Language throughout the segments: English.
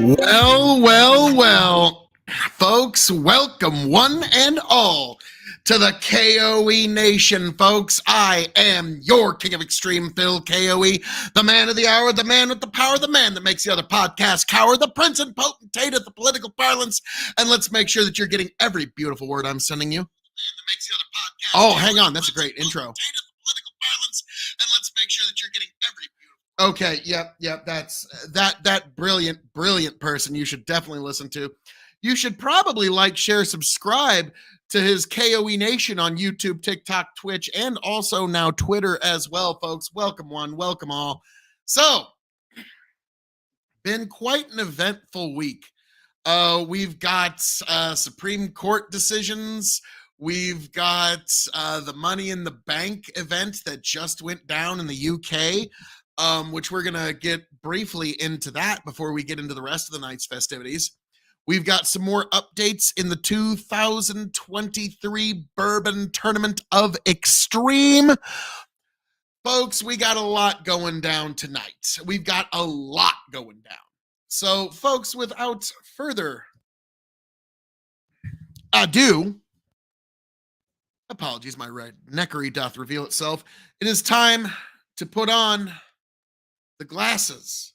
Well, folks, welcome one and all to the KOE Nation, folks. I am your King of Extreme, Phil KOE, the man of the hour, the man with the power, the man that makes the other podcast cower, the prince and potentate of the political parlance. And let's make sure that you're getting every beautiful word I'm sending you. Oh, hang on. That's a great intro. Okay, yep, that's that brilliant person you should definitely listen to. You should probably like, share, subscribe to his KOE Nation on YouTube, TikTok, Twitch, and also now Twitter as well, folks. Welcome one, welcome all. So, been quite an eventful week. We've got Supreme Court decisions. We've got the Money in the Bank event that just went down in the UK. Which we're going to get briefly into that before we get into the rest of the night's festivities. We've got some more updates in the 2023 Bourbon Tournament of Extreme. Folks, we got a lot going down tonight. We've got a lot going down. So, folks, without further ado, apologies, my red neckery doth reveal itself. It is time to put on the glasses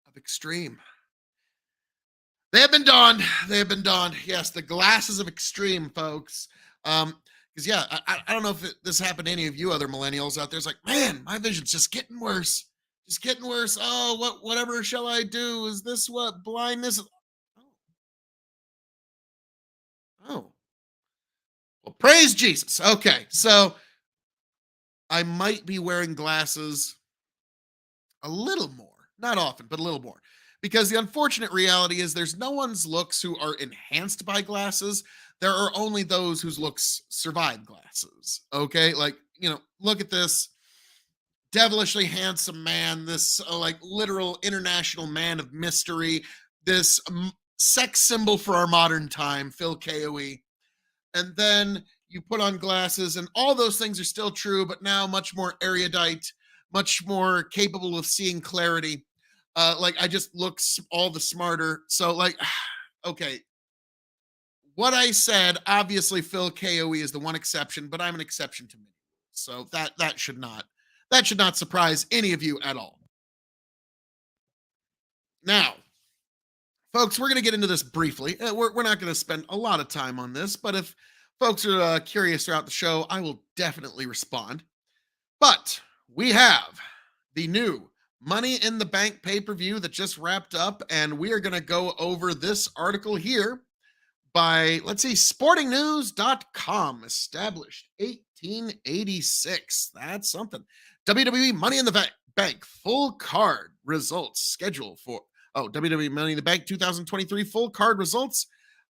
of extreme. They have been donned. Yes, the glasses of extreme, folks. Because I don't know if this happened to any of you other millennials out there. It's like, man, my vision's just getting worse. Just getting worse. Oh, whatever shall I do? Is this what blindness is? Oh. Well, praise Jesus. Okay, so I might be wearing glasses a little more, not often, but a little more, because the unfortunate reality is there's no one's looks who are enhanced by glasses. There are only those whose looks survive glasses. Okay, like, look at this devilishly handsome man, this like literal international man of mystery, this sex symbol for our modern time, Phil KOE. And then you put on glasses and all those things are still true, but now much more erudite, much more capable of seeing clarity. I just look all the smarter. So okay. What I said, obviously Phil KOE is the one exception, but I'm an exception to many. So that should not surprise any of you at all. Now, folks, we're going to get into this briefly. We're not going to spend a lot of time on this, but if folks are curious throughout the show, I will definitely respond. But we have the new Money in the Bank pay-per-view that just wrapped up, and we are going to go over this article here by, let's see, sportingnews.com, established 1886. That's something. WWE Money in the Bank full card results scheduled for, WWE Money in the Bank 2023 full card results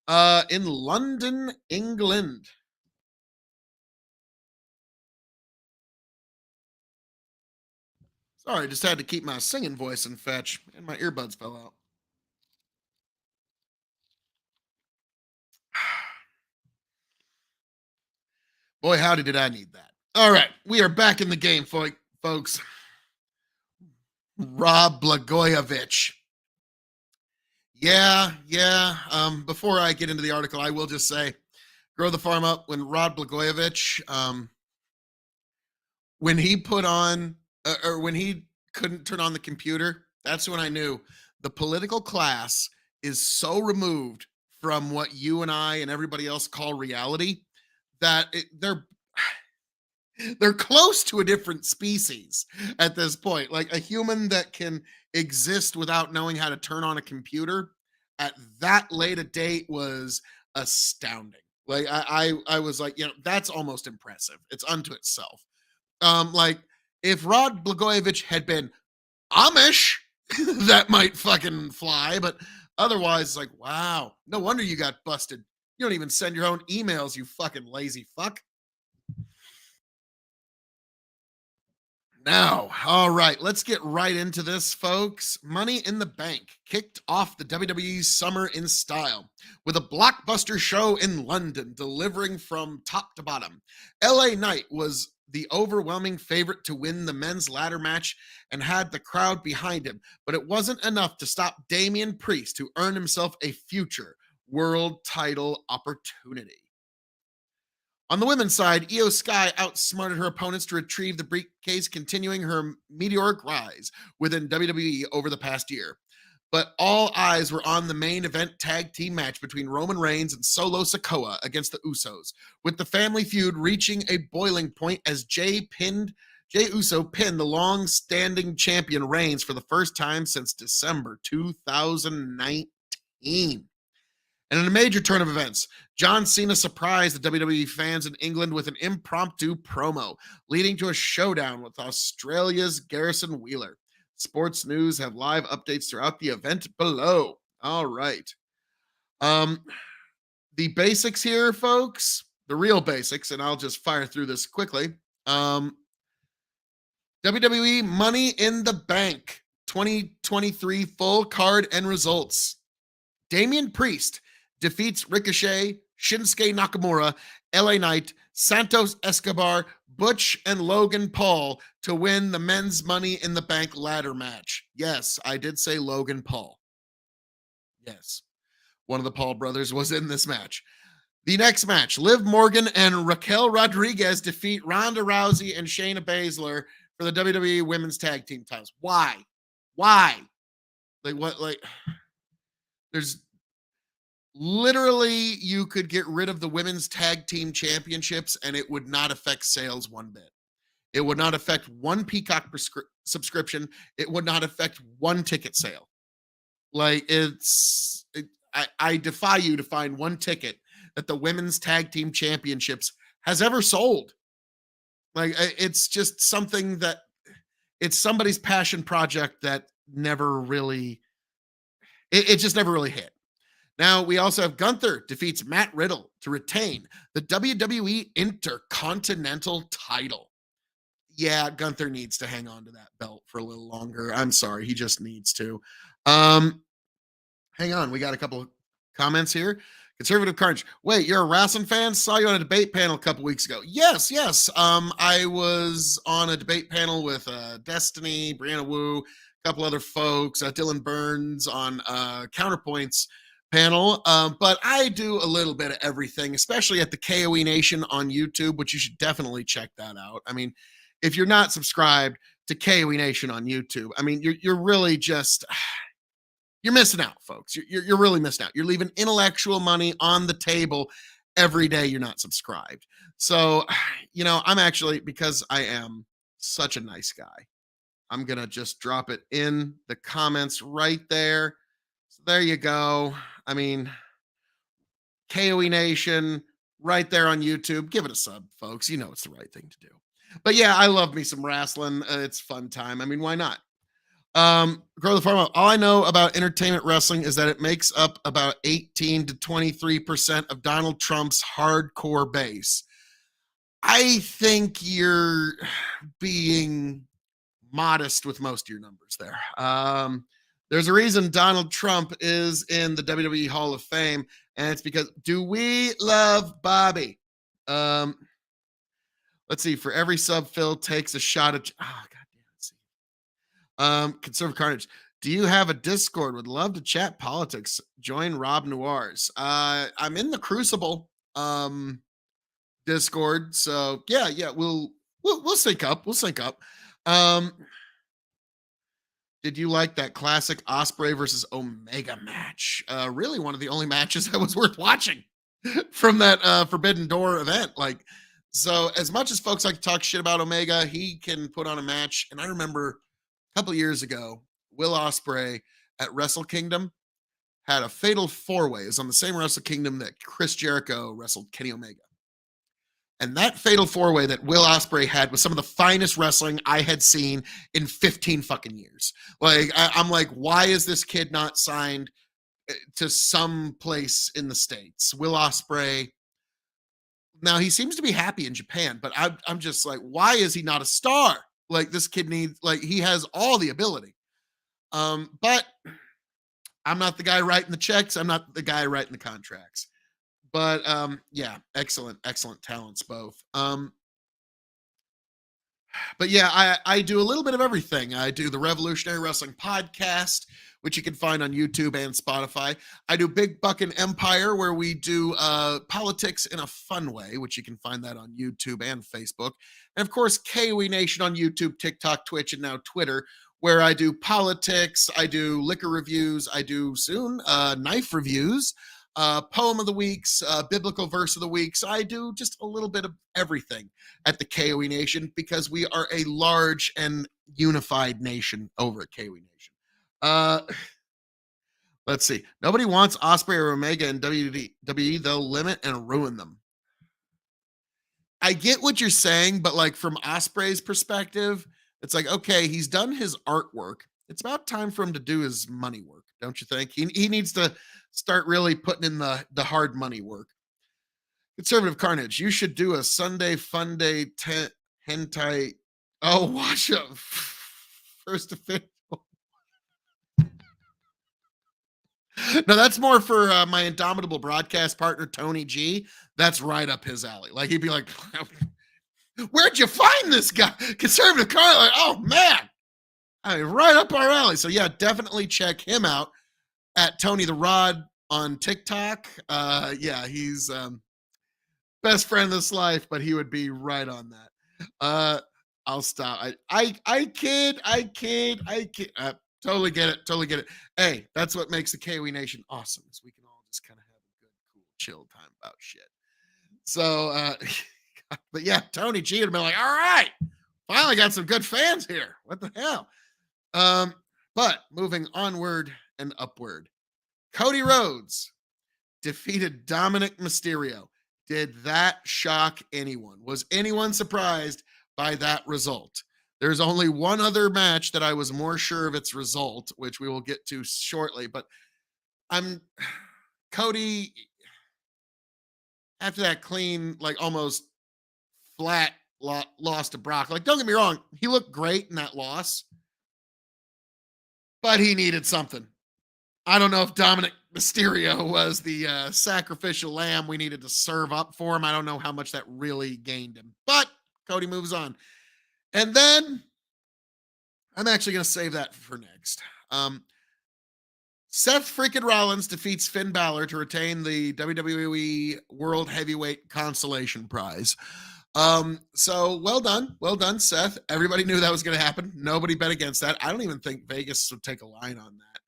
in London, England. Sorry, I just had to keep my singing voice in fetch, and my earbuds fell out. Boy, howdy did I need that. All right, we are back in the game, folks. Rob Blagojevich. Yeah. Before I get into the article, I will just say, grow the farm up. When Rob Blagojevich, when he put on, or when he couldn't turn on the computer, that's when I knew the political class is so removed from what you and I and everybody else call reality that they're close to a different species at this point. Like a human that can exist without knowing how to turn on a computer at that late a date was astounding. Like I was like, that's almost impressive. It's unto itself. If Rod Blagojevich had been Amish, that might fucking fly, but otherwise it's like, wow, no wonder you got busted. You don't even send your own emails, you fucking lazy fuck. Now, all right, let's get right into this, folks. Money in the Bank kicked off the WWE's summer in style with a blockbuster show in London, delivering from top to bottom. LA Knight was the overwhelming favorite to win the men's ladder match and had the crowd behind him, but it wasn't enough to stop Damian Priest, who earned himself a future world title opportunity. On the women's side, Io Sky outsmarted her opponents to retrieve the briefcase, continuing her meteoric rise within WWE over the past year. But all eyes were on the main event tag team match between Roman Reigns and Solo Sikoa against the Usos, with the family feud reaching a boiling point as Jay Uso pinned the long-standing champion Reigns for the first time since December 2019. And in a major turn of events, John Cena surprised the WWE fans in England with an impromptu promo, leading to a showdown with Australia's Garrison Wheeler. Sports News have live updates throughout the event below. All right. Um, the basics here, folks, the real basics, and I'll just fire through this quickly. WWE Money in the Bank 2023 full card and results. Damian Priest defeats Ricochet, Shinsuke Nakamura, LA Knight, Santos Escobar, Butch, and Logan Paul to win the men's Money in the Bank ladder match. Yes, I did say Logan Paul. Yes, one of the Paul brothers was in this match. The next match, Liv Morgan and Raquel Rodriguez defeat Ronda Rousey and Shayna Baszler for the WWE Women's Tag Team titles. Why? Why? Like what? Like there's literally, you could get rid of the women's tag team championships and it would not affect sales one bit. It would not affect one Peacock subscription. It would not affect one ticket sale. Like I defy you to find one ticket that the women's tag team championships has ever sold. Like it's just something that it's somebody's passion project that never really, it just never really hit. Now, we also have Gunther defeats Matt Riddle to retain the WWE Intercontinental title. Yeah, Gunther needs to hang on to that belt for a little longer. I'm sorry, he just needs to. Hang on, we got a couple of comments here. Conservative Carnage. Wait, you're a wrestling fan? Saw you on a debate panel a couple weeks ago. Yes, yes. I was on a debate panel with Destiny, Brianna Wu, a couple other folks, Dylan Burns on Counterpoints panel. But I do a little bit of everything, especially at the KOE Nation on YouTube, which you should definitely check that out. I mean, if you're not subscribed to KOE Nation on YouTube, I mean, you're really just you're missing out, folks. You're really missing out. You're leaving intellectual money on the table every day you're not subscribed. So, I'm actually, because I am such a nice guy, I'm going to just drop it in the comments right there. So there you go. I mean, KOE Nation right there on YouTube. Give it a sub, folks. You know it's the right thing to do. But yeah, I love me some wrestling. It's fun time. I mean, why not? Grow the farm. All I know about entertainment wrestling is that it makes up about 18 to 23% of Donald Trump's hardcore base. I think you're being modest with most of your numbers there. There's a reason Donald Trump is in the WWE Hall of Fame, and it's because do we love Bobby? Let's see. For every sub, Phil takes a shot at. Oh, God. Conservative Carnage. Do you have a Discord? Would love to chat politics. Join Rob Noirs. I'm in the Crucible Discord, so yeah, we'll sync up. We'll sync up. Did you like that classic Osprey versus Omega match? Really, one of the only matches that was worth watching from that Forbidden Door event. Like, so as much as folks like to talk shit about Omega, he can put on a match. And I remember a couple of years ago, Will Ospreay at Wrestle Kingdom had a fatal four-way. It was on the same Wrestle Kingdom that Chris Jericho wrestled Kenny Omega. And that fatal four-way that Will Ospreay had was some of the finest wrestling I had seen in 15 fucking years. Like, I'm like, why is this kid not signed to some place in the States? Will Ospreay. Now, he seems to be happy in Japan, but I'm just like, why is he not a star? Like, this kid needs, like, he has all the ability. But I'm not the guy writing the checks. I'm not the guy writing the contracts. But yeah, excellent talents both. But yeah, I do a little bit of everything. I do the Revolutionary Wrestling podcast, which you can find on YouTube and Spotify. I do Big Buckin' Empire, where we do politics in a fun way, which you can find that on YouTube and Facebook. And of course, KOE Nation on YouTube, TikTok, Twitch, and now Twitter, where I do politics, I do liquor reviews, I do soon knife reviews, poem of the weeks, biblical verse of the weeks. I do just a little bit of everything at the KOE Nation because we are a large and unified nation over at KOE Nation. Uh, let's see. Nobody wants Osprey or Omega in WWE. They'll limit and ruin them. I get what you're saying, but like from Osprey's perspective, it's like, okay, he's done his artwork. It's about time for him to do his money work, don't you think? He needs to start really putting in the hard money work. Conservative Carnage, you should do a Sunday fun day hentai. Oh, watch up first official. No, that's more for my indomitable broadcast partner Tony G. That's right up his alley. Like he'd be like, "Where'd you find this guy?" Conservative Carnage. Like, oh man, I mean, right up our alley. So yeah, definitely check him out at Tony the Rod on TikTok. Yeah, he's best friend of this life, but he would be right on that. I'll stop. I kid. Totally get it. Totally get it. Hey, that's what makes the KOE Nation awesome. Is we can all just kind of have a good, cool, chill time about shit. So, but yeah, Tony G would have been like, all right, finally got some good fans here. What the hell? But moving onward and upward, Cody Rhodes defeated Dominic Mysterio. Did that shock anyone? Was anyone surprised by that result? There's only one other match that I was more sure of its result, which we will get to shortly. But I'm Cody after that clean, like almost flat loss to Brock. Like, don't get me wrong, he looked great in that loss, but he needed something. I don't know if Dominic Mysterio was the sacrificial lamb we needed to serve up for him. I don't know how much that really gained him, but Cody moves on. And then I'm actually going to save that for next. Seth freaking Rollins defeats Finn Balor to retain the WWE World Heavyweight Consolation Prize. So well done, Seth. Everybody knew that was going to happen. Nobody bet against that. I don't even think Vegas would take a line on that.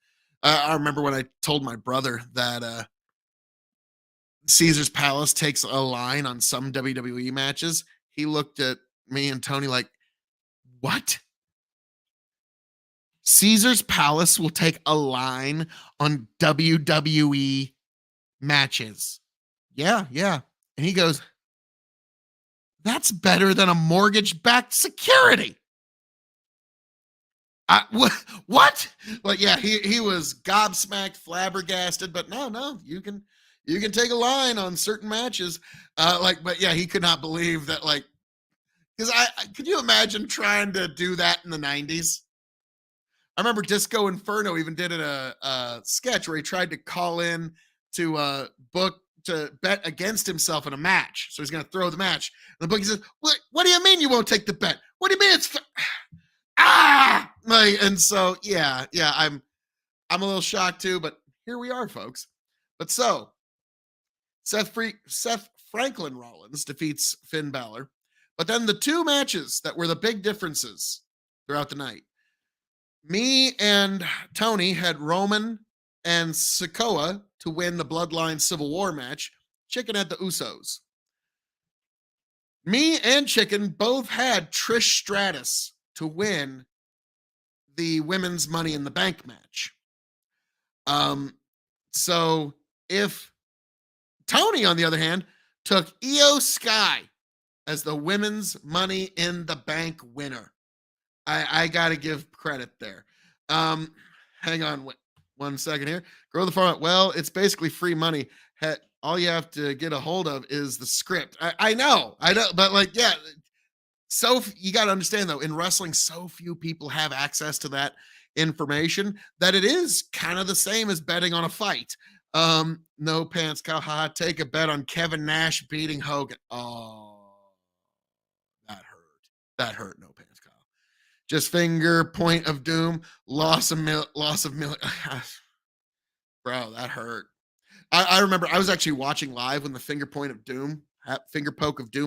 I remember when I told my brother that Caesar's Palace takes a line on some WWE matches. He looked at me and Tony like, what? Caesar's Palace will take a line on WWE matches. Yeah. And he goes, that's better than a mortgage-backed security. What? Well, yeah, he was gobsmacked, flabbergasted, but no, you can take a line on certain matches. But yeah, he could not believe that, like, because could you imagine trying to do that in the 90s? I remember Disco Inferno even did a sketch where he tried to call in to book to bet against himself in a match. So he's going to throw the match. And the bookie says, what do you mean you won't take the bet? What do you mean it's and so yeah, I'm a little shocked too, but here we are, folks. But so Seth Franklin Rollins defeats Finn Balor. But then the two matches that were the big differences throughout the night. Me and Tony had Roman and Sikoa to win the Bloodline Civil War match. Chicken had the Usos. Me and Chicken both had Trish Stratus to win the women's Money in the Bank match. So if Tony, on the other hand, took Io Sky as the women's Money in the Bank winner. I got to give credit there. Hang on one second here. Grow the farm. Well, it's basically free money. All you have to get a hold of is the script. I know, but like, yeah. So you got to understand though, in wrestling, so few people have access to that information that it is kind of the same as betting on a fight. No pants, cow. Take a bet on Kevin Nash beating Hogan. Oh, that hurt. That hurt. No pants, Kyle. Just finger point of doom. Loss of million. Bro, that hurt. I remember I was actually watching live when the finger poke of doom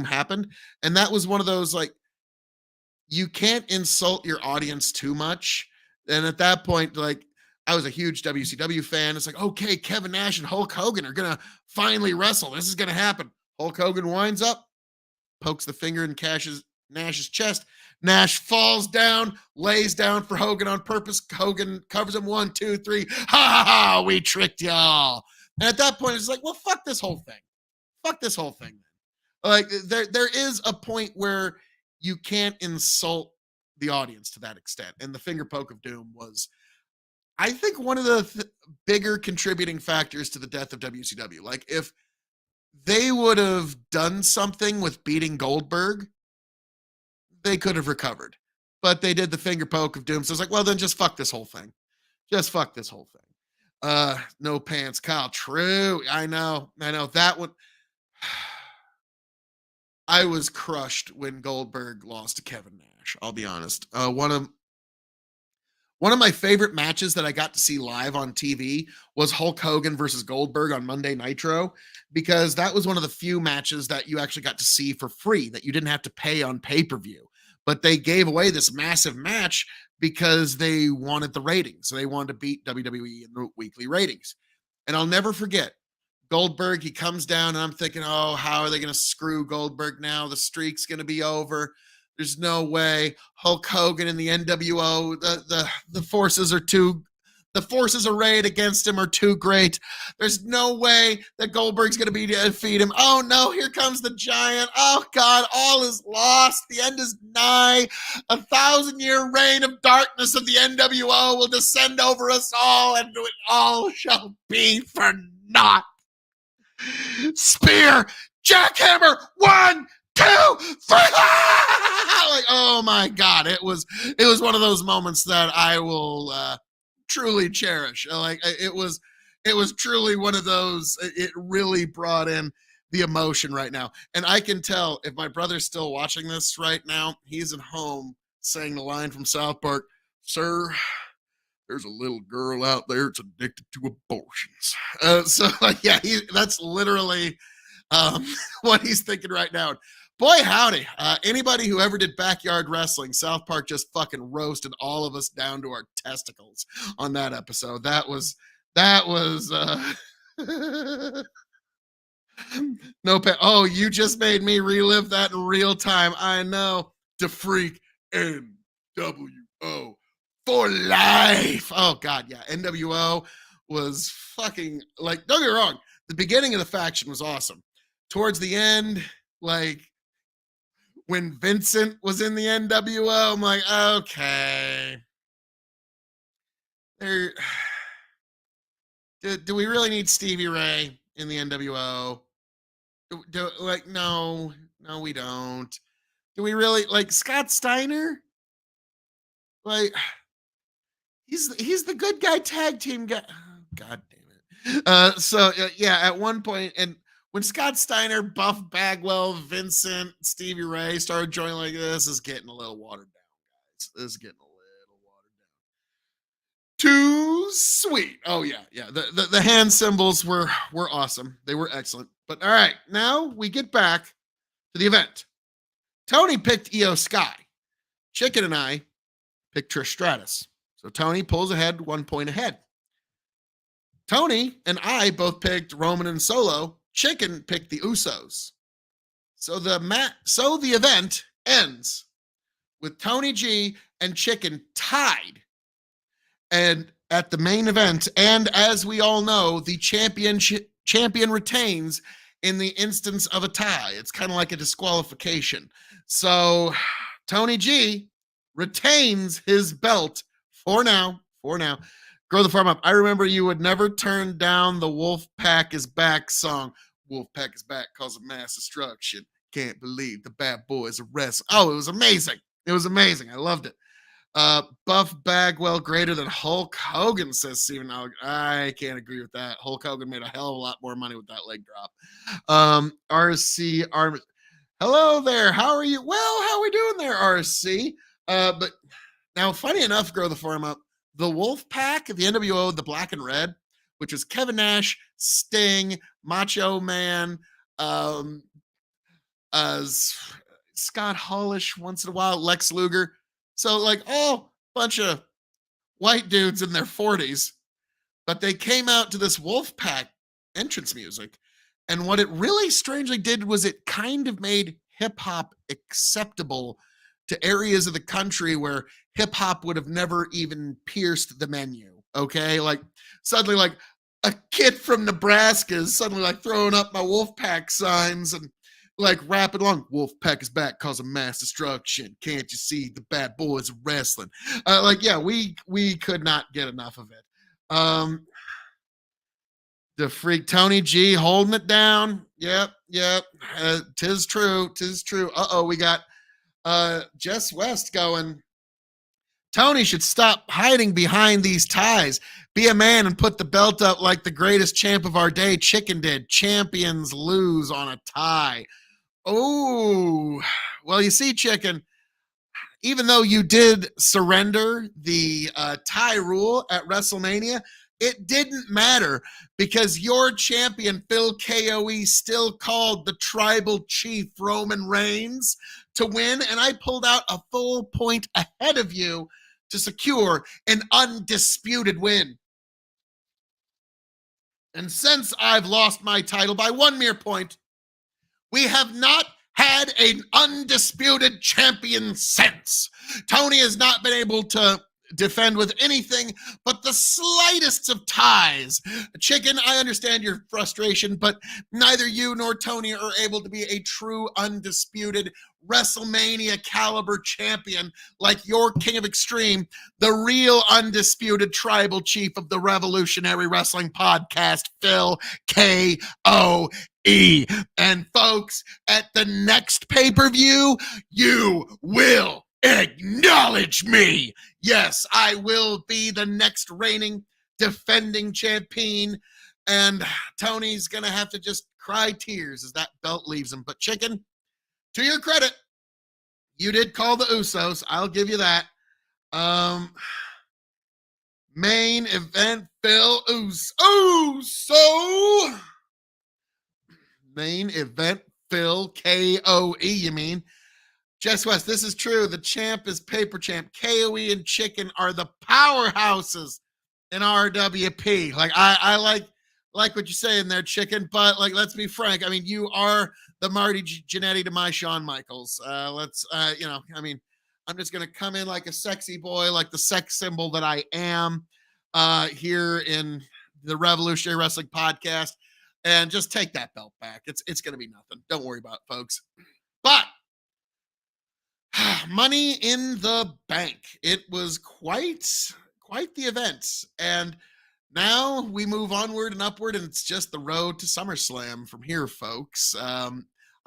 happened. And that was one of those like, you can't insult your audience too much. And at that point, like, I was a huge WCW fan. It's like, okay, Kevin Nash and Hulk Hogan are gonna finally wrestle. This is gonna happen. Hulk Hogan winds up, pokes the finger in Nash's chest. Nash falls down, lays down for Hogan on purpose. Hogan covers him 1, 2, 3. Ha ha ha! We tricked y'all. And at that point, it's like, well, fuck this whole thing. Fuck this whole thing. Like there is a point where you can't insult the audience to that extent. And the finger poke of doom was, I think, one of the bigger contributing factors to the death of WCW. Like, if they would have done something with beating Goldberg, they could have recovered. But they did the finger poke of doom. So it's like, well, then just fuck this whole thing. Just fuck this whole thing. No pants, Kyle. True. I know. That one. I was crushed when Goldberg lost to Kevin Nash. I'll be honest. One of my favorite matches that I got to see live on TV was Hulk Hogan versus Goldberg on Monday Nitro, because that was one of the few matches that you actually got to see for free, that you didn't have to pay on pay-per-view. But they gave away this massive match because they wanted the ratings. So they wanted to beat WWE in the weekly ratings. And I'll never forget, Goldberg, he comes down, and I'm thinking, oh, how are they going to screw Goldberg now? The streak's going to be over. There's no way. Hulk Hogan and the NWO, the forces arrayed against him are too great. There's no way that Goldberg's going to defeat him. Oh no, here comes the giant. Oh God, all is lost. The end is nigh. 1,000-year reign of darkness of the NWO will descend over us all, and it all shall be for naught. Spear, jackhammer, 1, 2, 3. Like, oh my God, it was one of those moments that I will truly cherish. Like, it was truly one of those. It really brought in the emotion right now, and I can tell if my brother's still watching this right now, he's at home saying the line from South Park, "Sir, there's a little girl out there that's addicted to abortions." So yeah, that's literally what he's thinking right now. Boy, howdy. Anybody who ever did backyard wrestling, South Park just fucking roasted all of us down to our testicles on that episode. That was no pay. Oh, you just made me relive that in real time. I know. The freak NWO for life. Oh God, yeah. NWO was fucking, like, don't get me wrong, the beginning of the faction was awesome. Towards the end, like, when Vincent was in the NWO, I'm like, okay. Do we really need Stevie Ray in the NWO? No, we don't. Do we really, like, Scott Steiner? Like, he's the good guy tag team guy. Oh, God damn it. So yeah, at one point, and when Scott Steiner, Buff Bagwell, Vincent, Stevie Ray started joining, like, this is getting a little watered down, guys. This is getting a little watered down. Too sweet. Oh yeah. The hand symbols were awesome. They were excellent. But all right, now we get back to the event. Tony picked Io Sky. Chicken and I picked Trish Stratus. So Tony pulls ahead 1 point ahead. Tony and I both picked Roman and Solo. Chicken picked the Usos. So the event ends with Tony G and Chicken tied. And at the main event, and as we all know, the champion retains in the instance of a tie. It's kind of like a disqualification. So Tony G retains his belt for now. Grow the farm up. I remember you would never turn down the Wolf Pack is Back song. Wolf Pack is back cause of mass destruction. Can't believe the bad boys arrest. Oh, it was amazing. I loved it. Buff Bagwell greater than Hulk Hogan, says Steven. I can't agree with that. Hulk Hogan made a hell of a lot more money with that leg drop. RC Arm. Hello there. How are you? Well, how are we doing there, RC? But now, funny enough, grow the farm up. The Wolf Pack, the NWO, the Black and Red, which was Kevin Nash, Sting, Macho Man, um, Scott Hallish once in a while, Lex Luger. So, like, all bunch of white dudes in their 40s, but they came out to this Wolfpack entrance music. And what it really strangely did was it kind of made hip hop acceptable to areas of the country where hip hop would have never even pierced the menu. Okay. Like suddenly, like a kid from Nebraska is suddenly like throwing up my Wolfpack signs and like rapping along. Wolfpack is back causing mass destruction. Can't you see the bad boys of wrestling? Like, yeah, we could not get enough of it. The freak Tony G holding it down. Yep, yep. Tis true. Tis true. Uh-oh, we got Jess West going. Tony should stop hiding behind these ties. Be a man and put the belt up like the greatest champ of our day, Chicken did. Champions lose on a tie. Oh, well, you see, Chicken, even though you did surrender the tie rule at WrestleMania, it didn't matter because your champion, Phil KOE, still called the tribal chief Roman Reigns to win. And I pulled out a full point ahead of you to secure an undisputed win. And since I've lost my title by one mere point, we have not had an undisputed champion since. Tony has not been able to defend with anything but the slightest of ties. Chicken, I understand your frustration, but neither you nor Tony are able to be a true undisputed WrestleMania caliber champion like your King of Extreme, the real undisputed tribal chief of the Revolutionary Wrestling Podcast, Phil KOE. And folks, at the next pay-per-view, you will acknowledge me. Yes, I will be the next reigning defending champion, and Tony's gonna have to just cry tears as that belt leaves him. But Chicken, to your credit, you did call the Usos. I'll give you that. Main event, Phil Uso. Main event, Phil KOE, you mean? Jess West, this is true. The champ is paper champ. KOE and Chicken are the powerhouses in RWP. Like I like what you're saying there, Chicken. But like, let's be frank. I mean, you are the Marty Jannetty to my Shawn Michaels. I mean, I'm just gonna come in like a sexy boy, like the sex symbol that I am here in the Revolutionary Wrestling Podcast, and just take that belt back. It's gonna be nothing. Don't worry about it, folks. But Money in the Bank. It was quite the event. And now we move onward and upward, and it's just the road to SummerSlam from here, folks. I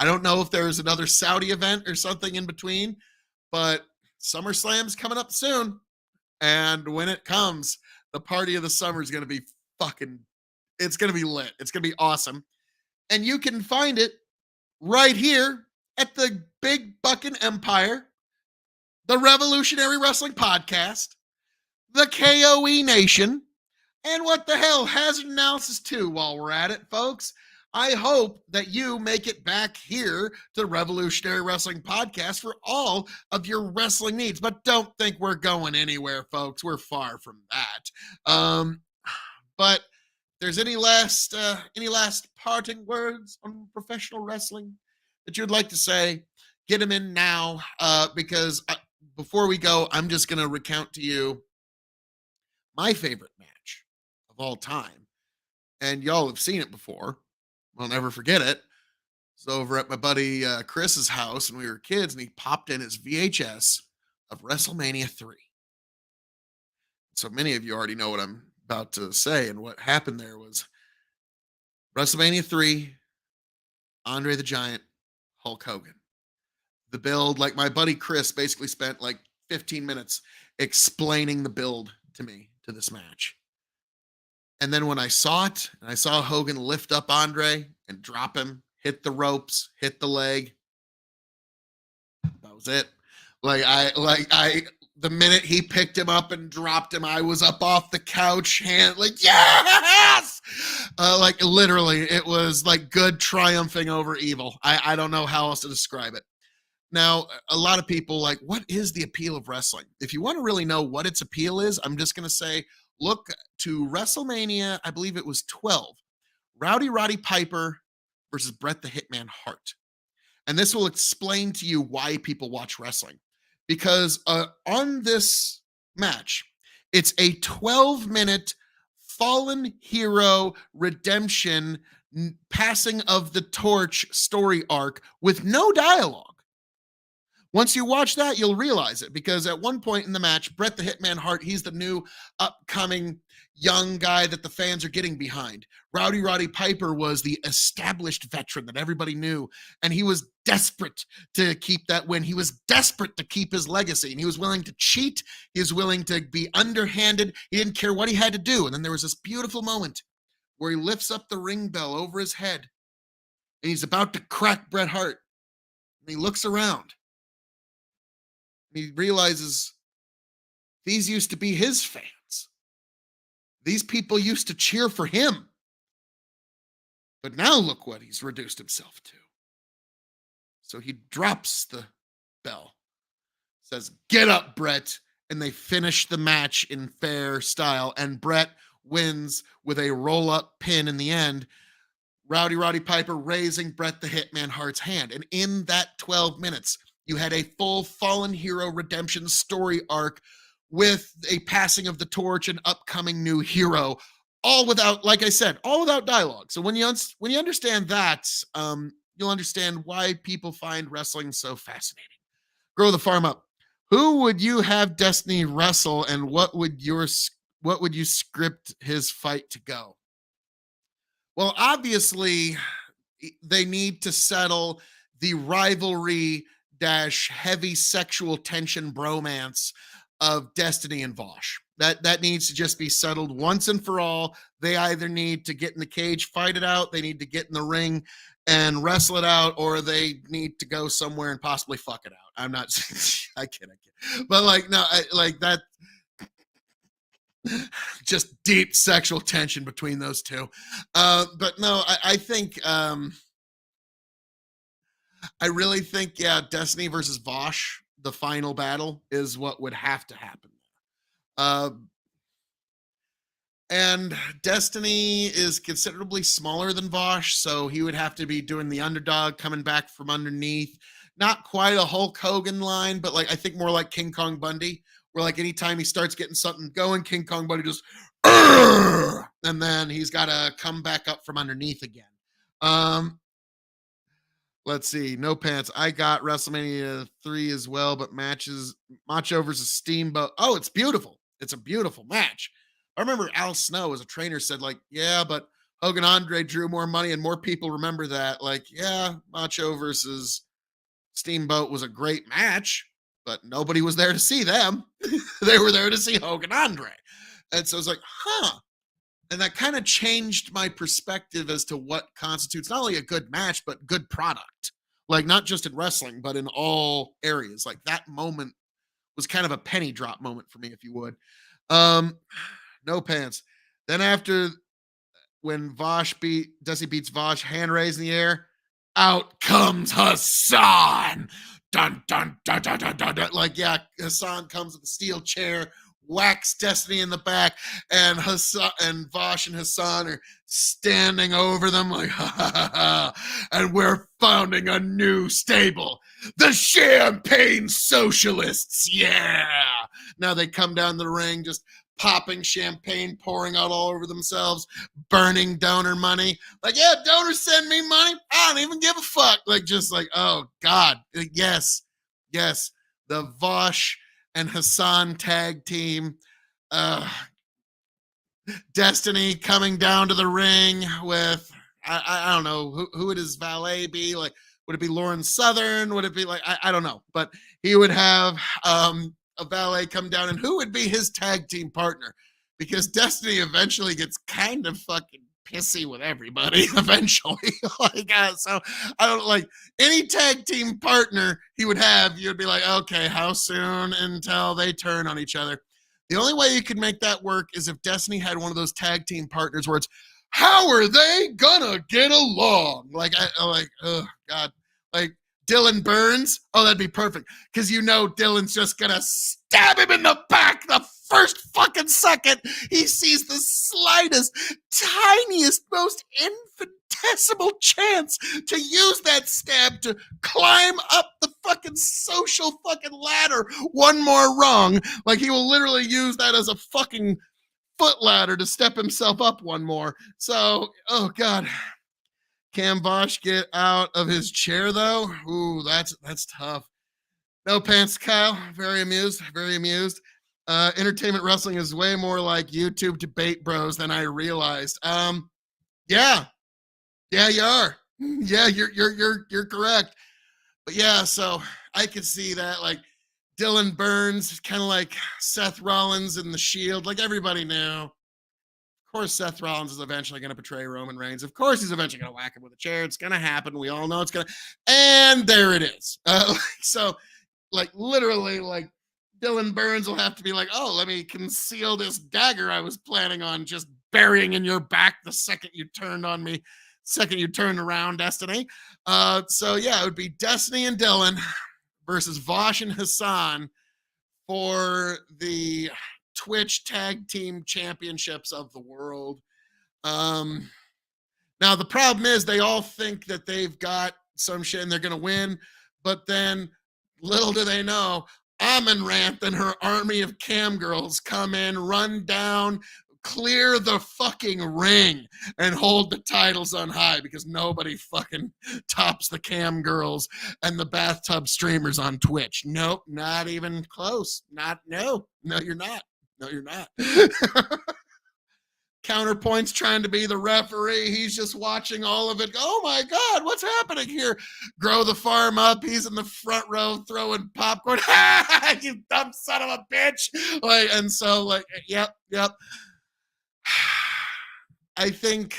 don't know if there's another Saudi event or something in between, but SummerSlam's coming up soon. And when it comes, the party of the summer is going to be it's going to be lit. It's going to be awesome. And you can find it right here at the Big Buckin' Empire, the Revolutionary Wrestling Podcast, the KOE Nation, and what the hell, Hazard Analysis 2 while we're at it, folks. I hope that you make it back here to the Revolutionary Wrestling Podcast for all of your wrestling needs. But don't think we're going anywhere, folks. We're far from that. But if there's any last parting words on professional wrestling that you'd like to say, get them in now, because before we go, I'm just going to recount to you my favorite match of all time. And y'all have seen it before. I'll never forget it. It's over at my buddy Chris's house when we were kids, and he popped in his VHS of WrestleMania 3. So many of you already know what I'm about to say, and what happened there was WrestleMania 3, Andre the Giant, Hulk Hogan. The build, like my buddy Chris basically spent like 15 minutes explaining the build to me to this match. And then when I saw it, and I saw Hogan lift up Andre and drop him, hit the ropes, hit the leg, was it. Like I the minute he picked him up and dropped him, I was up off the couch, hand like yes, like literally, it was like good triumphing over evil. I don't know how else to describe it. Now, a lot of people like, what is the appeal of wrestling? If you want to really know what its appeal is, I'm just going to say, look to WrestleMania, I believe it was 12, Rowdy Roddy Piper versus Bret the Hitman Hart. And this will explain to you why people watch wrestling. Because on this match, it's a 12-minute fallen hero redemption, passing of the torch story arc with no dialogue. Once you watch that, you'll realize it because at one point in the match, Bret the Hitman Hart, he's the new upcoming young guy that the fans are getting behind. Rowdy Roddy Piper was the established veteran that everybody knew, and he was desperate to keep that win. He was desperate to keep his legacy, and he was willing to cheat. He was willing to be underhanded. He didn't care what he had to do. And then there was this beautiful moment where he lifts up the ring bell over his head, and he's about to crack Bret Hart. And he looks around. He realizes these used to be his fans. These people used to cheer for him. But now look what he's reduced himself to. So he drops the bell, says, "Get up, Bret." And they finish the match in fair style. And Bret wins with a roll-up pin in the end. Rowdy Roddy Piper raising Bret the Hitman Hart's hand. And in that 12 minutes, you had a full fallen hero redemption story arc with a passing of the torch and upcoming new hero, all without, like I said, all without dialogue. So when you understand that, you'll understand why people find wrestling so fascinating. Grow the farm up. Who would you have Destiny wrestle, and what would you script his fight to go? Well, obviously, they need to settle the rivalry dash heavy sexual tension bromance of Destiny and Vosh. That needs to just be settled once and for all. They either need to get in the cage, fight it out, they need to get in the ring and wrestle it out, or they need to go somewhere and possibly fuck it out. I'm not I kid. But like no, like that just deep sexual tension between those two. But no, I think I really think, yeah, Destiny versus Vosh, the final battle, is what would have to happen. And Destiny is considerably smaller than Vosh, so he would have to be doing the underdog, coming back from underneath. Not quite a Hulk Hogan line, but like I think more like King Kong Bundy, where like anytime he starts getting something going, King Kong Bundy just, "Argh!" And then he's got to come back up from underneath again. Let's see. No pants. I got WrestleMania 3 as well, but Macho versus Steamboat. Oh, it's beautiful. It's a beautiful match. I remember Al Snow as a trainer said, like, yeah, but Hogan Andre drew more money and more people remember that. Like, yeah, Macho versus Steamboat was a great match, but nobody was there to see them. They were there to see Hogan Andre. And so it's like, huh. And that kind of changed my perspective as to what constitutes not only a good match, but good product. Like not just in wrestling, but in all areas. Like that moment was kind of a penny drop moment for me, if you would. No pants. Then after when Desi beats Vosh, hand raised in the air, out comes Hassan. Dun, dun, dun, dun, dun, dun, dun. Like, yeah, Hassan comes with a steel chair, whacks Destiny in the back, and Hassan and Vosh and Hassan are standing over them like, ha, ha, ha, ha. And we're founding a new stable, the Champagne Socialists. Yeah. Now they come down the ring, just popping champagne, pouring out all over themselves, burning donor money. Like, yeah, donors send me money. I don't even give a fuck. Like, just like, oh God, yes, yes. The Vosh and Hassan tag team. Destiny coming down to the ring with, I don't know, who would his valet be? Like, would it be Lauren Southern? Would it be like, I don't know, but he would have a valet come down, and who would be his tag team partner? Because Destiny eventually gets kind of fucking pissy with everybody eventually. So I don't like any tag team partner he would have. You'd be like, okay, how soon until they turn on each other? The only way you could make that work is if Destiny had one of those tag team partners where it's, how are they gonna get along? Oh God, like Dylan Burns. Oh, that'd be perfect because Dylan's just gonna stab him in the back the first fucking second he sees the slightest, tiniest, most infinitesimal chance to use that stab to climb up the fucking social fucking ladder one more rung. Like he will literally use that as a fucking foot ladder to step himself up one more. So, oh God. Can Bosch get out of his chair though? Ooh, that's tough. No pants, Kyle. Very amused. Very amused. Entertainment wrestling is way more like YouTube debate bros than I realized. Yeah, you are. Yeah, you're correct. But yeah, so I could see that, like Dylan Burns, kind of like Seth Rollins in the Shield. Like everybody knew. Of course, Seth Rollins is eventually going to betray Roman Reigns. Of course, he's eventually going to whack him with a chair. It's going to happen. We all know it's going to. And there it is. So, like, literally, like, Dylan Burns will have to be like, oh, let me conceal this dagger I was planning on just burying in your back the second you turned on me, second you turned around, Destiny. So, yeah, it would be Destiny and Dylan versus Vosh and Hassan for the Twitch Tag Team Championships of the world. Now, the problem is they all think that they've got some shit and they're going to win, but then little do they know, Amon Ranth and her army of cam girls come in, run down, clear the fucking ring, and hold the titles on high because nobody fucking tops the cam girls and the bathtub streamers on Twitch. Nope, not even close. No, you're not. No, you're not. Counterpoint's trying to be the referee. He's just watching all of it. Oh my God, what's happening here? Grow the farm up. He's in the front row throwing popcorn. You dumb son of a bitch. Like, and so, like, yep. I think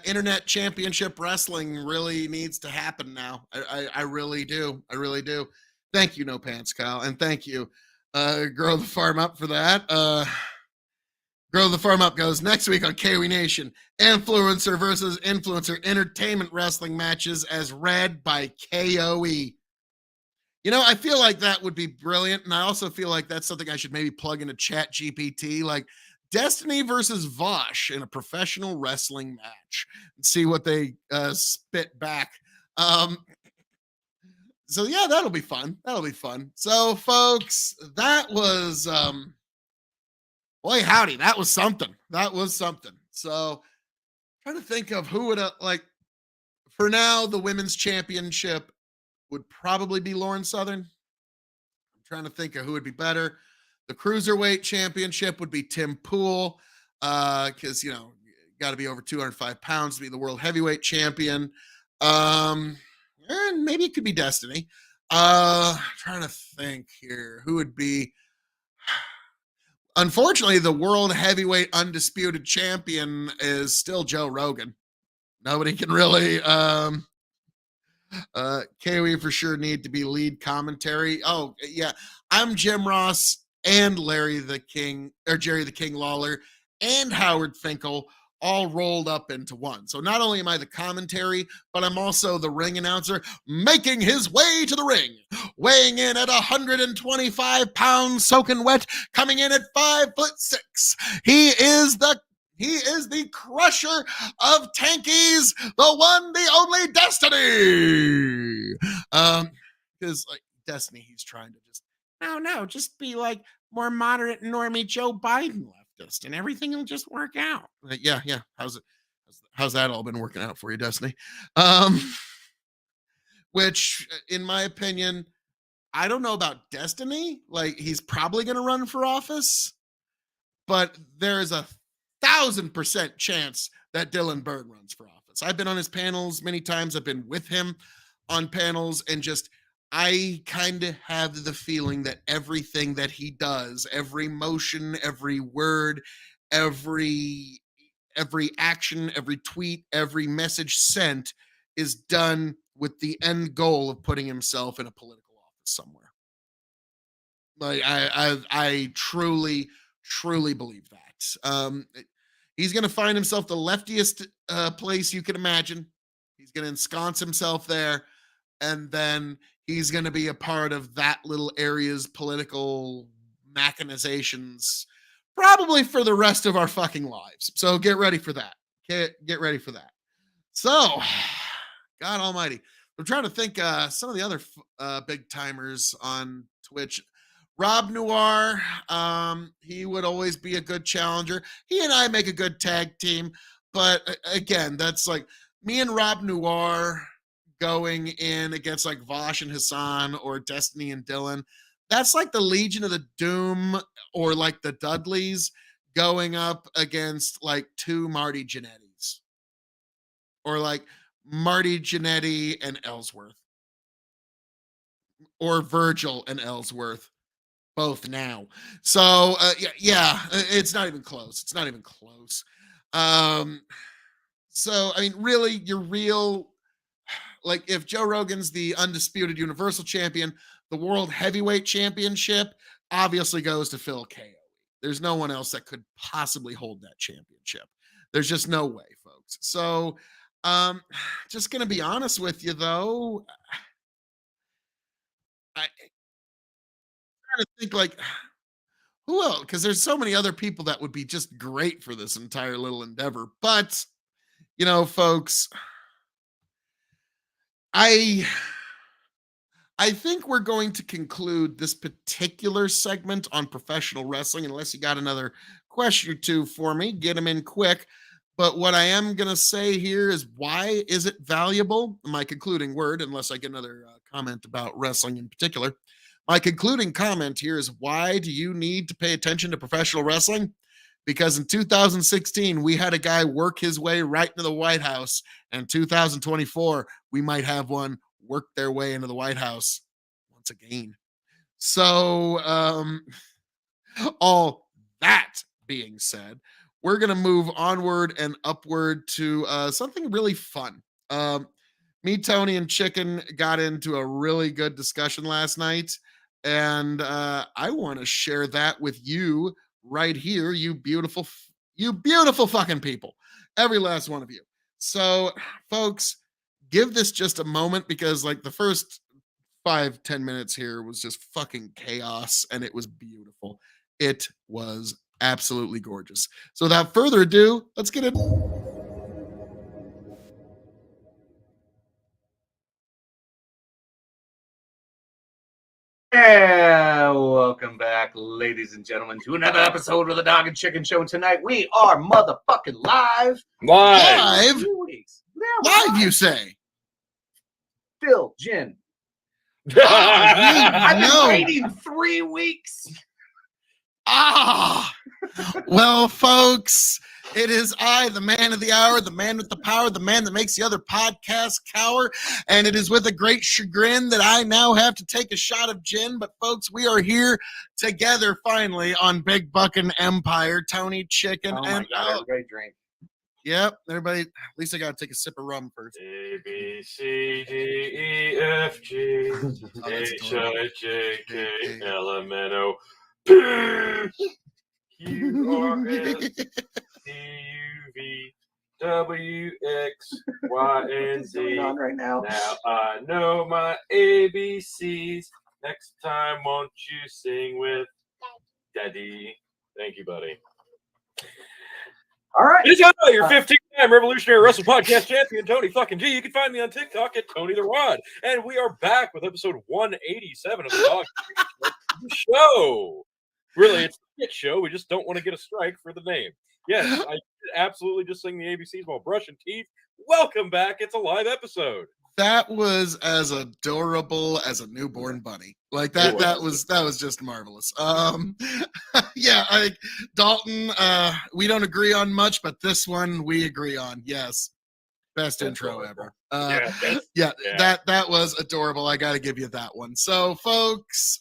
internet championship wrestling really needs to happen now. I really do. I really do. Thank you, No Pants Kyle, and thank you, Grow the Farm Up, for that. Grow the Farm Up goes next week on KOE Nation. Influencer versus influencer entertainment wrestling matches as read by KOE. I feel like that would be brilliant, and I also feel like that's something I should maybe plug into Chat GPT, like Destiny versus Vosh in a professional wrestling match. See what they spit back. So yeah, that'll be fun. So folks, that was boy howdy, that was something. So trying to think of who would like, for now, the women's championship would probably be Lauren Southern. I'm trying to think of who would be better. The cruiserweight championship would be Tim Pool, because got to be over 205 pounds to be the world heavyweight champion. And maybe it could be Destiny. Trying to think here who would be. Unfortunately, the world heavyweight undisputed champion is still Joe Rogan. Nobody can really. KOE for sure need to be lead commentary. Oh yeah, I'm Jim Ross and Jerry the King Lawler and Howard Finkel all rolled up into one. So not only am I the commentary, but I'm also the ring announcer making his way to the ring, weighing in at 125 pounds, soaking wet, coming in at 5'6". He is the crusher of tankies, the one, the only Destiny. Because like Destiny, he's trying to just just be like more moderate normie Joe Biden leftist, and everything will just work out. Like, yeah. How's that all been working out for you, Destiny? Which, in my opinion, I don't know about Destiny. Like, he's probably going to run for office, but there is a 1,000% chance that Dylan Byrne runs for office. I've been on his panels many times. I've been with him on panels, and just I kind of have the feeling that everything that he does, every motion, every word, every action, every tweet, every message sent is done with the end goal of putting himself in a political office somewhere. Like I truly believe that. He's going to find himself the leftiest place you can imagine. He's going to ensconce himself there, and then he's going to be a part of that little area's political machinations, probably for the rest of our fucking lives. So get ready for that. Get ready for that. So, God Almighty, I'm trying to think. Some of the other big timers on Twitch. Rob Noir, he would always be a good challenger. He and I make a good tag team, but again, that's like me and Rob Noir going in against like Vosh and Hassan or Destiny and Dylan. That's like the Legion of the Doom or like the Dudleys going up against like two Marty Jannettis or like Marty Jannetty and Ellsworth or Virgil and Ellsworth. Both now. So yeah, it's not even close. It's not even close. So I mean, really, you're real. Like if Joe Rogan's the undisputed Universal Champion, the World Heavyweight Championship obviously goes to Phil KO. There's no one else that could possibly hold that championship. There's just no way, folks. So just gonna be honest with you though. I trying to think like who else? Because there's so many other people that would be just great for this entire little endeavor. But you know, folks, I think we're going to conclude this particular segment on professional wrestling, unless you got another question or two for me. Get them in quick. But what I am going to say here is why is it valuable? My concluding word, unless I get another comment about wrestling in particular. My concluding comment here is why do you need to pay attention to professional wrestling? Because in 2016, we had a guy work his way right into the White House. And 2024, we might have one work their way into the White House once again. So, all that being said, we're going to move onward and upward to something really fun. Me, Tony, and Chicken got into a really good discussion last night, and I want to share that with you right here, you beautiful fucking people, every last one of you. So, folks, give this just a moment because, like, the first 5-10 minutes here was just fucking chaos, and it was beautiful. It was absolutely gorgeous. So, without further ado, let's get it. And welcome back, ladies and gentlemen, to another episode of the Dog and Chicken Show. Tonight we are motherfucking live. Live, 2 weeks. live, you say? Phil, Jen. I've been waiting 3 weeks. Well, folks, it is I, the man of the hour, the man with the power, the man that makes the other podcast cower, and it is with a great chagrin that I now have to take a shot of gin. But, folks, we are here together finally on Big Buckin' Empire. Tony, Chicken, and everybody drink. Yep, everybody. At least I got to take a sip of rum first. A, B, C, D, E, F, G, H, I, J, K, L, M, N, O, P, Q, R, S, T, U, V, W, X, Y, and Z. On right now. Now I know my ABCs. Next time, won't you sing with Daddy? Thank you, buddy. All right. It is I, your 15-time Revolutionary Wrestle Podcast champion, Tony fucking G. You can find me on TikTok at Tony the Rod. And we are back with episode 187 of the Dog Show. Really, it's a hit show. We just don't want to get a strike for the name. Yes, I absolutely just sing the ABCs while brushing teeth. Welcome back. It's a live episode. That was as adorable as a newborn bunny. Like that was just marvelous. Yeah, Dalton, we don't agree on much, but this one we agree on. Yes. Best that's intro ever. That was adorable. I got to give you that one. So, folks,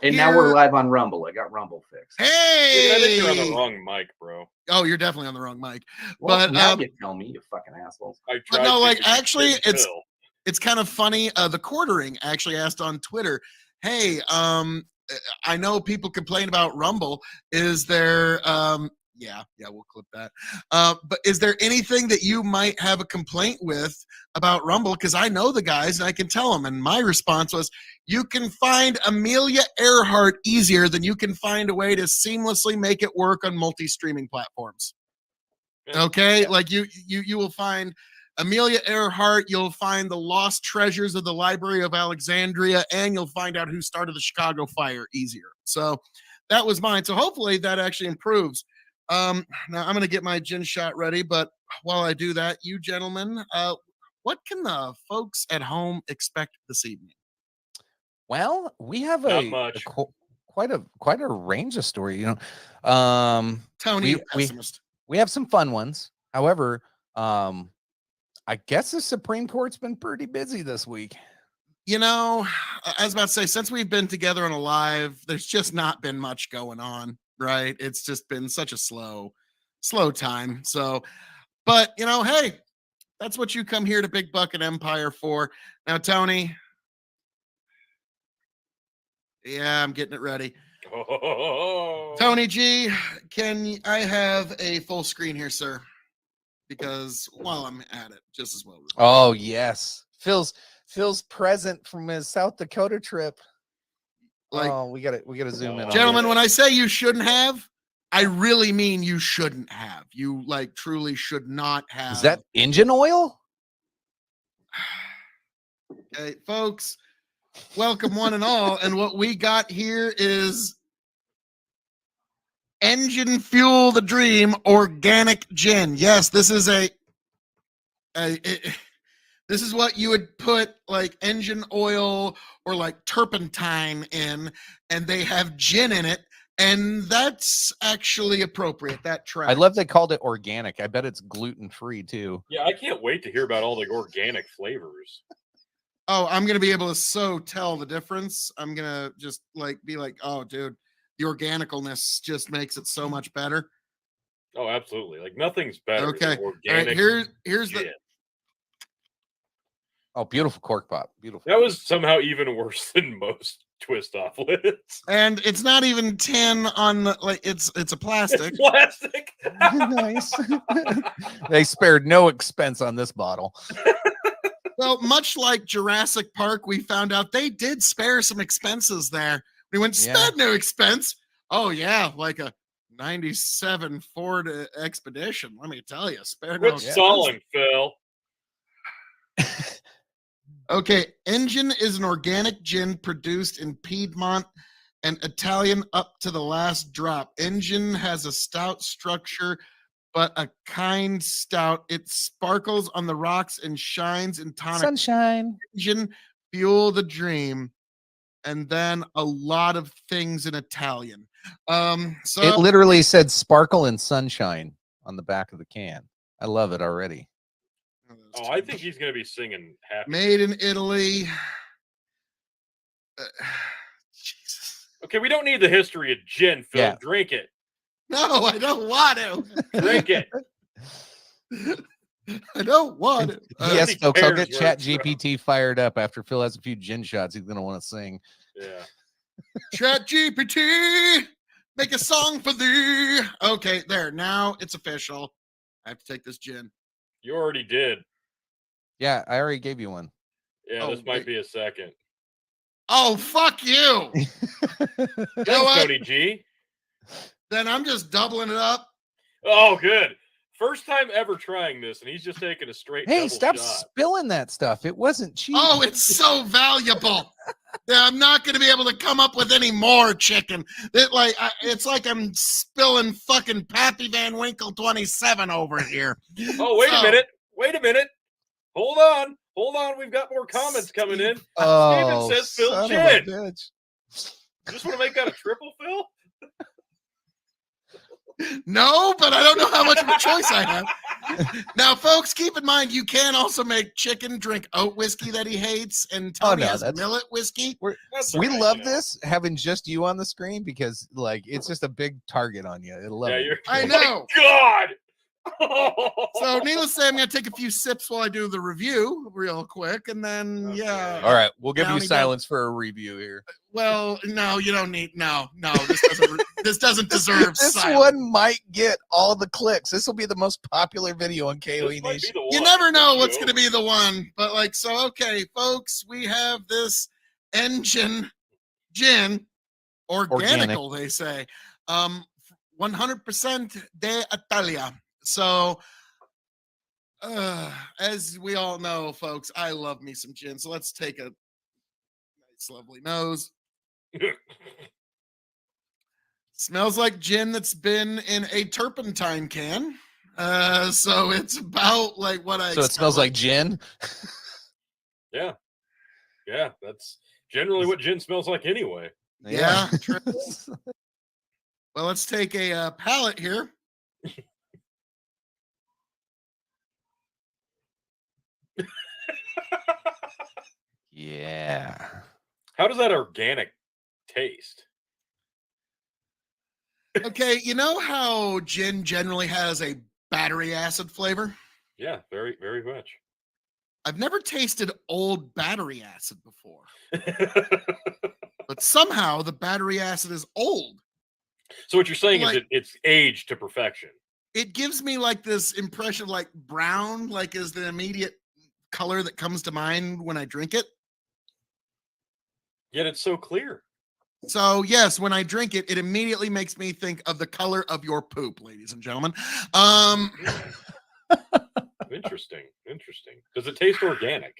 and now we're live on Rumble. I got Rumble fixed. I think you're on the Hey! wrong mic, bro. Oh, you're definitely on the wrong mic. Well, But now you tell me, you fucking assholes. I But tried no, to, like, but you actually, couldn't tell. it's kind of funny. The Quartering actually asked on Twitter, "Hey, I know people complain about Rumble. Is there yeah, we'll clip that. But is there anything that you might have a complaint with about Rumble? Because I know the guys and I can tell them." And my response was, "You can find Amelia Earhart easier than you can find a way to seamlessly make it work on multi-streaming platforms." Yeah. Okay, Yeah. like you will find Amelia Earhart, you'll find the lost treasures of the Library of Alexandria, and you'll find out who started the Chicago fire easier. So that was mine. So hopefully that actually improves. Now I'm gonna get my gin shot ready, but while I do that, you gentlemen, what can the folks at home expect this evening? Well, we have Not a much. quite a range of story. Tony, We- you we- pessimist. we have some fun ones. However, I guess the Supreme Court's been pretty busy this week. You know, I was about to say, since we've been together on a live, there's just not been much going on, right? It's just been such a slow time. So, but hey, that's what you come here to Big Bucket Empire for. Now, Tony, yeah, I'm getting it ready. Oh. Tony G, can I have a full screen here, sir? Because while I'm at it, just as well. Oh yes, Phil's present from his South Dakota trip. Like, we gotta zoom in. gentlemen, on when I say you shouldn't have, I really mean you shouldn't have. You like truly should not have. this. Is that engine oil? Okay, folks, welcome one and all. And what we got here is Engine Fuel the Dream Organic Gin. Yes, this is this is what you would put like engine oil or like turpentine in, and they have gin in it, and that's actually appropriate. That track. I love they called it organic. I bet it's gluten free too. Yeah, I can't wait to hear about all the organic flavors. Oh, I'm gonna be able to so tell the difference. I'm gonna just like be like, oh, dude, the organicalness just makes it so much better. Oh, absolutely. Like nothing's better Okay, than all organic. right. Here's the. gin. Oh, beautiful cork pop. Beautiful. That was somehow even worse than most twist off lids. And it's not even tin on the, like it's a plastic. It's plastic. Nice. They spared no expense on this bottle. Well, much like Jurassic Park, we found out they did spare some expenses there. We went, Yeah. sped no expense. Oh yeah, like a 97 Ford Expedition. Let me tell you, spare no Quit expense. stalling, Phil. Okay, Engine is an organic gin produced in Piedmont and Italian up to the last drop. Engine has a stout structure, but a kind stout. It sparkles on the rocks and shines in tonic. Sunshine. Engine, fuel the dream, and then a lot of things in Italian. So It literally said sparkle and sunshine on the back of the can. I love it already. Oh, I think he's gonna be singing happy. made in Italy. Jesus. Okay, we don't need the history of gin, Phil. Yeah. Drink it. No, I don't want to. Drink it. I don't want to. Yes, many folks, I'll pairs get where Chat it's from. GPT fired up after Phil has a few gin shots. He's gonna want to sing. Yeah. Chat GPT, make a song for thee. Okay, there. Now it's official. I have to take this gin. You already did. Yeah, I already gave you one. Yeah, Oh, this might wait. be a second. Oh, fuck you. You know Thanks, what? Tony G. Then I'm just doubling it up. Oh, good. First time ever trying this, and he's just taking a straight Hey, double stop shot. spilling that stuff. It wasn't cheap. Oh, it's so valuable. Yeah, I'm not going to be able to come up with any more chicken. It's like I'm spilling fucking Pappy Van Winkle 27 over here. Oh, wait So- a minute. Wait a minute. Hold on. Hold on. We've got more comments coming in. Oh, Steven says Phil son of a Gin. bitch. Just want to make that a triple, Phil? No, but I don't know how much of a choice I have. Now, folks, keep in mind you can also make chicken drink oat whiskey that he hates, and Tony no, has that's- millet whiskey. That's We all right, love you know. this having just you on the screen because like it's just a big target on you. It'll love Yeah, it. you're. I Oh know. my God. So, needless to say, I'm going to take a few sips while I do the review real quick, and then Okay. yeah. All right, we'll give you Downy silence for a review here. Well, no, you don't need. No, this doesn't deserve This silence. one might get all the clicks. This will be the most popular video on KOE This might be Nation. the You one. never know what's Go. going to be the one, but like, so okay, folks, we have this engine gin, organical, they say, 100% de Italia. So, as we all know, folks, I love me some gin. So let's take a nice, lovely nose. Smells like gin that's been in a turpentine can. So it's about like what I. So it smells like gin. Yeah. Yeah, that's generally what gin smells like anyway. Yeah. True. Well, let's take a palette here. Yeah. How does that organic taste? Okay, you know how gin generally has a battery acid flavor? Yeah, very, very much. I've never tasted old battery acid before, but somehow the battery acid is old. So what you're saying Like- is it's aged to perfection. It gives me like this impression of like brown, like is the immediate color that comes to mind when I drink it. Yet it's so clear. So yes, when I drink it, it immediately makes me think of the color of your poop, ladies and gentlemen. Interesting. Interesting. Does it taste organic?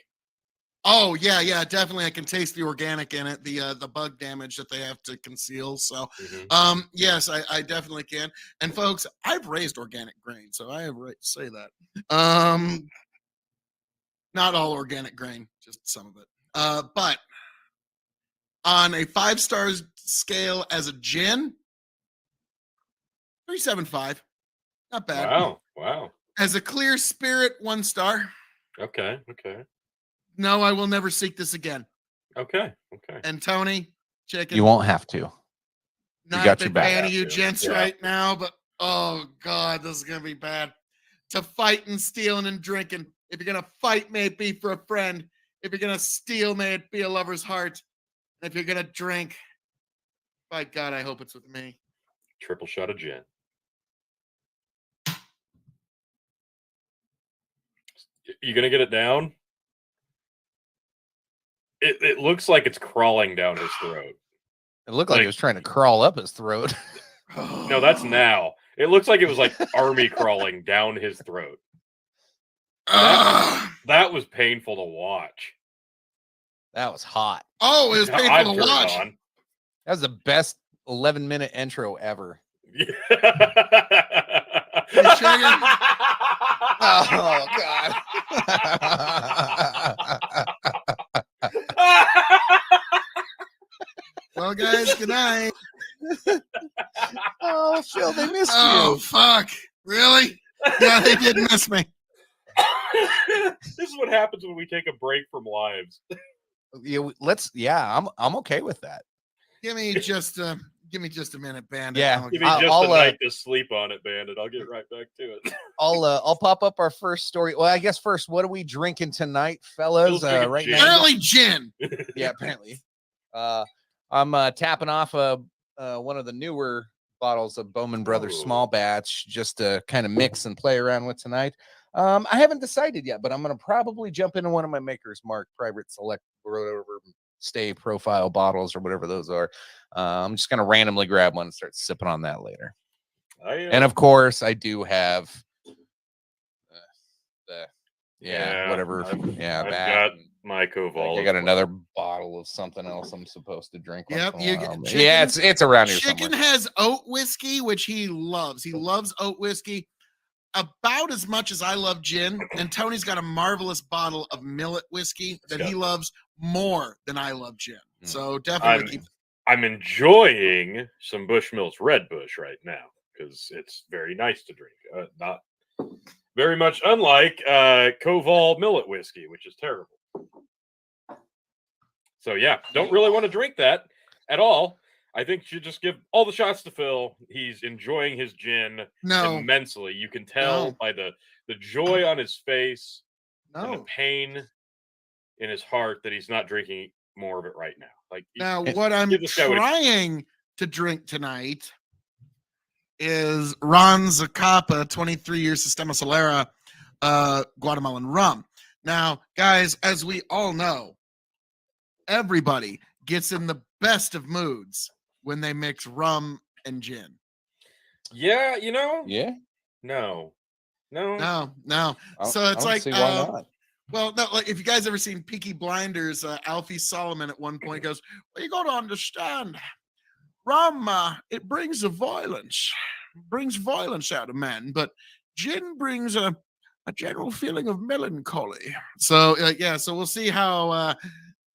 Oh yeah, definitely. I can taste the organic in it, the bug damage that they have to conceal. So, Mhm. yes, I definitely can. And folks, I've raised organic grain, so I have right to say that. Not all organic grain, just some of it. But on a 5 stars scale as a gin, 3.75, not bad. Wow. As a clear spirit, 1 star. Okay. No, I will never seek this again. Okay. And Tony, chicken. You won't have to. Not got a your big back. fan of you Yeah. gents Yeah. right now, but oh god, this is gonna be bad. To fighting, stealing, and drinking. If you're gonna fight, may it be for a friend. If you're gonna steal, may it be a lover's heart. And if you're gonna drink, by God, I hope it's with me. Triple shot of gin. You gonna get it down? It looks like it's crawling down his throat. It looked like Like- it was trying to crawl up his throat. No, that's now. It looks like it was like army crawling down his throat. Ugh. That was painful to watch. That was hot. Oh, it was I've painful to turned watch. on. That was the best 11-minute intro ever. Oh God. Well, guys, good night. Oh, Phil, they missed Oh, you. fuck. Really? Yeah, they did miss me. This is what happens when we take a break from lives. I'm okay with that. Give me just a minute, Bandit. Yeah. I'll- Give me I'll- just I'll, a night to sleep on it, Bandit. I'll get right back to it. I'll pop up our first story. Well, I guess first, what are we drinking tonight, fellas? Phil's drinking Right gin. now. Apparently, gin. Yeah, apparently. I'm tapping off one of the newer bottles of Bowman Brothers Ooh. small batch just to kind of mix and play around with tonight. I haven't decided yet, but I'm going to probably jump into one of my Maker's Mark Private Select whatever Stay Profile bottles or whatever those are. I'm just going to randomly grab one and start sipping on that later. And of course, I do have whatever. I've that. got and- my Koval. I got another bottle of something else I'm supposed to drink. Yep, once in a you while. get Yeah, chicken- it's around here Chicken somewhere. has oat whiskey, which he loves. He loves oat whiskey about as much as I love gin. And Tony's got a marvelous bottle of millet whiskey that he loves more than I love gin. Mm. So definitely keep. I'm enjoying some Bushmills Red Bush right now because it's very nice to drink. Very much unlike Koval Millet whiskey, which is terrible. So yeah, don't really want to drink that at all. I think you should just give all the shots to Phil. He's enjoying his gin immensely. You can tell by the joy on his face and the pain in his heart that he's not drinking more of it right now. Like now, what I'm trying to drink tonight is Ron Zacapa 23 years Sistema Solera Guatemalan rum. Now, guys, as we all know, everybody gets in the best of moods when they mix rum and gin. Yeah, you know? Yeah. No. So it's like, why not? Well, no, like if you guys ever seen Peaky Blinders, Alfie Solomon at one point goes, well, you got to understand, rum, it brings violence out of men, but gin brings a general feeling of melancholy. So, so we'll see how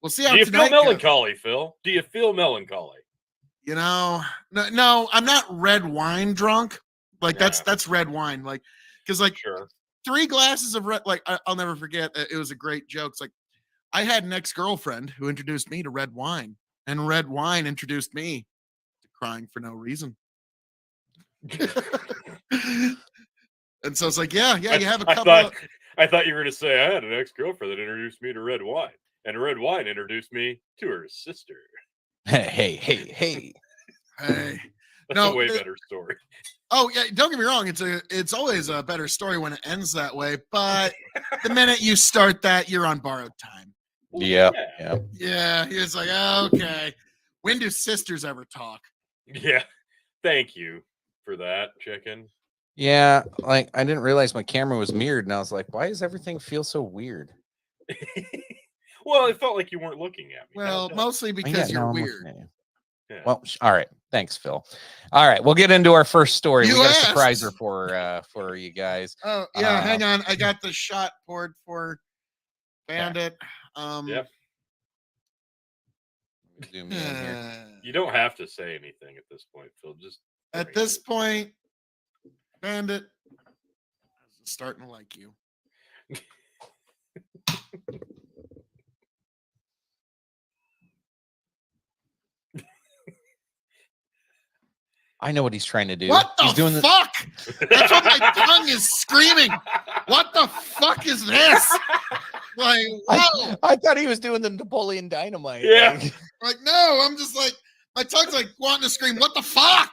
Do you feel melancholy, Phil? Do you feel melancholy? You know, no, I'm not red wine drunk. Like that's red wine. Like, because like 3 glasses of red. Like I'll never forget. It was a great joke. It's like I had an ex-girlfriend who introduced me to red wine, and red wine introduced me to crying for no reason. And so it's like, you have a couple. I thought you were going to say I had an ex-girlfriend that introduced me to red wine, and red wine introduced me to her sister. Hey. That's a way better story. Oh yeah, don't get me wrong. It's always a better story when it ends that way. But the minute you start that, you're on borrowed time. Yeah. It's like, okay. When do sisters ever talk? Yeah. Thank you for that, chicken. Yeah, like I didn't realize my camera was mirrored, and I was like, why does everything feel so weird? Well, it felt like you weren't looking at me. Well, mostly because you're weird. Yeah. Well, all right. Thanks, Phil. All right, we'll get into our first story. We got a surpriser for you guys. Oh yeah, hang on. I got the shot poured for Bandit. Yep. Zoom in here. You don't have to say anything at this point, Phil. Just at this point, Bandit, I'm starting to like you. I know what he's trying to do. What the he's doing fuck? That's what my tongue is screaming. What the fuck is this? Like, whoa. I thought he was doing the Napoleon Dynamite. Yeah. Like, no, I'm just like, my tongue's like wanting to scream, what the fuck?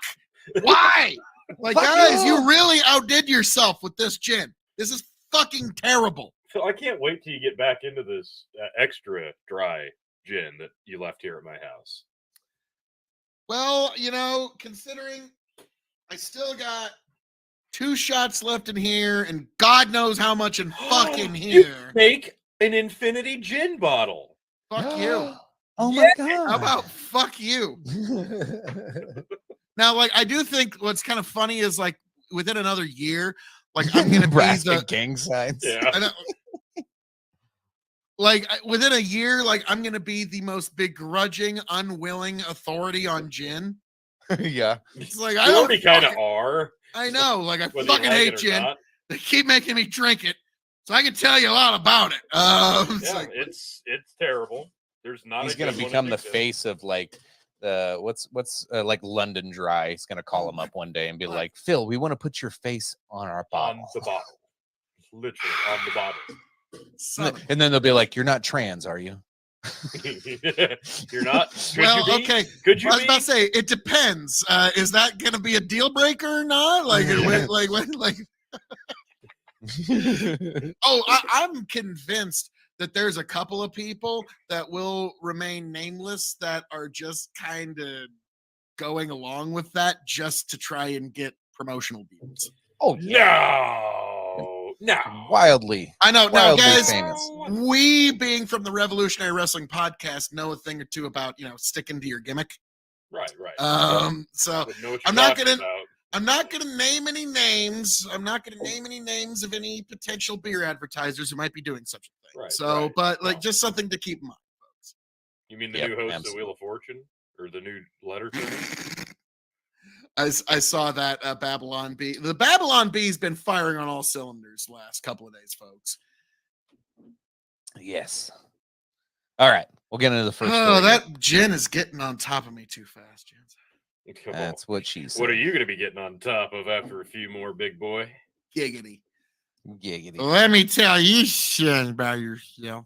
Why? Like, guys, you really outdid yourself with this gin. This is fucking terrible. So I can't wait till you get back into this extra dry gin that you left here at my house. Well, you know, considering I still got 2 shots left in here, and God knows how much in fucking here. You make an infinity gin bottle. Fuck you. Oh my God. How about fuck you? Now, like, I do think what's kind of funny is like within another year, like I'm gonna be the gang signs. Yeah. Like within a year, like I'm gonna be the most begrudging, unwilling authority on gin. Yeah, it's like I already kind of are. I know, like I fucking hate gin. They keep making me drink it, so I can tell you a lot about it. It's terrible. There's not. He's gonna become the face of like the what's like London Dry. He's gonna call him up one day and be like, Phil, we want to put your face on our bottle. On the bottle, literally on the bottle. And then they'll be like, "You're not trans, are you?" You're not. Well, okay. Could you? I was about to say it depends. Is that going to be a deal breaker or not? Like, I'm convinced that there's a couple of people that will remain nameless that are just kind of going along with that just to try and get promotional deals. Oh no, wildly. I know. Now, guys, famous. We being from the Revolutionary Wrestling Podcast know a thing or two about, you know, sticking to your gimmick. Right. So I'm not gonna name any names. I'm not gonna name any names of any potential beer advertisers who might be doing such a thing. But like, just something to keep in mind, folks. You mean the new host of Wheel of Fortune or the new letter? I saw that Babylon Bee. The Babylon Bee's been firing on all cylinders last couple of days, folks. Yes. All right. We'll get into the first Oh, story. that gin is getting on top of me too fast, Jens. Come on. That's what she said. What are you going to be getting on top of after a few more, big boy? Giggity. Giggity. Let me tell you shit about yourself.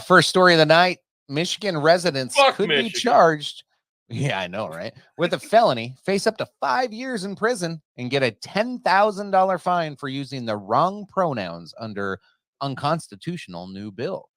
First story of the night. Michigan residents Fuck could be Michigan. charged. Yeah, I know, right? With a felony, face up to 5 years in prison, and get a $10,000 fine for using the wrong pronouns under unconstitutional new bill.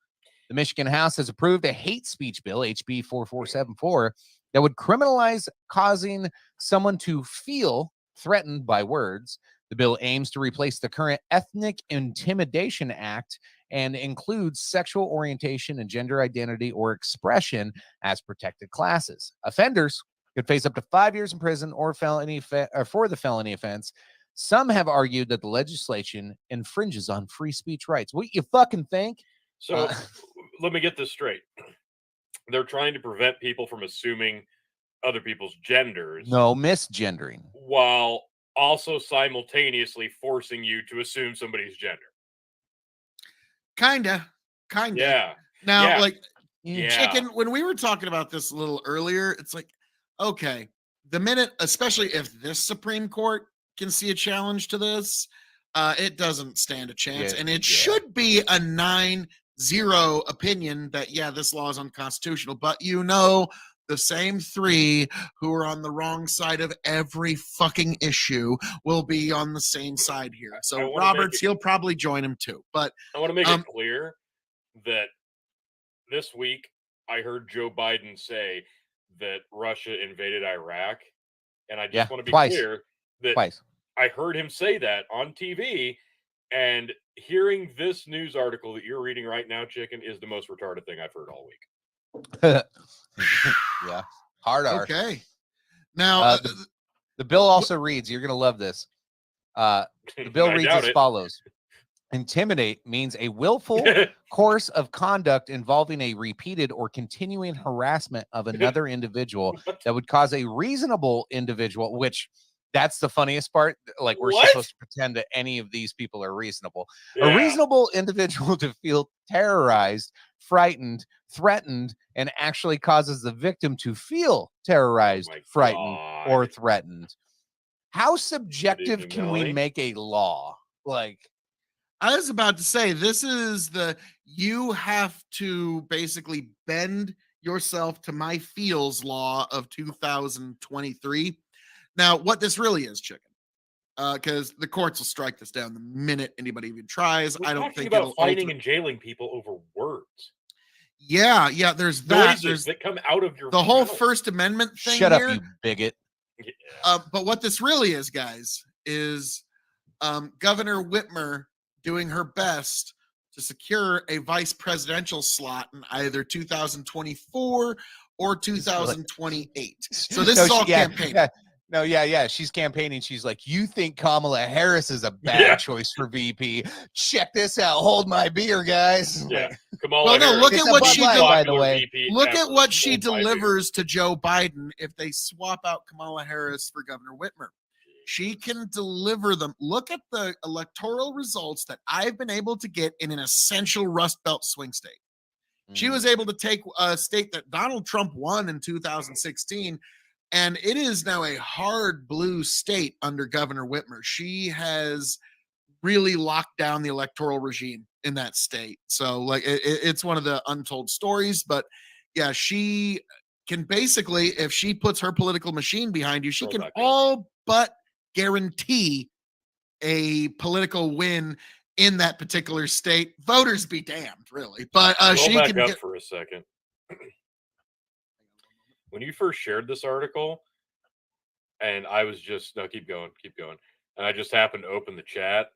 The Michigan House has approved a hate speech bill, HB 4474, that would criminalize causing someone to feel threatened by words. The bill aims to replace the current Ethnic Intimidation Act and includes sexual orientation and gender identity or expression as protected classes. Offenders could face up to 5 years in prison or felony for the felony offense. Some have argued that the legislation infringes on free speech rights. What you fucking think? So let me get this straight. They're trying to prevent people from assuming other people's genders. No, misgendering. While also simultaneously forcing you to assume somebody's gender. Kinda. Yeah. Now, Yeah. like, Yeah. Chicken, when we were talking about this a little earlier, it's like, okay, the minute, especially if this Supreme Court can see a challenge to this, it doesn't stand a chance. Yeah, And it yeah. should be a 9-0 opinion that, yeah, this law is unconstitutional. But the same three who are on the wrong side of every fucking issue will be on the same side here. I So wanna Roberts, make it- he'll probably join him too. But I want to make it clear that this week I heard Joe Biden say that Russia invaded Iraq. And I just want to be twice. clear that Twice. I heard him say that on TV, and hearing this news article that you're reading right now, Chicken, is the most retarded thing I've heard all week. Yeah. Hard R. okay. Now, The bill also reads, you're going to love this. The bill I reads doubt as it. follows. Intimidate means a willful course of conduct involving a repeated or continuing harassment of another individual that would cause a reasonable individual, which that's the funniest part. Like, we're What? supposed to pretend that any of these people are reasonable. A Yeah. reasonable individual to feel terrorized, frightened, threatened, and actually causes the victim to feel terrorized, my frightened, or God. threatened. How subjective can we Melanie? make a law? Like, I was about to say, this is you have to basically bend yourself to my feels law of 2023. Now, what this really is, Chicken, because the courts will strike this down the minute anybody even tries. We're I don't talking think about it'll fining and jailing people over words. Yeah, there's that. Noises There's that come out of your the whole mouth. First Amendment thing shut up, here. you bigot. Yeah. But what this really is, guys, is Governor Whitmer doing her best to secure a vice presidential slot in either 2024 or 2028. So this is all campaign. Yeah. She's campaigning. She's like, you think Kamala Harris is a bad choice for VP? Check this out. Hold my beer, guys. Yeah. Like, Kamala Well, no, Harris look is at the what most she did, by the popular way. VP Look ever. at what she Hold my beer. delivers to Joe Biden if they swap out Kamala Harris for Governor Whitmer. She can deliver them. Look at the electoral results that I've been able to get in an essential Rust Belt swing state. She was able to take a state that Donald Trump won in 2016, and it is now a hard blue state under Governor Whitmer. She has really locked down the electoral regime in that state. So, like, it's one of the untold stories. But yeah, she can basically, if she puts her political machine behind you, she can all but guarantee a political win in that particular state. Voters be damned, really. But she back can up get for a second. When you first shared this article, and I was just keep going, and I just happened to open the chat.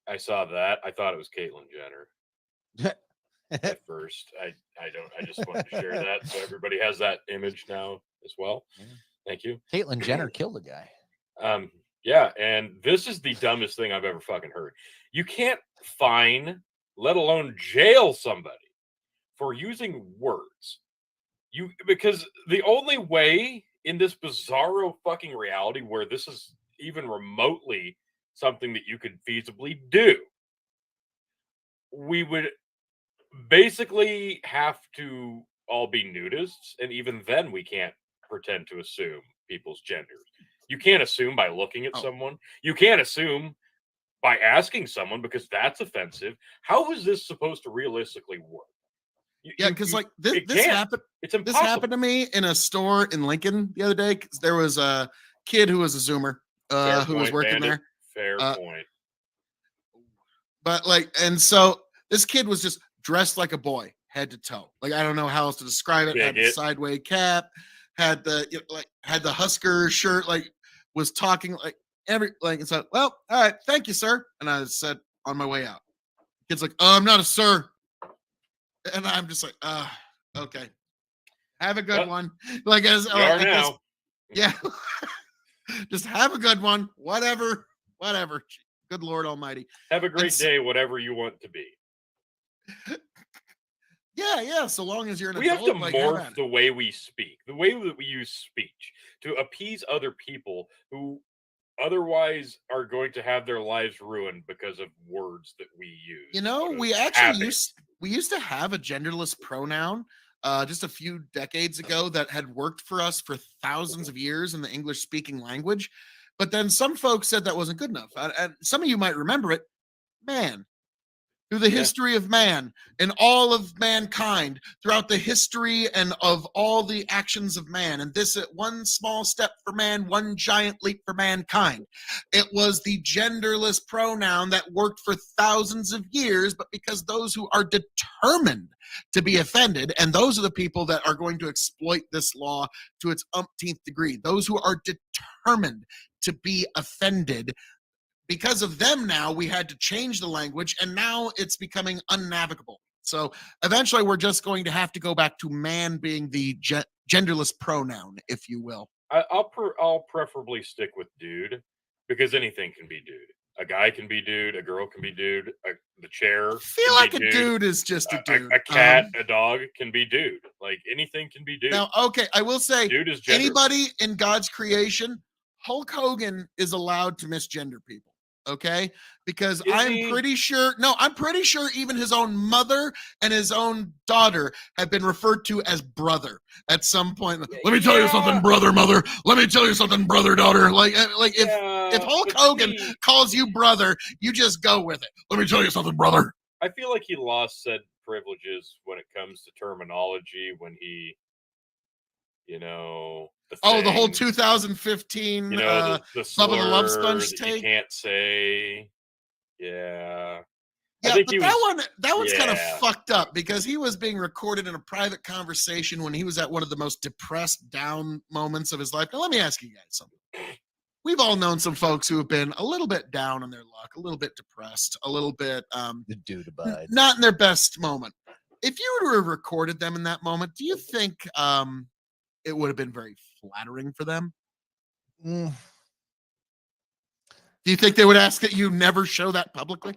I saw that. I thought it was Caitlyn Jenner at first. I just wanted to share that so everybody has that image now as well. Yeah. Thank you. Caitlyn Jenner killed a guy. Yeah, and this is the dumbest thing I've ever fucking heard. You can't fine, let alone jail somebody for using words. Because the only way in this bizarro fucking reality where this is even remotely something that you could feasibly do, we would basically have to all be nudists, and even then we can't pretend to assume people's genders. You can't assume by looking at someone. You can't assume by asking someone because that's offensive. How is this supposed to realistically work? Yeah, because like this can't. happened. It's impossible. This happened to me in a store in Lincoln the other day. 'Cause there was a kid who was a Zoomer who was working Bandit. there. Fair point. But like, and so this kid was just dressed like a boy, head to toe. Like I don't know how else to describe it. Had the sideways cap, had the had the Husker shirt. Like was talking like and so. Well, all right, thank you, sir. And I said on my way out, kid's like, "Oh, I'm not a sir," and I'm just like, okay, have a good one." Like as now. Yeah, just have a good one. Whatever. Good Lord Almighty. Have a great day, whatever you want to be. Yeah. So long as you're an we adult, have to like, morph the way we speak, the way that we use speech to appease other people who otherwise are going to have their lives ruined because of words that we use. You know, we actually used to have a genderless pronoun just a few decades ago that had worked for us for thousands of years in the English speaking language. But then some folks said that wasn't good enough. And some of you might remember it. Man, through the history of man and all of mankind, throughout the history and of all the actions of man. And this one small step for man, one giant leap for mankind. It was the genderless pronoun that worked for thousands of years, but because those who are determined to be offended, and those are the people that are going to exploit this law to its umpteenth degree, those who are determined to be offended, because of them now we had to change the language, and now it's becoming unnavigable. So eventually we're just going to have to go back to man being the genderless pronoun, if you will. I'll preferably stick with dude, because anything can be dude. A guy can be dude, a girl can be dude, the chair I feel like a dude is just a dude. A cat, a dog can be dude. Like anything can be dude. Now, okay, I will say, dude is anybody in God's creation, Hulk Hogan is allowed to misgender people. Okay, because I'm pretty sure even his own mother and his own daughter have been referred to as brother at some point. Let me tell you something, brother, mother. Let me tell you something, brother, daughter. Like if Hulk Hogan calls you brother, you just go with it. Let me tell you something, brother. I feel like he lost said privileges when it comes to terminology when he, the whole 2015 the Bubba the Love Sponge take. You can't say, yeah, but that one's kind of fucked up because he was being recorded in a private conversation when he was at one of the most depressed, down moments of his life. Now, let me ask you guys something. We've all known some folks who have been a little bit down on their luck, a little bit depressed, a little bit not in their best moment. If you were to have recorded them in that moment, do you think it would have been very flattering for them? Do you think they would ask that you never show that publicly?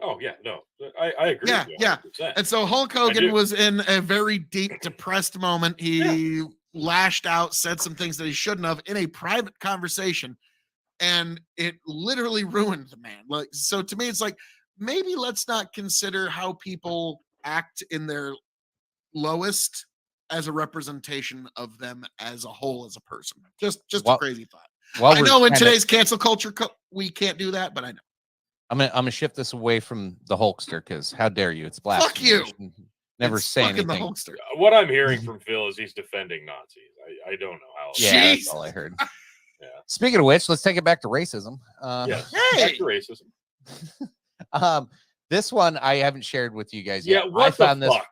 Oh, yeah, no, I agree. Yeah. And so Hulk Hogan was in a very deep, depressed moment. He lashed out, said some things that he shouldn't have in a private conversation, and it literally ruined the man. Like, so to me, it's like, maybe let's not consider how people act in their lowest as a representation of them as a whole, as a person. Just a crazy thought. I know in today's cancel culture, we can't do that, but I know. I'm gonna shift this away from the Hulkster because how dare you? It's blasphemy. Fuck you. Never say anything. The Hulkster. What I'm hearing from Phil is he's defending Nazis. I don't know how. Yeah, that's all I heard. Yeah. Speaking of which, let's take it back to racism. Yes, back to racism. This one I haven't shared with you guys yet. Yeah, what the fuck?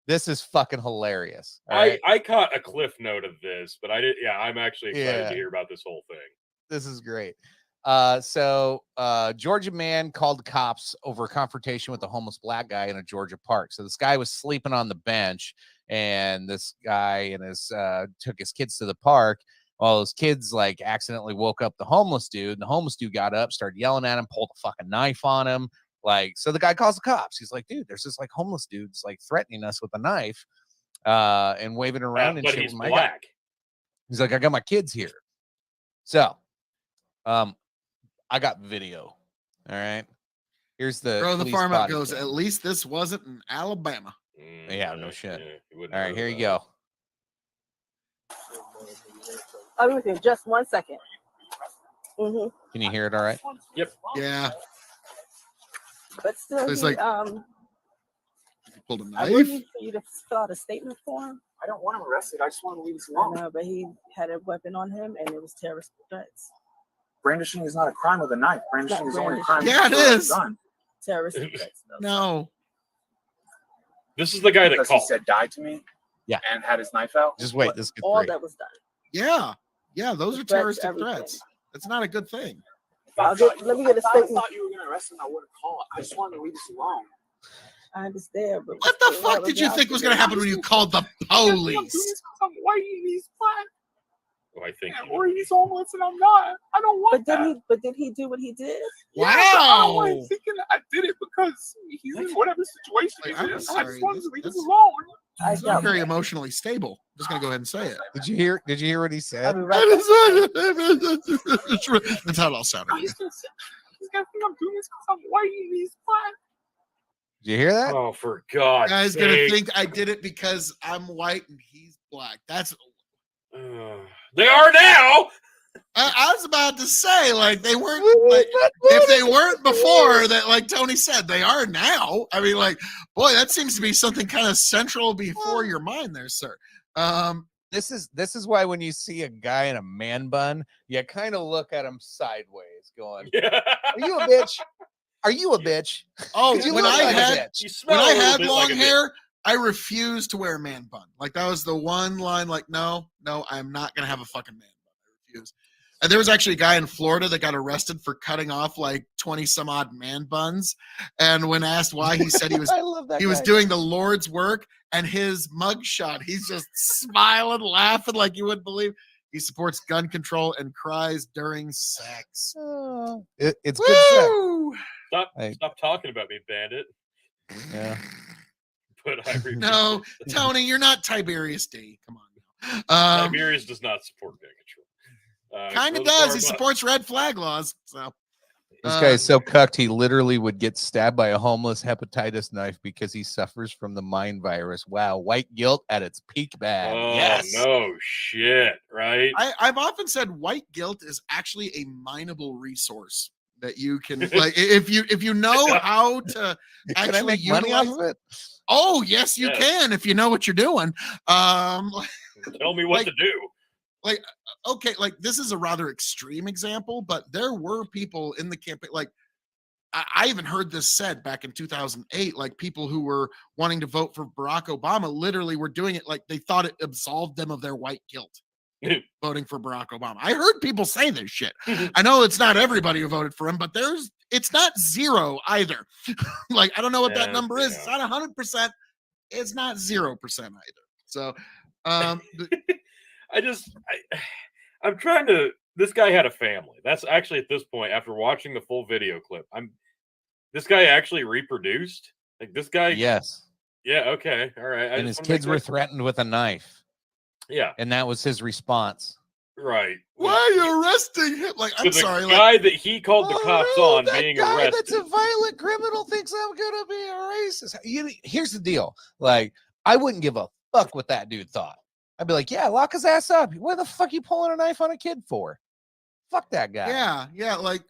This is fucking hilarious. I caught a cliff note of this, but I did. Yeah, I'm actually excited to hear about this whole thing. This is great. So Georgia man called the cops over a confrontation with a homeless black guy in a Georgia park. So this guy was sleeping on the bench, and this guy and his took his kids to the park. Well, his kids like accidentally woke up the homeless dude, and the homeless dude got up, started yelling at him, pulled a fucking knife on him. Like, so the guy calls the cops. He's like, dude, there's this like homeless dude's like threatening us with a knife and waving around and but shit. He's black. He's like, I got my kids here. So, I got video. All right. Here's the Throw the police farm up body goes, cam. at least this wasn't in Alabama. Yeah, no shit. you wouldn't All right, know here you that. go. I'll be with you in just 1 second. Mm-hmm. Can you hear it all right? Yep. Yeah. But still, It's he, like- He pulled a I knife. would need for you to fill out a statement for him. I don't want him arrested. I just want to leave this I alone. know, but he had a weapon on him, and it was terrorist threats. Brandishing is not a crime with a knife. Brandishing is only a crime Yeah, it with a is. gun. Terrorist threats, though. No. This is the guy that Because he called. said die to me. Yeah. And had his knife out. Just wait. But This gets all great. that was done. Yeah. Yeah, those are The threats, terroristic everything. threats. That's not a good thing. Let me get a I statement. thought you were going to arrest him. I would have called. I just wanted to leave this alone. I understand, but What the fuck did you think was going to happen when you called the police? I'm white and he's black. Oh, I think. Or he's homeless and I'm not. I don't want But did he do what he did? Wow. I did it because he's in whatever situation Like, he's I'm in. I sorry, just wanted to leave that's- this alone. I It's not don't. very emotionally stable. I'm just going to go ahead and say it. Did you hear what he I'll said? be right back. That's how it all sounded. He's gonna think I'm doing this because I'm white and he's black. Did you hear that? Oh, for God's Guy's going to sake. think I did it because I'm white and he's black. That's. They are now. I was about to say, like, they weren't, like, if they weren't before, that, like Tony said, they are now. I mean, like, boy, that seems to be something kind of central before your mind there, sir. This is why when you see a guy in a man bun, you kind of look at him sideways, going, Yeah. "Are you a bitch? Are you a bitch?" Oh, 'Cause you when look I like a had bitch. You smell when I a little had bit long like a bitch. hair, I refused to wear a man bun. Like, that was the one line, like, no, I'm not going to have a fucking man bun. I refuse. And there was actually a guy in Florida that got arrested for cutting off like 20 some odd man buns. And when asked why, he said he was I love that. he was guy. doing the Lord's work, and his mugshot, he's just smiling, laughing like you wouldn't believe. He supports gun control and cries during sex. Oh, it's good sex. Woo! Stop talking about me, bandit. Yeah. But I refuse. No, Tony, you're not Tiberius D. Come on now. Tiberius does not support gun control. Kind of throw the does. farm He up. supports red flag laws. So This guy is so cucked, he literally would get stabbed by a homeless hepatitis knife because he suffers from the mind virus. Wow, white guilt at its peak bad. Oh, Yes. no shit, right? I've often said white guilt is actually a mineable resource that you can like if you know how to Can I actually make money off utilize. of it? Oh yes, you Yes. can if you know what you're doing. Tell me what like- to do. Okay, like this is a rather extreme example, but there were people in the campaign, like I even heard this said back in 2008, like people who were wanting to vote for Barack Obama literally were doing it like they thought it absolved them of their white guilt voting for Barack Obama. I heard people say this shit. I know it's not everybody who voted for him, but it's not zero either. Like I don't know what that Yeah, number is. yeah. It's not 100%. It's not 0% either. So I'm trying to. This guy had a family. That's actually at this point, after watching the full video clip, this guy actually reproduced. Like this guy. Yes. Yeah. Okay. All right. I And just his wanna make kids were that- threatened with a knife, Yeah. and that was his response. Right. why are you arresting him? Like, So I'm the sorry. Like, guy that he called the Oh, cops no, on that being guy arrested. That's a violent criminal thinks I'm gonna be a racist. Here's the deal. Like, I wouldn't give a fuck what that dude thought. I'd be like, yeah, lock his ass up. What the fuck you pulling a knife on a kid for? Fuck that guy. yeah. Like,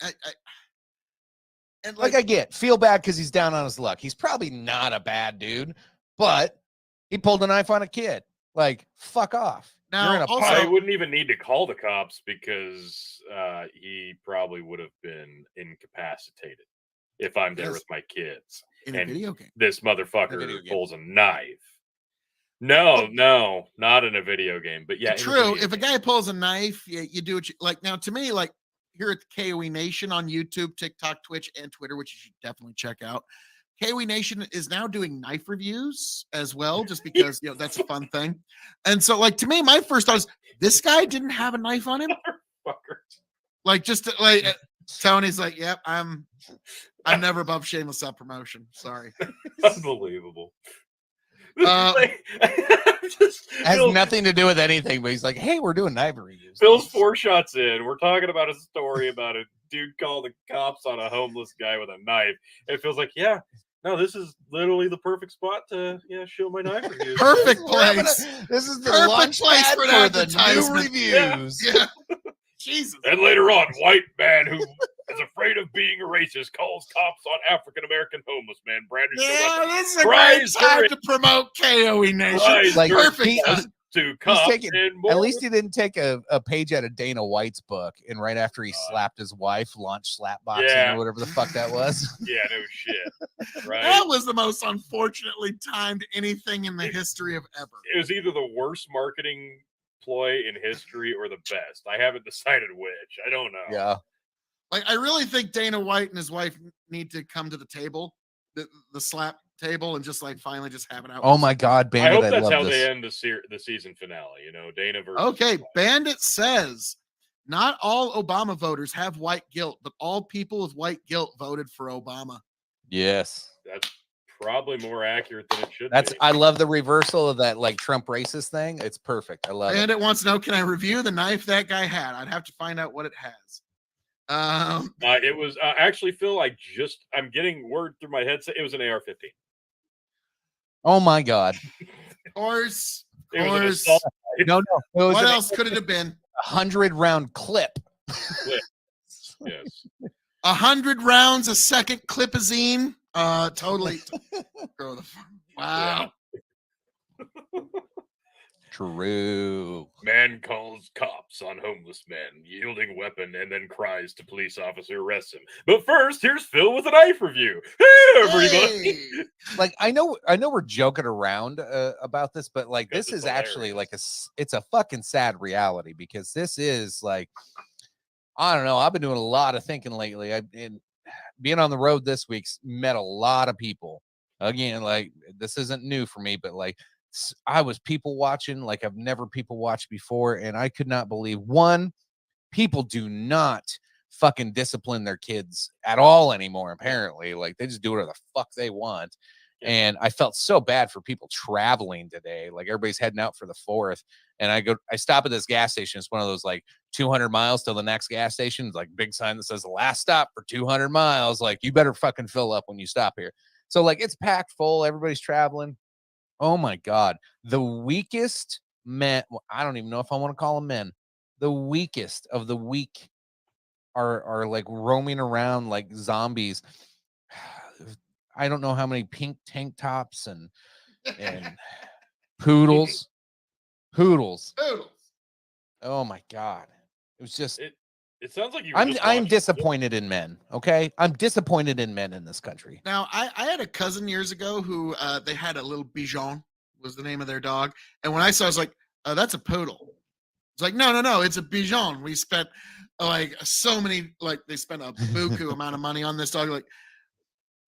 and Like I get feel bad because he's down on his luck. He's probably not a bad dude, but he pulled a knife on a kid. Like, fuck off. Now, You're in a also- I park. wouldn't even need to call the cops because he probably would have been incapacitated if I'm there Yes. with my kids. in a and- video game. This video motherfucker game. pulls a knife. No, not in a video game. But yeah, in a True. video If a game. guy pulls a knife, you do what you like. Now, to me, like here at the KOE Nation on YouTube, TikTok, Twitch, and Twitter, which you should definitely check out. KOE Nation is now doing knife reviews as well, just because that's a fun thing. And so, like to me, my first thought is this guy didn't have a knife on him. Fucker. Like just to, like Tony's like, yep, I'm never above shameless self promotion. Sorry. Unbelievable. Like, just, Has Phil- nothing to do with anything, but he's like, hey, we're doing knife reviews. Phil's 4 shots in. We're talking about a story about a dude called the cops on a homeless guy with a knife. It feels like, yeah, no, this is literally the perfect spot to show my knife reviews. Perfect We're having place. this is the Perfect launch place pad for an for the new advertisement. reviews. Yeah. Jesus. And later on, white man who is afraid of being a racist calls cops on African American homeless man brandished a Yeah, weapon. this is a Cries great time during- to promote KOE Nation. Cries Like, during Perfect he- time. to cops taking- and more. At least he didn't take a page out of Dana White's book, and right after he slapped his wife, launched slapboxing Yeah. or whatever the fuck that was. Yeah, no shit. Right? That was the most unfortunately timed anything in the history of ever. It was either the worst marketing ploy in history or the best. I haven't decided which. I don't know. Yeah. Like, I really think Dana White and his wife need to come to the table, the slap table, and just like finally just have it out. Oh my God, I Bandit! hope I, that's love how this. they end the season finale. Dana versus. Okay, White. Bandit says not all Obama voters have white guilt, but all people with white guilt voted for Obama. Yes. That's probably more accurate than it should That's be. I love the reversal of that like Trump racist thing. It's perfect. I love it. Bandit wants to know, can I review the knife that guy had? I'd have to find out what it has. It was actually, Phil. I'm getting word through my headset. It was an AR-15. Oh my God. Of course. It was an course. assault No, it was What an else could it have been? 100-round clip. Yes. 100 rounds a second clipazine. Totally. Wow. True. Man calls cops on homeless man, yielding weapon, and then cries to police officer arrests him. But first, here's Phil with a knife review. Hey, everybody! Hey. Like I know we're joking around about this, but like Because this it's is actually hilarious. it's a fucking sad reality because this is like I don't know. I've been doing a lot of thinking lately. I've been being on the road this week's met a lot of people. Again, like this isn't new for me, but like I was people watching like I've never people watched before, and I could not believe people do not fucking discipline their kids at all anymore. Apparently, like they just do whatever the fuck they want. Yeah. And I felt so bad for people traveling today. Like everybody's heading out for the 4th, and I stop at this gas station. It's one of those like 200 miles till the next gas station. It's like big sign that says the last stop for 200 miles. Like you better fucking fill up when you stop here. So like it's packed full. Everybody's traveling. Oh my God. The weakest men, well, I don't even know if I want to call them men. The weakest of the weak are like roaming around like zombies. I don't know how many pink tank tops and poodles. Poodles. Oh my God. It was just It sounds like you. I'm disappointed in men. Okay. I'm disappointed in men in this country. Now, I had a cousin years ago who they had a little Bichon was the name of their dog. And when I saw it, I was like, that's a poodle. It's like, no, it's a Bichon. We spent like so many, like they spent a buku amount of money on this dog. Like,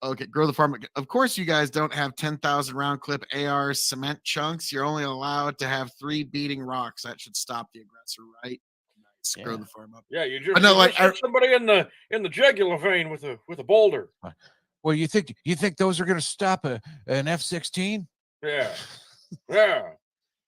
okay, grow the farm. Of course, you guys don't have 10,000 round clip AR cement chunks. You're only allowed to have 3 beating rocks. That should stop the aggressor, right? Nice. Grow Yeah. the farm up. Yeah, you just, know, you like, just hit somebody in the jugular vein with a boulder. Well, you think those are going to stop an F-16? Yeah, yeah.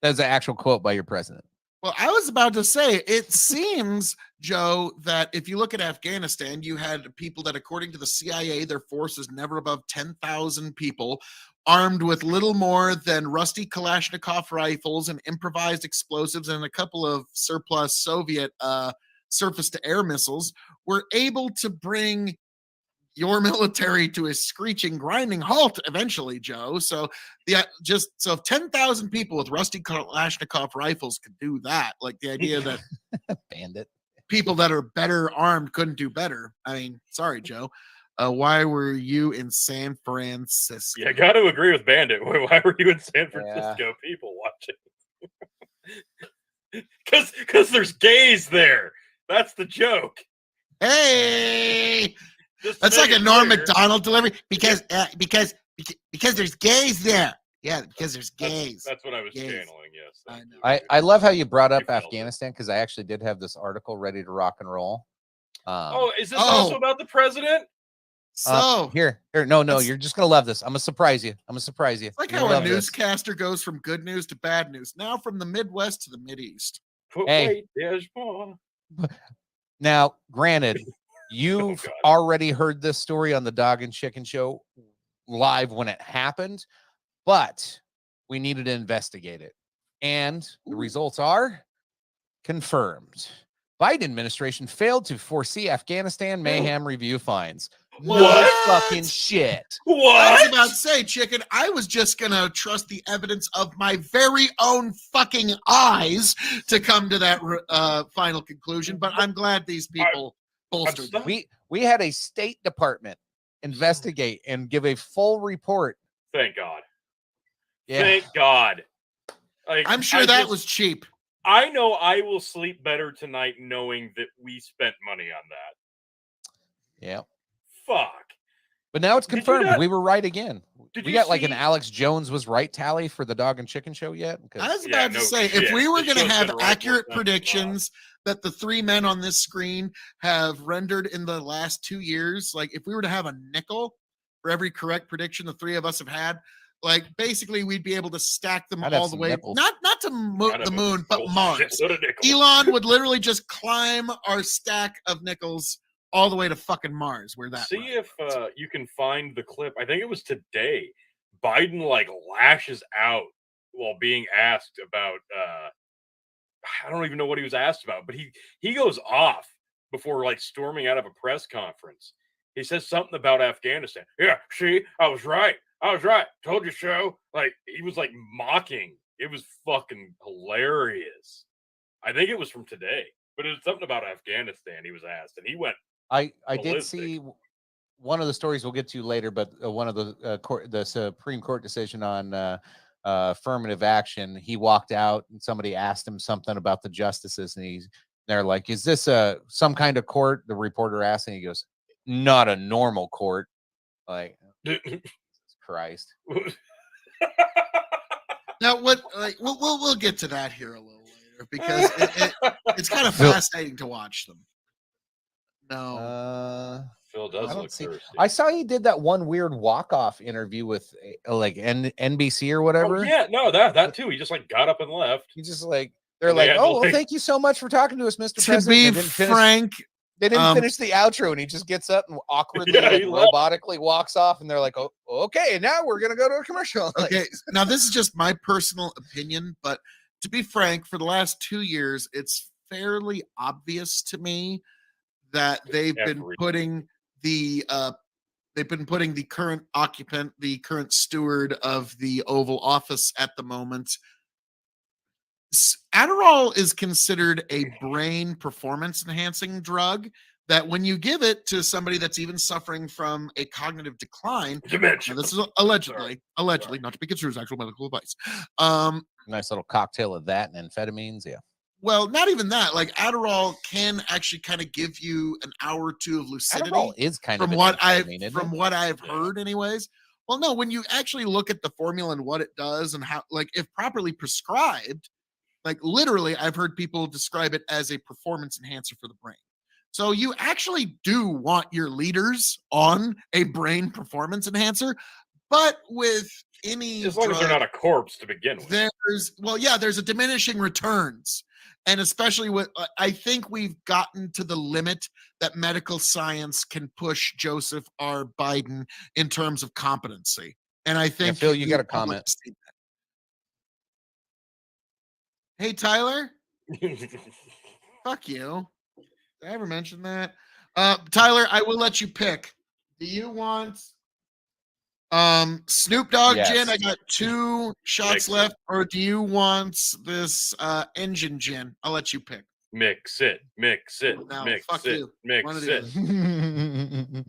That's an actual quote by your president. Well, I was about to say, it seems, Joe, that if you look at Afghanistan, you had people that, according to the CIA, their force is never above 10,000 people, armed with little more than rusty Kalashnikov rifles and improvised explosives and a couple of surplus Soviet surface-to-air missiles, were able to bring your military to a screeching, grinding halt eventually, Joe. So if 10,000 people with rusty Kalashnikov rifles could do that, like the idea that Bandit. people that are better armed couldn't do better. I mean, sorry, Joe. Why were you in San Francisco? Yeah, got to agree with Bandit. Why were you in San Francisco? People watching. Because there's gays there. That's the joke. Hey, Just to that's make like a it Norm clear. Macdonald delivery because there's gays there. Yeah, because there's gays. That's what I was Gays. channeling. Yes, I thank know. you. I love how you brought up You felt it. Afghanistan because I actually did have this article ready to rock and roll. Oh, is this also about the president? So Here, no, That's- you're just gonna love this. I'm gonna surprise you. it's like You're how gonna a love this. newscaster goes from good news to bad news. Now from the Midwest to the Mideast. But Hey. wait, there's more. Now, granted, you've God. already heard this story on the Dog and Chicken Show live when it happened, but we needed to investigate it. And the results are confirmed. Biden administration failed to foresee Afghanistan mayhem review finds. No What? fucking shit. I What? was about to say, chicken, I was just going to trust the evidence of my very own fucking eyes to come to that final conclusion, but I'm glad these people bolstered stuck. it. We had a State Department investigate and give a full report. Thank God. Yeah. Thank God. Like, I'm sure that was cheap. I know I will sleep better tonight knowing that we spent money on that. Yeah. Fuck. But now it's Did you confirmed. not- We were right again. Did We you got like an see- Alex Jones was right tally for the Dog and Chicken Show yet? I was Yeah, about to no say, shit. if we were This going to show's have been right accurate for predictions that the three men on this screen have rendered in the last 2 years, like if we were to have a nickel for every correct prediction the three of us have had, like basically we'd be able to stack them I'd have all the some way, nickels. not to Kind the of a moon, but bullshit Mars. load of nickels. Elon would literally just climb our stack of nickels all the way to fucking Mars. Where that See runs. if you can find the clip. I think it was today. Biden like lashes out while being asked about I don't even know what he was asked about, but he goes off before like storming out of a press conference. He says something about Afghanistan. Yeah, see, I was right. Told you so. Like he was like mocking. It was fucking hilarious. I think it was from today, but it was something about Afghanistan. He was asked, and he went. I did Ballistic. see one of the stories we'll get to later, but one of the Supreme Court decision on affirmative action. He walked out and somebody asked him something about the justices, and they're like, "Is this some kind of court?" The reporter asked, and he goes, "Not a normal court." Like, Christ. Now, what? Like, we'll get to that here a little later because it's kind of Phil- fascinating to watch them. No, Phil I does don't look see- thirsty. I saw he did that one weird walk-off interview with like NBC or whatever. Oh, yeah, no, that too. He just like got up and left. He just like they're They like, had to, "Oh, well, like- thank you so much for talking to us, Mr. to President." be They didn't finish- frank, They didn't Um, finish the outro, and he just gets up and awkwardly, Yeah, like, he left. robotically walks off, and they're like, "Oh, okay, now we're gonna go to a commercial." Like, okay. Now, this is just my personal opinion, but to be frank, for the last 2 years, it's fairly obvious to me that they've been putting the current occupant, the current steward of the Oval Office at the moment. Adderall is considered a brain performance enhancing drug that when you give it to somebody that's even suffering from a cognitive decline, Dementia. now this is allegedly, not to be construed as actual medical advice. nice little cocktail of that and amphetamines. Yeah, Well, not even that. Like Adderall can actually kind of give you an hour or two of lucidity. Adderall is kind from of what I've amphetamine, heard, anyways. Well, no, when you actually look at the formula and what it does and how, like, if properly prescribed, like literally, I've heard people describe it as a performance enhancer for the brain. So you actually do want your leaders on a brain performance enhancer, but with any As long as they're drug, not a corpse to begin with. there's a diminishing returns. And especially with, I think we've gotten to the limit that medical science can push Joseph R. Biden in terms of competency. And I think Phil, you got a the public comment. has seen that. Hey, Tyler, fuck you. Did I ever mention that? Tyler, I will let you pick. Do you want Snoop Dogg Yes. gin? I got 2 shots Mix it. left. Or do you want this engine gin? I'll let you pick. Mix it. No, Mix fuck it. you. Mix One or the it. other.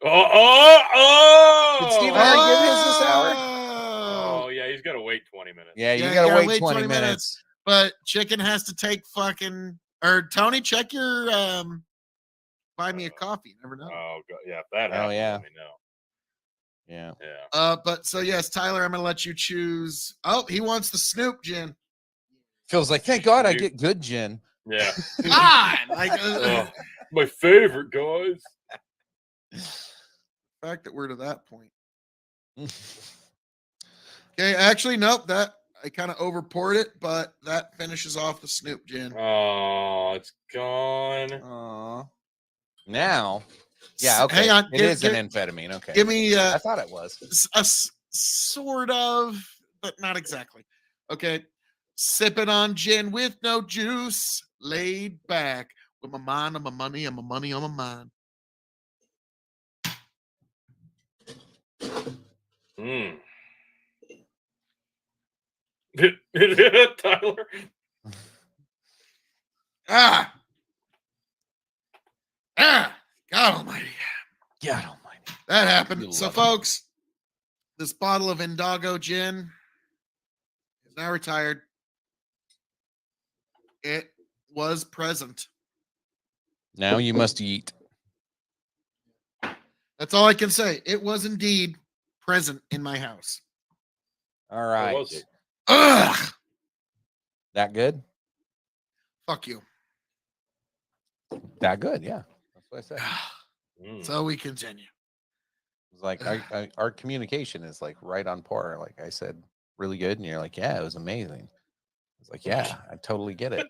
Oh! Did Steve already give his this hour? Oh, yeah, he's got to wait 20 minutes. Yeah, you Yeah, gotta wait 20 minutes. But Chicken has to take fucking, or Tony, check your buy me a coffee. You never know. Oh, God. Yeah, if that Oh, happens, yeah. let me know. Yeah. Yeah. But so yes, Tyler, I'm gonna let you choose. Oh, he wants the Snoop gin. Feels like, thank God I Dude. get good gin. Yeah. God, like Oh, my favorite, guys. fact that we're to that point. Okay, actually, nope. That I kind of over poured it, but that finishes off the Snoop gin. Oh, it's gone. Aw. Now, yeah, okay. Hang on. It is an amphetamine. Okay. Give me I thought it was. sort of, but not exactly. Okay. Sipping on gin with no juice, laid back with my mind on my money and my money on my mind. Mm. Tyler. Ah, God Almighty, God almighty. that You happened. So, love it. folks, this bottle of Indago gin is now retired. It was present. Now you must eat. That's all I can say. It was indeed present in my house. All What right. was it? Ugh. That good? Fuck you. That good, yeah. That's what I said. Mm. So we continue. It's like our communication is like right on par. Like I said, really good, and you're like, yeah, it was amazing. It's like, yeah, I totally get it.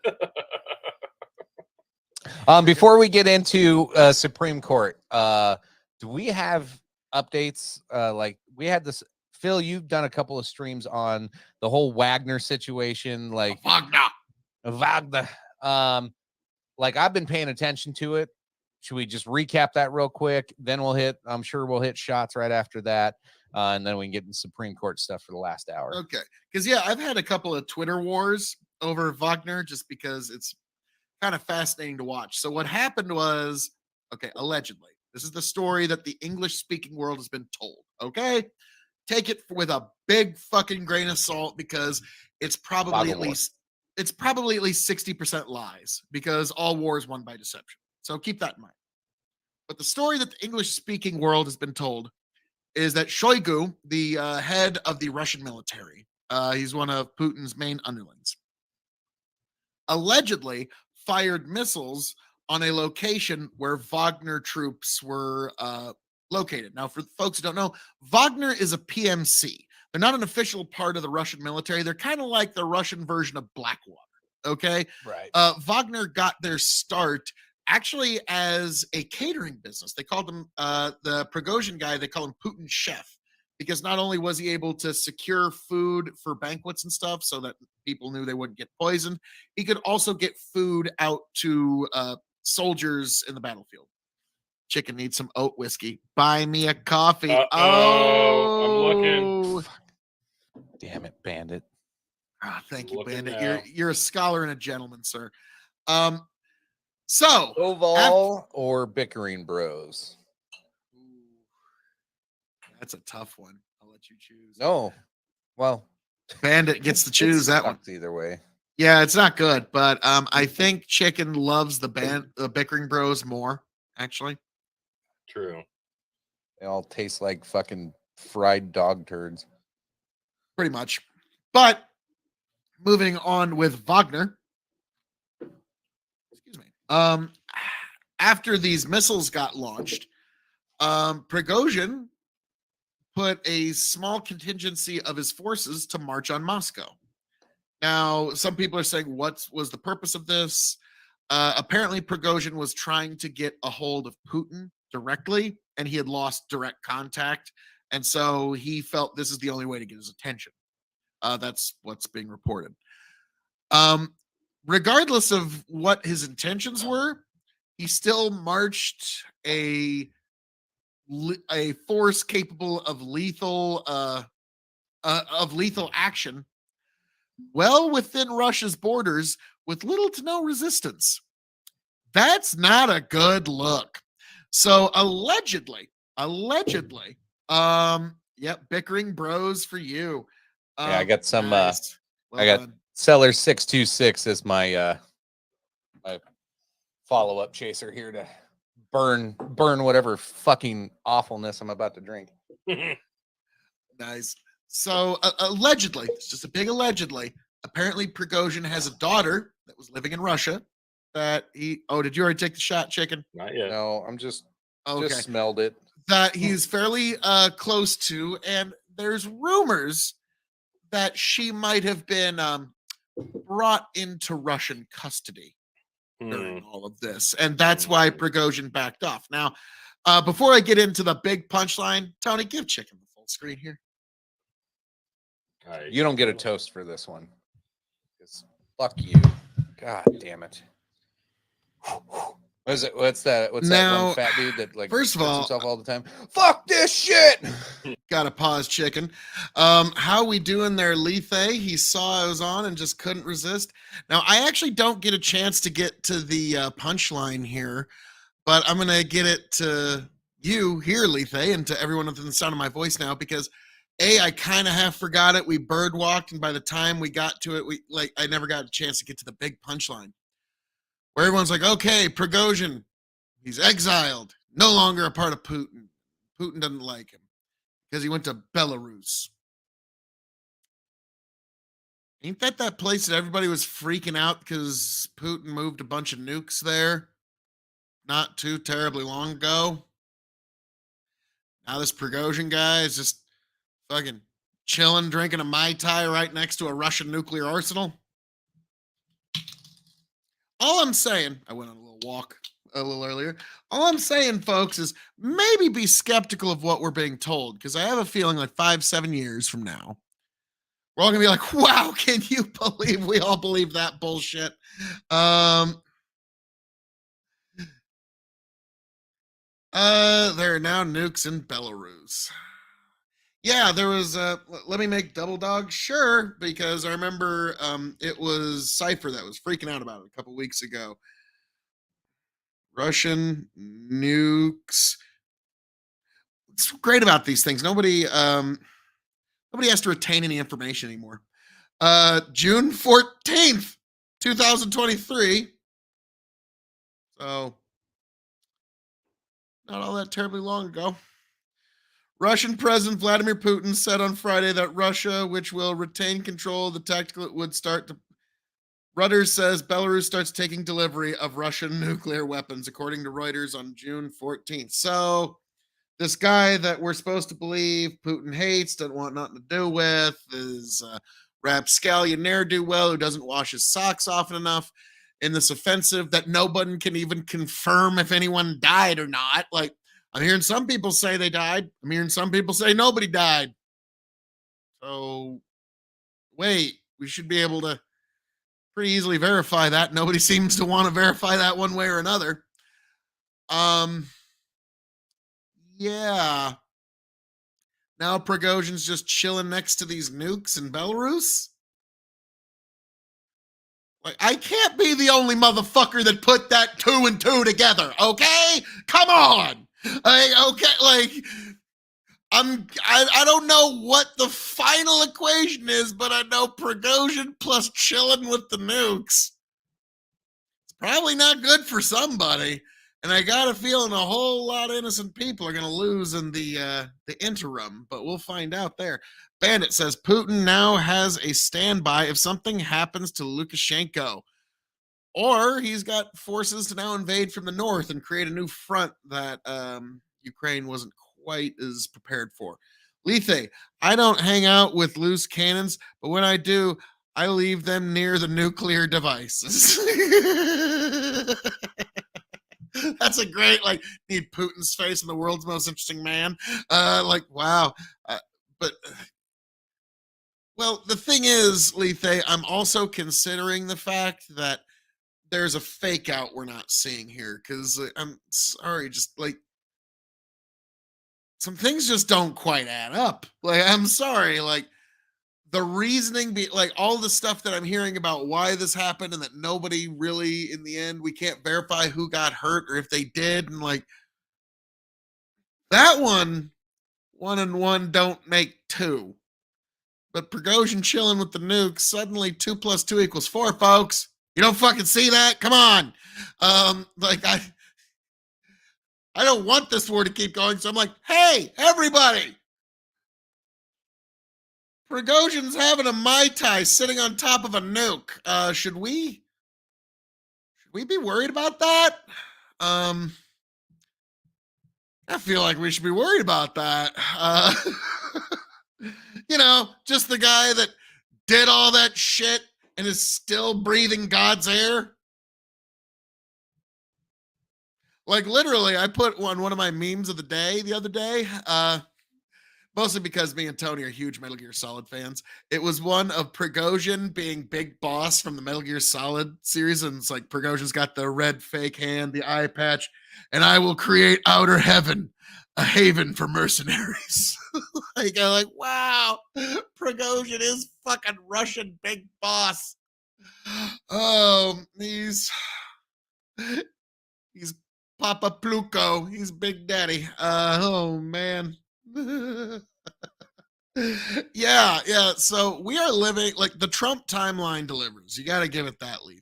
Before we get into Supreme Court, do we have updates? Like we had this, Phil. You've done a couple of streams on the whole Wagner situation, like Wagner. Like I've been paying attention to it. Should we just recap that real quick? Then I'm sure we'll hit shots right after that. And then we can get in Supreme Court stuff for the last hour. Okay. Because, yeah, I've had a couple of Twitter wars over Wagner just because it's kind of fascinating to watch. So, what happened was, okay, allegedly, this is the story that the English speaking world has been told. Okay. Take it with a big fucking grain of salt because it's probably at least 60% lies because all war is won by deception. So keep that in mind. But the story that the English-speaking world has been told is that Shoigu, the head of the Russian military, he's one of Putin's main underlings, allegedly fired missiles on a location where Wagner troops were located. Now, for folks who don't know, Wagner is a PMC. They're not an official part of the Russian military. They're kind of like the Russian version of Blackwater. Okay. Right. Wagner got their start actually as a catering business. They called them the Prigozhin guy. They call him Putin's chef because not only was he able to secure food for banquets and stuff so that people knew they wouldn't get poisoned, he could also get food out to soldiers in the battlefield. Chicken needs some oat whiskey. Buy me a coffee. I'm looking. Damn it, Bandit. Thank you, Looking Bandit. now. You're a scholar and a gentleman, sir. So Oval or bickering bros? that's a tough one. I'll let you choose. No. Well, Bandit gets to it choose that one. sucks either way. Yeah, it's not good, but I think Chicken loves the bickering bros more, actually. True. They all taste like fucking fried dog turds. Pretty much. But moving on with Wagner. Excuse me. After these missiles got launched, Prigozhin put a small contingency of his forces to march on Moscow. Now, some people are saying, what was the purpose of this? Apparently, Prigozhin was trying to get a hold of Putin directly, and he had lost direct contact. And so he felt this is the only way to get his attention. That's what's being reported. Regardless of what his intentions were, he still marched a force capable of lethal action well within Russia's borders with little to no resistance. That's not a good look. So allegedly, bickering bros for you. Yeah, I got some. Nice. Well I got done. Seller 626 as my my follow up chaser here to burn whatever fucking awfulness I'm about to drink. Nice. So allegedly, it's just a big allegedly. Apparently, Prigozhin has a daughter that was living in Russia. That he. Oh, did you already take the shot, Chicken? Not yet. No, I'm just Okay. smelled it. that he's fairly close to, and there's rumors that she might have been brought into Russian custody during all of this, and that's why Prigozhin backed off. Now, before I get into the big punchline, Tony, give Chicken the full screen here. You don't get a toast for this one. 'Cause fuck you. God damn it. What is it? What's that? What's that Now, one fat dude that like first of hurts all- himself all the time? Fuck this shit. Gotta pause, Chicken. How we doing there, Lethe? He saw I was on and just couldn't resist. Now, I actually don't get a chance to get to the punchline here, but I'm gonna get it to you here, Lethe, and to everyone within the sound of my voice now, because I kind of half forgot it. We bird walked, and by the time we got to it, I never got a chance to get to the big punchline, where everyone's like, "Okay, Prigozhin, he's exiled, no longer a part of Putin. Putin doesn't like him because he went to Belarus." Ain't that place that everybody was freaking out because Putin moved a bunch of nukes there not too terribly long ago? Now this Prigozhin guy is just fucking chilling, drinking a Mai Tai right next to a Russian nuclear arsenal. All I'm saying, I went on a little walk a little earlier. All I'm saying, folks, is maybe be skeptical of what we're being told, because I have a feeling like 5-7 years from now, we're all gonna be like, "Wow, can you believe we all believe that bullshit?" There are now nukes in Belarus. Yeah, there was let me make double dog sure, because I remember it was Cypher that was freaking out about it a couple weeks ago. Russian nukes. What's great about these things? Nobody has to retain any information anymore. June 14th, 2023. So not all that terribly long ago. Russian President Vladimir Putin said on Friday that Russia, which will retain control of the tactical, would start to. Reuters says Belarus starts taking delivery of Russian nuclear weapons, according to Reuters on June 14th. So this guy that we're supposed to believe Putin hates, doesn't want nothing to do with, is a rapscallion ne'er-do-well who doesn't wash his socks often enough in this offensive that nobody can even confirm if anyone died or not. Like, I'm hearing some people say they died. I'm hearing some people say nobody died. So, wait, we should be able to pretty easily verify that. Nobody seems to want to verify that one way or another. Yeah. Now Prigozhin's just chilling next to these nukes in Belarus. Like, I can't be the only motherfucker that put that 2 and 2 together, okay? Come on. I don't know what the final equation is, but I know Prigozhin plus chilling with the nukes. It's probably not good for somebody. And I got a feeling a whole lot of innocent people are going to lose in the interim, but we'll find out there. Bandit says Putin now has a standby if something happens to Lukashenko. Or he's got forces to now invade from the north and create a new front that Ukraine wasn't quite as prepared for. Lethe, I don't hang out with loose cannons, but when I do, I leave them near the nuclear devices. That's a great, need Putin's face in the world's most interesting man. Wow. Well, the thing is, Lethe, I'm also considering the fact that there's a fake out we're not seeing here, because I'm sorry, just some things just don't quite add up. I'm sorry, the reasoning all the stuff that I'm hearing about why this happened and that nobody really, in the end, we can't verify who got hurt or if they did, and that one and one don't make two. But Prigozhin chilling with the nukes, suddenly 2 + 2 = 4, folks. You don't fucking see that? Come on. I don't want this war to keep going, so I'm like, hey, everybody. Prigozhin's having a Mai Tai sitting on top of a nuke. Should we be worried about that? I feel like we should be worried about that. Just the guy that did all that shit and is still breathing God's air. Like literally, I put one of my memes of the day the other day. Mostly because me and Tony are huge Metal Gear Solid fans. It was one of Prigozhin being Big Boss from the Metal Gear Solid series. And it's like Prigozhin's got the red fake hand, the eye patch, and I will create outer heaven, a haven for mercenaries. I'm like, wow, Prigozhin is fucking Russian Big Boss. Oh, he's Papa Pluko. He's Big Daddy. Oh, man. Yeah. So we are living like the Trump timeline delivers. You got to give it that, Lethe.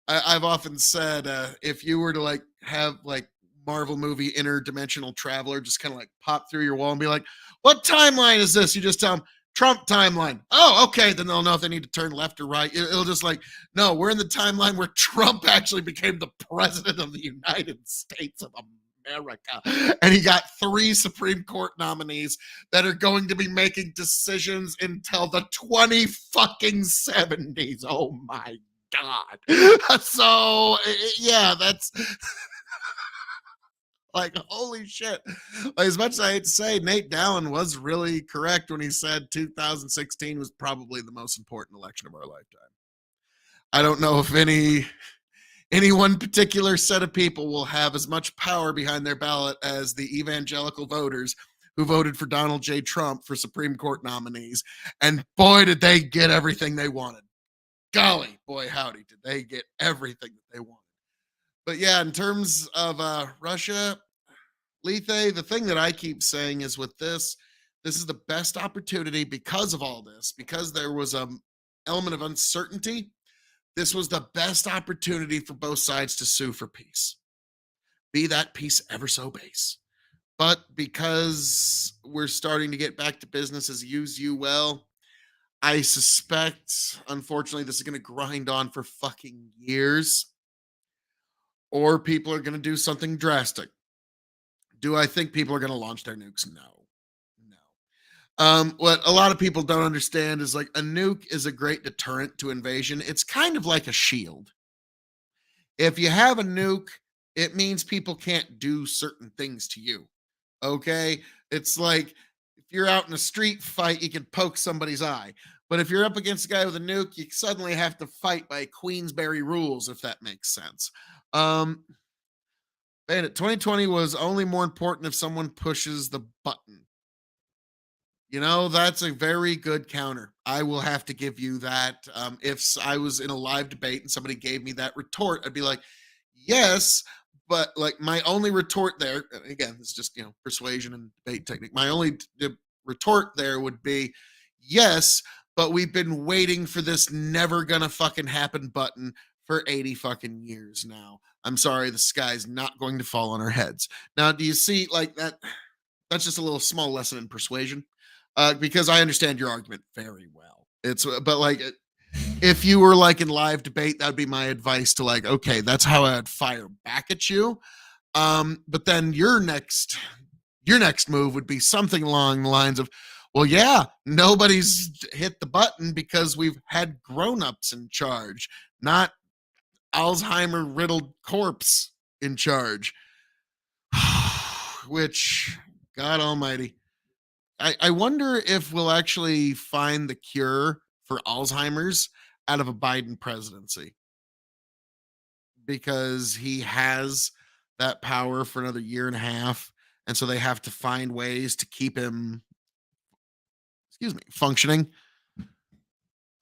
I've often said if you were to like have like Marvel movie interdimensional traveler just kind of like pop through your wall and be like, "What timeline is this?" You just tell them Trump timeline. Oh, okay. Then they'll know if they need to turn left or right. It'll just like, no, we're in the timeline where Trump actually became the president of the United States of America. And he got 3 Supreme Court nominees that are going to be making decisions until the 20 fucking 70s. Oh my God. So yeah, that's like, holy shit. Like, as much as I hate to say, Nate Dallin was really correct when he said 2016 was probably the most important election of our lifetime. I don't know if any one particular set of people will have as much power behind their ballot as the evangelical voters who voted for Donald J. Trump for Supreme Court nominees. And boy, did they get everything they wanted. Golly, boy, howdy, did they get everything that they wanted. But yeah, in terms of Russia, Lethe, the thing that I keep saying is with this is the best opportunity because of all this, because there was an element of uncertainty. This was the best opportunity for both sides to sue for peace. Be that peace ever so base. But because we're starting to get back to business as you well, I suspect, unfortunately, this is going to grind on for fucking years. Or people are going to do something drastic. Do I think people are going to launch their nukes? No. What a lot of people don't understand is like a nuke is a great deterrent to invasion. It's kind of like a shield. If you have a nuke, it means people can't do certain things to you. Okay? It's like if you're out in a street fight, you can poke somebody's eye. But if you're up against a guy with a nuke, you suddenly have to fight by Queensberry rules, if that makes sense. Man, 2020 was only more important if someone pushes the button. That's a very good counter. I will have to give you that. If I was in a live debate and somebody gave me that retort, I'd be like, yes, but like my only retort there, again, it's just, persuasion and debate technique. My only retort there would be, yes, but we've been waiting for this never gonna fucking happen button for 80 fucking years now. I'm sorry, the sky's not going to fall on our heads. Now, do you see like that? That's just a little small lesson in persuasion. Because I understand your argument very well. But like, if you were like in live debate, that would be my advice to like, okay, that's how I'd fire back at you. But then your next move would be something along the lines of, well, yeah, nobody's hit the button because we've had grown-ups in charge, not Alzheimer riddled corpse in charge. Which, God almighty. I wonder if we'll actually find the cure for Alzheimer's out of a Biden presidency, because he has that power for another year and a half. And so they have to find ways to keep him, functioning.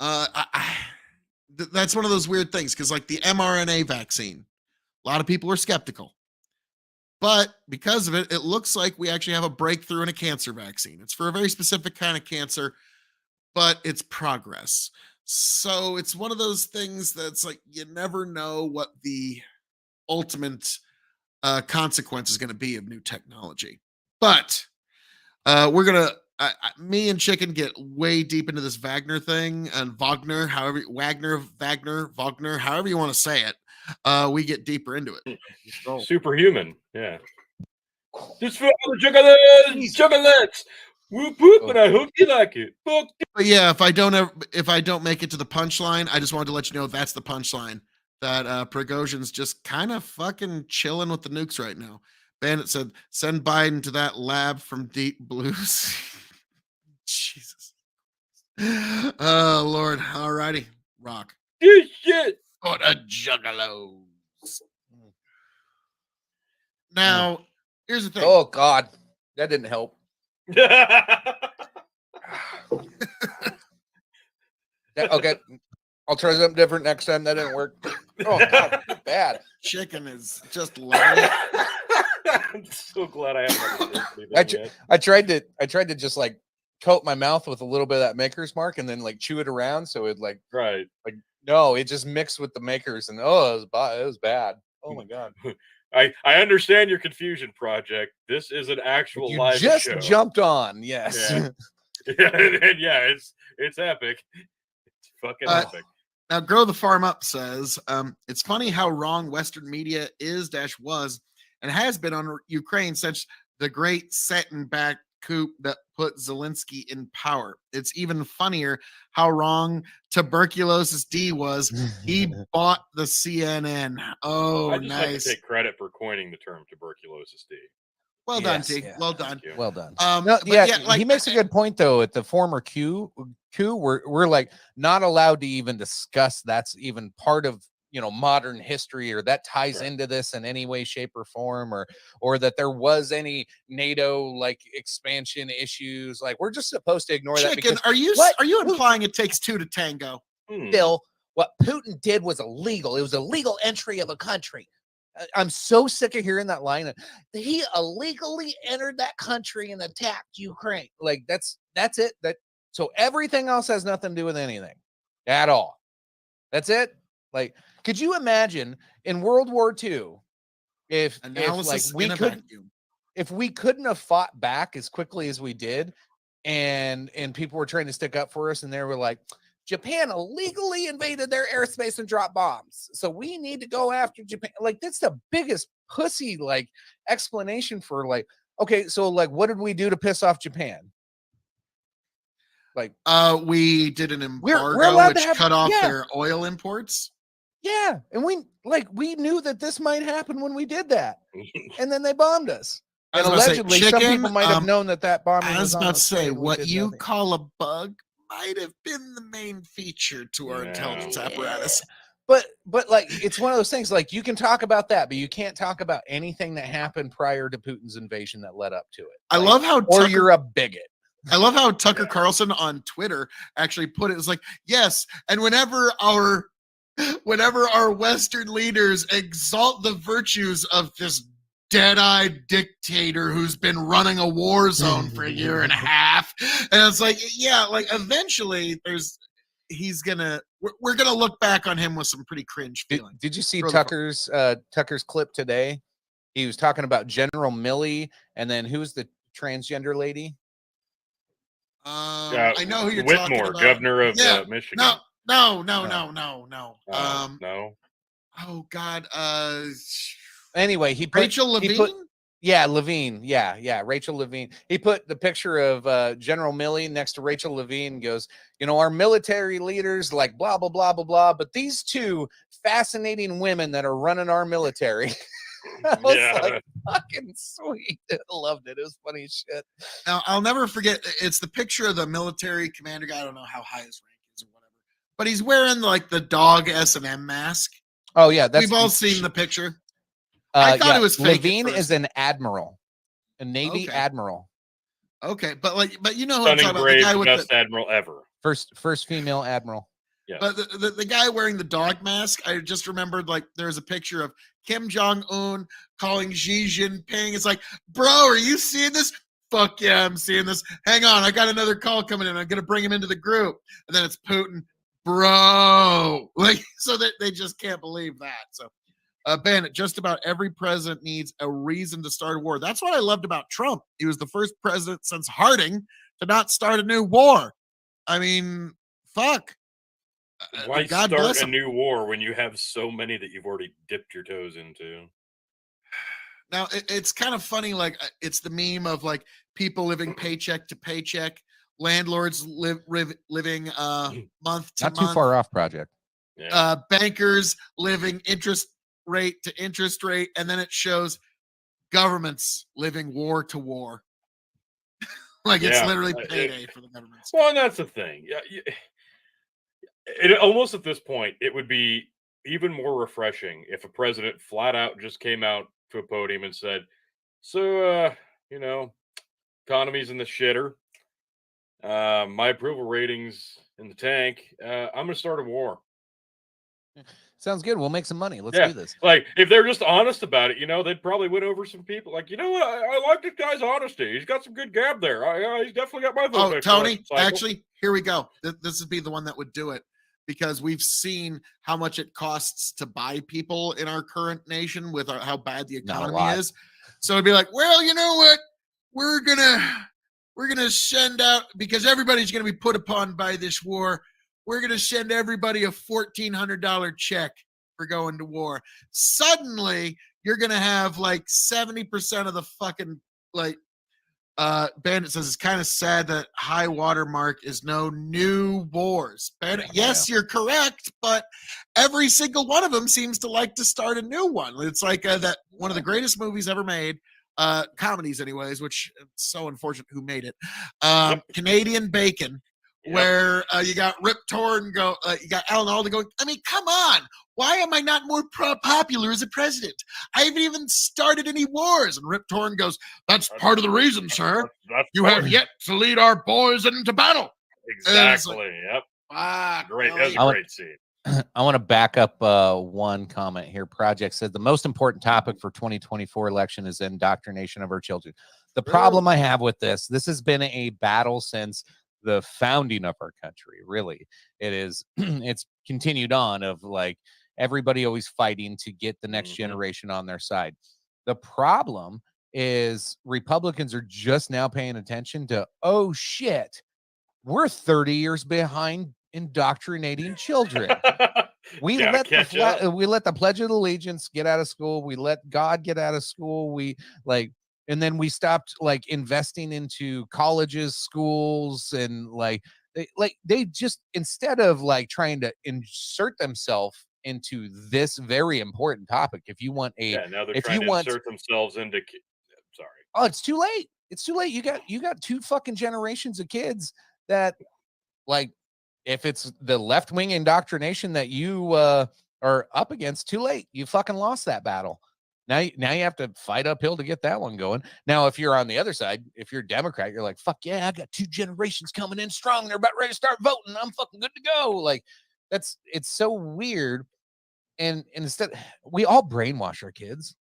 That's one of those weird things, because like the mRNA vaccine, a lot of people are skeptical. But because of it, it looks like we actually have a breakthrough in a cancer vaccine. It's for a very specific kind of cancer, but it's progress. So it's one of those things that's like, you never know what the ultimate consequence is going to be of new technology. But we're going to, me and Chicken get way deep into this Wagner thing, and Wagner, however you want to say it. We get deeper into it. Superhuman. Yeah. This for all the chocolates. Whoop whoop, and I hope you like it. Fuck. But yeah, if I don't make it to the punchline, I just wanted to let you know that's the punchline. That Prigozhin's just kind of fucking chilling with the nukes right now. Bandit said, "Send Biden to that lab from Deep Blues." Jesus. Oh Lord. Alrighty. Rock. This shit. What a juggalos. Now, here's the thing. Oh God, that didn't help. Okay, I'll try something different next time. That didn't work. Oh God, bad. Chicken is just lying. I'm so glad I have. I tried to just like coat my mouth with a little bit of that Maker's Mark and then like chew it around so it like no, it just mixed with the Makers and it was bad. Oh my God. I understand your confusion, Project. This is an actual You live just show. jumped on, yes. Yeah. Yeah, it's epic. It's fucking epic. Now, Grow the Farm Up says, it's funny how wrong Western media was and has been on Ukraine since the great set-and-back coup that put Zelensky in power. It's even funnier how wrong Tuberculosis D was. He bought the CNN. Oh, I just nice. like to take credit for coining the term Tuberculosis D. Well done, T. Yeah. Well done. Well done. No, he makes a good point though. At the former coup, we're like not allowed to even discuss that's even part of modern history or that ties into this in any way, shape, or form, or that there was any NATO like expansion issues. Like we're just supposed to ignore that. Chicken, are you implying it takes two to tango? Bill, what Putin did was illegal. It was a legal entry of a country. I'm so sick of hearing that line. He illegally entered that country and attacked Ukraine. Like that's it. So everything else has nothing to do with anything at all. That's it. Like, could you imagine in World War II if we couldn't have fought back as quickly as we did, and people were trying to stick up for us, and they were like, Japan illegally invaded their airspace and dropped bombs, so we need to go after Japan. Like, that's the biggest pussy like explanation for like, okay, so like, what did we do to piss off Japan? Like, we did an embargo which cut off their oil imports. Yeah, and we knew that this might happen when we did that, and then they bombed us. And allegedly, some people might have known that bombing. I was about to say, what you call a bug might have been the main feature to our intelligence apparatus. But like, it's one of those things. Like, you can talk about that, but you can't talk about anything that happened prior to Putin's invasion that led up to it. I love how you're a bigot. I love how Tucker Carlson on Twitter actually put it. It's like, yes, and whenever our Western leaders exalt the virtues of this dead-eyed dictator who's been running a war zone for a year and a half, and it's like, yeah, like eventually we're gonna look back on him with some pretty cringe feeling. Did you see Tucker's clip today? He was talking about General Milley, and then who's the transgender lady? I know who you're Whitmore, talking about. Governor of Michigan. No. No. Oh God. Anyway, he put Rachel Levine. Levine. Yeah, Rachel Levine. He put the picture of General Milley next to Rachel Levine. Goes, our military leaders like blah blah blah blah blah, but these two fascinating women that are running our military. I was like, fucking sweet. I loved it. It was funny as shit. Now, I'll never forget. It's the picture of the military commander guy. I don't know how high his rank is or whatever, but he's wearing like the dog S&M mask. Oh yeah, we've all seen the picture. I thought it was fake. Levine is an admiral, a Navy admiral. Okay, but you know who Stunning I'm talking about? The guy with best admiral ever. First female admiral. Yeah. But the guy wearing the dog mask, I just remembered like there's a picture of Kim Jong-un calling Xi Jinping. It's like, bro, are you seeing this? Fuck yeah, I'm seeing this. Hang on, I got another call coming in. I'm gonna bring him into the group. And then it's Putin, bro. Like, so that they just can't believe that. So Bandit, just about every president needs a reason to start a war. That's what I loved about Trump. He was the first president since Harding to not start a new war. I mean, fuck. Why start a new war when you have so many that you've already dipped your toes into? Now it's kind of funny. Like it's the meme of like people living paycheck to paycheck, landlords living month to Not too month, far off, Project. Yeah. bankers living interest rate to interest rate, and then it shows governments living war to war. Like it's Yeah. literally payday for the governments. Well, and that's the thing. Yeah. It almost at this point, it would be even more refreshing if a president flat out just came out to a podium and said, "So, you know, economy's in the shitter. My approval ratings in the tank. I'm going to start a war." Sounds good. We'll make some money. Let's Yeah, do this. like if they're just honest about it, they'd probably win over some people. Like, you know what? I like this guy's honesty. He's got some good gab there. He's definitely got my vote. Oh, next Tony, election cycle. actually, here we go. This would be the one that would do it because we've seen how much it costs to buy people in our current nation with how bad the Not a economy lot. is. So it'd be like, well, you know what? We're gonna send out because everybody's gonna be put upon by this war. We're gonna send everybody a $1,400 check for going to war. Suddenly, you're gonna have like 70% of the fucking like Bandit says it's kind of sad that high watermark is no new wars. Bandit, yes, you're correct, but every single one of them seems to like to start a new one. It's like that one of the greatest movies ever made, comedies anyways, which it's so unfortunate who made it. Canadian Bacon, where you got Rip Torn you got Alan Alda going, I mean, come on. Why am I not more popular as a president? I haven't even started any wars. And Rip Torn goes, that's part of the reason, sir. You have yet to lead our boys into battle. Exactly. Like, yep. Great. Really? That was a great scene. I want to back up one comment here. Project said the most important topic for 2024 election is indoctrination of our children. The problem I have with this has been a battle since the founding of our country. Really, it is. It's continued on of like everybody always fighting to get the next generation on their side. The problem is Republicans are just now paying attention to, oh shit, we're 30 years behind indoctrinating children. We let the Pledge of Allegiance get out of school. We let God get out of school. And then we stopped like investing into colleges, schools, and they just, instead of like trying to insert themselves into this very important topic. If you want now they're trying to insert themselves into. Sorry. Oh, it's too late. It's too late. You got two fucking generations of kids that, like, if it's the left wing indoctrination that you are up against, too late. You fucking lost that battle. Now you have to fight uphill to get that one going. Now, if you're on the other side, if you're a Democrat, you're like, fuck yeah, I got two generations coming in strong. They're about ready to start voting. I'm fucking good to go. Like, it's so weird. And instead, we all brainwash our kids.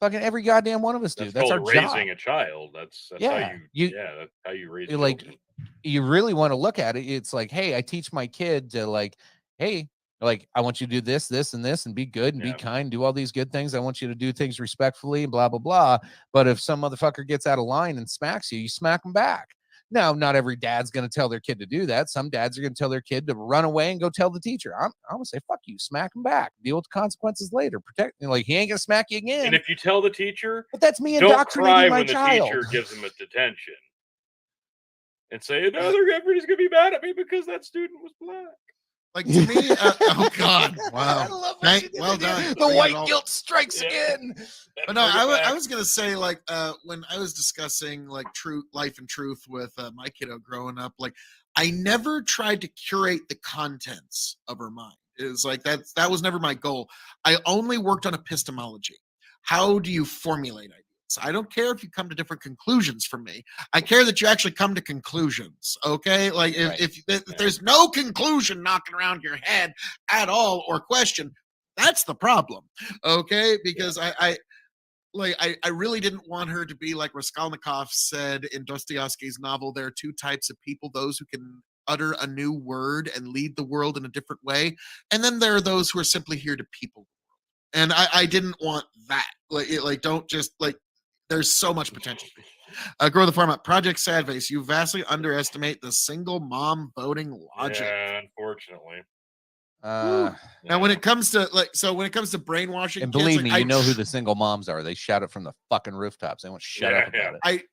Fucking every goddamn one of us do. That's our raising job. a child. That's yeah. how that's how you raise like children. You really want to look at it. It's like, hey, I teach my kid to like, hey, like I want you to do this, this, and this, and be good and be kind, do all these good things. I want you to do things respectfully and blah, blah, blah. But if some motherfucker gets out of line and smacks you, you smack them back. Now, not every dad's going to tell their kid to do that. Some dads are going to tell their kid to run away and go tell the teacher. I'm going to say, fuck you, smack him back. Deal with the consequences later. Protect, like, he ain't going to smack you again. And if you tell the teacher, but that's me don't indoctrinating cry my when child. the teacher gives him a detention. And say, no, everybody's going to be mad at me because that student was black. Like, to me, oh God, wow. I love well done. The white guilt strikes again. But no, I was gonna say, like, when I was discussing like life and truth with my kiddo growing up, like, I never tried to curate the contents of her mind. It was like that was never my goal. I only worked on epistemology. How do you formulate ideas? I don't care if you come to different conclusions from me. I care that you actually come to conclusions. Okay, like if there's no conclusion knocking around your head at all or question, that's the problem. Okay, because I really didn't want her to be like Raskolnikov said in Dostoevsky's novel. There are two types of people: those who can utter a new word and lead the world in a different way, and then there are those who are simply here to people. And I didn't want that. Like don't just like. There's so much potential. Grow the format. Project Sadface. You vastly underestimate the single mom voting logic. Yeah, unfortunately. Uh, Now, when it comes to when it comes to brainwashing, and kids, believe like, me, you know who the single moms are. They shout it from the fucking rooftops. They won't shut up Yeah, about it. I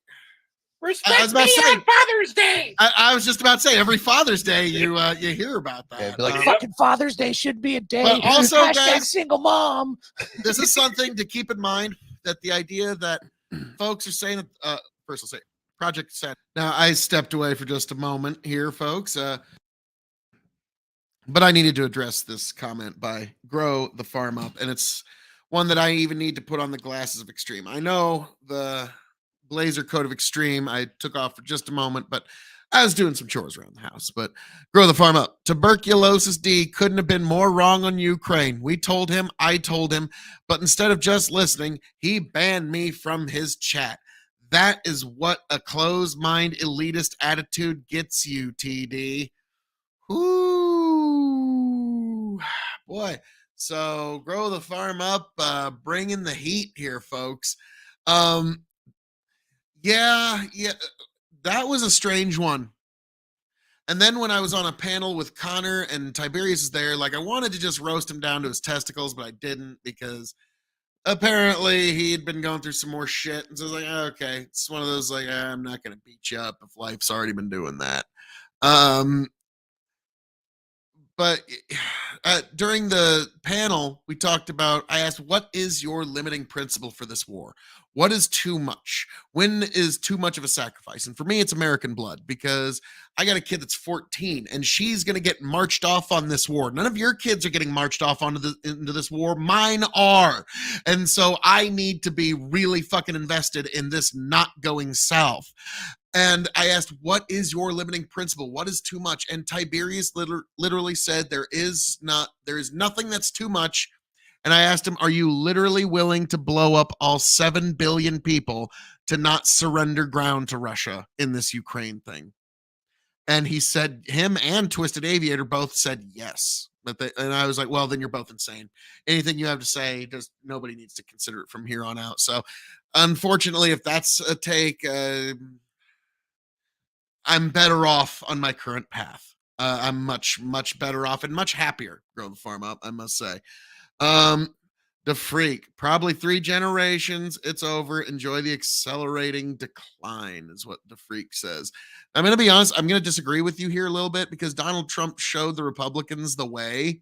Respect was about me to say- on Father's Day. I was just about to say, every Father's Day you hear about Yeah, that. be like, Yep. fucking Father's Day should be a day. But also, Hashtag guys, single mom. this is something to keep in mind, that the idea that folks are saying that first I'll say Project Set. Now, I stepped away for just a moment here, folks. But I needed to address this comment by Grow the Farm Up, and it's one that I even need to put on the glasses of extreme. I know the blazer coat of extreme I took off for just a moment, but I was doing some chores around the house. But Grow the Farm Up. Tuberculosis D couldn't have been more wrong on Ukraine. We told him, I told him, but instead of just listening, he banned me from his chat. That is what a closed mind elitist attitude gets you, TD. Ooh, boy. So Grow the Farm Up, bringing the heat here, folks. Yeah, that was a strange one. And then when I was on a panel with Connor and Tiberius is there, like, I wanted to just roast him down to his testicles, but I didn't, because apparently he'd been going through some more shit. And so I was like, okay, it's one of those, like, I'm not going to beat you up if life's already been doing that. But during the panel, we talked about, I asked, what is your limiting principle for this war? What is too much? When is too much of a sacrifice? And for me, it's American blood, because I got a kid that's 14 and she's going to get marched off on this war. None of your kids are getting marched off into this war. Mine are. And so I need to be really fucking invested in this not going south. And I asked, what is your limiting principle? What is too much? And Tiberius literally said, there is nothing that's too much. And I asked him, are you literally willing to blow up all 7 billion people to not surrender ground to Russia in this Ukraine thing? And he said, him and Twisted Aviator both said yes. And I was like, well, then you're both insane. Anything you have to say, nobody needs to consider it from here on out. So unfortunately, if that's a take, I'm better off on my current path. I'm much, much better off and much happier. Grow the Farm Up, I must say. The Freak, probably 3 generations. It's over. Enjoy the accelerating decline, is what the Freak says. I'm going to be honest. I'm going to disagree with you here a little bit, because Donald Trump showed the Republicans the way.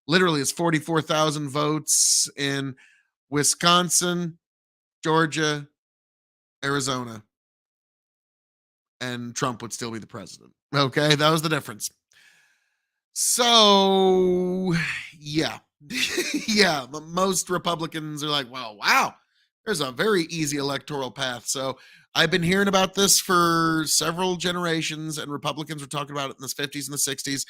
Literally, it's 44,000 votes in Wisconsin, Georgia, Arizona, and Trump would still be the president. Okay, that was the difference. So, yeah. Yeah, most Republicans are like, well, wow, there's a very easy electoral path. So I've been hearing about this for several generations, and Republicans were talking about it in the 50s and the 60s.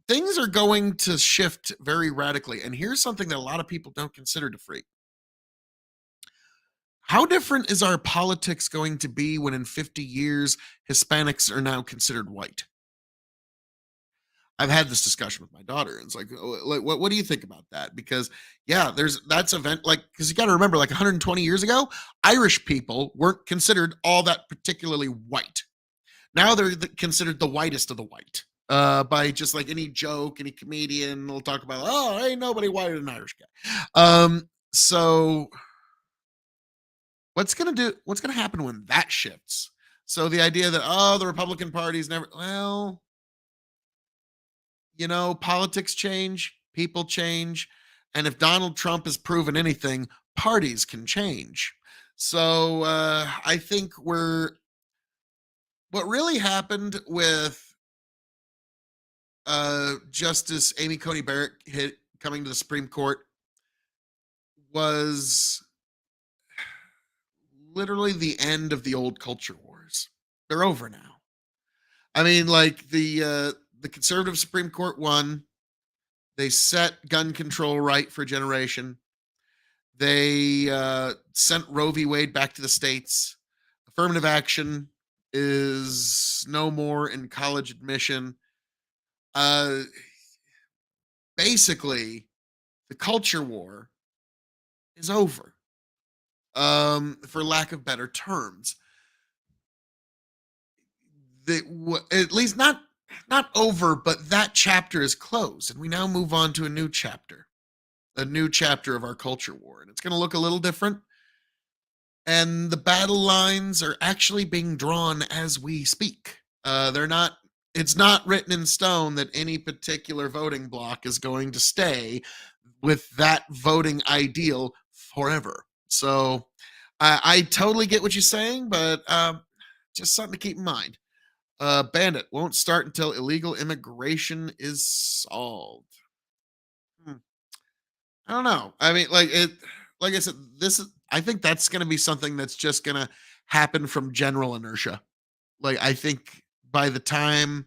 Things are going to shift very radically. And here's something that a lot of people don't consider, to Freak. How different is our politics going to be when in 50 years, Hispanics are now considered white? I've had this discussion with my daughter. And it's like, what do you think about that? Because that's event, like, because you got to remember, like 120 years ago, Irish people weren't considered all that particularly white. Now they're considered the whitest of the white, by just like any joke, any comedian will talk about, oh, ain't nobody whiter than an Irish guy. So what's going to happen when that shifts? So the idea that, oh, the Republican Party's never, well, politics change, people change. And if Donald Trump has proven anything, parties can change. So I think what really happened with Justice Amy Coney Barrett coming to the Supreme Court was literally the end of the old culture wars. They're over now. I mean, like the conservative Supreme Court won. They set gun control right for a generation. They sent Roe v. Wade back to the states. Affirmative action is no more in college admission. Basically, the culture war is over, for lack of better terms. At least not not over, but that chapter is closed, and we now move on to a new chapter of our culture war, and it's going to look a little different. And the battle lines are actually being drawn as we speak. They're not. It's not written in stone that any particular voting block is going to stay with that voting ideal forever. So I totally get what you're saying, but just something to keep in mind. Bandit won't start until illegal immigration is solved. I don't know. I mean, like I said, I think that's going to be something that's just going to happen from general inertia. Like, I think by the time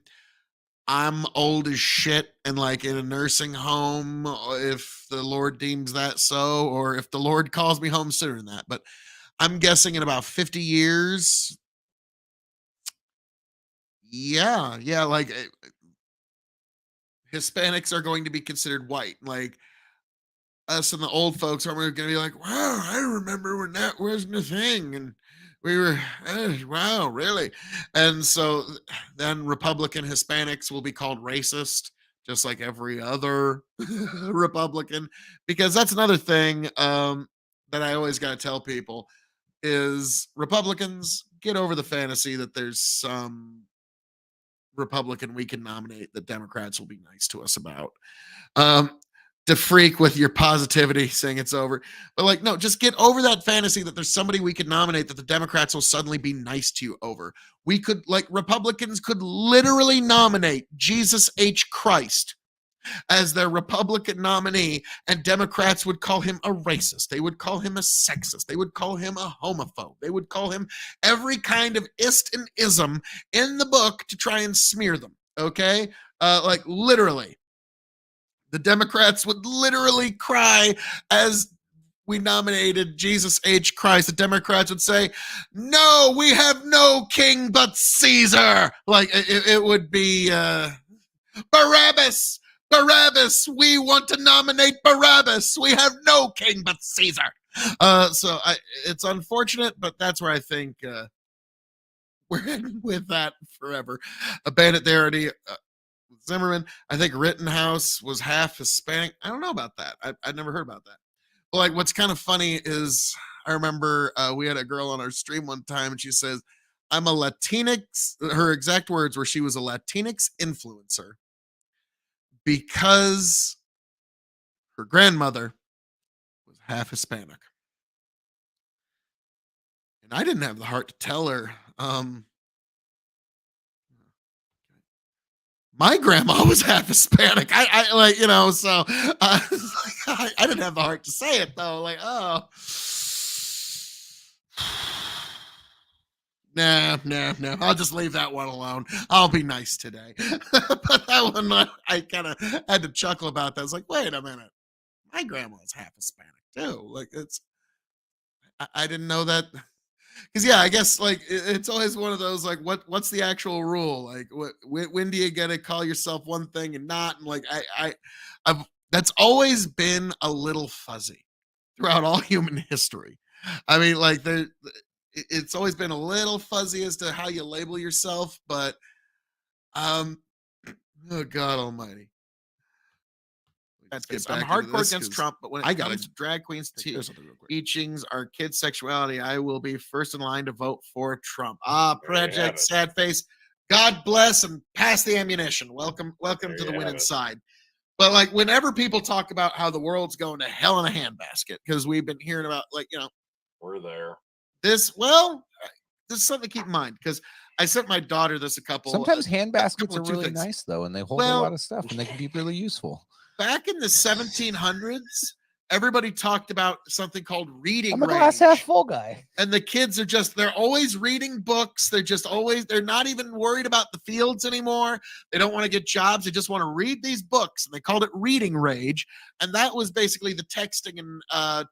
I'm old as shit and like in a nursing home, if the Lord deems that so, or if the Lord calls me home sooner than that, but I'm guessing in about 50 years. Yeah, like Hispanics are going to be considered white. Like, us and the old folks are going to be like, wow, I remember when that wasn't a thing. And we were, wow, really? And so then Republican Hispanics will be called racist, just like every other Republican, because that's another thing that I always got to tell people is Republicans get over the fantasy that there's some Republican we can nominate that Democrats will be nice to us about. To freak with your positivity saying it's over. But like, no, just get over that fantasy that there's somebody we could nominate that the Democrats will suddenly be nice to you over. We could, like, Republicans could literally nominate Jesus H. Christ as their Republican nominee, and Democrats would call him a racist. They would call him a sexist. They would call him a homophobe. They would call him every kind of ist and ism in the book to try and smear them. Okay? Like, literally. The Democrats would literally cry as we nominated Jesus H. Christ. The Democrats would say, no, we have no king but Caesar. Like, it would be Barabbas. Barabbas. We want to nominate Barabbas. We have no king but Caesar. So it's unfortunate, but that's where I think we're heading with that forever. A bandit there already. Zimmerman, I think Rittenhouse was half Hispanic. I don't know about that. I'd never heard about that. But like, what's kind of funny is I remember we had a girl on our stream one time, and she says, "I'm a Latinx." Her exact words were, she was a Latinx influencer because her grandmother was half Hispanic, and I didn't have the heart to tell her. My grandma was half Hispanic. I like, so I didn't have the heart to say it though. Like, oh, nah. I'll just leave that one alone. I'll be nice today. But that one, I kind of had to chuckle about that. I was like, wait a minute, my grandma's half Hispanic too. Like, I didn't know that. Because I guess like it's always one of those like what's the actual rule? Like when do you get to call yourself one thing and not? And like I've that's always been a little fuzzy throughout all human history. I mean, like it's always been a little fuzzy as to how you label yourself, but oh God Almighty. I'm hardcore against Trump, but when it comes to drag queens teachings our kids' sexuality, I will be first in line to vote for Trump. Project Sad Face. God bless and pass the ammunition. Welcome to the winning side. But like, whenever people talk about how the world's going to hell in a handbasket, because we've been hearing about, like, we're there. This is something to keep in mind, because I sent my daughter this a couple. Sometimes hand baskets are two really things. nice though, and they hold a lot of stuff, and they can be really useful. Back in the 1700s, everybody talked about something called reading I'm a glass half full guy. And the kids are they're always reading books. They're not even worried about the fields anymore. They don't want to get jobs. They just want to read these books. And they called it reading rage. And that was basically the texting and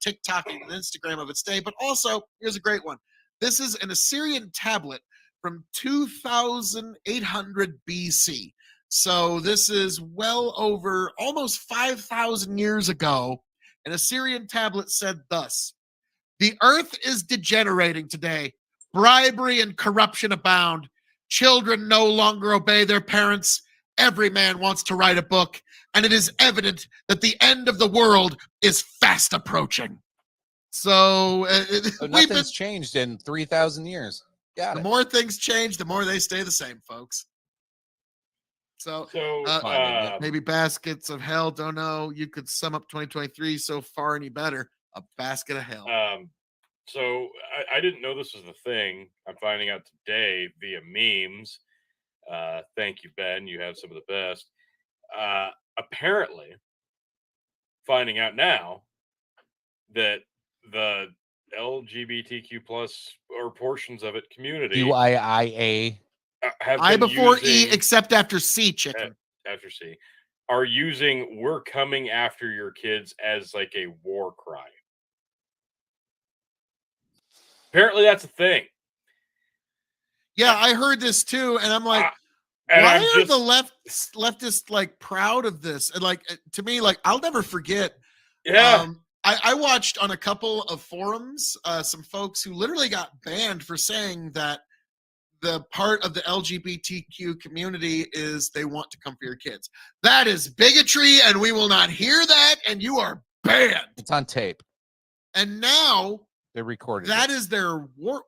TikToking and Instagram of its day. But also, here's a great one. This is an Assyrian tablet from 2800 BC. So this is well over almost 5,000 years ago. An Assyrian tablet said thus: the earth is degenerating today. Bribery and corruption abound. Children no longer obey their parents. Every man wants to write a book, and it is evident that the end of the world is fast approaching. So, So we've been, nothing's changed in 3,000 years. Got the it. more things change, the more they stay the same, folks. So, So, Fine, yeah. maybe baskets of hell. Don't know. You could sum up 2023 so far any better. A basket of hell. So I didn't know this was the thing. I'm finding out today via memes. Thank you, Ben. You have some of the best. Apparently, finding out now that the LGBTQ plus or portions of it community QIIA. have I been before E, using, except after C, chicken. after C, are using "We're coming after your kids" as like a war cry. Apparently, that's a thing. Yeah, I heard this too, and I'm like, And why I'm are just the leftists like proud of this? And like, to me, like, I'll never forget. yeah. I watched on a couple of forums some folks who literally got banned for saying that the part of the LGBTQ community is they want to come for your kids. That is bigotry, and we will not hear that, and you are banned. It's on tape. And now They recorded that it. is their war.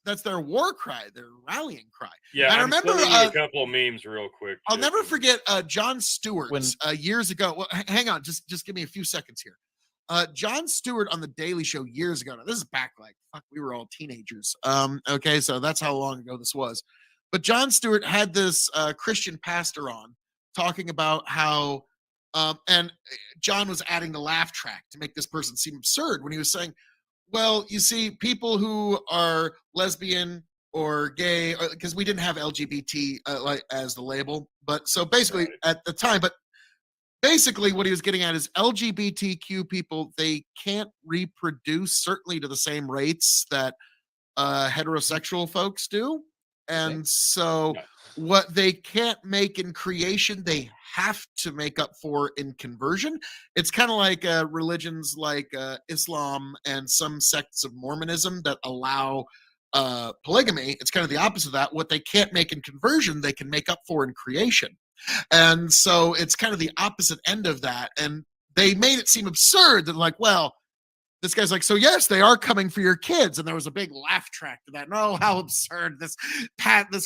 That's their war cry, their rallying cry. Yeah, And I I'm remember sending you a couple of memes real quick. I'll never Chicken. forget John Stewart years ago. Well, hang on, just give me a few seconds here. John Stewart on the Daily Show years ago. Now, this is back like fuck, we were all teenagers. Okay, so that's how long ago this was. But John Stewart had this Christian pastor on talking about how, and John was adding the laugh track to make this person seem absurd when he was saying, well, you see, people who are lesbian or gay, because we didn't have LGBT like as the label, but so basically at the time, but basically what he was getting at is LGBTQ people, they can't reproduce certainly to the same rates that heterosexual folks do. And so what they can't make in creation, they have to make up for in conversion. It's kind of like religions like Islam and some sects of Mormonism that allow polygamy. It's kind of the opposite of that. What they can't make in conversion, they can make up for in creation. And so it's kind of the opposite end of that. And they made it seem absurd that, like, well, this guy's like, so yes, they are coming for your kids. And there was a big laugh track to that. No, how absurd this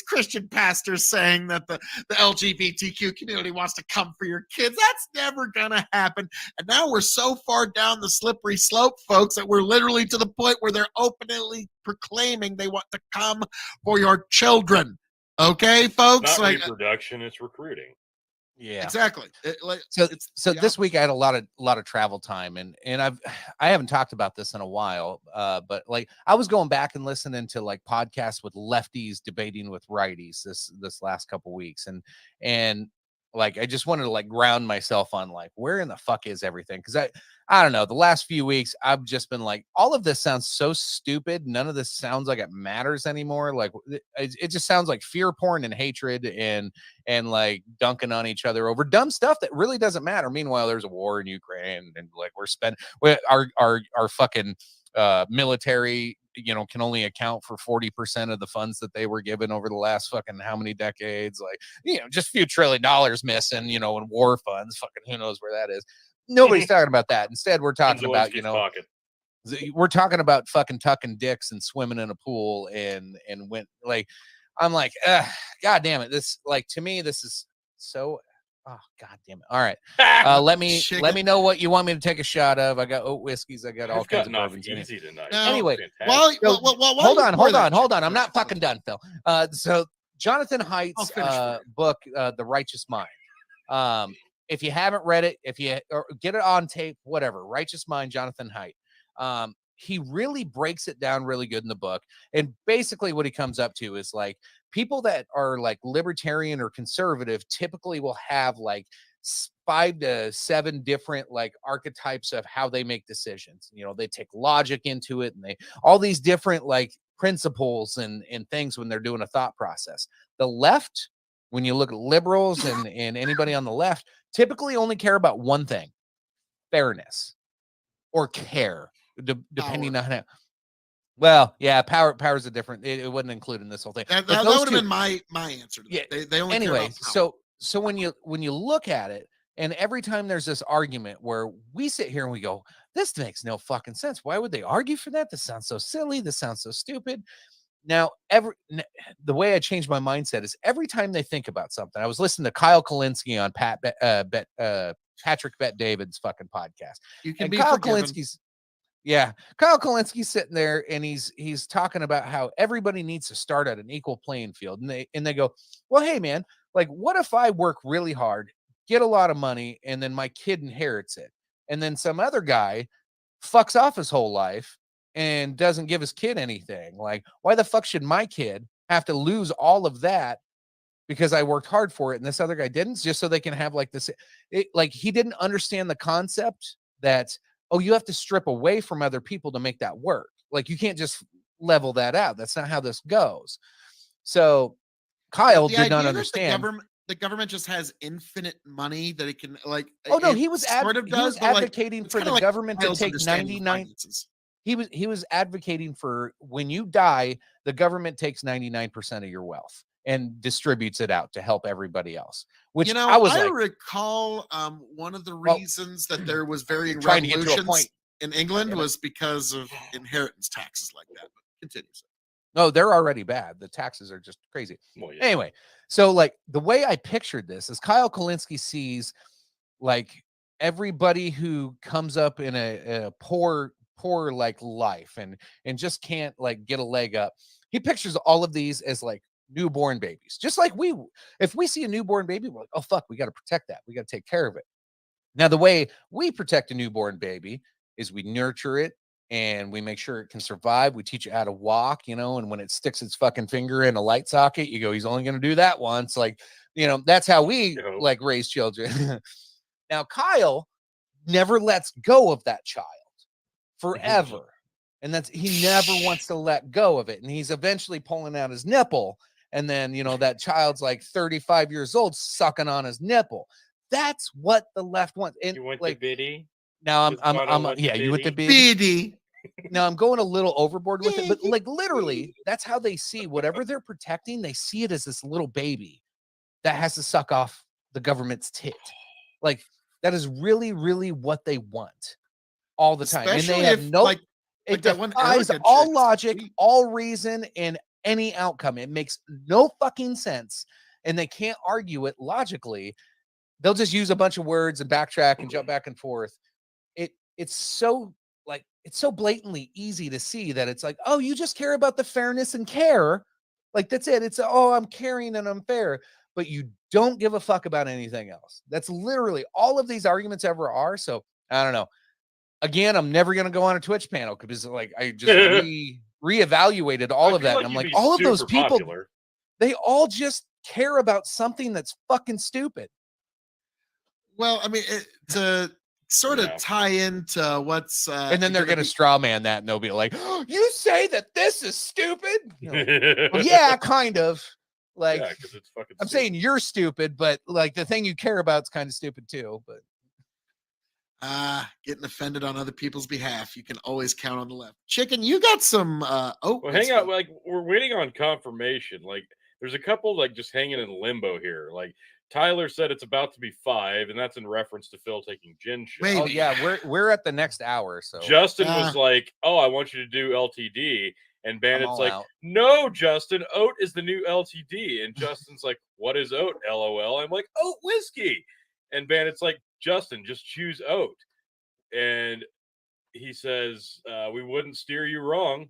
Christian pastor saying that the LGBTQ community wants to come for your kids. That's never gonna happen. And now we're so far down the slippery slope, folks, that we're literally to the point where they're openly proclaiming they want to come for your children. Okay, folks? Not like reproduction, it's recruiting. Yeah, exactly. So this week I had a lot of travel time, and I haven't talked about this in a while, but like I was going back and listening to like podcasts with lefties debating with righties this last couple weeks, and like I just wanted to like ground myself on like where in the fuck is everything, because I don't know, the last few weeks I've just been like, all of this sounds so stupid, none of this sounds like it matters anymore. Like it just sounds like fear porn and hatred and like dunking on each other over dumb stuff that really doesn't matter. Meanwhile, there's a war in Ukraine, and like we're spending our fucking military, you know, can only account for 40% of the funds that they were given over the last fucking how many decades. Like, you know, just a few $1 trillion missing, you know, in war funds. Fucking who knows where that is. Nobody's talking about that. Instead, we're talking about, you know, pocket. we're talking about fucking tucking dicks and swimming in a pool and went like, I'm like, God damn it. This, like, to me, this is so, oh, God damn it. All right. Let me know what you want me to take a shot of. I got oat whiskeys. I got all kinds of bourbons. Easy tonight. Now, Anyway, while hold you on, pour hold that on. I'm not fucking done, Phil. So Jonathan I'll Haidt's finish for you. book, The Righteous Mind. If you haven't read it, or get it on tape, whatever, Righteous Mind, Jonathan Haidt. He really breaks it down really good in the book. And basically what he comes up to is like people that are like libertarian or conservative typically will have like 5 to 7 different like archetypes of how they make decisions. You know, they take logic into it, and they all these different like principles and things when they're doing a thought process. The left, when you look at liberals and anybody on the left, typically only care about one thing: fairness or care, depending on how. Well, yeah, power is a different. It wasn't included in this whole thing. That would have been my answer to that. Yeah. They only care Anyway, about power. so when you look at it, and every time there's this argument where we sit here and we go, this makes no fucking sense. Why would they argue for that? This sounds so silly. This sounds so stupid. Now, the way I changed my mindset is every time they think about something. I was listening to Kyle Kalinske on Patrick Bet David's fucking podcast. You can And be Kyle forgiven. Kyle Kalinski's sitting there and he's talking about how everybody needs to start at an equal playing field. And they go, well, hey man, like what if I work really hard, get a lot of money, and then my kid inherits it, and then some other guy fucks off his whole life and doesn't give his kid anything? Like, why the fuck should my kid have to lose all of that because I worked hard for it and this other guy didn't, just so they can have like this? Like, he didn't understand the concept that, oh, you have to strip away from other people to make that work. Like, you can't just level that out. That's not how this goes. So Kyle The did not idea that understand. The government just has infinite money that it can like. Oh no, it he was sort of does, but, like, advocating it's for kinda the like government to Kyle's take understanding of 99. finances. He was advocating for when you die, the government takes 99% of your wealth and distributes it out to help everybody else. Which I was like, recall one of the Well, reasons that there was varying trying to get to a revolutions point. in England Damn it. was because of inheritance taxes like that. But continues. no, they're already bad. The taxes are just crazy. Well, yeah. Anyway, so like the way I pictured this is Kyle Kalinske sees like everybody who comes up in a poor like life and just can't like get a leg up. He pictures all of these as like newborn babies, just like if we see a newborn baby, we're like, oh fuck, we got to protect that, we got to take care of it. Now the way we protect a newborn baby is we nurture it and we make sure it can survive. We teach it how to walk, and when it sticks its fucking finger in a light socket, you go, he's only going to do that once. Like, that's how we like raise children. Now Kyle never lets go of that child forever. And he never wants to let go of it. And he's eventually pulling out his nipple. And then, that child's like 35 years old sucking on his nipple. That's what the left wants. And You went like, to Biddy? now Just wanna I'm went to yeah, you with the Biddy? bid. BD. Now I'm going a little overboard with it, but like literally, that's how they see whatever they're protecting. They see it as this little baby that has to suck off the government's tit. Like, that is really, really what they want all the time. And they have no, it that one defies arrogant all chick, logic, sweet. all reason, and any outcome. It makes no fucking sense. And they can't argue it logically. They'll just use a bunch of words and backtrack and jump back and forth. It's so blatantly easy to see that it's like, oh, you just care about the fairness and care. Like, that's it. It's, oh, I'm caring and I'm fair, but you don't give a fuck about anything else. That's literally all of these arguments ever are. So I don't know. Again, I'm never going to go on a Twitch panel because like I just reevaluated all of that. And I'm like, all of those people, popular. they all just care about something that's fucking stupid. Well, I mean, to sort of Yeah. tie into what's And then they're going to straw man that and they'll be like, oh, you say that this is stupid? Well, yeah, kind of. Like, Yeah, 'cause it's fucking I'm stupid. saying you're stupid, but like the thing you care about is kind of stupid too. But getting offended on other people's behalf. You can always count on the left. Chicken, you got some oat. Well, hang on. Like, we're waiting on confirmation. Like, there's a couple like just hanging in limbo here. Like, Tyler said it's about to be 5, and that's in reference to Phil taking gin shots. Maybe. oh yeah, we're at the next hour. So Justin was like, "Oh, I want you to do LTD," and Bandit's all like, out. "No, Justin, oat is the new LTD." And Justin's like, "What is oat? LOL." I'm like, "Oat whiskey," and Bandit's like, "Justin, just choose oat." And he says, "We wouldn't steer you wrong,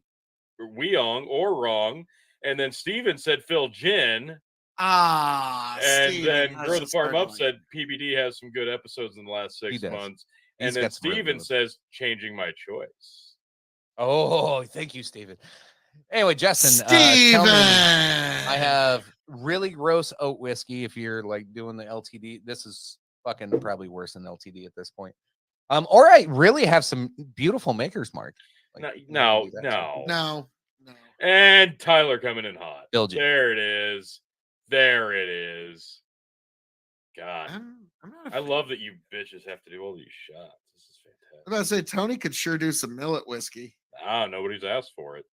or wrong." And then Steven said, "Phil gin." And Steven, then that's Grow the just Farm Up startling. said PBD has some good episodes in the last 6 does. months. He's And then got some really Steven good says, changing my choice. Oh, thank you, Steven. Anyway, Justin, Steven, tell me, I have really gross oat whiskey. If you're like doing the LTD, this is fucking probably worse than LTD at this point. Or I really have some beautiful Maker's Mark. Like, No. no. And Tyler coming in hot. Build you. There it is. There it is. God. I'm not. I love that you bitches have to do all these shots. This is fantastic. I'm about to say Tony could sure do some millet whiskey. Nobody's asked for it.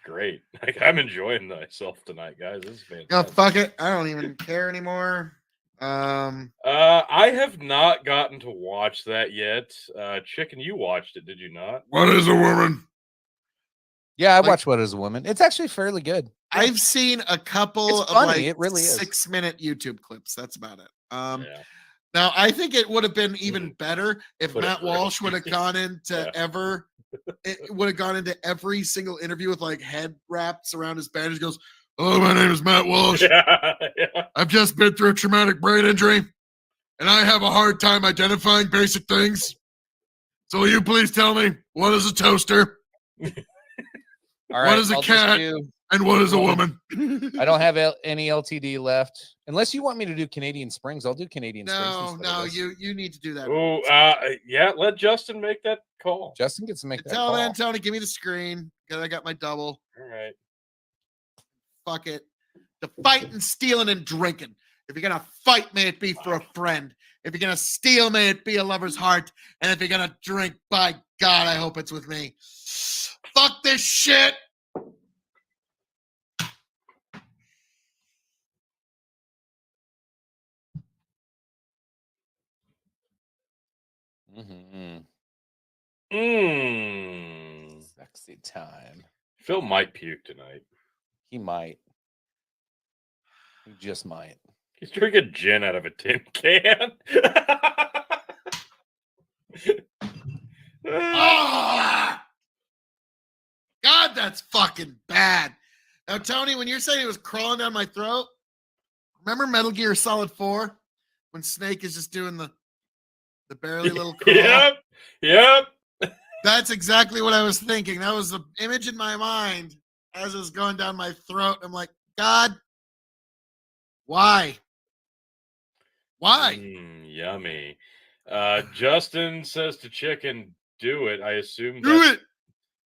great. Like, I'm enjoying myself tonight, guys. This is Oh, fantastic. fuck it. I don't even care anymore. I have not gotten to watch that yet. Chicken, you watched it, did you not? What is a woman? Yeah, I Like- watched What Is a Woman. It's actually fairly good. I've seen a couple It's of funny, like it really is. 6-minute YouTube clips. That's about it. Yeah. Now I think it would have been even better if Put it Matt through. Walsh would have gone into Yeah. it would have gone into every single interview with like head wraps around his bandage. Goes, "Hello, my name is Matt Walsh. Yeah. I've just been through a traumatic brain injury, and I have a hard time identifying basic things. So will you please tell me what is a toaster All What is a I'll just cat? do- and what is a Well, woman?" I don't have any LTD left. Unless you want me to do Canadian Springs, I'll do Canadian Springs. No, instead of no, this. you need to do that. Oh, yeah. Let Justin make that call. Justin gets to make that Tell call. then, Tony, give me the screen because I got my double. All right. Fuck it. The fighting, stealing, and drinking. If you're gonna fight, may it be for a friend. If you're gonna steal, may it be a lover's heart. And if you're gonna drink, by God, I hope it's with me. Fuck this shit. Mhm. Sexy time. Phil might puke tonight. He might. He just might. He's drinking gin out of a tin can. Ah! God, that's fucking bad. Now, Tony, when you're saying it was crawling down my throat, remember Metal Gear Solid 4? When Snake is just doing the barely little crawl? Yep. That's exactly what I was thinking. That was the image in my mind as it was going down my throat. I'm like, God, why? Why? Yummy. Justin says to Chicken, do it. I assume Do it.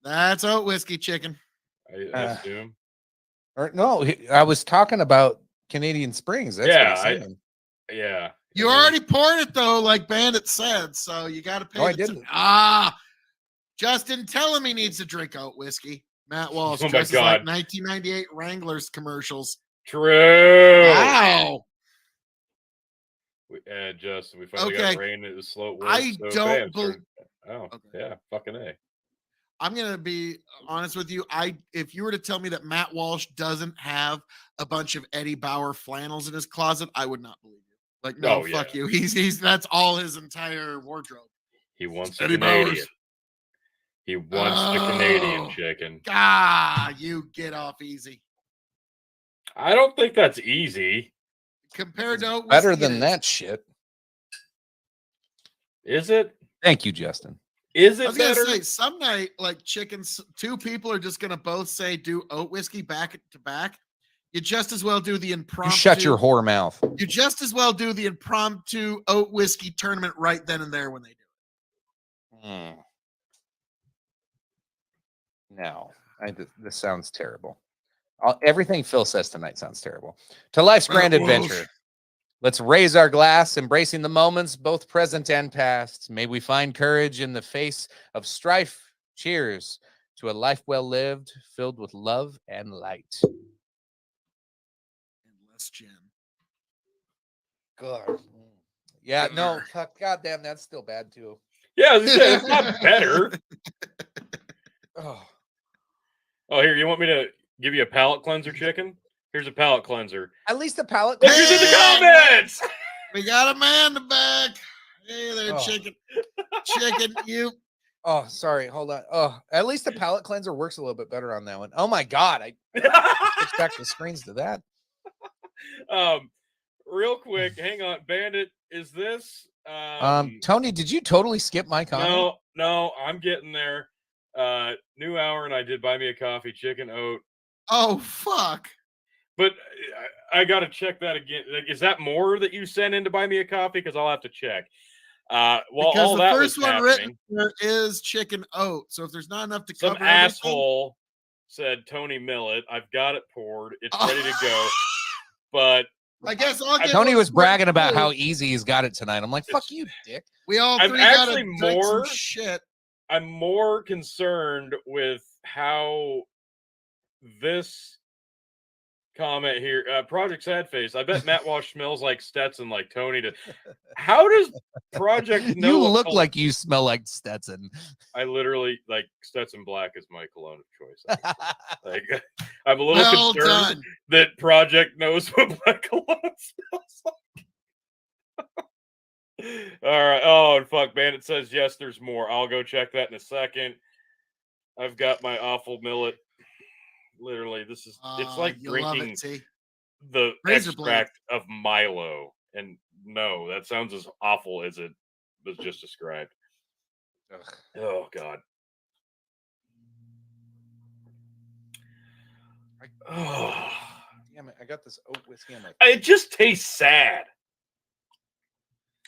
That's oat whiskey chicken. I assume. Or no, I was talking about Canadian Springs. That's Yeah, what I'm saying. Yeah. You already poured it though, like Bandit said. So you got to pay. No, I attention. didn't. Justin, tell him he needs to drink oat whiskey. Matt Walsh, Oh my dresses God. like 1998 Wranglers commercials. True. Wow. Justin, we finally Okay. got rain. It was slow. I so don't fast. bel- Oh, Okay. yeah. Fucking A. I'm gonna be honest with you. If you were to tell me that Matt Walsh doesn't have a bunch of Eddie Bauer flannels in his closet, I would not believe you. Like, no, Oh, fuck yeah. you. He's that's all his entire wardrobe. He wants the Eddie Canadian. Bowers. He wants the Canadian Oh. chicken. You get off easy. I don't think that's easy. Compared to oat Better whiskey, it than is. that shit. Is it? Thank you, Justin. Is I it was gonna better? say some night like chickens, two people are just gonna both say do oat whiskey back to back. You just as well do the impromptu. You shut your whore mouth. You just as well do the impromptu oat whiskey tournament right then and there when they do it. No, this sounds terrible. Everything Phil says tonight sounds terrible. To life's grand Matt Walsh. adventure. Let's raise our glass, embracing the moments, both present and past. May we find courage in the face of strife. Cheers to a life well lived, filled with love and light. And less gin. God. Yeah, no, fuck, goddamn, that's still bad too. Yeah, it's not better. Oh, Oh, here, you want me to give you a palate cleanser, chicken? Here's a palate cleanser. at least the palate. Look who's in the comments! We got a man in the back. Hey there, Oh. chicken. Chicken, you. Oh, sorry, hold on. Oh, at least the palate cleanser works a little bit better on that one. Oh my god, I switched back the screens to that. Real quick, hang on, Bandit. Is this? Tony, did you totally skip my comment? No, I'm getting there. New hour, and I did buy me a coffee, chicken oat. Oh fuck. But I got to check that again. Like, is that more that you sent in to buy me a coffee? Because I'll have to check. Well, Because all the that first was one happening. written there is chicken oat. So if there's not enough to Some cover everything- asshole said Tony Millet. I've got it poured. It's ready to go. But I guess I'll get Tony one was for bragging about you. how easy he's got it tonight. I'm like, fuck you, dick. We all I'm three gotta actually drink some more- shit. I'm more concerned with how this comment here. Project Sad Face. I bet Matt Wash smells like Stetson, like Tony. How does Project know? You what look color- like you smell like Stetson. I literally like Stetson Black is my cologne of choice. Like, I'm a little Well concerned done. that Project knows what my cologne smells like. All right. Oh, and fuck, man. It says yes, there's more. I'll go check that in a second. I've got my awful millet. Literally, this is it's like You love drinking it, see? the Razor blade. extract of Milo. And no, that sounds as awful as it was just described. Ugh. Oh God. Oh, Damn it! I got this oat whiskey on my. it just tastes sad.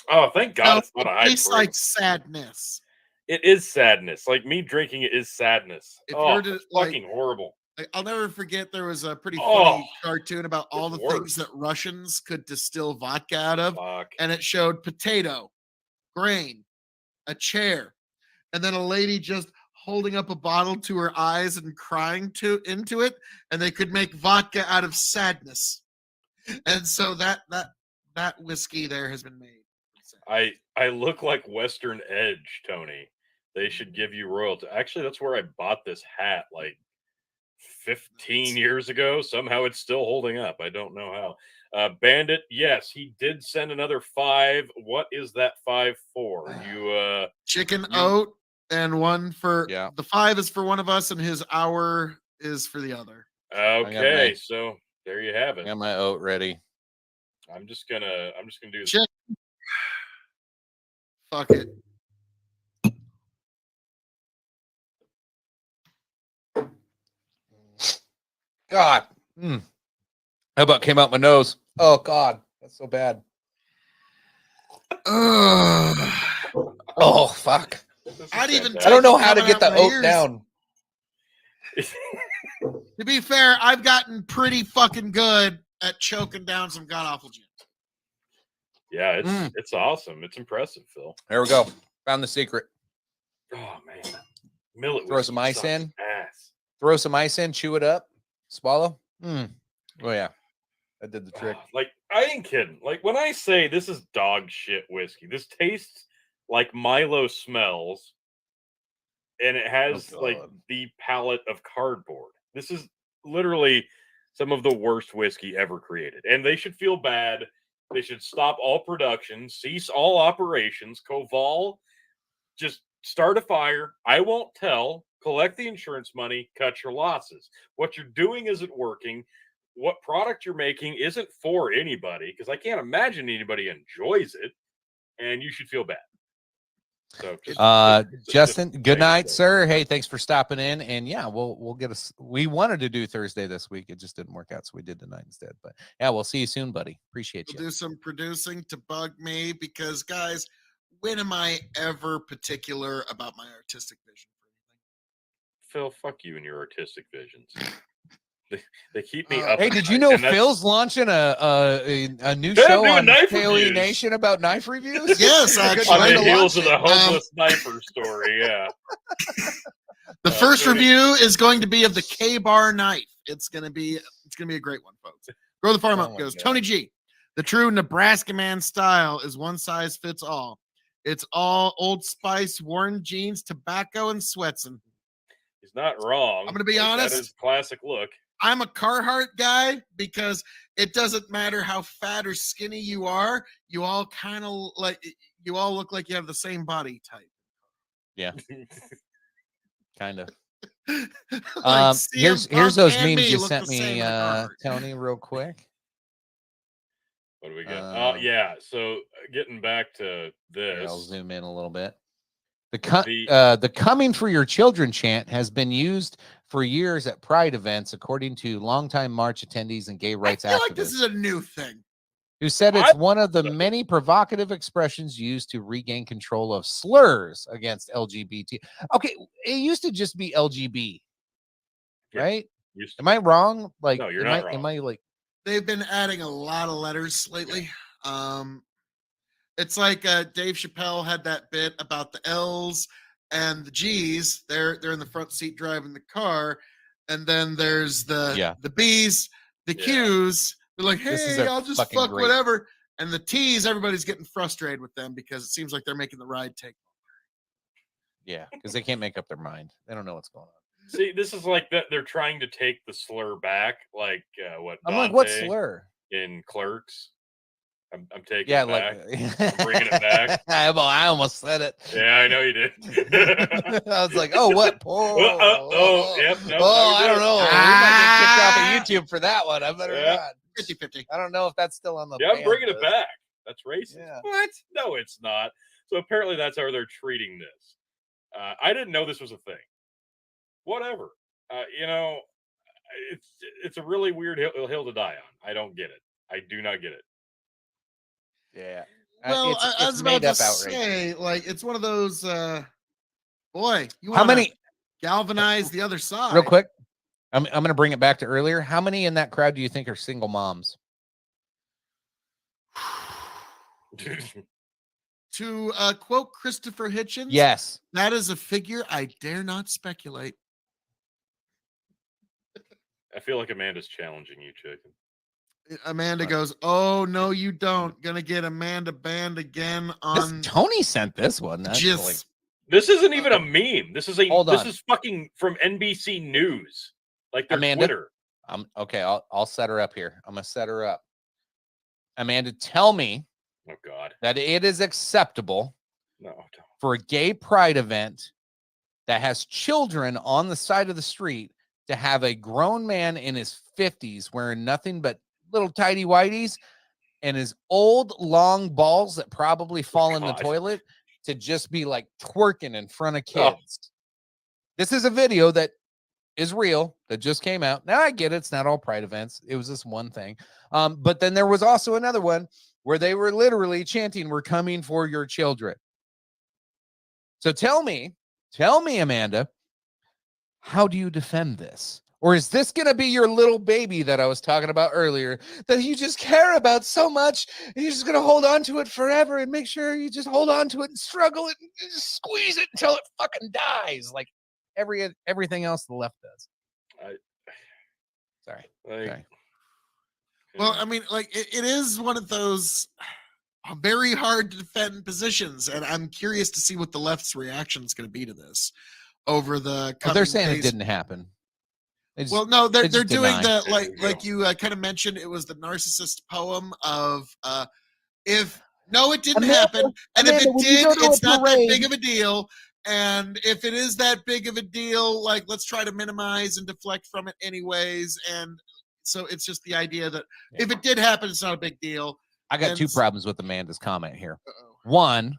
Oh, thank God No, it's not a it high tastes grade. like sadness. It is sadness. Like me drinking it is sadness. If you Oh, were to, it's like- fucking horrible. Like, I'll never forget there was a pretty Oh, funny cartoon about all the it's things worse. that Russians could distill vodka out of, Fuck. and it showed potato, grain, a chair, and then a lady just holding up a bottle to her eyes and crying into it, and they could make vodka out of sadness. And so that whiskey there has been made. I look like Western Edge, Tony. They should give you royalty. Actually, that's where I bought this hat like 15 years ago. Somehow it's still holding up. I don't know how. Bandit, yes, he did send another 5. What is that 5 for? You Chicken You- oat and one for Yeah. the 5 is for one of us and his hour is for the other. okay, my- so there you have I it. got my oat ready. I'm just gonna do this. Chick- Fuck it. God. Mm. How about came out my nose? Oh God, that's so bad. Ugh. Oh fuck. This is I'd even fantastic. I don't know how to coming get out the my oat ears. down. To be fair, I've gotten pretty fucking good at choking down some god awful gin. Yeah, Mm. it's awesome. It's impressive, Phil. There we go. Found the secret. Oh man, millet. Throw some whiskey ice sucks in. Ass. Throw some ice in, chew it up, swallow. Mm. Oh yeah, that did the trick. Like I ain't kidding. Like when I say this is dog shit whiskey, this tastes like Milo smells, and it has like God. the palate of cardboard. This is literally some of the worst whiskey ever created, and they should feel bad. They should stop all production, cease all operations. Koval, just start a fire. I won't tell. Collect the insurance money. Cut your losses. What you're doing isn't working. What product you're making isn't for anybody because I can't imagine anybody enjoys it, and you should feel bad. So, Justin, good thank you, night, sir. sir. Hey, thanks for stopping in. And yeah, we'll get us. We wanted to do Thursday this week. It just didn't work out, so we did tonight instead. But yeah, we'll see you soon, buddy. Appreciate We'll you. do some producing to bug me because, guys, when am I ever particular about my artistic vision for anything? Phil, fuck you and your artistic visions. They keep me Uh, up. Hey, at did you night, know and that's- Phil's launching a new Yeah, I'm show doing on knife KOE reviews. Nation about knife reviews? Yes, on actually. the I heels of watched the it. homeless sniper story? Yeah. The first Tony- review is going to be of the K-Bar knife. It's gonna be a great one, folks. Grow the Farm Oh Up my goes, God. Tony G. The true Nebraska man style is one size fits all. It's all Old Spice, worn jeans, tobacco, and sweatson. He's not wrong. I'm gonna be That honest. is classic look. I'm a Carhartt guy because it doesn't matter how fat or skinny you are. You all kind of you all look like you have the same body type. Kind of. Like CM Here's Punk those and memes you look sent the same me, in a Carhartt. Tony, real quick. What do we got? Um, Yeah. So getting back to Here, I'll this, zoom in a little bit. The The- "Coming for Your Children" chant has been used for years at Pride events, according to longtime march attendees and gay rights I feel activists, like this is a new thing. who said it's one of the many provocative expressions used to regain control of slurs against LGBT. Okay, it used to just be LGB, Yeah. right? used to- Am I wrong? Like, No, you're am not I, am wrong. I like, They've been adding a lot of letters lately. It's like Dave Chappelle had that bit about the L's and the G's. They're in the front seat driving the car, and then there's Yeah. the B's, the Yeah. Q's. They're like, This is hey, a I'll just fucking fuck great- whatever. And the T's, everybody's getting frustrated with them because it seems like they're making the ride take. Yeah, because they can't make up their mind. They don't know what's going on. See, this is like that. They're trying to take the slur back, like what I'm like, what Dante slur? in Clerks. I'm taking Yeah, it back. like Bringing it back. I almost said it. Yeah, I know you did. I was like, oh, what? Yep. No, I don't know. We might get kicked off of YouTube for that one. I better Yeah. not. 50-50. I don't know if that's still on the. Yeah, I'm ban bringing it list. back. That's racist. Yeah. What? No, it's not. So apparently that's how they're treating this. I didn't know this was a thing. Whatever. It's a really weird hill to die on. I don't get it. I do not get it. Yeah. Well, It's I was about made to up outrage. say, like, it's one of those, boy, you How wanna many? galvanize the other side. Real quick, I'm going to bring it back to earlier. How many in that crowd do you think are single moms? To quote Christopher Hitchens, Yes. that is a figure I dare not speculate. I feel like Amanda's challenging you, Chicken. Amanda goes, "Oh no, you don't. Gonna get Amanda banned again on Tony sent this one. That's just like, This isn't even a meme. This is Hold on. is fucking from NBC News. Like their Amanda? Twitter. okay. I'll set her up here. I'm going to set her up. Amanda, tell me Oh God. that it is acceptable No, don't. for a gay pride event that has children on the side of the street to have a grown man in his 50s wearing nothing but little tidy whities and his old long balls that probably fall in the God. toilet to just be like twerking in front of Oh. kids. This is a video that is real that just came out. Now I get it. It's not all pride events. It was this one thing. But then there was also another one where they were literally chanting, "We're coming for your children." So tell me, Amanda, how do you defend this? Or is this going to be your little baby that I was talking about earlier that you just care about so much and you're just going to hold on to it forever and make sure you just hold on to it and struggle it and just squeeze it until it fucking dies like everything else the left does? Sorry. Like, well, I mean, like it is one of those very hard to defend positions, and I'm curious to see what the left's reaction is going to be to this over the. Well, coming they're saying days. it didn't happen. Well, no, they're just doing deny. the like you kind of mentioned. It was the narcissist poem of if no, it didn't Amanda, happen, and if Amanda, it when you did, go to a it's not that parade- big of a deal. And if it is that big of a deal, like let's try to minimize and deflect from it anyways. And so it's just the idea that if it did happen, it's not a big deal. I got And two s- problems with Amanda's comment here. Uh-oh. One,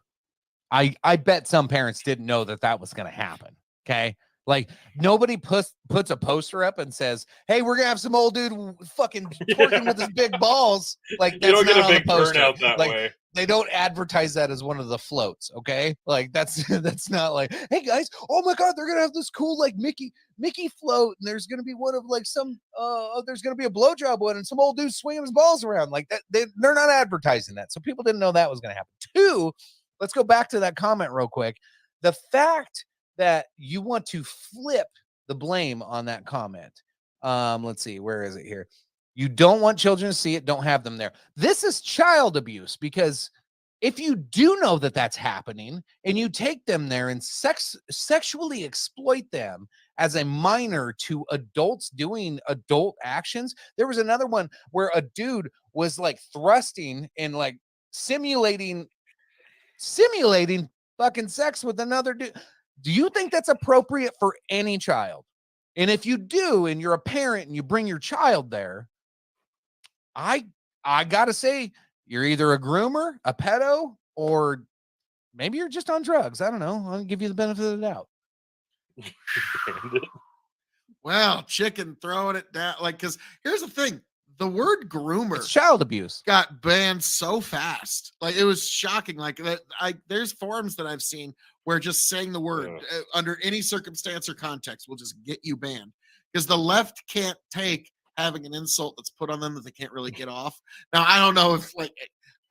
I bet some parents didn't know that was going to happen. Okay. Like nobody puts a poster up and says, "Hey, we're gonna have some old dude fucking twerking with his big balls." Like you that's don't not get a on the big poster. turnout that Like, way. they don't advertise that as one of the floats. Okay, like that's not like, "Hey guys, oh my god, they're gonna have this cool like Mickey float, and there's gonna be one of like some there's gonna be a blowjob one, and some old dude swinging his balls around." Like that, they're not advertising that, so people didn't know that was gonna happen. Two, let's go back to that comment real quick. The fact that you want to flip the blame on that comment. Let's see, where is it here? You don't want children to see it, don't have them there. This is child abuse, because if you do know that that's happening and you take them there and sexually exploit them as a minor to adults doing adult actions. There was another one where a dude was like thrusting and like simulating fucking sex with another dude. Do you think that's appropriate for any child? And if you do, and you're a parent and you bring your child there, I gotta say, you're either a groomer, a pedo, or maybe you're just on drugs. I don't know. I'll give you the benefit of the doubt. Well, chicken throwing it down. Like, because here's the thing: the word groomer It's child abuse. got banned so fast. Like it was shocking. Like that, there's forums that I've seen where just saying the word under any circumstance or context will just get you banned, because the left can't take having an insult that's put on them that they can't really get off. Now I don't know if like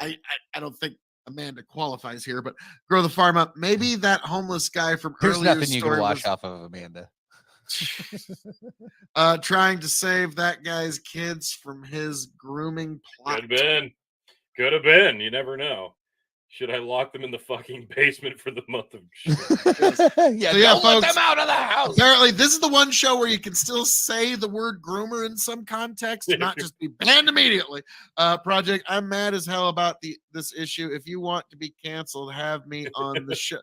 I don't think Amanda qualifies here, but grow the farm up. Maybe that homeless guy from There's earlier nothing you story can wash was, off of Amanda. Trying to save that guy's kids from his grooming plot. Could have been. You never know. Should I lock them in the fucking basement for the month of June? Yeah, So, yeah, don't let folks, them out of the house. Apparently, this is the one show where you can still say the word groomer in some context, and not just be banned immediately. Project, I'm mad as hell about this issue. If you want to be canceled, have me on the show.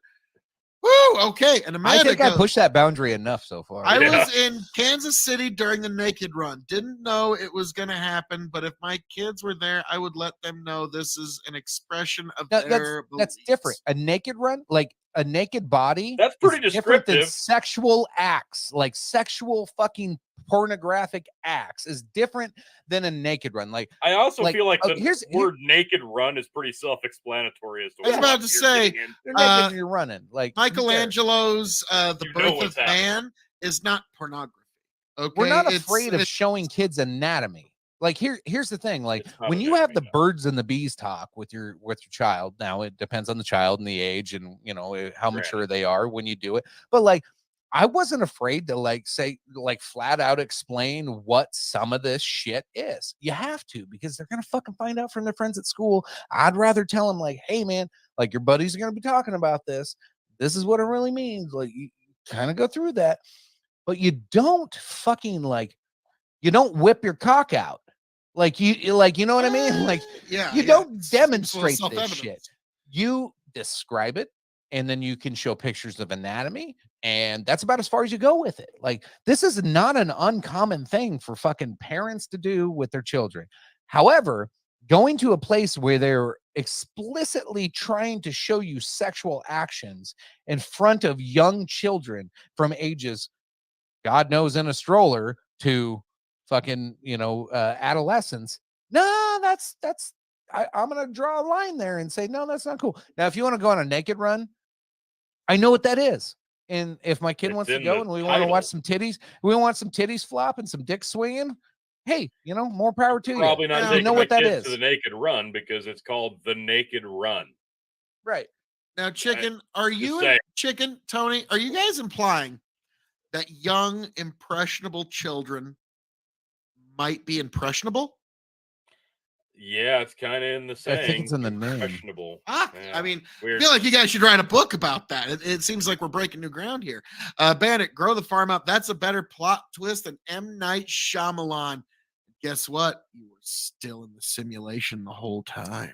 Woo! Okay, and Amanda I think I goes, pushed that boundary enough so far. I Yeah. was in Kansas City during the Naked Run. Didn't know it was going to happen, but if my kids were there, I would let them know this is an expression of No, their that's different. A naked run, like a naked body, That's pretty is different than descriptive. sexual acts, like sexual fucking pornographic acts, is different than a naked run. Like I also feel like the here's word naked run is pretty self-explanatory as to I was what about to you're say, getting into. you're naked and you're running. Like who cares? Michelangelo's The You know Birth what's of Man is not pornography. Okay, We're not It's- afraid of it's- showing kids anatomy. Like here's the thing. Like It's not when you have the anatomy, no. birds and the bees talk with your child. Now it depends on the child and the age and how mature they are when you do it. But like I wasn't afraid to say flat out explain what some of this shit is. You have to, because they're gonna fucking find out from their friends at school. I'd rather tell them like, hey man, like your buddies are gonna be talking about this. This is what it really means. Like you kind of go through that, but you don't fucking you don't whip your cock out. Like you know what I mean? Like yeah, you yeah, don't it's- it's demonstrate this self-evident. shit. You describe it, and then you can show pictures of anatomy, and that's about as far as you go with it. Like this is not an uncommon thing for fucking parents to do with their children. However, going to a place where they're explicitly trying to show you sexual actions in front of young children from ages, God knows, in a stroller to fucking adolescence. No, I'm gonna draw a line there and say no, that's not cool. Now if you want to go on a naked run, I know what that is, and if my kid It's wants to in go the and we want to title. watch some titties, we want some titties flop and some dick swinging, hey, more power to Probably you. not Yeah, taking You know my what that kids is. to the naked run because it's called the Naked Run. Right. Now, Chicken, are you saying. Chicken, Tony? Are you guys implying that young impressionable children might be impressionable? Yeah, it's kind of in the saying. I think it's in the name. Impressionable. Fuck. Yeah, I mean, I weird. feel like you guys should write a book about that. It seems like we're breaking new ground here. Bandit, Grow the Farm Up. That's a better plot twist than M. Night Shyamalan. Guess what? You were still in the simulation the whole time.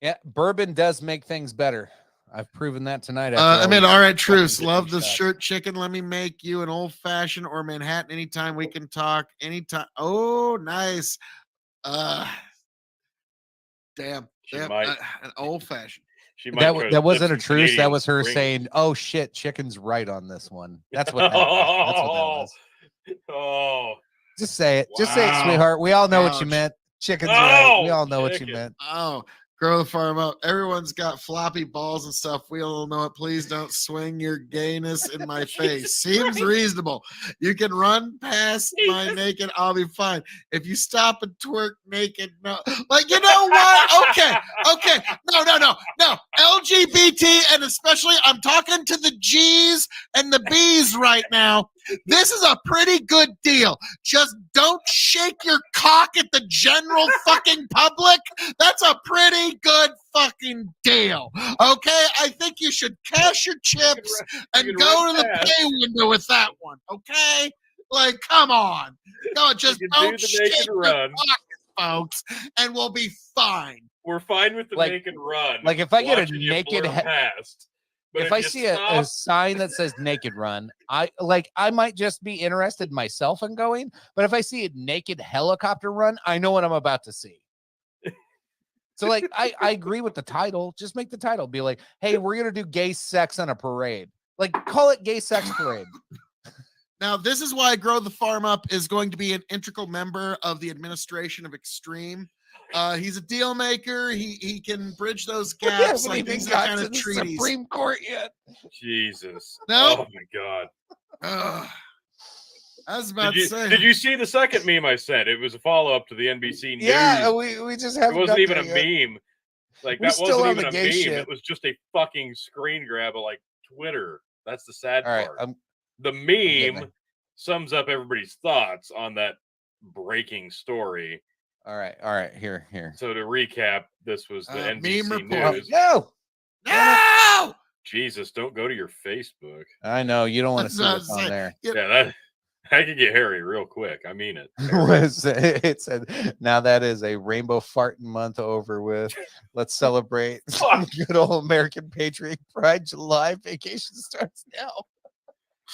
Yeah, bourbon does make things better. I've proven that tonight. I mean, all right, Truce. fucking Love getting the shot. shirt, Chicken. Let me make you an old fashioned or Manhattan anytime we can talk. Anytime. Oh, nice. Damn. She Damn. might- An old fashioned. She might try to That wasn't a flip some truce. That Canadian was her rings. saying, "Oh shit, Chicken's right on this one." That's what that was. That's what that was. Oh, Just say it. Just say it, Wow. sweetheart. We all know what you Ouch. meant. Chicken's right. We Oh, all know what you chicken. meant. Oh, Grow the Farm Up. Everyone's got floppy balls and stuff. We all know it. Please don't swing your gayness in my face. Seems reasonable. You can run past my naked. I'll be fine. If you stop and twerk naked, no. Like, you know what? Okay. No. LGBT, and especially I'm talking to the G's and the B's right now. This is a pretty good deal. Just don't shake your cock at the general fucking public. That's a pretty good fucking deal. Okay? I think you should cash your chips and can go run to the fast. pay window with that one. Okay? Like, come on. No, just can do don't the shake naked your run. cock, folks, and we'll be fine. We're fine with the Like- naked run. like if I get a watching you naked blur past. But if I you see a stop, sign that says naked run, I might just be interested myself in going. But if I see a naked helicopter run, I know what I'm about to see. So like I agree with the title. Just make the title be like, hey, we're gonna do gay sex on a parade. Like call it gay sex parade. Now, this is why Grow the Farm Up is going to be an integral member of the administration of Extreme. He's a deal maker. He can bridge those We gaps. haven't Like even these are got kind to of the treaties. Supreme Court yet. Jesus. No? Oh my god. Ugh. I was about Did to say. you see the second meme I sent? It was a follow up to the NBC News. Yeah, we just it haven't. wasn't got even a there yet. meme. Like We're that still wasn't on even the a gay meme. shit. It was just a fucking screen grab of like Twitter. That's the sad All right, part. The meme sums up everybody's thoughts on that breaking story. All right. Here. So to recap, this was the Meme NBC report. News. No. No! Jesus, don't go to your Facebook. I know you don't want to That's see what I what's was on saying. there. Yeah, that could get hairy real quick. I mean it. It said, now that is a rainbow farting month over with. Let's celebrate Fuck. good old American Patriot Pride. July vacation starts now.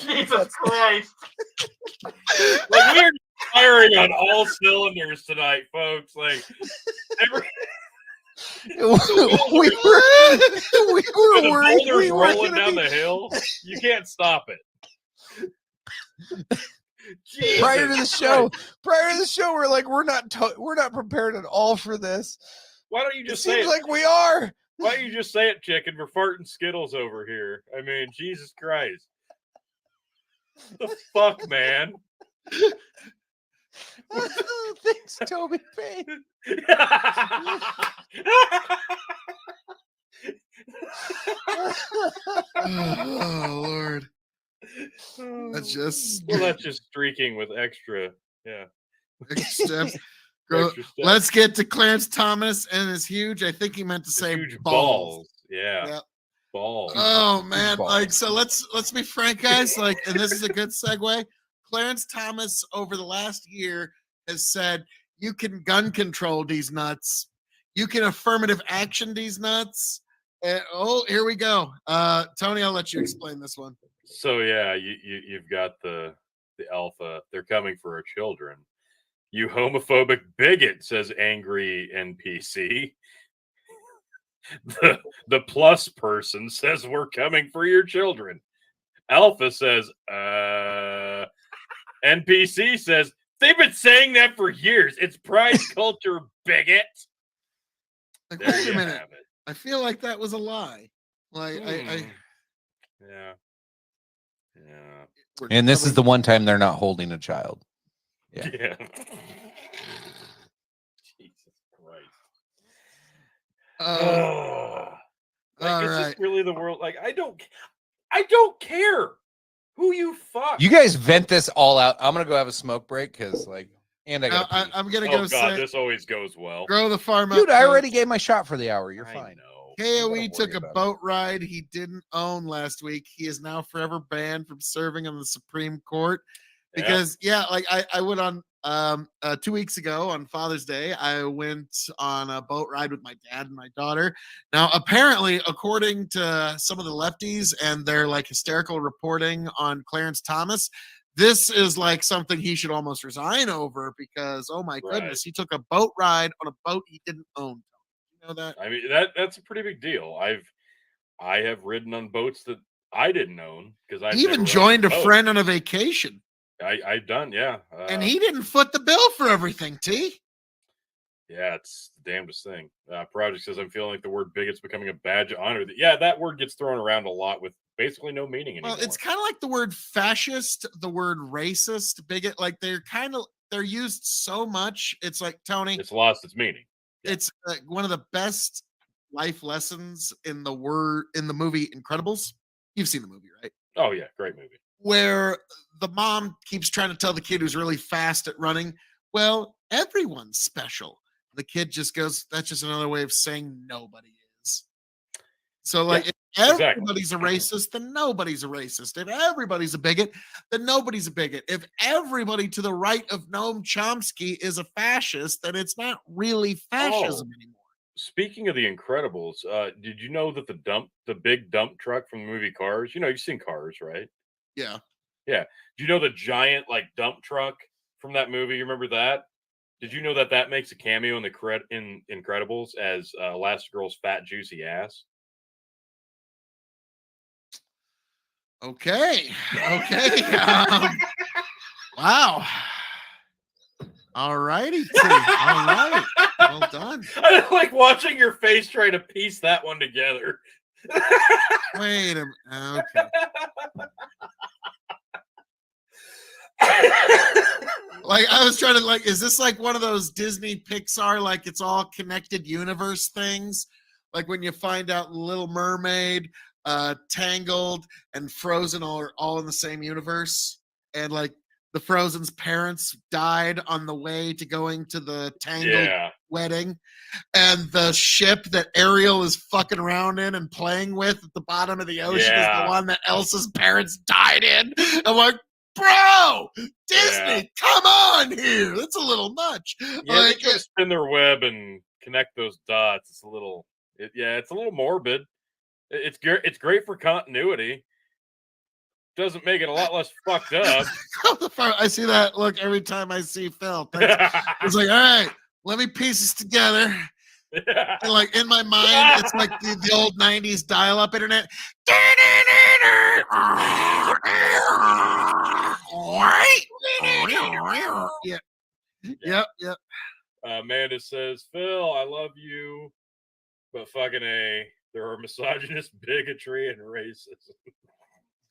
Jesus Christ. Like, we are firing on all cylinders tonight, folks. Like every we were the worried. boulders We were rolling gonna down be, the hill. You can't stop it. Jesus prior to the Christ. show, we're like, we're not prepared at all for this. Why don't you It just say seems it? like we are. Why don't you just say it, chicken? We're farting Skittles over here. I mean, Jesus Christ. The fuck, man. Thanks, Toby Payne. Oh Lord. That's just well, that's just streaking with extra. Yeah. extra steps. Grow- Extra steps. Let's get to Clarence Thomas and his huge. I think he meant to His say huge balls. Yeah. Yep. Balls. Oh man, balls. like so let's be frank, guys. Like, and this is a good segue. Clarence Thomas over the last year has said you can gun control these nuts, you can affirmative action these nuts. Oh, here we go. Tony, I'll let you explain this one. So yeah, you've got the alpha. They're coming for our children. You homophobic bigot, says angry NPC. The plus person says we're coming for your children. Alpha says, NPC says they've been saying that for years. It's pride culture, bigot. Like, There wait a you minute. have it. I feel like that was a lie. Like I Yeah. we're And this is coming- the one time they're not holding a child. Yeah. Yeah. Jesus Christ. Oh, Like, all is right. this really the world? Like, I don't care who you fuck. You guys vent this all out. I'm gonna go have a smoke break because, like, and I got. I'm gonna oh go God, say this always goes well. grow the farm Dude, up. I Coach. already gave my shot for the hour. You're I fine. know. KOE Don't took worry a about it. boat ride he didn't own last week. He is now forever banned from serving on the Supreme Court because like I went on 2 weeks ago on Father's Day. I went on a boat ride with my dad and my daughter. Now, apparently, according to some of the lefties and their like hysterical reporting on Clarence Thomas, this is like something he should almost resign over because oh my goodness, he took a boat ride on a boat he didn't own. You know that? I mean that's a pretty big deal. I have ridden on boats that I didn't own because I He even joined a friend on a vacation. I've done, yeah. And he didn't foot the bill for everything, T. Yeah, it's the damnedest thing. Project says I'm feeling like the word bigot's becoming a badge of honor. Yeah, that word gets thrown around a lot with basically no meaning anymore. Well, it's kind of like the word fascist, the word racist, bigot. Like they're used so much. It's like Tony. It's lost its meaning. It's one of the best life lessons in the movie Incredibles. You've seen the movie, right? Oh yeah, great movie. Where the mom keeps trying to tell the kid who's really fast at running, well, everyone's special. The kid just goes, that's just another way of saying nobody is. So, like, if everybody's a racist, then nobody's a racist. If everybody's a bigot, then nobody's a bigot. If everybody to the right of Noam Chomsky is a fascist, then it's not really fascism anymore. Speaking of the Incredibles, did you know that the big dump truck from the movie Cars? You know, you've seen Cars, right? Yeah. Yeah. Do you know the giant like dump truck from that movie? You remember that? Did you know that makes a cameo in in Incredibles as Elastigirl's fat juicy ass? Okay. Wow. All righty. All right. Well done. I like watching your face try to piece that one together. Wait a minute. Okay. Like I was trying to like, is this like one of those Disney Pixar, like it's all connected universe things? Like when you find out Little Mermaid, Tangled, and Frozen are all in the same universe, and like the Frozen's parents died on the way to going to the Tangled wedding, and the ship that Ariel is fucking around in and playing with at the bottom of the ocean is the one that Elsa's parents died in. I'm like, bro, Disney, come on here. That's a little much. Yeah, like, they try to spin their web and connect those dots. It's a little, it's a little morbid. It's great for continuity. Doesn't make it a lot less fucked up. I see that look every time I see Phil. It's like, all right, let me piece this together. And like in my mind, it's like the old 90s dial-up internet. Yeah. Yep. Amanda says, Phil, I love you, but fucking A, there are misogynist bigotry and racism.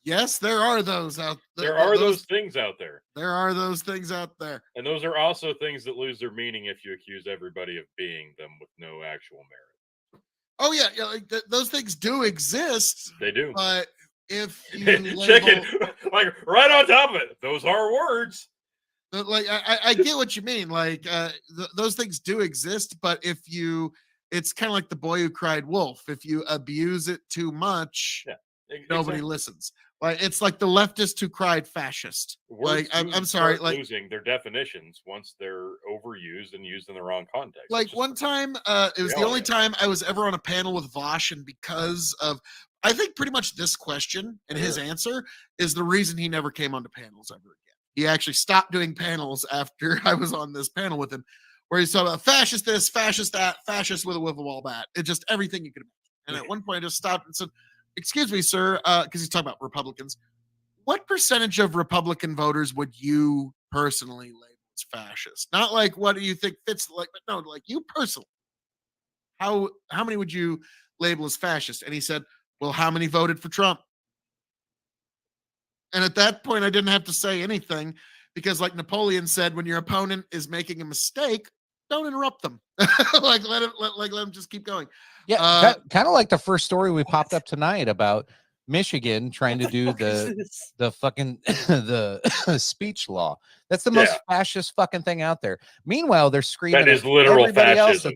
Yes, there are those out there. There are those things out there. There are those things out there. And those are also things that lose their meaning if you accuse everybody of being them with no actual merit. Oh, yeah. Like those things do exist. They do. But if you Chicken, like right on top of it, those are words. Like I get what you mean. Like those things do exist, but if you, it's kind of like the boy who cried wolf. If you abuse it too much, nobody listens. Like it's like the leftist who cried fascist. Words like I'm sorry, like losing their definitions once they're overused and used in the wrong context. Like one time, it was the only time I was ever on a panel with Vosh, and because of, I think pretty much this question and his answer is the reason he never came onto panels ever again. He actually stopped doing panels after I was on this panel with him, where he's talking about fascist this, fascist that, fascist with a wiffle ball bat. It's just everything you could imagine. And at one point, I just stopped and said, "Excuse me, sir," because he's talking about Republicans. What percentage of Republican voters would you personally label as fascist? Not like what do you think fits, like, but no, like you personally. How many would you label as fascist? And he said, "Well, how many voted for Trump?" And at that point, I didn't have to say anything because, like Napoleon said, when your opponent is making a mistake, don't interrupt them. Like let him just keep going. Yeah, kind of like the first story we popped up tonight about Michigan trying to do the fucking the speech law. That's the most fascist fucking thing out there. Meanwhile, they're screaming. That is literal fascism.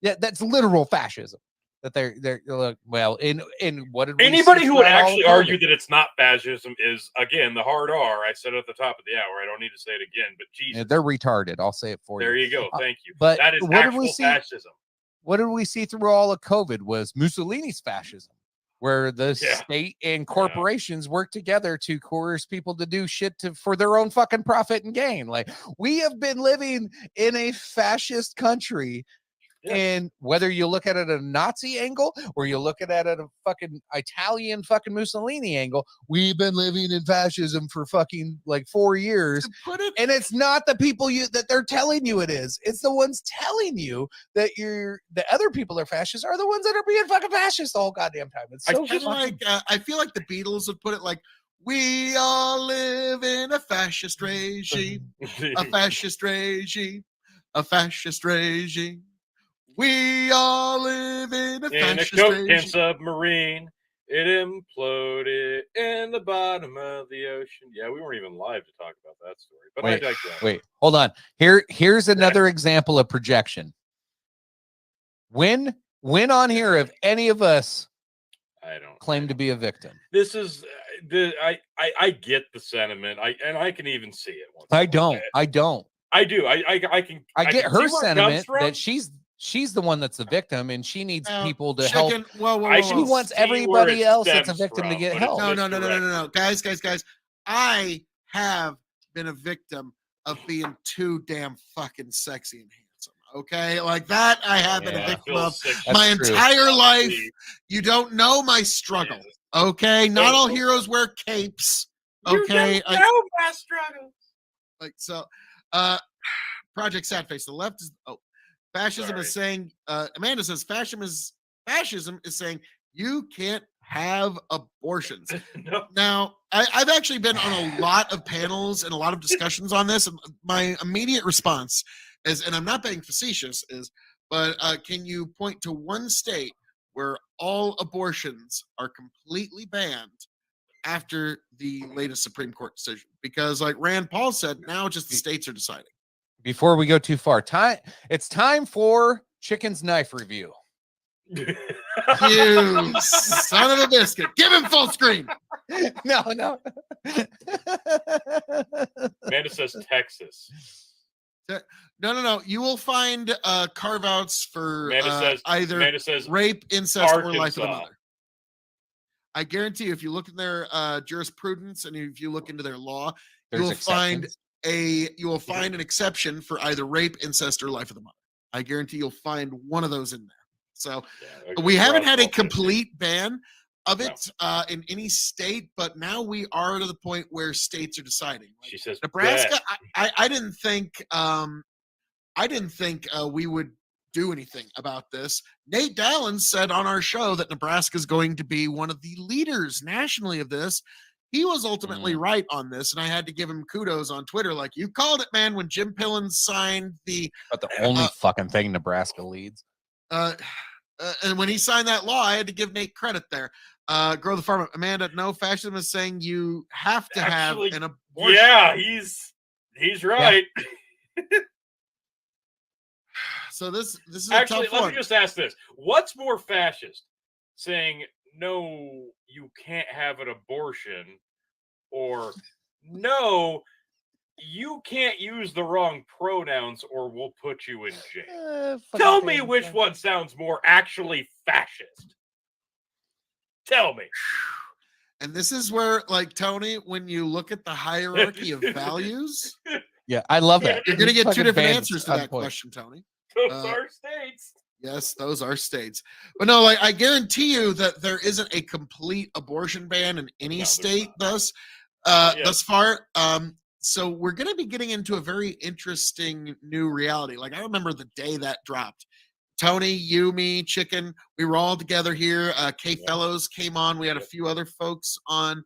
That's literal fascism. That they're like, well, in what did anybody who would actually argue that it's not fascism is, again, the hard R. I said at the top of the hour. I don't need to say it again, but Jesus, yeah, they're retarded. I'll say it for you. There you go. Thank you. But that is what actual did we see? Fascism. What did we see through all of COVID was Mussolini's fascism, where the state and corporations work together to coerce people to do shit for their own fucking profit and gain. Like, we have been living in a fascist country. And whether you look at it at a Nazi angle or you look at it at a fucking Italian fucking Mussolini angle, we've been living in fascism for fucking like 4 years. And it's not the people that they're telling you it is. It's the ones telling you that the other people are fascists are the ones that are being fucking fascist the whole goddamn time. It's so I feel like the Beatles would put it like, we all live in a fascist regime, a fascist regime, a fascist regime. We all live in a fascist coke submarine. It imploded in the bottom of the ocean. Yeah, we weren't even live to talk about that story. But I digress. Wait, hold on. Here's another example of projection. When on here have any of us claim to be a victim? This is I get the sentiment. I can even see it. I don't. I do. I get her sentiment that she's the one that's the victim, and she needs people to help. She wants everybody else that's a victim to get help. No, guys. I have been a victim of being too damn fucking sexy and handsome. Okay, like that. I have been a victim of my entire life. You don't know my struggle. Okay, not all heroes wear capes. Okay, you don't know my struggles. Like so, Project Sad Face. The left is fascism is saying, Amanda says fascism is saying you can't have abortions. No. Now, I've actually been on a lot of panels and a lot of discussions on this. And my immediate response is, and I'm not being facetious, but can you point to one state where all abortions are completely banned after the latest Supreme Court decision, because like Rand Paul said, now just the states are deciding. Before we go too far, it's time for Chicken's knife review. You son of a biscuit. Give him full screen. No. Amanda says Texas. No. You will find carve outs for either Amanda says rape, incest, or life of the Arkansas. mother. I guarantee you, if you look in their jurisprudence and if you look into their law, you will find an exception for either rape, incest, or life of the mother. I guarantee you'll find one of those in there. So we haven't had a complete ban of it in any state, but now we are to the point where states are deciding. Like She says Nebraska. I didn't think we would do anything about this. Nate Dallin said on our show that Nebraska is going to be one of the leaders nationally of this. He was ultimately right on this, and I had to give him kudos on Twitter. Like, you called it, man, when Jim Pillen signed the only fucking thing Nebraska leads. And when he signed that law, I had to give Nate credit there. Grow the farm. Amanda, no, fascism is saying you have to have an abortion. Yeah, he's right. Yeah. So this is actually, a tough one. Let me just ask this: what's more fascist, saying no, you can't have an abortion, or no, you can't use the wrong pronouns, or we'll put you in jail? Tell me which one sounds more actually fascist. Tell me. And this is where, like, Tony, when you look at the hierarchy of values, yeah, I love that. You're going to get two different answers to that question, Tony. Those are states. Yes, those are states. But no, like, I guarantee you that there isn't a complete abortion ban in any state thus far. So we're going to be getting into a very interesting new reality. Like, I remember the day that dropped. Tony, you, me, Chicken, we were all together here. Kay Fellows came on. We had a few other folks on.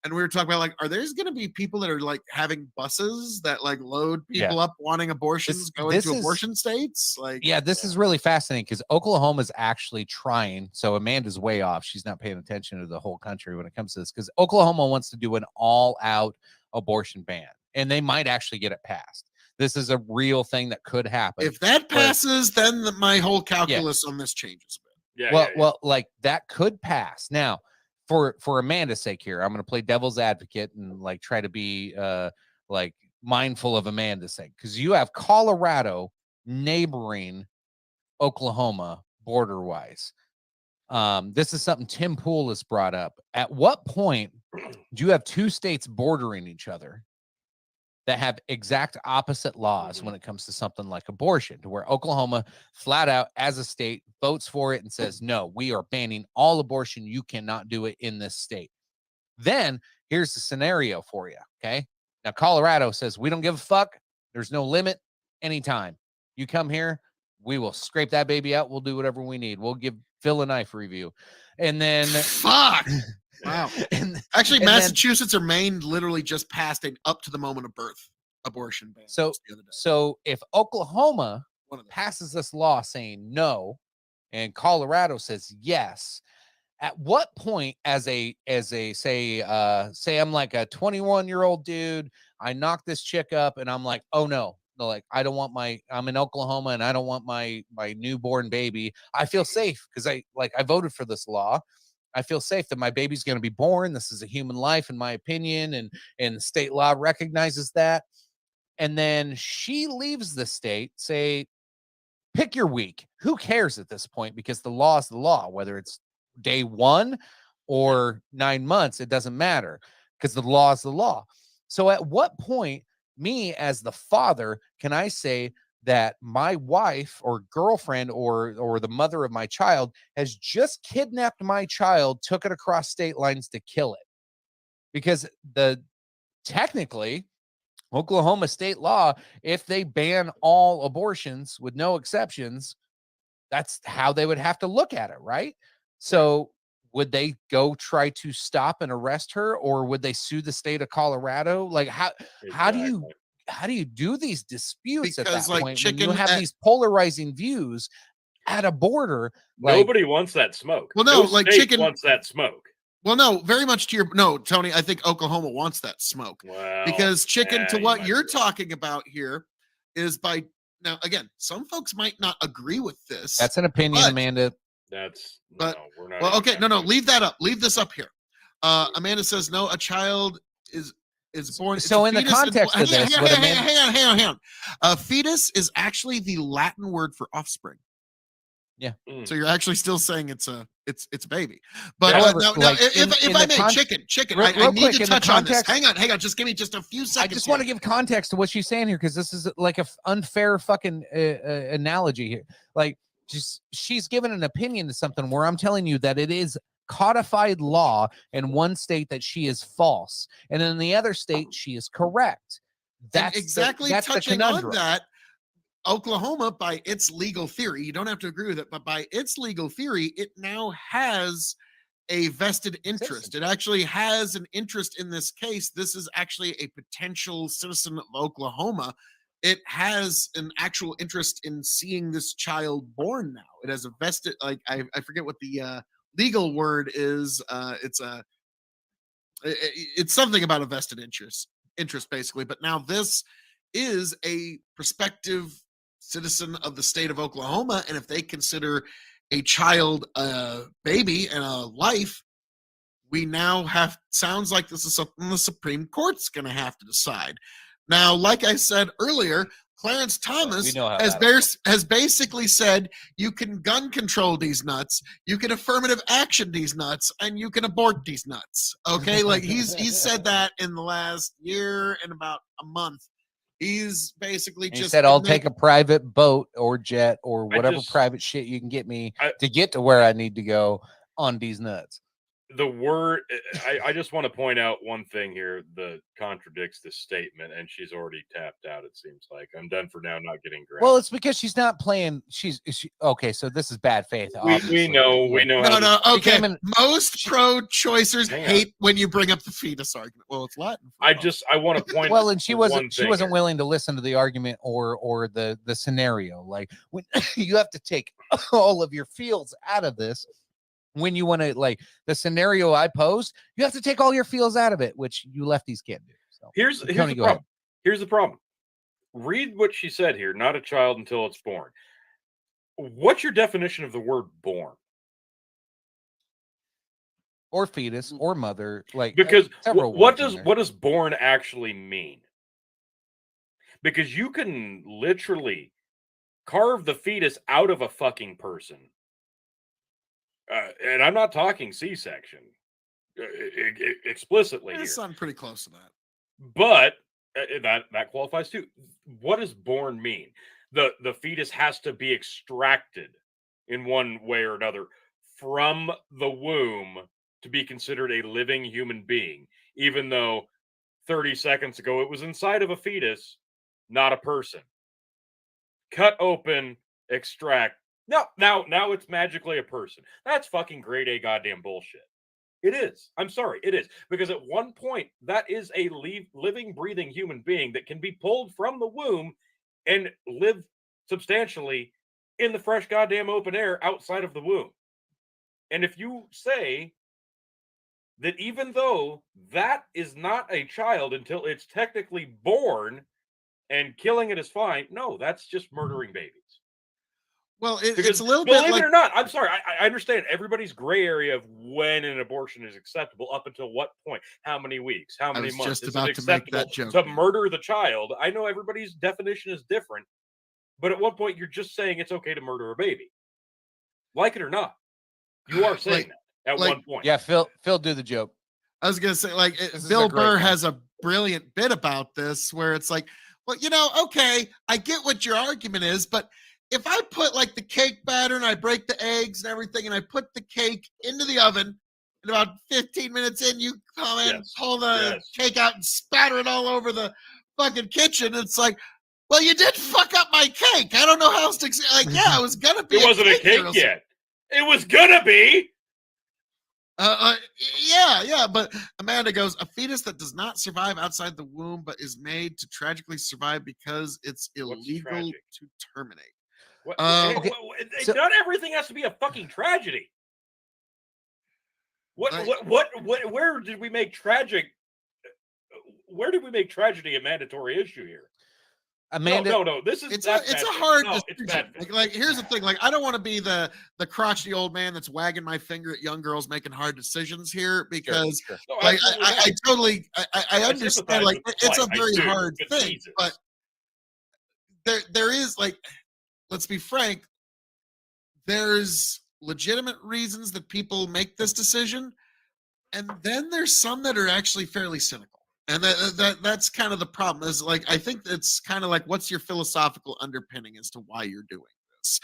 And we were talking about, like, are there going to be people that are, like, having buses that, like, load people up wanting abortions, going to abortion states? Like, this is really fascinating because Oklahoma's actually trying. So Amanda's way off. She's not paying attention to the whole country when it comes to this, because Oklahoma wants to do an all-out abortion ban, and they might actually get it passed. This is a real thing that could happen. If that passes, then my whole calculus on this changes a bit. Well, like, that could pass. Now, for Amanda's sake here, I'm going to play devil's advocate and, like, try to be like mindful of Amanda's sake, because you have Colorado neighboring Oklahoma border wise. This is something Tim Pool has brought up. At what point do you have two states bordering each other that have exact opposite laws when it comes to something like abortion, to where Oklahoma flat out as a state votes for it and says, no, we are banning all abortion. You cannot do it in this state. Then here's the scenario for you. Okay. Now, Colorado says, we don't give a fuck. There's no limit. Anytime you come here, we will scrape that baby out. We'll do whatever we need. We'll give Phil a knife review. And then fuck. Wow. Actually, Massachusetts or Maine literally just passed an up to the moment of birth abortion ban. So if Oklahoma passes this law saying no, and Colorado says yes, at what point, as a say I'm like a 21-year-old dude, I knock this chick up and I'm like, oh no, like, I'm in Oklahoma and I don't want my newborn baby. I feel safe because I voted for this law. I feel safe that my baby's going to be born. This is a human life, in my opinion, and state law recognizes that. And then she leaves the state, say, pick your week. Who cares at this point? Because the law is the law, whether it's day 1 or 9 months, it doesn't matter, because the law is the law. So at what point, me as the father, can I say that my wife or girlfriend or the mother of my child has just kidnapped my child, took it across state lines to kill it? Because technically, Oklahoma state law, if they ban all abortions with no exceptions, that's how they would have to look at it, right? So would they go try to stop and arrest her, or would they sue the state of Colorado? Like, how do you do these disputes at that point, Chicken, when you have these polarizing views at a border? Nobody wants that smoke. Well, no, like, Chicken wants that smoke. Well, no, very much to your no, Tony. I think Oklahoma wants that smoke Well, because chicken to you what might you're be right. talking about here is by now again. Some folks might not agree with this. That's an opinion, but- Amanda. That's But- no, we're not. Well, even okay, that no, close. leave that up. Leave this up here. Amanda says no. A child is born. it's So a in the fetus context of this, what Amanda- hang on. A fetus is actually the Latin word for offspring. Mm. So you're actually still saying it's a baby. But However, now, like, if in I the may, con- chicken, real I need quick, to in the touch on this. context- Hang on. Just give me just a few I seconds. just want to give context to what she's saying here because this is like a unfair fucking analogy here. Like, she's given an opinion to something where I'm telling you that it is codified law in one state that she is false, and in the other state she is correct. That's exactly that's the touching on conundrum. that. Oklahoma, by its legal theory, you don't have to agree with it, but by its legal theory, it now has a vested interest. It actually has an interest in this case. This is actually a potential citizen of Oklahoma. It has an actual interest in seeing this child born now. It has a vested, like, I forget what the legal word is. It's something about a vested interest basically. But now this is a prospective citizen of the state of Oklahoma, and if they consider a child a baby and a life, we now have, sounds like this is something the Supreme Court's going to have to decide. Now, like I said earlier, Clarence Thomas know how has basically said you can gun control these nuts, you can affirmative action these nuts, and you can abort these nuts. Okay, like he's said that in the last year and about a month. He's basically And he just said, I'll take a private boat or jet or whatever just- private shit you can get me I- to get to where I need to go on these nuts. The word I just want to point out one thing here that contradicts this statement, and she's already tapped out. It seems like I'm done for now. Not getting grabbed. Well, it's because she's not playing. Okay. So this is bad faith. we Obviously. know Like, how No, this- no, okay. became an- Most pro-choicers Hang on. hate when you bring up the fetus argument. Well, it's Latin. for I love. want to point. Well, and she one wasn't thing here. willing to listen to the argument or the scenario. Like when you have to take all of your feels out of this. When you want to, like, the scenario I posed, you have to take all your feels out of it, which you lefties can't do. So Here's Tony, the go problem. ahead. Here's the problem. Read what she said here. Not a child until it's born. What's your definition of the word born? Or fetus or mother, like Because several what words in there. does born actually mean? Because you can literally carve the fetus out of a fucking person. And I'm not talking C-section explicitly here. It's sound pretty close to that. But that qualifies too. What does born mean? The fetus has to be extracted in one way or another from the womb to be considered a living human being, even though 30 seconds ago it was inside of a fetus, not a person. Cut open, extract. No, now it's magically a person. That's fucking grade A goddamn bullshit. It is. I'm sorry, it is. Because at one point, that is a living, breathing human being that can be pulled from the womb and live substantially in the fresh goddamn open air outside of the womb. And if you say that even though that is not a child until it's technically born and killing it is fine, no, that's just murdering babies. Well, it's Because a little bit believe like it or not, I'm sorry, I understand everybody's gray area of when an abortion is acceptable, up until what point, how many weeks, how many was months. just Is about it to make acceptable that joke. to murder the child? I know everybody's definition is different, but at one point you're just saying it's okay to murder a baby, like it or not. You are saying that at one point. Yeah, Phil, do the joke. I was gonna say, like, This is a Bill great Burr one. has a brilliant bit about this, where it's like, well, okay, I get what your argument is, but if I put like the cake batter and I break the eggs and everything, and I put the cake into the oven, and about 15 minutes in, you come in, Yes. pull the Yes. cake out, and spatter it all over the fucking kitchen. It's like, well, you did fuck up my cake. I don't know how else to like. Yeah, it was gonna be. It wasn't a cake here. yet. It was gonna be. Yeah, but Amanda goes, a fetus that does not survive outside the womb but is made to tragically survive because it's illegal tragic? to terminate. Okay. So- Not everything has to be a fucking tragedy. Where did we make tragic? Where did we make tragedy a mandatory issue here? Amanda, No. This is It's that's a bad faith. hard No, it's decision. bad faith. Like here's the thing. Like I don't want to be the crotchety old man that's wagging my finger at young girls making hard decisions here because sure. No, like absolutely I not. totally I understand sympathize like with the it's a plight. I very do, hard but thing, Jesus. but there is like, let's be frank, there's legitimate reasons that people make this decision, and then there's some that are actually fairly cynical, and that's kind of the problem. Is like I think it's kind of like what's your philosophical underpinning as to why you're doing this,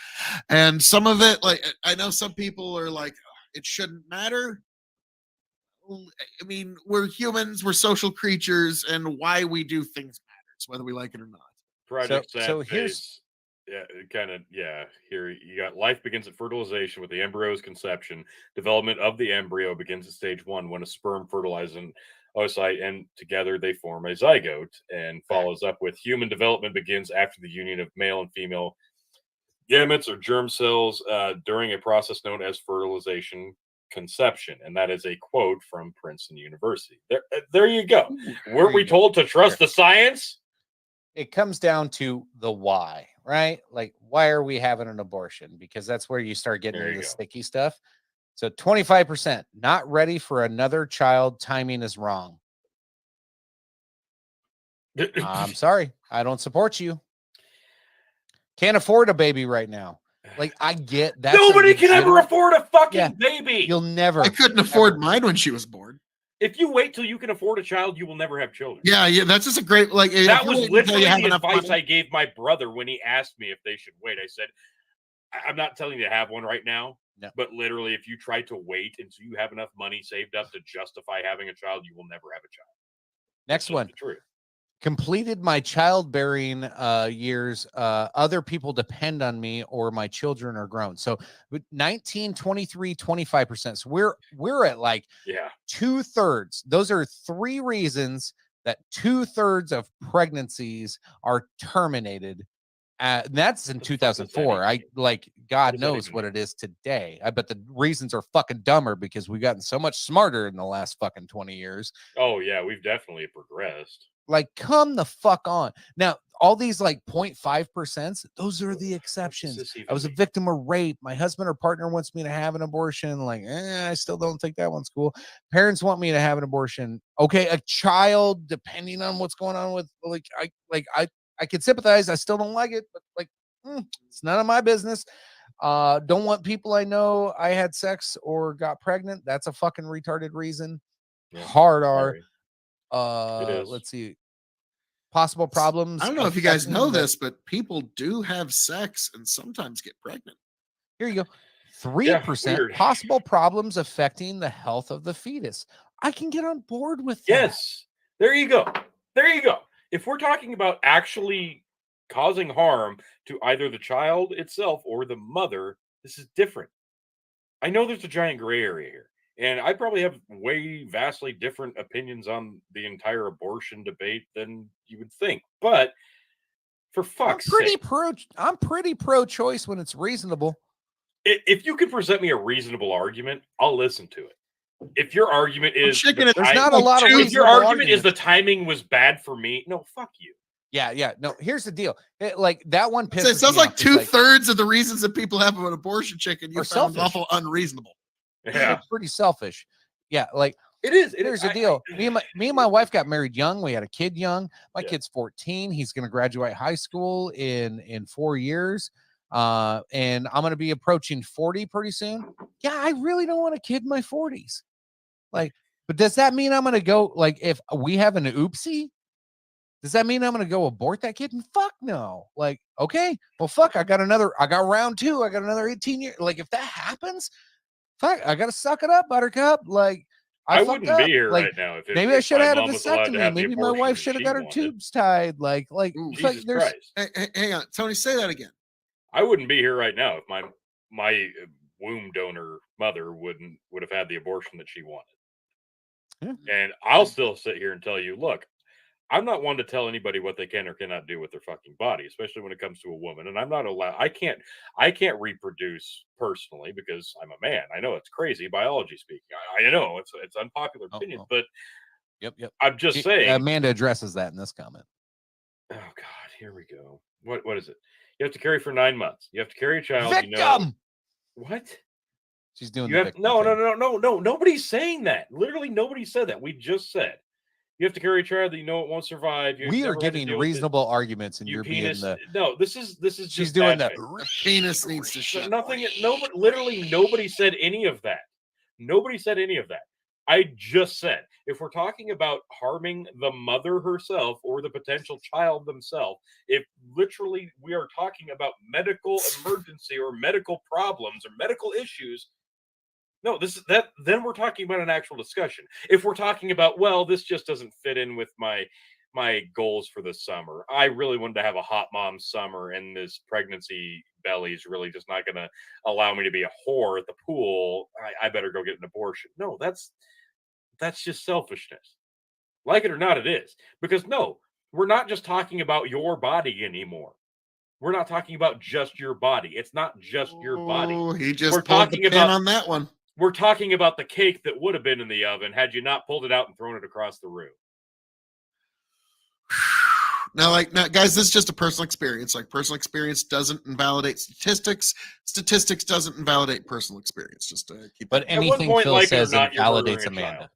and some of it, like I know some people are like it shouldn't matter. I mean, we're humans, we're social creatures, and why we do things matters, whether we like it or not. Project so Sad here's- Face. Yeah, Here you got life begins at fertilization with the embryo's conception. Development of the embryo begins at stage 1 when a sperm fertilizes an oocyte, and together they form a zygote. And follows up with human development begins after the union of male and female gametes or germ cells during a process known as fertilization conception. And that is a quote from Princeton University. There you go. Weren't we told to trust the science? it comes down to the why, right? Like, why are we having an abortion? Because that's where you start getting There into you the go. sticky stuff. So 25% not ready for another child. Timing is wrong. I'm sorry. I don't support you. Can't afford a baby right now. Like, I get that. Nobody can ever afford a fucking baby. You'll never. I couldn't afford mine when she was born. If you wait till you can afford a child, you will never have children. Yeah, that's just a great like. if That you was wait until literally you have the enough advice money- I gave my brother when he asked me if they should wait. I said, I'm not telling you to have one right now, No. but literally, if you try to wait until you have enough money saved up to justify having a child, you will never have a child. Next That's one. the truth. Completed my childbearing years. Other people depend on me or my children are grown. So 19, 23, 25%. So we're at like Yeah. 2/3. Those are 3 reasons that 2/3 of pregnancies are terminated. That's in The fuck does that 2004. even I mean? like What God does that knows even what mean? it is today. I bet the reasons are fucking dumber because we've gotten so much smarter in the last fucking 20 years. Oh, yeah. We've definitely progressed. Like, come the fuck on. Now, all these like 0.5%, those are the exceptions. this even I was a mean? victim of rape. My husband or partner wants me to have an abortion. Like, I still don't think that one's cool. Parents want me to have an abortion. Okay, a child, depending on what's going on with I could sympathize. I still don't like it, but like, it's none of my business. Don't want people I know I had sex or got pregnant. That's a fucking retarded reason. Yeah, Hard R. sorry. It is. Let's see. Possible problems. I don't know if you guys affecting know the- this, but people do have sex and sometimes get pregnant. Here you go. 3% weird. possible problems affecting the health of the fetus. I can get on board with that. Yes. There you go. There you go. If we're talking about actually causing harm to either the child itself or the mother, this is different. I know there's a giant gray area here, and I probably have vastly different opinions on the entire abortion debate than you would think. But for fuck's sake, I'm pretty pro-choice when it's reasonable. if you can present me a reasonable argument, I'll listen to it. If your argument is chicken, the there's ti- not a lot of if your reasonable argument is the arguments. timing was bad for me, no, fuck you. Yeah. No, here's the deal. Like that one So pisses it sounds me like off. It's 2/3 of the reasons that people have an abortion chicken you Are found selfish. awful unreasonable. Yeah, it's pretty selfish. Yeah, like it is. here's the deal. Me and my wife got married young. We had a kid young. My Yeah. kid's 14. He's going to graduate high school in 4 years. And I'm going to be approaching 40 pretty soon. Yeah, I really don't want a kid in my 40s. Like, but does that mean I'm going to go, like, if we have an oopsie, does that mean I'm going to go abort that kid? And fuck no. Like, okay, well, fuck, I got round 2. I got another 18 years. Like, if that happens, fuck, I got to suck it up, buttercup. Like, I fucked wouldn't be up. here Like, right now if maybe I should my have had a mom was allowed to vasectomy. have the Maybe my abortion wife that should have she got her wanted. tubes tied. Like, Ooh, fuck, Jesus there's Christ. Hey, hang on, Tony, say that again. I wouldn't be here right now if my womb donor mother would have had the abortion that she wanted. Yeah. And I'll still sit here and tell you, look, I'm not one to tell anybody what they can or cannot do with their fucking body, especially when it comes to a woman. And I'm not allowed. I can't reproduce personally because I'm a man. I know it's crazy, biology speaking. I know it's unpopular opinion, but Yep. I'm just saying. Amanda addresses that in this comment. Oh God, here we go. What is it? You have to carry for 9 months. You have to carry a child. Victim. You know what? She's doing You the have victim no. thing. Nobody's saying that. Literally, nobody said that. We just said you have to carry a child that you know it won't survive. We are giving reasonable arguments, and you're penis. being the. No, this is She's just doing bad the. The penis needs to shut. nothing. Nobody. Literally, nobody said any of that. Nobody said any of that. I just said if we're talking about harming the mother herself or the potential child themselves, if literally we are talking about medical emergency or medical problems or medical issues, no, then we're talking about an actual discussion. If we're talking about, well, this just doesn't fit in with my goals for the summer. I really wanted to have a hot mom summer, and this pregnancy belly is really just not going to allow me to be a whore at the pool. I better go get an abortion. No, that's just selfishness. Like it or not, it is. Because no, we're not just talking about your body anymore. We're not talking about just your body. It's not just your body. Oh, he just We're pulled the talking pin about- on that one. We're talking about the cake that would have been in the oven had you not pulled it out and thrown it across the room. Now, guys, this is just a personal experience. Like, personal experience doesn't invalidate statistics. Statistics doesn't invalidate personal experience. Just to keep. But At one anything point, Phil like it or says not, you're invalidates murdering a Amanda. child.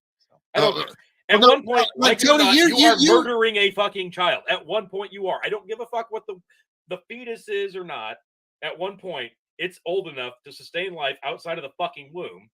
I don't. At no, one point, like Tony, it or not, you- you are murdering a fucking child. At one point, you are. I don't give a fuck what the fetus is or not. At one point, it's old enough to sustain life outside of the fucking womb.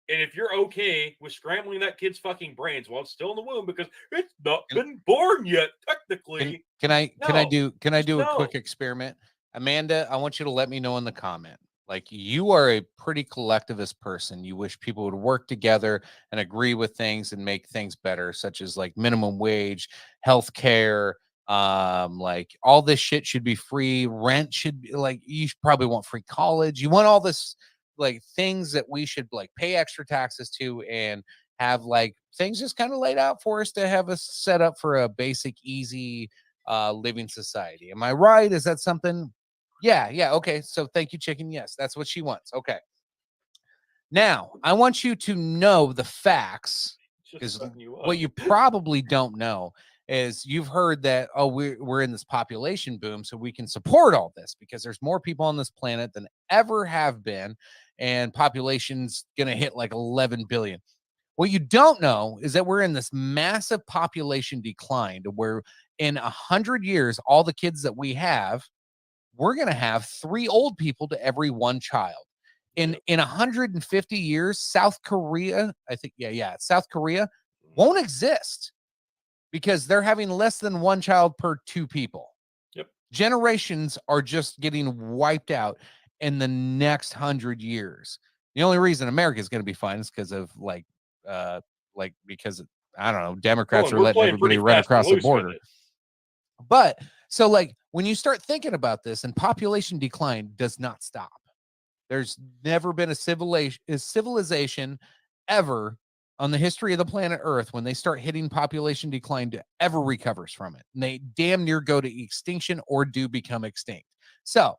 And if you're okay with scrambling that kid's fucking brains while it's still in the womb because it's not been born yet, technically. Can I do a No. quick experiment? Amanda, I want you to let me know in the comment. Like, you are a pretty collectivist person. You wish people would work together and agree with things and make things better, such as like minimum wage, health care, like all this shit should be free. Rent should be like, you probably want free college. You want all this like things that we should like pay extra taxes to and have like things just kind of laid out for us to have us set up for a basic, easy living society. Am I right? Is that something? Yeah. Okay. So thank you, chicken. Yes, that's what she wants. Okay. Now I want you to know the facts, because what you probably don't know is you've heard that, oh, we're in this population boom, so we can support all this because there's more people on this planet than ever have been, and population's gonna hit like 11 billion. What you don't know is that we're in this massive population decline to where in 100 years, all the kids that we have, we're gonna have 3 old people to every 1 child. In 150 years, South Korea, I think, South Korea won't exist because they're having less than 1 child per 2 people. Yep. Generations are just getting wiped out in the next 100 years. The only reason America is going to be fine is because of because I don't know, Democrats are letting everybody run across the border. But so like when you start thinking about this, and population decline does not stop. There's never been a civilization ever on the history of the planet Earth when they start hitting population decline to ever recovers from it. And they damn near go to extinction or do become extinct. So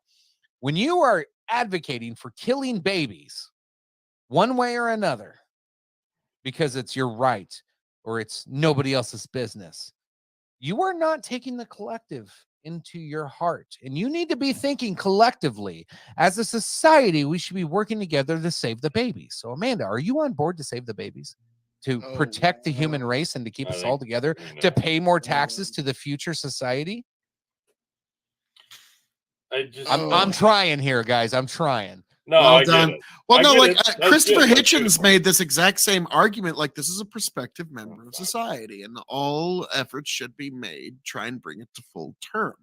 when you are advocating for killing babies one way or another, because it's your right or it's nobody else's business, you are not taking the collective into your heart. And you need to be thinking collectively. As a society, we should be working together to save the babies. So, Amanda, are you on board to save the babies? To protect the human race and to keep us all together? To pay more taxes to the future society? I'm trying here, guys. I'm trying. No, Well I done. get it. Well, no, like That's Christopher good. Hitchens made this exact same argument. Like, this is a prospective member of society, and all efforts should be made try and bring it to full term.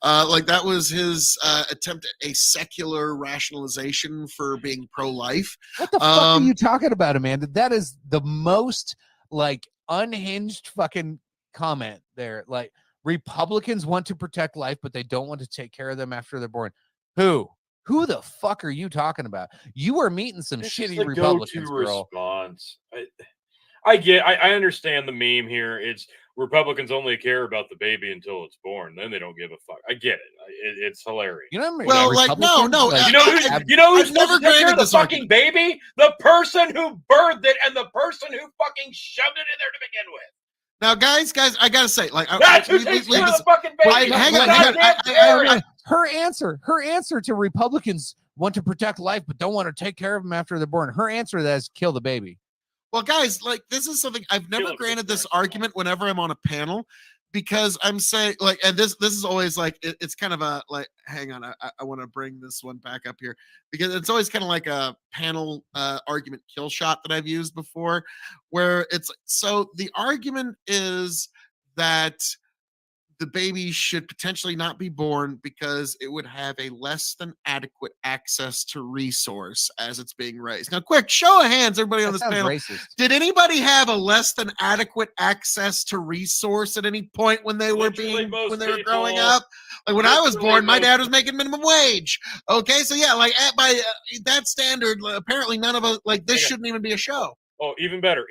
Like, that was his attempt at a secular rationalization for being pro-life. What the fuck are you talking about, Amanda? That is the most like unhinged fucking comment there. Like, Republicans want to protect life, but they don't want to take care of them after they're born. Who the fuck are you talking about? You are meeting some shitty Republicans, girl. Response. I understand the meme here. It's, Republicans only care about the baby until it's born. Then they don't give a fuck. I get it. It's hilarious. You know, Well, like, no, Republicans, like, You know who's I've supposed never to take care granted of the this fucking argument. baby? The person who birthed it and the person who fucking shoved it in there to begin with. Now, guys, I gotta say, like, That's who leave takes this- care of the fucking baby. hang The on, hang on. goddamn parent. her answer to Republicans want to protect life but don't want to take care of them after they're born. Her answer to that is kill the baby. Well, guys, like, this is something I've never Kill it, granted this Chris. argument whenever I'm on a panel, because I'm saying, like, and this is always like it's kind of a like. Hang on, I want to bring this one back up here because it's always kind of like a panel argument kill shot that I've used before, where it's so the argument is that the baby should potentially not be born because it would have a less than adequate access to resource as it's being raised. Now, quick show of hands, everybody on That this sounds panel. racist. Did anybody have a less than adequate access to resource at any point when they were Literally most when they were growing people. up? Like when I was Literally born, my most dad was making minimum wage. Okay, so yeah, like by that standard, apparently none of us like this Okay. shouldn't even be a show. Oh, even better.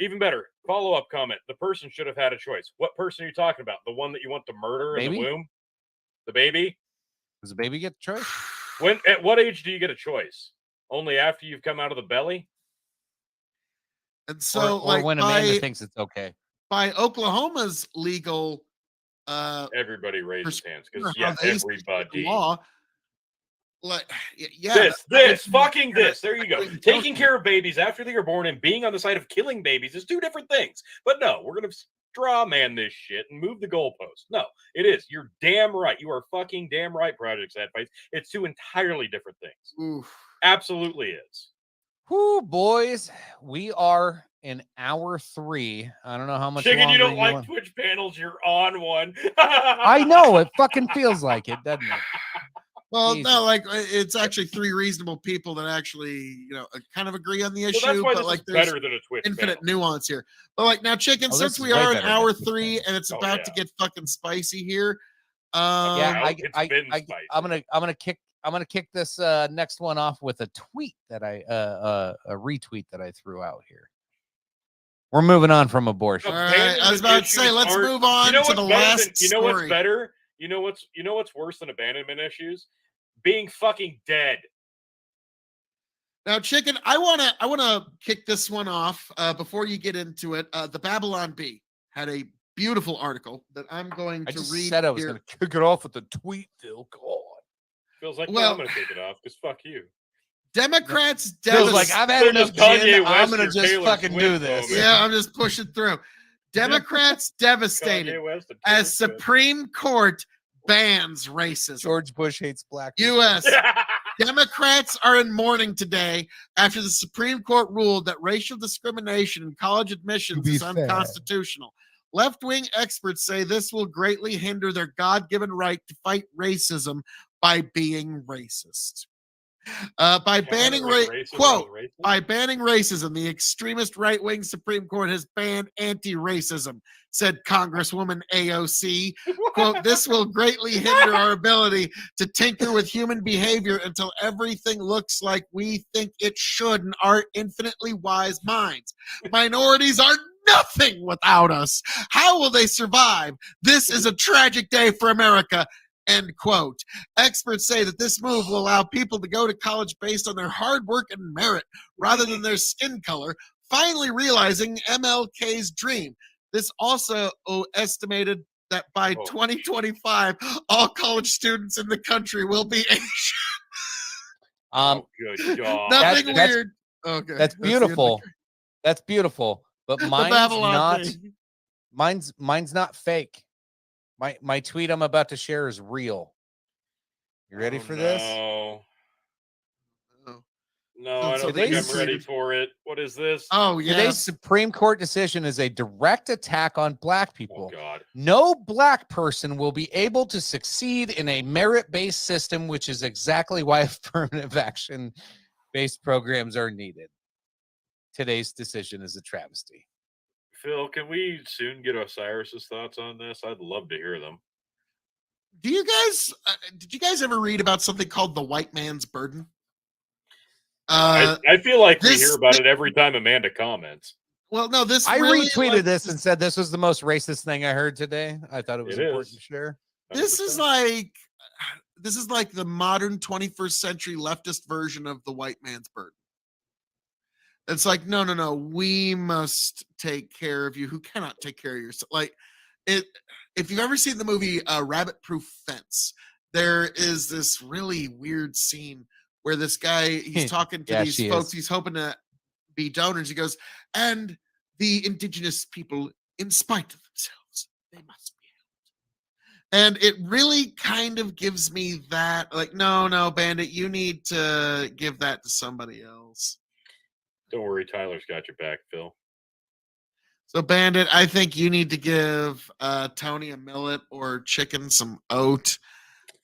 Follow-up comment. The person should have had a choice. What person are you talking about? The one that you want to murder in Baby? the womb? The baby? Does the baby get the choice? At what age do you get a choice? Only after you've come out of the belly? And so, or like when Amanda thinks it's okay. by Oklahoma's legal Everybody raises hands because how they everybody. law, like yeah, This. There you go. Taking care of babies after they are born and being on the side of killing babies is two different things. But no, we're gonna straw man this shit and move the goalpost. No, it is. You're damn right. You are fucking damn right, Project Sadface. It's two entirely different things. Oof. Absolutely is. Whoo, boys, we are in hour 3. I don't know how much Chicken, you longer don't like want. Twitch panels. You're on one. I know it fucking feels like it, doesn't it? Well, Jesus. no, like it's actually 3 reasonable people that actually, kind of agree on the So issue, that's why but this like is there's better than a Twitch infinite panel. nuance here. But like now, Chicken, Oh, since this we is way are in better than hour Twitch 3 panel. and it's Oh, about yeah. to get fucking spicy here, Yeah, It's been spicy. I'm gonna kick this next one off with a tweet that a retweet that I threw out here. We're moving on from abortion. all right. I was about to say, Issues let's aren't- move on to what's the better last than- You know story. what's better? You know what's worse than abandonment issues? Being fucking dead. Now, Chicken, I wanna kick this one off before you get into it. The Babylon Bee had a beautiful article that I'm going I to just read said I was here. gonna kick it off with the tweet, Phil. God. Feels like Well- I'm gonna take it off because fuck you. Democrats Feels like I've had So enough does Kanye gin. I'm West gonna or just Taylor fucking do Swift this. moment. Yeah, I'm just pushing through. Democrats devastated Kanye West and Taylor as Swift. Supreme Court bans racism. George Bush hates black people. U.S. Democrats are in mourning today after the Supreme Court ruled that racial discrimination in college admissions be is fair. unconstitutional. Left-wing experts say this will greatly hinder their God-given right to fight racism by being racist. By banning by banning racism, the extremist right-wing Supreme Court has banned anti-racism, said Congresswoman AOC. Quote, this will greatly hinder our ability to tinker with human behavior until everything looks like we think it should in our infinitely wise minds. Minorities are nothing without us. How will they survive? This is a tragic day for America. End quote. Experts say that this move will allow people to go to college based on their hard work and merit rather than their skin color, finally realizing MLK's dream. This also estimated that by 2025, all college students in the country will be Asian. Oh, good God. Nothing That's- weird. Okay, That's the end of the- beautiful. That's beautiful. But the mine's Babylon not. thing. Mine's not fake. My tweet I'm about to share is real. You ready for this? No. Oh. No, So I don't think today's- I'm ready for it. What is this? Oh, Today's yes. Supreme Court decision is a direct attack on black Oh, people. God. No black person will be able to succeed in a merit-based system, which is exactly why affirmative action-based programs are needed. Today's decision is a travesty. Phil, can we soon get Osiris's thoughts on this? I'd love to hear them. Do you guys, did you guys ever read about something called the white man's burden? I feel like we this- hear about it every time Amanda comments. Well, no, this I really, retweeted like, this and said this was the most racist thing I heard today. I thought it was It important is. to share. this is 100%. like the modern 21st century leftist version of the white man's burden. It's like, no, we must take care of you who cannot take care of yourself. Like it, if you've ever seen the movie Rabbit Proof Fence, there is this really weird scene where this guy, he's talking to Yeah, these she folks, is. he's hoping to be donors. He goes, and the indigenous people, in spite of themselves, they must be. And it really kind of gives me that, like, no, Bandit, you need to give that to somebody else. Don't worry, Tyler's got your back, Phil. So, Bandit, I think you need to give Tony a millet or chicken some oat,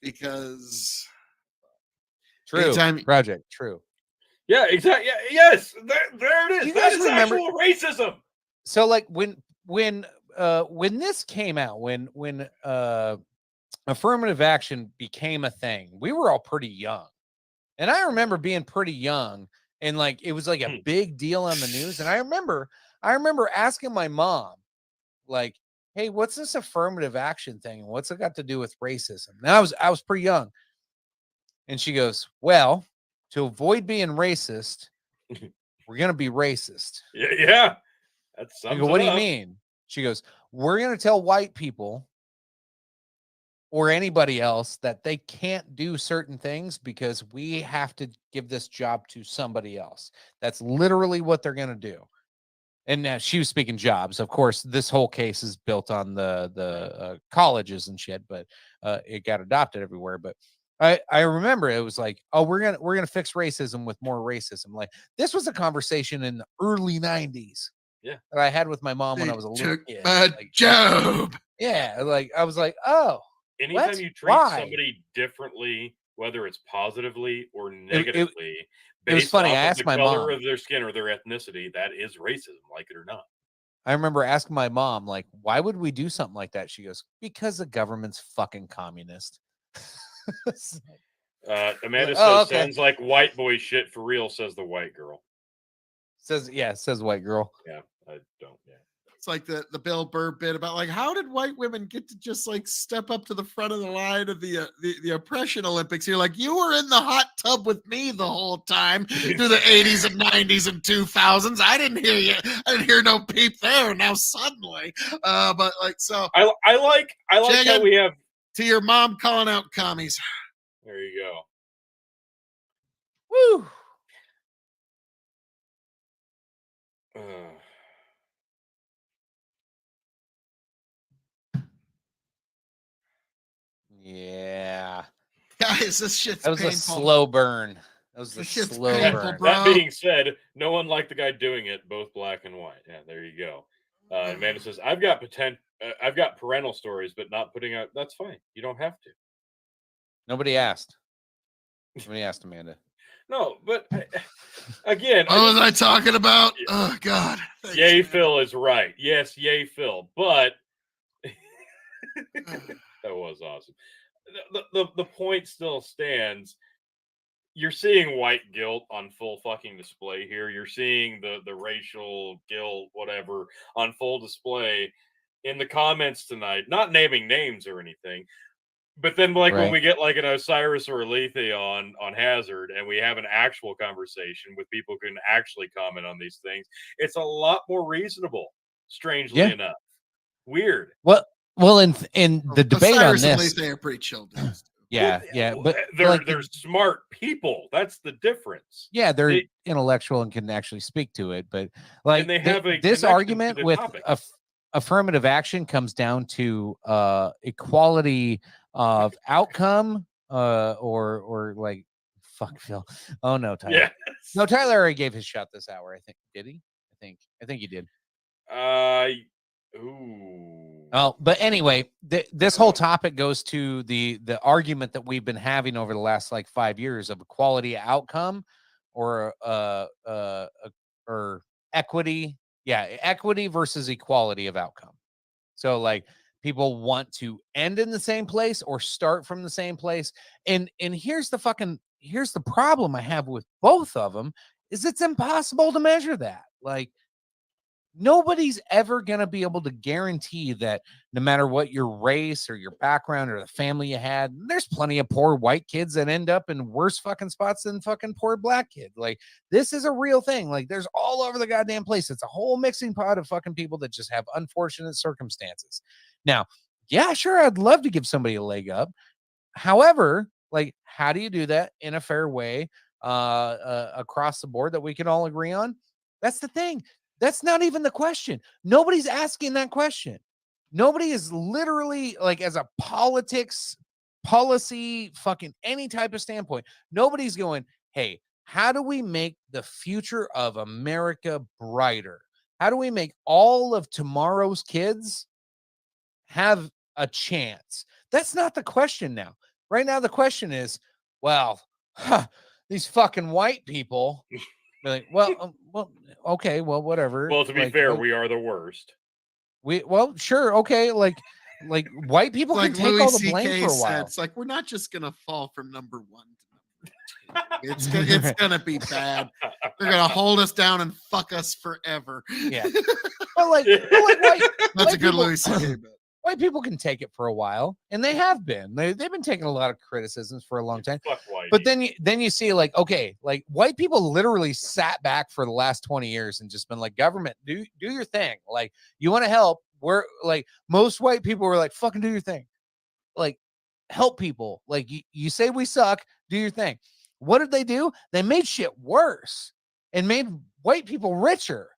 because True. anytime- Project. True. Yeah, exactly. Yeah, yes, there it is. You That guys is remember- actual racism. So like when this came out, when affirmative action became a thing, we were all pretty young. And I remember being pretty young, and like it was like a big deal on the news. And I remember asking my mom, like, hey, what's this affirmative action thing? And what's it got to do with racism? And I was pretty young. And she goes, well, to avoid being racist, we're gonna be racist. Yeah. That's I go, what do you mean? She goes, we're going to tell white people or anybody else that they can't do certain things because we have to give this job to somebody else. That's literally what they're going to do. And now she was speaking jobs. Of course, this whole case is built on the colleges and shit, but it got adopted everywhere. But I remember it was like, oh, we're gonna fix racism with more racism. Like this was a conversation in the early 90s. Yeah. That I had with my mom when I was a little took kid. my Like, job. yeah, like I was like, oh, Anytime what? you treat Why? somebody differently, whether it's positively or negatively, it was based funny. off I of asked the my color mom. of their skin or their ethnicity, that is racism, like it or not. I remember asking my mom, like, why would we do something like that? She goes, because the government's fucking communist. Amanda Oh, says, okay. sounds like white boy shit for real, says the white girl. Says white girl. Yeah, I don't. Yeah. It's like the Bill Burr bit about, like, how did white women get to just like step up to the front of the line of the oppression Olympics? You're like, you were in the hot tub with me the whole time through the 80s and 90s and 2000s. I didn't hear you. I didn't hear no peep there. Now suddenly, but like, so I like how Chicken. we have. to your mom calling out commies. There you go. Woo. Yeah. Guys, this shit's That was painful. a slow burn. That was a This shit's slow painful, burn. bro. That being said, no one liked the guy doing it, both black and white. Yeah, there you go. Amanda says, I've got parental stories, but not putting out. That's fine. You don't have to. Nobody asked. Nobody asked Amanda. No, but again, What was I talking about? Oh God. Thanks, yay, man. Phil is right. Yes, yay, Phil. But that was awesome. The point still stands. You're seeing white guilt on full fucking display here. You're seeing the racial guilt, whatever, on full display in the comments tonight. Not naming names or anything. But then, like, when Right. we get like an Osiris or a Lethe on Hazard, and we have an actual conversation with people who can actually comment on these things, it's a lot more reasonable. Strangely Yeah. enough, weird. Well, in the debate on Osiris and this, Lethe are pretty chill dudes. yeah, but they're like, they're smart people. That's the difference. yeah, they're they- intellectual and can actually speak to it. But like, they have a this connection to argument the with topic. affirmative action comes down to equality of outcome, or like, fuck Phil. Oh no, Tyler. Yeah. No, Tyler already gave his shot this hour. I think. Did he? I think he did. Ooh. Oh, but anyway, this whole topic goes to the argument that we've been having over the last like 5 years of equality outcome, or equity. Yeah, equity versus equality of outcome. So like, people want to end in the same place or start from the same place. And here's the problem I have with both of them is it's impossible to measure that. Like, nobody's ever going to be able to guarantee that no matter what your race or your background or the family you had, there's plenty of poor white kids that end up in worse fucking spots than fucking poor black kids. Like, this is a real thing. Like, there's all over the goddamn place. It's a whole mixing pot of fucking people that just have unfortunate circumstances. Now, yeah, sure, I'd love to give somebody a leg up. However, like, how do you do that in a fair way across the board that we can all agree on? That's the thing. That's not even the question. Nobody's asking that question. Nobody is literally, like, as a politics, policy, fucking any type of standpoint, nobody's going, hey, how do we make the future of America brighter? How do we make all of tomorrow's kids have a chance? That's not the question now. Right now, the question is, well, these fucking white people. Like, well, okay, well, whatever. Well, to be fair, we are the worst. Well, sure, okay, like white people Like can take Louis all the blame C.K. for a said, while. it's like we're not just gonna fall from number 1 to number 2. It's gonna be bad. They're gonna hold us down and fuck us forever. Yeah, but like white, That's a good people, Louis C.K. bit. white people can take it for a while, and they have been. They've been taking a lot of criticisms for a long time. Fuck white. But then you see, like, okay, like white people literally sat back for the last 20 years and just been like, government, do your thing. Like, you want to help? We're like, most white people were like, fucking do your thing. Like, help people. Like, you say we suck, do your thing. What did they do? They made shit worse and made white people richer.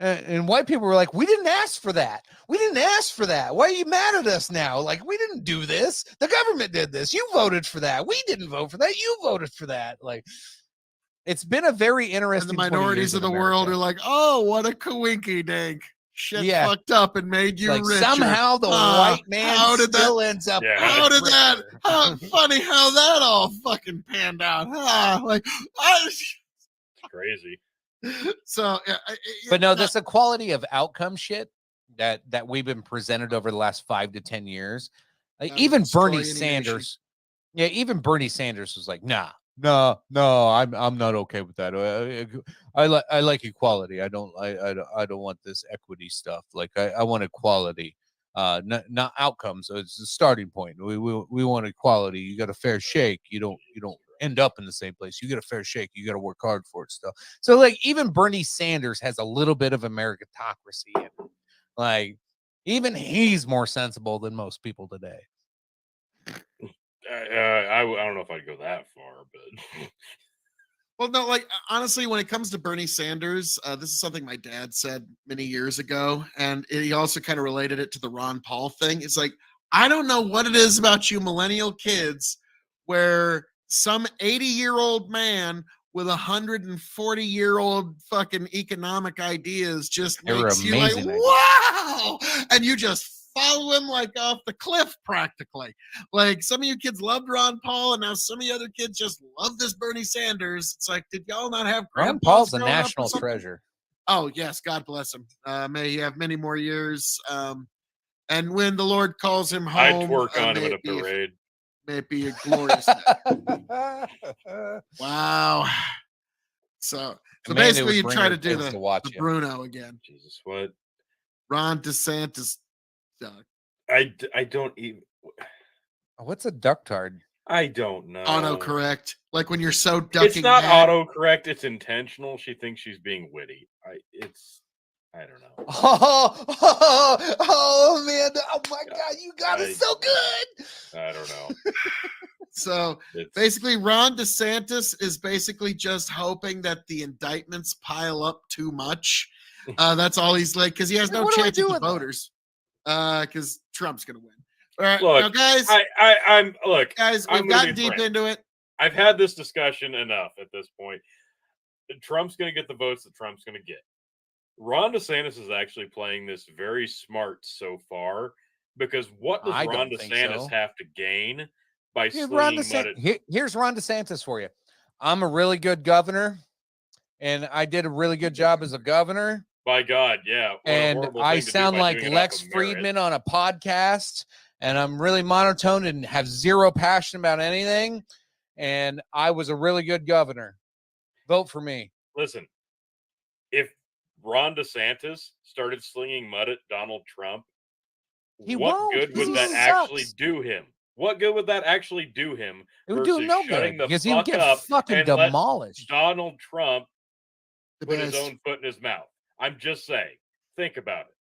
And white people were like, we didn't ask for that. We didn't ask for that. Why are you mad at us now? Like, we didn't do this. The government did this. You voted for that. We didn't vote for that. You voted for that. Like, it's been a very And interesting. the minorities of the world are like, oh, what a coinky dink. Shit fucked up and made you like, richer. somehow the white man still ends up. Yeah. How did that? How funny how that all fucking panned out. Like, It's crazy. so. But no, this equality of outcome shit that we've been presented over the last 5 to 10 years. Like, even Bernie Sanders. Yeah, even Bernie Sanders was like, no, I'm not okay with that. I like equality. I don't want this equity stuff. Like, I want equality, not outcomes. So it's the starting point. We want equality. You got a fair shake. You don't end up in the same place. You get a fair shake. You got to work hard for it. Stuff. So, like, even Bernie Sanders has a little bit of meritocracy in it. Like, even he's more sensible than most people today. I don't know if I'd go that far, but well, no, like, honestly, when it comes to Bernie Sanders, this is something my dad said many years ago, and he also kind of related it to the Ron Paul thing. It's like, I don't know what it is about you millennial kids where some 80-year-old man with 140-year-old fucking economic ideas just makes you like, wow, and you just follow him like off the cliff practically. Like, some of you kids loved Ron Paul, and now some of you other kids just love this Bernie Sanders. It's like, did y'all not have Ron Paul's a national treasure? Oh yes, God bless him. May he have many more years. And when the Lord calls him home, I'd twerk on him at a parade. May it be a glorious night. Wow. So basically, you try to do the Bruno again. Jesus, what? Ron DeSantis. I don't even. What's a ducktard? I don't know. Autocorrect. Like when you're so ducking. It's not autocorrect. It's intentional. She thinks she's being witty. I don't know. Oh man! Oh my God! You got it so good. I don't know. So basically, Ron DeSantis is basically just hoping that the indictments pile up too much. That's all he's like, because he has no chance with the voters. Because Trump's gonna win. All right, look, now guys. I'm look, guys. We've gotten deep into it. I've had this discussion enough at this point. Trump's gonna get the votes that Trump's gonna get. Ron DeSantis is actually playing this very smart so far, because what does Ron DeSantis have to gain by slinging mud? Here's Ron DeSantis for you. I'm a really good governor, and I did a really good job as a governor. By God, yeah. And I sound like Lex Friedman on a podcast, and I'm really monotone and have zero passion about anything. And I was a really good governor. Vote for me. Listen, if Ron DeSantis started slinging mud at Donald Trump, He what won't, good 'cause would he that actually sucks. do him? What good would that actually do him It would do versus no shutting good the because he would fuck get up fucking and let demolished. Donald Trump The put his best. own foot in his mouth? I'm just saying. Think about it.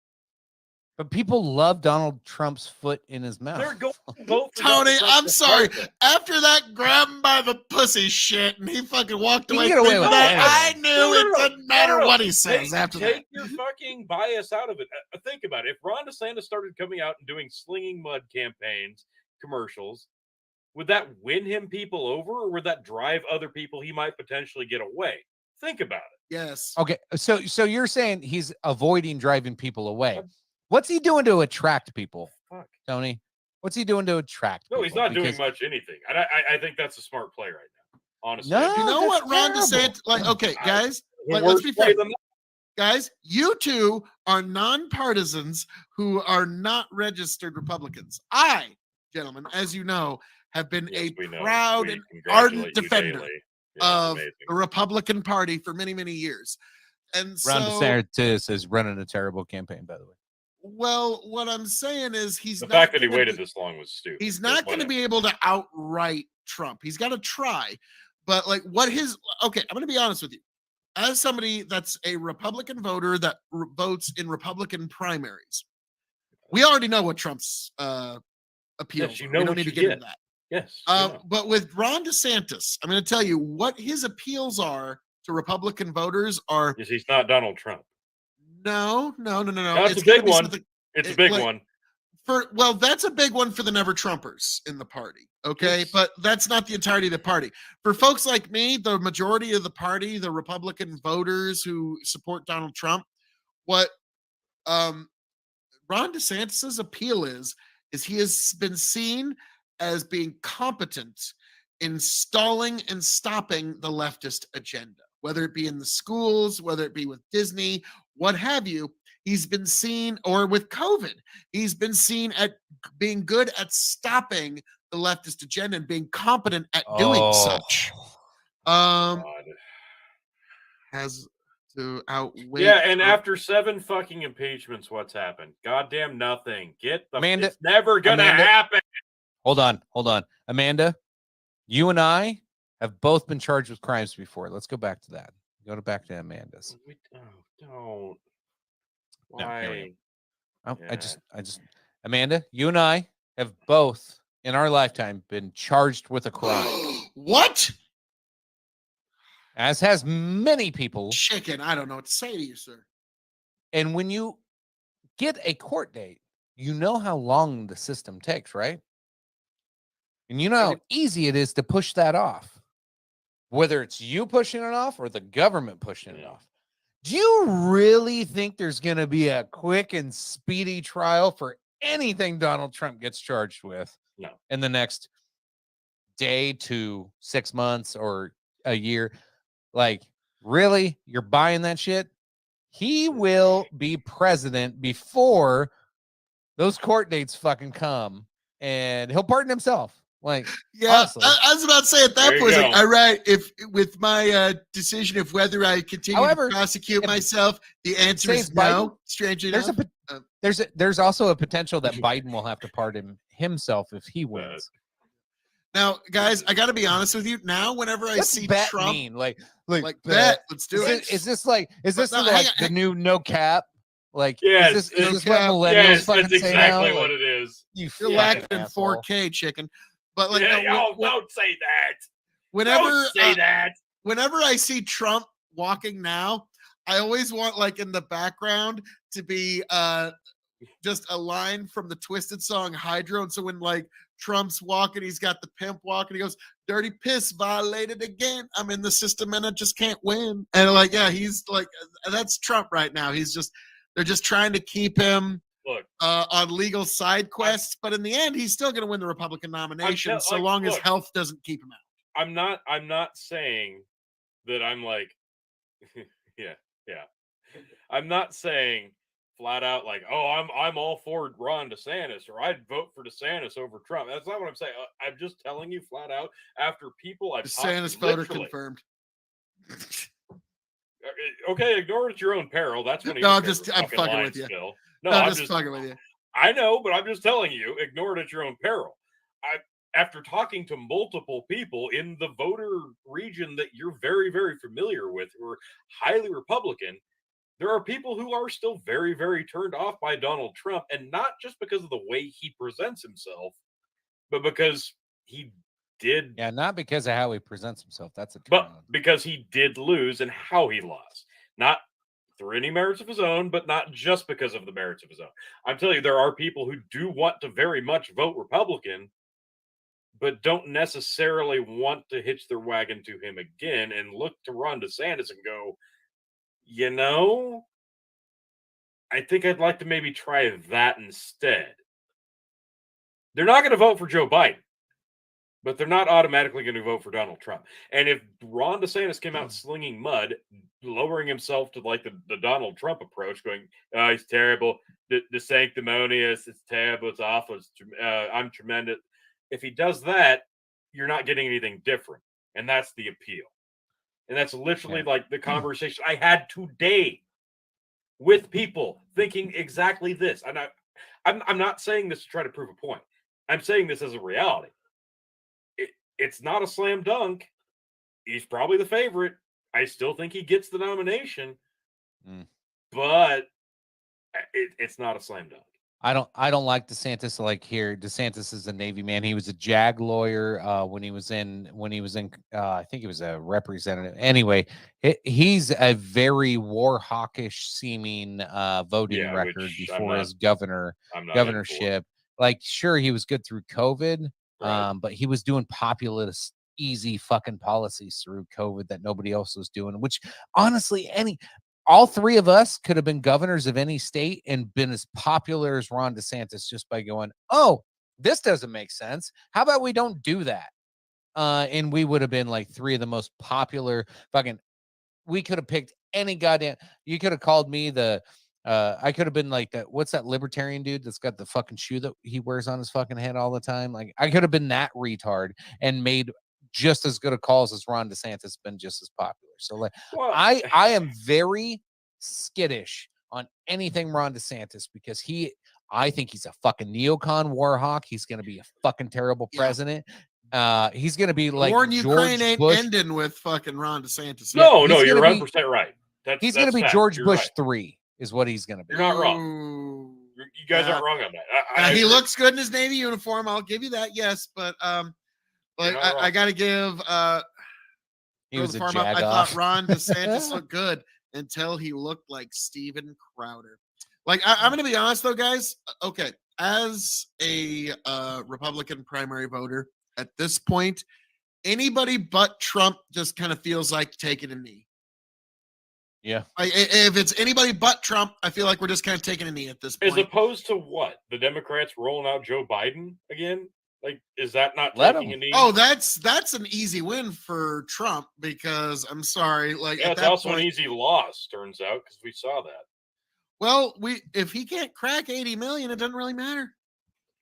But people love Donald Trump's foot in his mouth. They're going to vote for Tony, Donald Trump I'm sorry. regardless. After that grab him by the pussy shit and he fucking walked He can away get from away with that, I anything. knew No, it doesn't matter no. what he says after that. Take your fucking bias out of it. Think about it. If Ron DeSantis started coming out and doing slinging mud campaigns, commercials, would that win him people over, or would that drive other people he might potentially get away? Think about it. Yes. Okay, so you're saying he's avoiding driving people away. What's he doing to attract people, Fuck. Tony? What's he doing to attract No, people? he's not doing Because- much anything. I think that's a smart play right now. Honestly. No, You know that's what Ron terrible. DeSantis, like, okay, guys, The let's worst be play fair. than that. Guys, you two are nonpartisans who are not registered Republicans. I, gentlemen, as you know, have been Yes, we a know. proud We and congratulate ardent you defender daily. Yeah, of amazing. the Republican Party for many, many years. And Ron so, DeSantis is running a terrible campaign, by the way. well, what I'm saying is he's The not fact that he gonna waited be- this long was stupid. He's but not going to whatever. be able to outright Trump. He's got to try. But like what his okay, I'm going to be honest with you. As somebody that's a Republican voter that votes in Republican primaries, we already know what Trump's appeals. Yes, you are. know We don't what need you to get get. into that. Yes. you know. But with Ron DeSantis, I'm going to tell you what his appeals are to Republican voters are. Yes, he's not Donald Trump. No. That's It's a gonna big be one. something- It's a it- big like- one. well, that's a big one for the never Trumpers in the party. Okay. Yes. But that's not the entirety of the party. For folks like me, the majority of the party, the Republican voters who support Donald Trump, what Ron DeSantis's appeal is he has been seen as being competent in stalling and stopping the leftist agenda, whether it be in the schools, whether it be with Disney, what have you. He's been seen, or with COVID, he's been seen at being good at stopping the leftist agenda and being competent at doing Oh. such. God. Has to outweigh. Yeah, and Trump. after 7 fucking impeachments, what's happened? Goddamn nothing. Get the Amanda- it's never gonna Amanda- happen. Hold on. Amanda, you and I have both been charged with crimes before. Let's go back to that. Back to Amanda's. Don't. No, Why? here we I Yeah. just Amanda, you and I have both in our lifetime been charged with a crime, What? as has many people. Chicken. I don't know what to say to you, sir. And when you get a court date, you know how long the system takes, right? And you know how easy it is to push that off, whether it's you pushing it off or the government pushing it Yeah. off. Do you really think there's going to be a quick and speedy trial for anything Donald Trump gets charged with No. in the next day to 6 months or a year? Like, really? You're buying that shit? He will be president before those court dates fucking come, and he'll pardon himself. Like, Yeah, honestly. I was about to say at that There you point, it's like, go. all right, if with my decision of whether I continue However, to prosecute if- myself, the answer is says no. Biden, Strangely there's enough, there's also a potential that Biden will have to pardon himself if he wins. now, guys, I got to be honest with you. Now, whenever I What's see bet Trump, mean? Like like the- bet, let's do is, it. is this like is But this no, like hang on, the new no cap? Like, Yes, is no this what cap. millennials Yes, fucking that's say exactly now? what Like, it is. you You're Yeah. lacking fucking in asshole. 4K, chicken. But like, Yeah, no, don't say that. whenever Don't say that. whenever I see Trump walking now, I always want like in the background to be just a line from the Twisted song Hydro. And so when like Trump's walking, he's got the pimp walking, he goes, "Dirty piss violated again. I'm in the system and I just can't win." And like, yeah, he's like, that's Trump right now. They're just trying to keep him Look, on legal side quests, but in the end, he's still going to win the Republican nomination so long as look. health doesn't keep him out. I'm not saying that I'm like yeah. I'm not saying flat out like, "Oh, I'm all for Ron DeSantis," or "I'd vote for DeSantis over Trump." That's not what I'm saying. I'm just telling you flat out after people I've talked DeSantis to, voter literally. confirmed. okay, ignore it at your own peril. That's one of No, your I'm just- favorite I'm fucking lines, with you. Phil. No, No, I'm I'm just just fucking with you. I know, but I'm just telling you, ignore it at your own peril. After talking to multiple people in the voter region that you're very, very familiar with, who are highly Republican, there are people who are still very, very turned off by Donald Trump, and not just because of the way he presents himself, but because he did, Yeah, not because of how he presents himself. That's a turn but on. because he did lose and how he lost. Not through any merits of his own, but not just because of the merits of his own. I'm telling you, there are people who do want to very much vote Republican, but don't necessarily want to hitch their wagon to him again and look to Ron DeSantis and go, you know, I think I'd like to maybe try that instead. They're not going to vote for Joe Biden, but they're not automatically going to vote for Donald Trump. And if Ron DeSantis came out slinging mud, lowering himself to like the Donald Trump approach, going, oh, he's terrible, the sanctimonious, it's terrible, it's awful, I'm tremendous. If he does that, you're not getting anything different. And that's the appeal. And that's literally like the conversation I had today with people thinking exactly this. And I'm not saying this to try to prove a point. I'm saying this as a reality. It's not a slam dunk. He's probably the favorite. I still think he gets the nomination, but it's not a slam dunk. I don't like DeSantis. Like here, DeSantis is a Navy man. He was a JAG lawyer when he was in I think he was a representative. Anyway, he's a very war hawkish seeming voting record before his governorship. Like, sure, he was good through COVID, but he was doing populist, easy fucking policies through COVID that nobody else was doing. Which honestly, all three of us could have been governors of any state and been as popular as Ron DeSantis just by going, oh, this doesn't make sense. How about we don't do that? And we would have been like three of the most popular fucking, we could have picked any goddamn, you could have called me I could have been like that. What's that libertarian dude that's got the fucking shoe that he wears on his fucking head all the time? Like, I could have been that retard and made just as good a calls as Ron DeSantis, been just as popular. So like, I am very skittish on anything Ron DeSantis because I think he's a fucking neocon war hawk. He's going to be a fucking terrible president. He's going to be like War in George Ukraine ain't Bush. ending with fucking Ron DeSantis. No, you're 100% right. He's going to be George Bush 3 is what he's going to be. You're not wrong. You guys aren't wrong on that. He looks good in his Navy uniform. I'll give you that. Yes, but I got to give. He was a I thought Ron DeSantis looked good until he looked like Steven Crowder. Like I'm going to be honest though, guys. Okay, as a Republican primary voter at this point, anybody but Trump just kind of feels like taking a knee. Yeah. If it's anybody but Trump, I feel like we're just kind of taking a knee at this point. As opposed to what? The Democrats rolling out Joe Biden again? Like, is that not taking a knee? Oh, that's an easy win for Trump because I'm sorry. Like, yeah, it's also an easy loss, turns out, because we saw that. Well, if he can't crack 80 million, it doesn't really matter.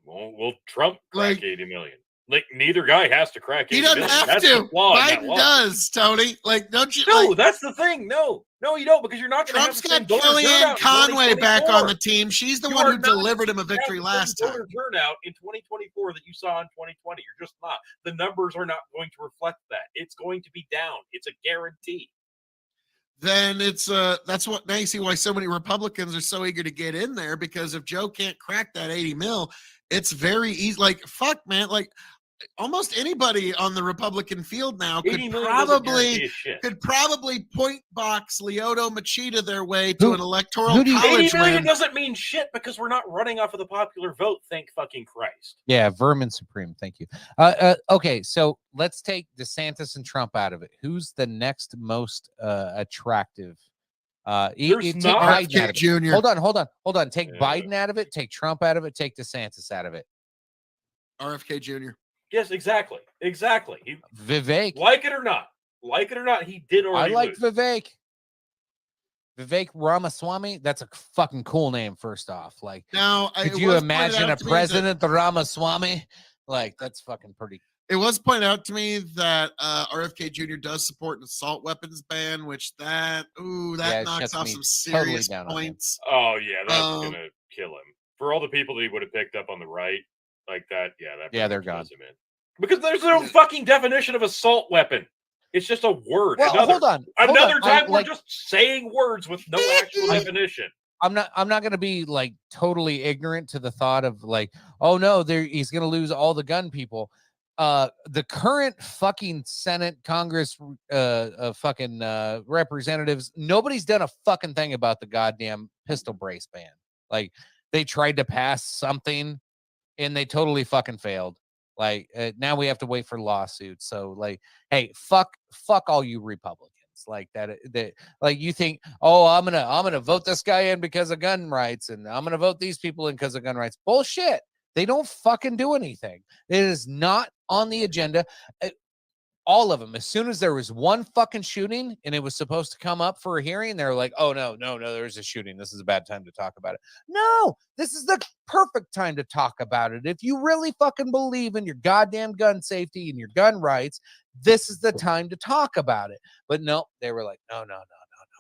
Well, Trump crack 80 million. Like, neither guy has to crack 80 million. He doesn't have to. Biden does, Tony. Like, don't you? No, that's the thing. No, you don't, because you're not going to have the same Trump's got Kellyanne Conway back on the team. She's the one who delivered him a victory last time. Turnout in 2024 that you saw in 2020. You're just not. The numbers are not going to reflect that. It's going to be down. It's a guarantee. Then that's what now you see why so many Republicans are so eager to get in there, because if Joe can't crack that 80 mil, it's very easy. Like, fuck, man. Like, almost anybody on the Republican field now could probably point box Leoto Machida their way to an electoral college 80 million win. doesn't mean shit because we're not running off of the popular vote. Thank fucking Christ. Yeah, Vermin Supreme. Thank you. Okay, so let's take DeSantis and Trump out of it. Who's the next most attractive? There's not Biden out of it. Jr. Hold on. Take Biden out of it. Take Trump out of it. Take DeSantis out of it. RFK Jr. Yes, exactly. Vivek. Like it or not, he did already. I like Vivek. Vivek Ramaswamy. That's a fucking cool name. First off, like, now, could you imagine a president, the Ramaswamy? Like, that's fucking pretty It was pointed out to me that RFK Jr. does support an assault weapons ban, which Yeah, it knocks shuts off me some totally serious down on him. points. Oh yeah, that's Um, gonna kill him. For all the people that he would have picked up on the right like that, yeah, that Yeah, pretty they're much gone. does him in. Because there's no fucking definition of assault weapon. It's just a word. Well, hold on. Another time we're like, just saying words with no actual definition. I'm not going to be like totally ignorant to the thought of like, oh no, he's going to lose all the gun people. The current fucking Senate, Congress, fucking representatives, nobody's done a fucking thing about the goddamn pistol brace ban. Like, they tried to pass something and they totally fucking failed. Like, now we have to wait for lawsuits. So like, hey, fuck all you Republicans. Like that like you think, oh, I'm gonna vote this guy in because of gun rights, and I'm gonna vote these people in because of gun rights. Bullshit. They don't fucking do anything. It is not on the agenda. All of them. As soon as there was one fucking shooting and it was supposed to come up for a hearing, they're like, oh no, there's a shooting. This is a bad time to talk about it. No, this is the perfect time to talk about it. If you really fucking believe in your goddamn gun safety and your gun rights, this is the time to talk about it. But no, they were like, no.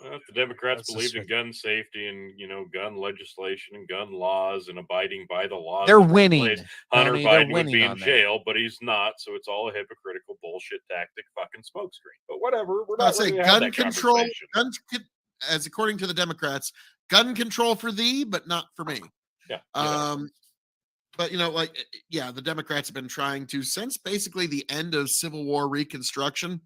Well, if the Democrats That's believed in just- gun safety and gun legislation and gun laws and abiding by the laws, They're in winning. place, Hunter Tony, they're Biden would winning be in on that. jail, but he's not. So it's all a hypocritical bullshit tactic, fucking smokescreen. But whatever, we're I'd not say ready to have gun that control, conversation. as according to the Democrats, gun control for thee, but not for me. Yeah. But the Democrats have been trying to, since basically the end of Civil War Reconstruction.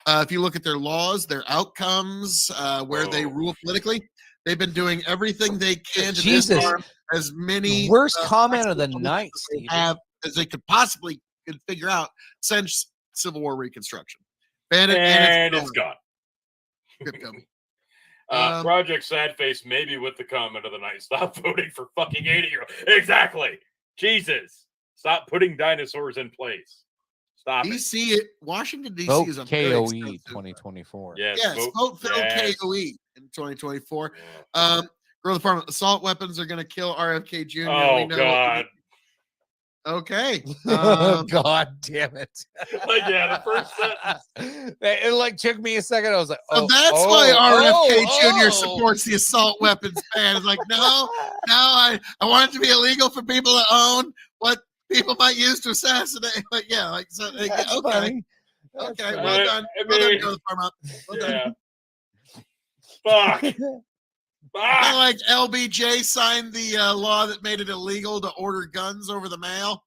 If you look at their laws, their outcomes, where they rule politically, they've been doing everything they can to Jesus. disarm as many Worst comment of the solutions night, as they Steven. have as they could possibly figure out since Civil War Reconstruction. Ban it, And it's gone. Good dummy. Project Sadface, maybe with the comment of the night. Stop voting for fucking 80-year-old. Exactly. Jesus. Stop putting dinosaurs in place. Stop it. DC, Washington DC Vote is a KOE very expensive- 2024. Yes, vote Phil yes. KOE in 2024. Yeah. Girl Department, assault weapons are going to kill RFK Jr. Oh, We know God. Okay. God damn it. Like, yeah, the first sentence. It like took me a second. I was like, So that's why RFK Jr. supports the assault weapons ban. It's like, no, I want it to be illegal for people to own what people might use to assassinate. But yeah, okay. Funny. Okay, That's well funny. done. I Well done, mean, Girl Department. Well done. Yeah. Fuck. Kind of Fuck. like LBJ signed the law that made it illegal to order guns over the mail.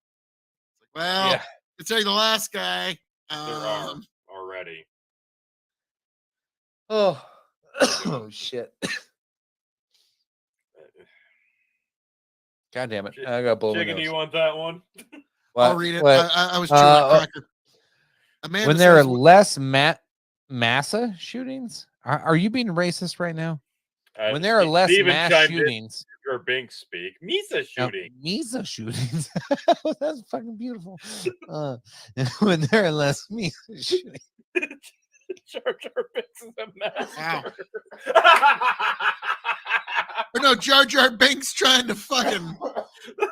Well, Yeah. considering the last guy. There are already. Oh. Oh shit. God damn it. I got blown. Chicken, do you want that one? I'll read it. What? I was chewing a cracker. Amanda When there are says, less massa shootings, are you being racist right now? When there are less Steven mass chimed in, shootings, your Bink speak. Misa shooting. Misa shootings. That's fucking beautiful. When there are less Misa shootings. Jar Jar Binks is a master. or no, Jar Jar Binks trying to fucking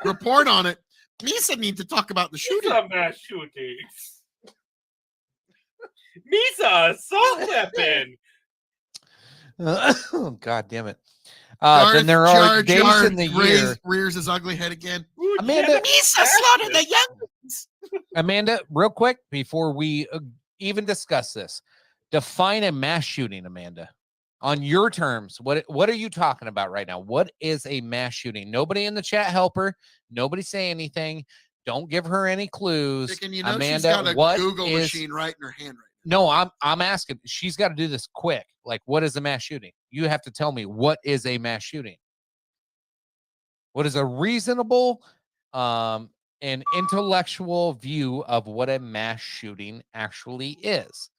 report on it. Misa needs to talk about the shooting. Misa mass shootings. Misa assault weapon. Oh, God damn it. Then there are days in the year. Rears his ugly head again. Ooh, Amanda, Misa slaughtered the young ones. Amanda, real quick, before we even discuss this, define a mass shooting, Amanda. On your terms, what are you talking about right now? What is a mass shooting? Nobody in the chat help her. Nobody say anything. Don't give her any clues. Chicken, you Amanda, she's got a what Google is, machine right in her hand right no, I'm asking. She's got to do this quick. Like, what is a mass shooting? You have to tell me what is a mass shooting. What is a reasonable and intellectual view of what a mass shooting actually is?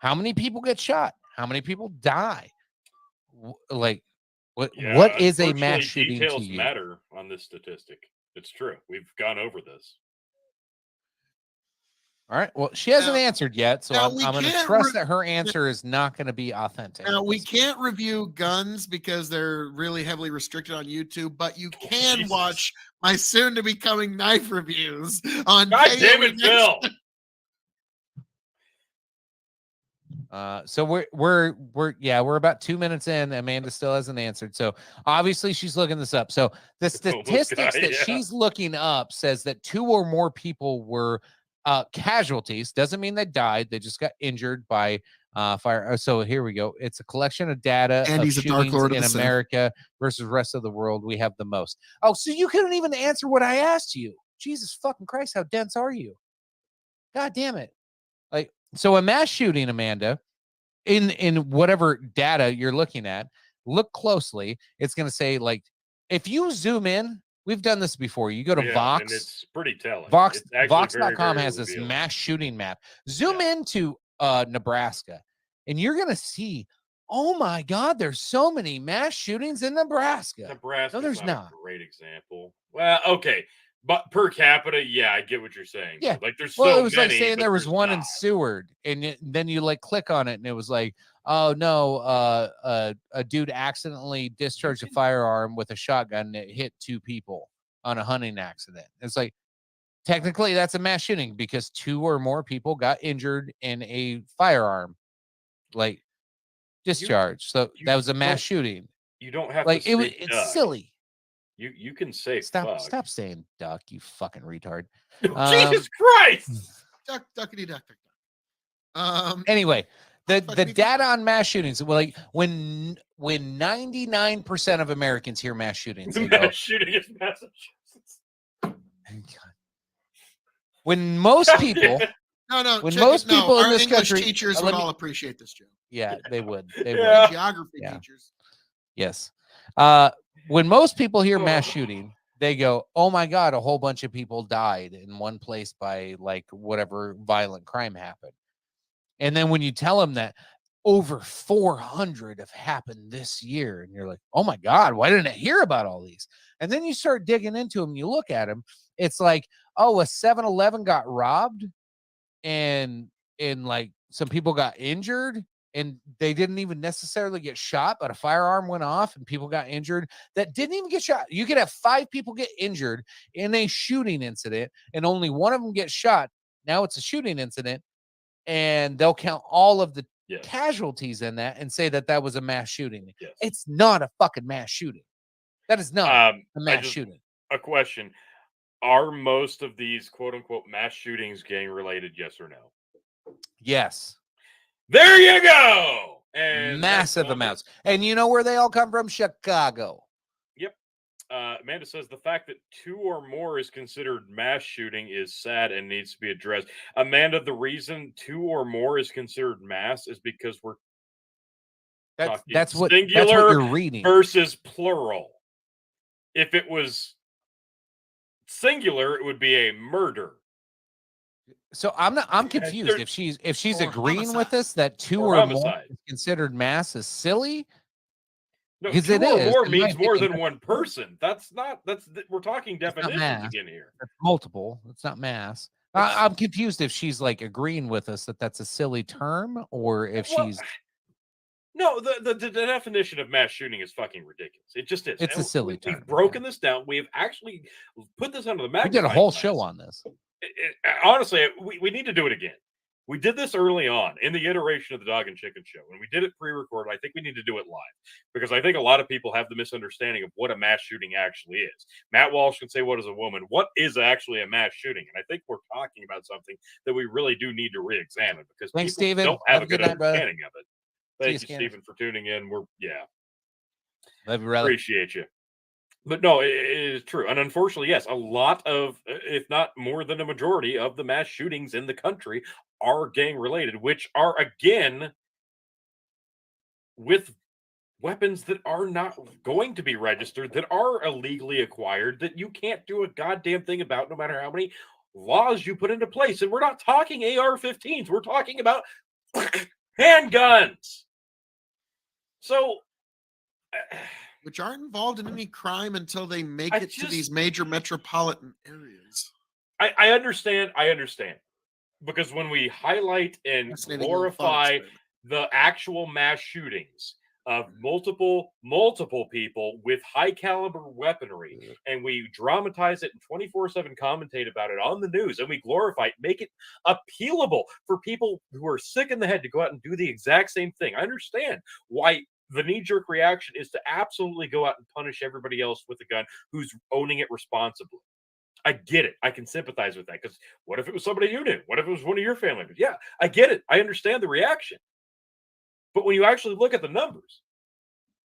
How many people get shot? How many people die? Like, what is a mass shooting to details you? matter on this statistic. It's true. We've gone over this. All right. Well, she hasn't Now- answered yet, so now I'm we going to can't trust that her answer is not going to be authentic. Now, we can't review guns because they're really heavily restricted on YouTube, but you can Jesus. watch my soon-to-be-coming knife reviews on God damn KOE it, Phil. So we're about 2 minutes in. Amanda still hasn't answered. So obviously she's looking this up. So the statistics that she's looking up says that 2 or more people were casualties. Doesn't mean they died. They just got injured by fire. So here we go. It's a collection of data And of he's a Dark shootings Lord of in the Sith. America versus rest of the world. We have the most. Oh, so you couldn't even answer what I asked you. Jesus fucking Christ, how dense are you? God damn it. Like, so a mass shooting, Amanda, in whatever data you're looking at, look closely. It's going to say, like, if you zoom in, we've done this before. You go to Vox. And it's pretty telling. Vox, It's actually Vox.com very has this revealing. mass shooting map. Zoom into Nebraska, and you're going to see, oh my God, there's so many mass shootings in Nebraska. Nebraska's there's not a great example. Well, okay. But per capita, yeah, I get what you're saying. Yeah. Like there's Well, so it was many, like saying but there was there's one not. in Seward, and then you like click on it, and it was like, oh no, a dude accidentally discharged a firearm with a shotgun that hit 2 people on a hunting accident. It's like, technically that's a mass shooting because 2 or more people got injured in a firearm like discharge. So that was a mass shooting. You don't have like to say it's duck. silly. You can say Stop fuck. saying duck, you fucking retard. Jesus Christ. Duckity duck. Anyway, the fucking equal. data on mass shootings, well, like when 99% of Americans hear mass shootings, they go, Mass shooting in Massachusetts. when most people, No. when check most it. No, people in our this English country, teachers would all appreciate this, Joe. yeah, they would, Yeah. Geography Yeah. teachers. yes. When most people hear mass shooting, they go, oh my God, a whole bunch of people died in one place by like whatever violent crime happened. And then when you tell them that over 400 have happened this year, and you're like, oh my God, why didn't I hear about all these? And then you start digging into them, you look at them, it's like, oh, a 7-Eleven got robbed, and like some people got injured, and they didn't even necessarily get shot, but a firearm went off and people got injured that didn't even get shot. You could have 5 people get injured in a shooting incident, and only one of them gets shot. Now it's a shooting incident, and they'll count all of the casualties in that and say that that was a mass shooting. Yes. It's not a fucking mass shooting. That is not a mass shooting. A question. Are most of these quote unquote mass shootings gang related? Yes or no? Yes. There you go. And massive amounts. And you know where they all come from? Chicago. Yep. Amanda says the fact that 2 or more is considered mass shooting is sad and needs to be addressed. Amanda, the reason 2 or more is considered mass is because we're that's what singular you're reading versus plural. If it was singular, it would be a murder. So I'm confused. If she's agreeing with us that 2 or more is considered mass is silly. No, because 2 it or is more means more than one person. We're talking definitions mass. again here. It's multiple. It's not mass. I'm confused if she's like agreeing with us that that's a silly term, or if she's. No, the definition of mass shooting is fucking ridiculous. It just is. It's a silly term. We've broken this down. We have actually put this under the magnifying We did a whole glass. show on this. Honestly, we need to do it again. We did this early on in the iteration of the Dog and Chicken Show, and we did it pre-recorded. I think we need to do it live because I think a lot of people have the misunderstanding of what a mass shooting actually is. Matt Walsh can say, what is a woman? What is actually a mass shooting? And I think we're talking about something that we really do need to re-examine because Thanks, people Steven. don't have a good night, understanding of it. Thank you, Scanners. Stephen, for tuning in. Love you, brother. Appreciate you. But no, it is true. And unfortunately, yes, a lot of, if not more than a majority of the mass shootings in the country are gang related, which are, again, with weapons that are not going to be registered, that are illegally acquired, that you can't do a goddamn thing about no matter how many laws you put into place. And we're not talking AR-15s. We're talking about handguns. So... which aren't involved in any crime until they make it to these major metropolitan areas. I understand. Because when we highlight and glorify the actual mass shootings of multiple people with high caliber weaponry, and we dramatize it and 24/7 commentate about it on the news, and we glorify it, make it appealable for people who are sick in the head to go out and do the exact same thing. I understand why the knee-jerk reaction is to absolutely go out and punish everybody else with a gun who's owning it responsibly. I get it. I can sympathize with that, because what if it was somebody you knew? What if it was one of your family members? Yeah, I get it. I understand the reaction. But when you actually look at the numbers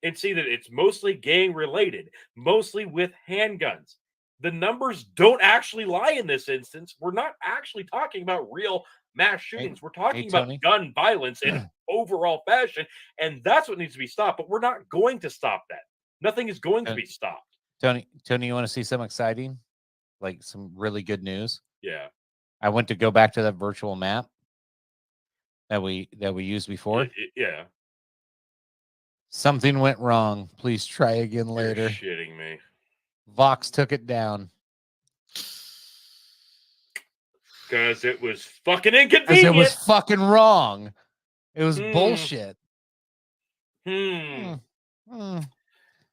and see that it's mostly gang related, mostly with handguns, the numbers don't actually lie in this instance. We're not actually talking about real mass shootings. We're talking about Tony. gun violence in overall fashion, and that's what needs to be stopped. But we're not going to stop that. Nothing is going to be stopped. Tony, you want to see something exciting? Like some really good news? Yeah. I went to go back to that virtual map that we used before. Yeah. Something went wrong. Please try again later. You're shitting me. Vox took it down. Because it was fucking inconvenient. Because it was fucking wrong. It was bullshit. Well,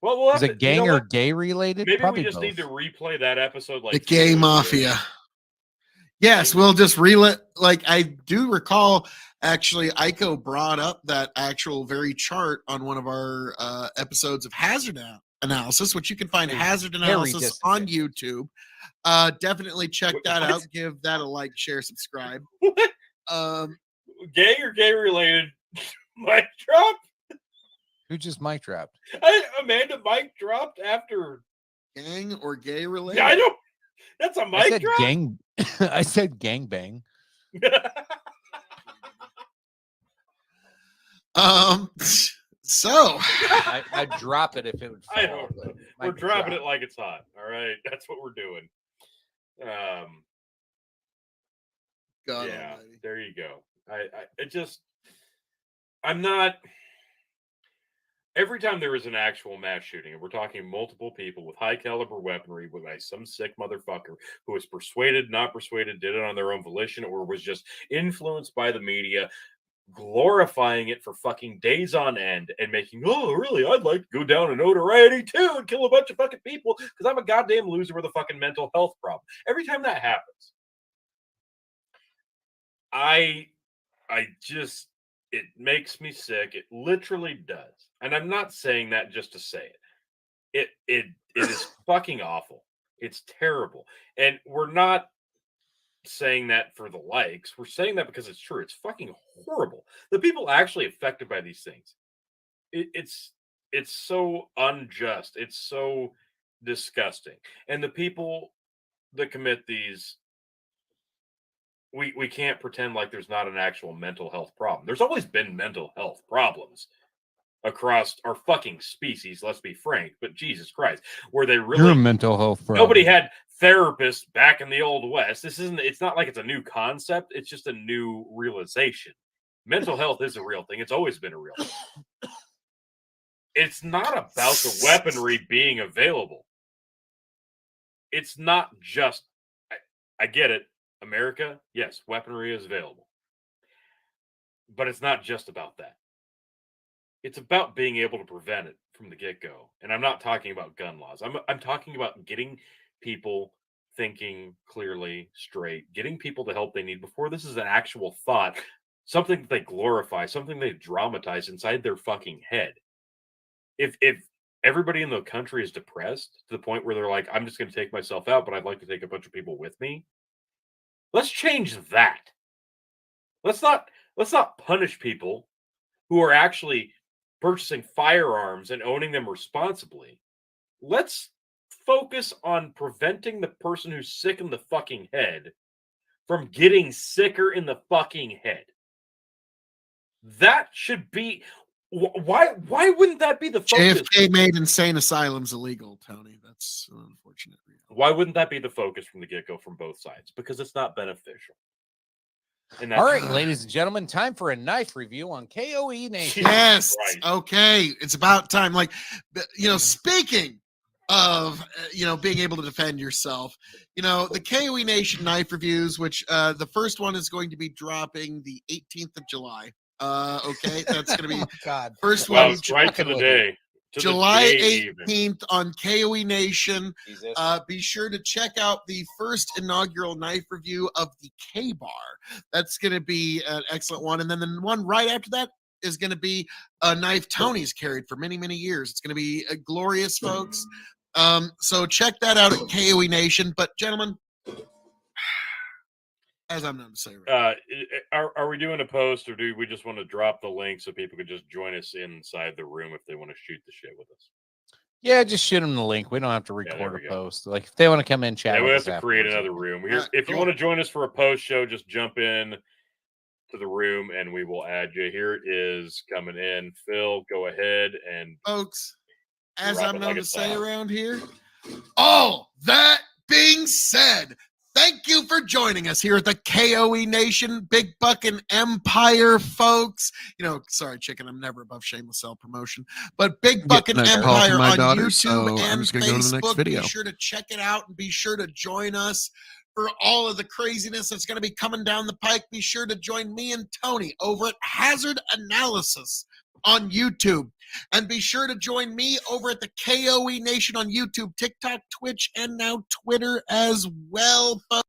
we'll have Is it gang or gay related? Maybe Probably we just both. need to replay that episode like the gay mafia. Yes, we'll just relive. Like, I do recall, actually, Aiko brought up that actual very chart on one of our episodes of Hazard Analysis, which you can find Hazard Analysis on YouTube. Definitely check that out. Give that a like, share, subscribe. Gay or gay related? Mic drop? Who just mic dropped? Amanda mic dropped after gang or gay related. Yeah, I don't. That's a mic drop. Gang. I said gang bang. So I'd drop it if it would fall. I don't know. We're dropping it like it's hot. All right, that's what we're doing. God yeah, almighty. There you go. I'm not. Every time there is an actual mass shooting, and we're talking multiple people with high caliber weaponry by some sick motherfucker who was persuaded, not persuaded, did it on their own volition, or was just influenced by the media, glorifying it for fucking days on end and making, oh, really, I'd like to go down in notoriety too and kill a bunch of fucking people because I'm a goddamn loser with a fucking mental health problem. Every time that happens, it makes me sick. It literally does. And I'm not saying that just to say it. It is fucking awful. It's terrible. And we're not saying that for the likes. We're saying that because it's true. It's fucking horrible. The people actually affected by these things. It's so unjust. It's so disgusting. And the people that commit these, we can't pretend like there's not an actual mental health problem. There's always been mental health problems across our fucking species, let's be frank, but Jesus Christ, where they really You're a mental health problem. Nobody had therapists back in the old West. It's not like it's a new concept, it's just a new realization. Mental health is a real thing. It's always been a real thing. It's not about the weaponry being available. It's not just I get it. America, yes, weaponry is available. But it's not just about that. It's about being able to prevent it from the get-go. And I'm not talking about gun laws. I'm talking about getting people thinking clearly, straight, getting people the help they need before this is an actual thought, something that they glorify, something they dramatize inside their fucking head. If everybody in the country is depressed to the point where they're like, I'm just going to take myself out, but I'd like to take a bunch of people with me. Let's change that. Let's not punish people who are actually purchasing firearms and owning them responsibly. Let's focus on preventing the person who's sick in the fucking head from getting sicker in the fucking head. That should be why wouldn't that be the focus? JFK made insane asylums illegal, Tony. That's an unfortunate reality. Why wouldn't that be the focus from the get-go from both sides? Because it's not beneficial. And that's all right, ladies and gentlemen, time for a knife review on KOE Nation. Yes. Okay. It's about time. Like, speaking of, being able to defend yourself, the KOE Nation knife reviews, which the first one is going to be dropping the 18th of July. Okay, that's going to be Oh, God. first Wow, one. it's right to the fucking day. To July the day even. 18th on KOE Nation. Jesus. Be sure to check out the first inaugural knife review of the K-Bar. That's going to be an excellent one. And then the one right after that is going to be a knife Tony's carried for many, many years. It's going to be glorious, folks. So check that out at KOE Nation. But gentlemen, as I'm known to say, Are we doing a post, or do we just want to drop the link so people can just join us inside the room if they want to shoot the shit with us? Yeah, just shoot them the link. We don't have to there record we a go. post. Like if they want to come in, chat. Yeah, we with have us to create afterwards. another room. Alright, If you cool. want to join us for a post show, just jump in to the room and we will add you. Here it is coming in. Phil, go ahead and folks, as drop I'm it known like to it's say hot. around here, all that being said, thank you for joining us here at the KOE Nation, Big Buckin' Empire, folks. You know, sorry, chicken, I'm never above shameless self-promotion, but Big Buckin' Getting a call from Empire my on daughter, YouTube so I'm and just gonna go to the next Facebook. video. Be sure to check it out and be sure to join us for all of the craziness that's going to be coming down the pike. Be sure to join me and Tony over at Hazard Analysis on YouTube. And be sure to join me over at the KOE Nation on YouTube, TikTok, Twitch, and now Twitter as well, folks.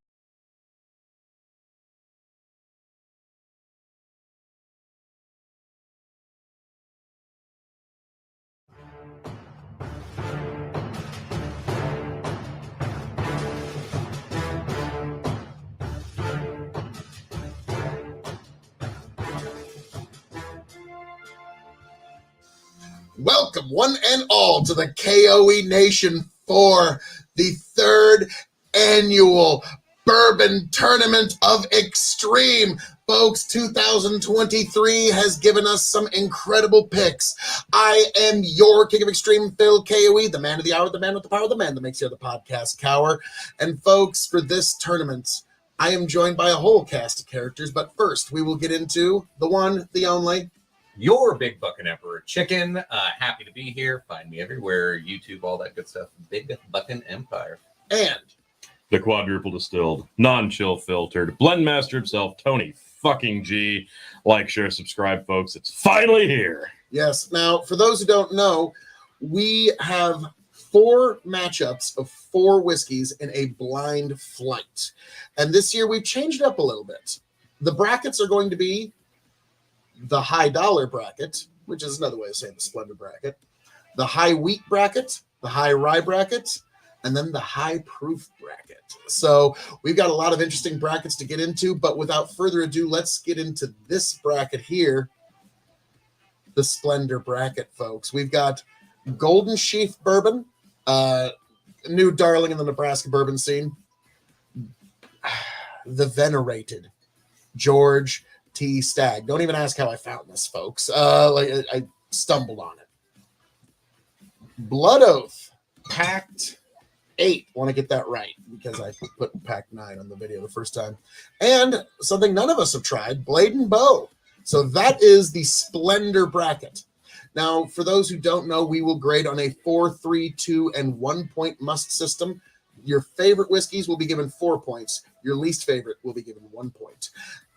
Welcome, one and all, to the KOE Nation for the third annual Bourbon Tournament of Extreme. Folks, 2023 has given us some incredible picks. I am your King of Extreme, Phil KOE, the man of the hour, the man with the power, the man that makes the other podcast cower. And folks, for this tournament, I am joined by a whole cast of characters. But first, we will get into the one, the only, Your Big Buckin' Emperor Chicken. Happy to be here. Find me everywhere. YouTube, all that good stuff. Big Buckin' Empire. and The quadruple distilled, non-chill filtered, blend master himself, Tony fucking G. Like, share, subscribe, folks. It's finally here. yes. Now, for those who don't know, we have 4 matchups of 4 whiskeys in a blind flight. And this year we've changed it up a little bit. The brackets are going to be the high dollar bracket, which is another way of saying the Splendor bracket, the high wheat bracket, the high rye bracket, and then the high proof bracket. So we've got a lot of interesting brackets to get into, but without further ado, let's get into this bracket here, the Splendor bracket, folks. We've got Golden Sheaf Bourbon, new darling in the Nebraska bourbon scene, the venerated George T. Stagg. Don't even ask how I found this, folks. I stumbled on it. Blood Oath, Pact 8. Want to get that right because I put Pact 9 on the video the first time. And something none of us have tried, Blade and Bow. So that is the Splendor bracket. Now, for those who don't know, we will grade on a 4, 3, 2, and 1 point must system. Your favorite whiskeys will be given 4 points. Your least favorite will be given 1 point.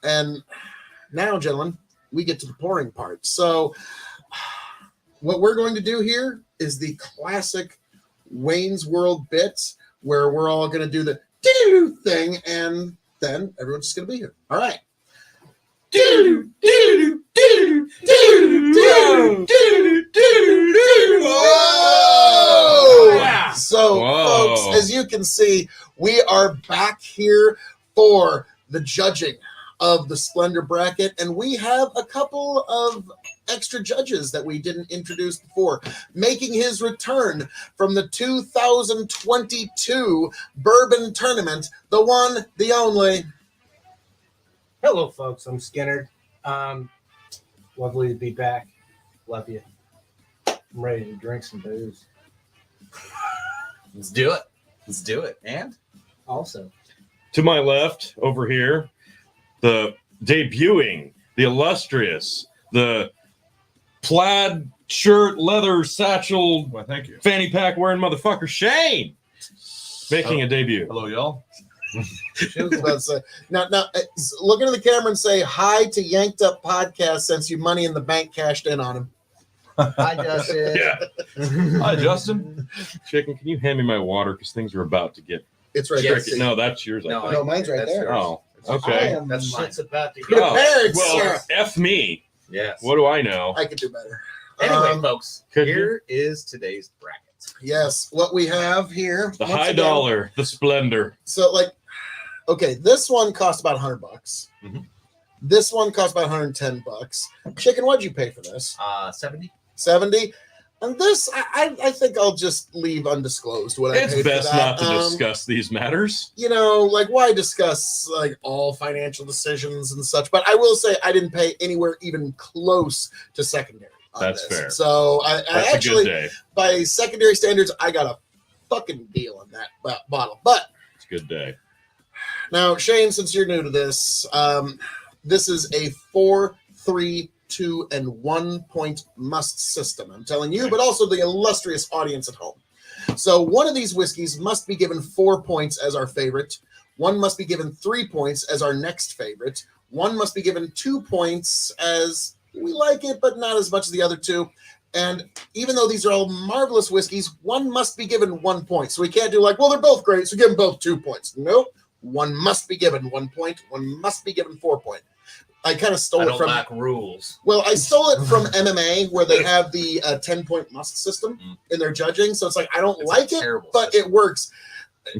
And now, gentlemen, we get to the pouring part. So what we're going to do here is the classic Wayne's World bits where we're all going to do the doo thing, and then everyone's just going to be here. All right. Whoa! So, Whoa. folks, as you can see, we are back here for the judging of the Splendor bracket, and we have a couple of extra judges that we didn't introduce before. Making his return from the 2022 Bourbon Tournament, the one, the only. Hello, folks. I'm Skinner. Lovely to be back. Love you. I'm ready to drink some booze. Let's do it. Let's do it. And Also, To my left, over here, the debuting, the illustrious, the plaid shirt, leather satchel, Well, thank you. fanny pack wearing motherfucker, Shane, making a debut. Hello, y'all. She was about to say. Now, look into the camera and say hi to Yanked Up Podcast since you Money in the Bank cashed in on him. Hi, Justin. Yeah. Hi, Justin. Chicken, can you hand me my water? Because things are about to get It's right Yes. there. No, that's yours. I No, think. No, mine's right That's there. yours. Oh, I okay. am That's mine. Shit's about to Good. go. Prepared, well, sir. F me. Yes. What do I know? I could do better. Anyway, folks, could you? here is today's bracket. Yes, what we have here. The once high again- dollar, the splendor. So, like, okay, this one cost about $100. Mhm. This one cost about $110. Chicken, what'd you pay for this? 70. 70. And this, I think I'll just leave undisclosed what I It's paid best for that. not to discuss these matters. You know, like, why discuss like all financial decisions and such? But I will say I didn't pay anywhere even close to secondary. On That's this. fair. So I That's actually, a good day. by secondary standards, I got a fucking deal on that bottle. But It's a good day. now, Shane, since you're new to this, this is a 4, 3, 2, and 1 point must system. I'm telling you, but also the illustrious audience at home. So one of these whiskeys must be given 4 points as our favorite. One must be given 3 points as our next favorite. One must be given 2 points as we like it, but not as much as the other two. And even though these are all marvelous whiskeys, one must be given 1 point. So we can't do like, well, they're both great, so give them both 2 points. Nope. One must be given 1 point. One must be given 4 points. I kind of stole I it don't from. like rules. Well, I stole it from MMA, where they have the 10-point must system in their judging. So it's like I don't It's like a it, terrible but system. it works.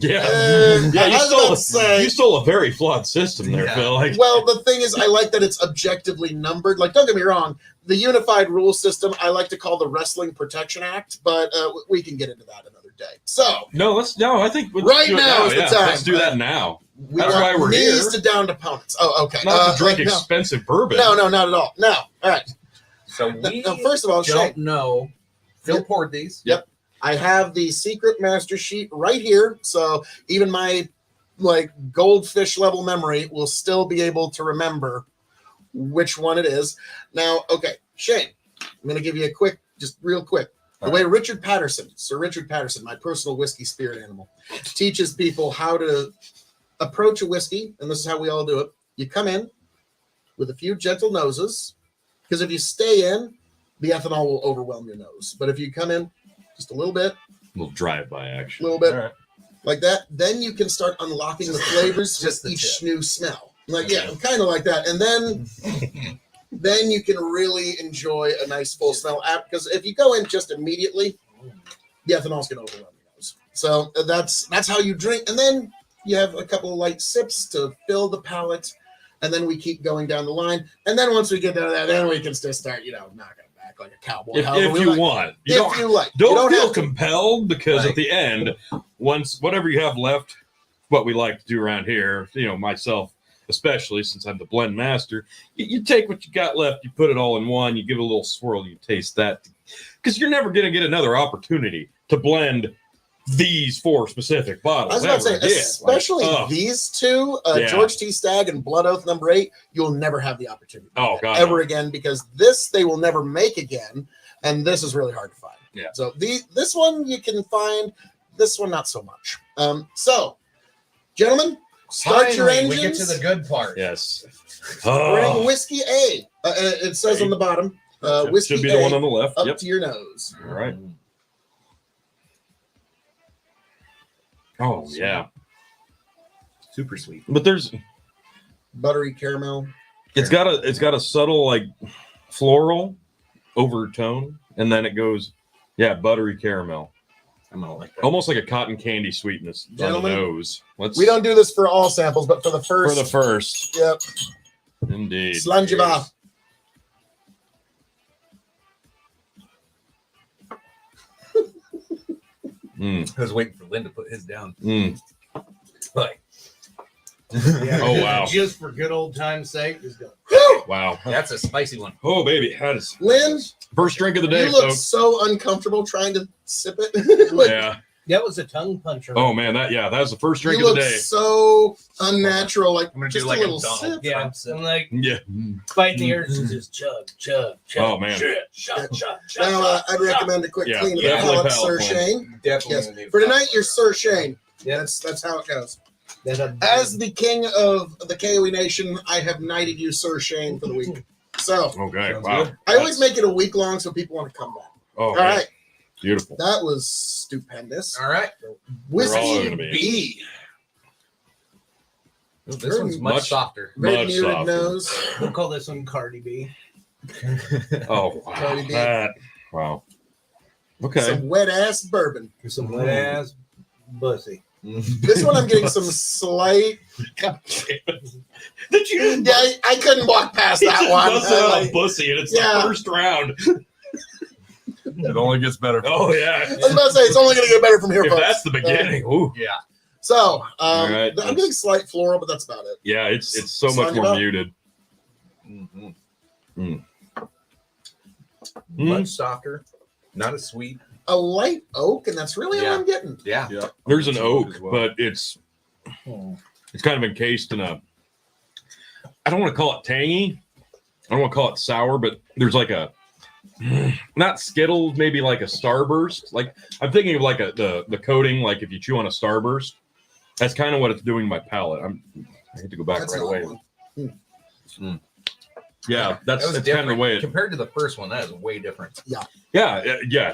Yeah. I was about to say. You stole a very flawed system there, Yeah. Phil. Like, Well, the thing is, I like that it's objectively numbered. Like, don't get me wrong, the unified rule system I like to call the Wrestling Protection Act, but we can get into that another day. So I think let's Right do it now is the time. Let's do that now. we That's want why we're knees here. to downed opponents. Oh, okay. Not to drink no. expensive bourbon. No, not at all. No. All right. So we Now, first of all, Shane, don't know. Phil poured these. Yep. I have the secret master sheet right here, so even my like goldfish level memory will still be able to remember which one it is. Now, okay, Shane, I'm going to give you a quick, just real quick. The way Richard Patterson, Sir Richard Patterson, my personal whiskey spirit animal, teaches people how to approach a whiskey, and this is how we all do it. You come in with a few gentle noses, because if you stay in, the ethanol will overwhelm your nose. But if you come in just a little bit, A little drive-by action. little bit, All right. like that, then you can start unlocking the flavors just with the each tip. new smell. Like, yeah, kind of like that. And then you can really enjoy a nice full smell app, because if you go in just immediately, the ethanol's going to overwhelm your nose. So that's how you drink. And then you have a couple of light sips to fill the palate. And then we keep going down the line. And then once we get down there, then we can just start, knocking back like a cowboy. If However we you like. want. You If don't, you like. don't You feel have to. compelled, because Right. at the end, once whatever you have left, what we like to do around here, myself especially, since I'm the blend master, you take what you got left, you put it all in one, you give it a little swirl, you taste that, because you're never going to get another opportunity to blend these 4 specific bottles. I was about to say, ever again. especially Like, these two, Yeah. George T. Stagg and Blood Oath number 8, you'll never have the opportunity to Oh, do that God, ever no. again, because this they will never make again, and this is really hard to find. Yeah. So this one you can find, this one not so much. So, gentlemen, start your Finally, engines. we get to the good part. yes. Bring Oh, whiskey A. It says on the bottom, it whiskey should be A the one on the left. up Yep. to your nose. All right. Oh, yeah. Super sweet. But Buttery caramel. it's got a subtle like floral overtone, and then it goes, buttery caramel, I'm gonna like that. almost like a cotton candy sweetness on the Gentlemen, nose. We don't do this for all samples, but for the for first. the first, Yep. indeed. Slanjiva. Mm, I was waiting for Lynn to put his down. mm. Like, Yeah, Oh, wow. Just for good old time's sake, just go. Wow. that's a spicy one. Oh, baby, that is Lynn, first drink of the day, you look folks. so uncomfortable trying to sip it. Like, Yeah. That was a tongue puncher. Oh man, that was the first drink you of the look day. so unnatural. Like I'm gonna just do like a little Donald sip. Yeah, Trump sip. I'm like Yeah. fighting the urge to just chug. Oh, man. chug. Now, I'd recommend a quick Yeah, clean of yeah, the palate, palate Sir cleanse. Shane. Definitely. Yes. gonna need For a tonight, top you're for Sir Shane. Yeah. That's how it goes. As the king of the KOE Nation, I have knighted you, Sir Shane, for the week. So Okay. Sounds Wow. good. I always make it a week long so people want to come back. Oh, All yeah. right, Beautiful. that was stupendous. All right. They're all Whiskey gonna be. B. Ooh, this one's much softer. Red Much muted softer. nose. We'll call this one Cardi B. Oh, wow. Cardi B. Wow. Okay. Some wet ass bourbon. Some wet ass bussy. This one I'm getting some slight. God damn it. Did you Yeah, I couldn't walk past that one. a pussy and it's Yeah. the first round. It only gets better. Oh yeah. I was about to say it's only going to get better from here, If folks. that's the beginning, ooh. Yeah. So All right, I'm let's- getting slight floral, but that's about it. Yeah, it's so Sign much it more up. muted. Much softer. Not as sweet. A light oak, and that's really Yeah. all I'm getting. Yeah. Yeah. There's an Smoke oak, as well. but it's kind of encased in a. I don't want to call it tangy. I don't want to call it sour, but there's like a not Skittles, maybe like a Starburst. Like I'm thinking of like the coating, like if you chew on a Starburst. That's kind of what it's doing to my palate. I hate to go back That's right not away. one. Yeah, That was that's kind of different. the way it. Compared to the first one, that is way different. Yeah,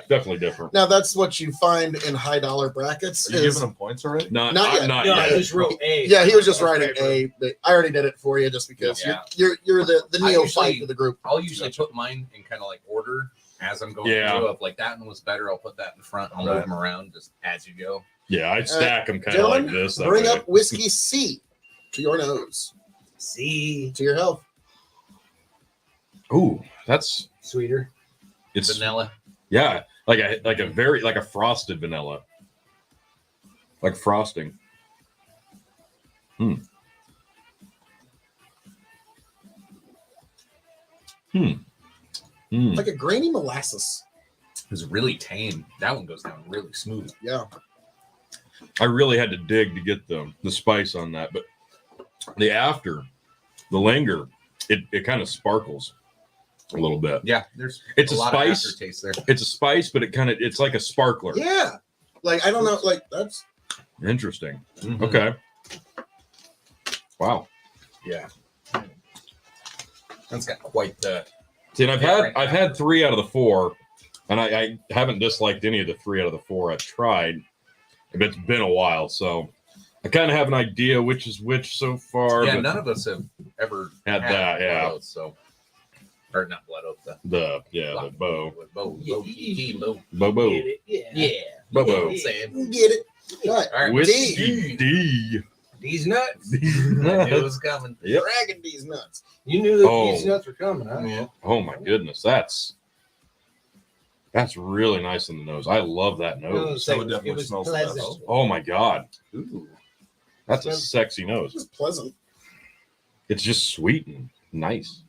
definitely different. Now that's what you find in high dollar brackets. Are you is- giving them points already? Not Not yet. Not No, yet. I just wrote A. yeah, he was just Okay, writing bro. a. But I already did it for you, just because Yeah. you're the I neophyte usually- of the group. I'll usually put mine in kind of like order as I'm going Yeah. through. If like that one was better, I'll put that in front. I'll Right. move them around just as you go. Yeah, I stack them kind of Gentlemen, like this. That bring way. up whiskey C to your nose, C. to your health. Ooh, that's Sweeter. it's Vanilla. yeah, like a very like a frosted vanilla, like frosting. Like a grainy molasses. It was really tame. That one goes down really smooth. Yeah. I really had to dig to get the spice on that, but the linger, it kind of sparkles a little bit. Yeah, there's It's a lot spice. of aftertaste there. It's a spice, but it's like a sparkler. Yeah. Like I don't know. Like that's Interesting. Mhm. Okay. Wow. Yeah. That's got quite the. See, and Different I've had 3 out of the 4, and I haven't disliked any of the 3 out of the 4 I've tried. But it's been a while, so I kind of have an idea which is which so far. Yeah, but none of us have ever Had that, blood yeah. oats, so or not blood oats. the bow. Bobo. Yeah. Bobo. I'm saying. get it. Right. All right. Whiskey D. These nuts. I knew it was coming. Yep. Dragging these nuts. You knew that Oh. these nuts were coming, huh? Yeah. Oh my goodness, that's really nice in the nose. I love that nose. So it definitely smells the best. pleasant. Oh my god, Ooh. that's a sexy nose. It's pleasant. It's just sweet and nice.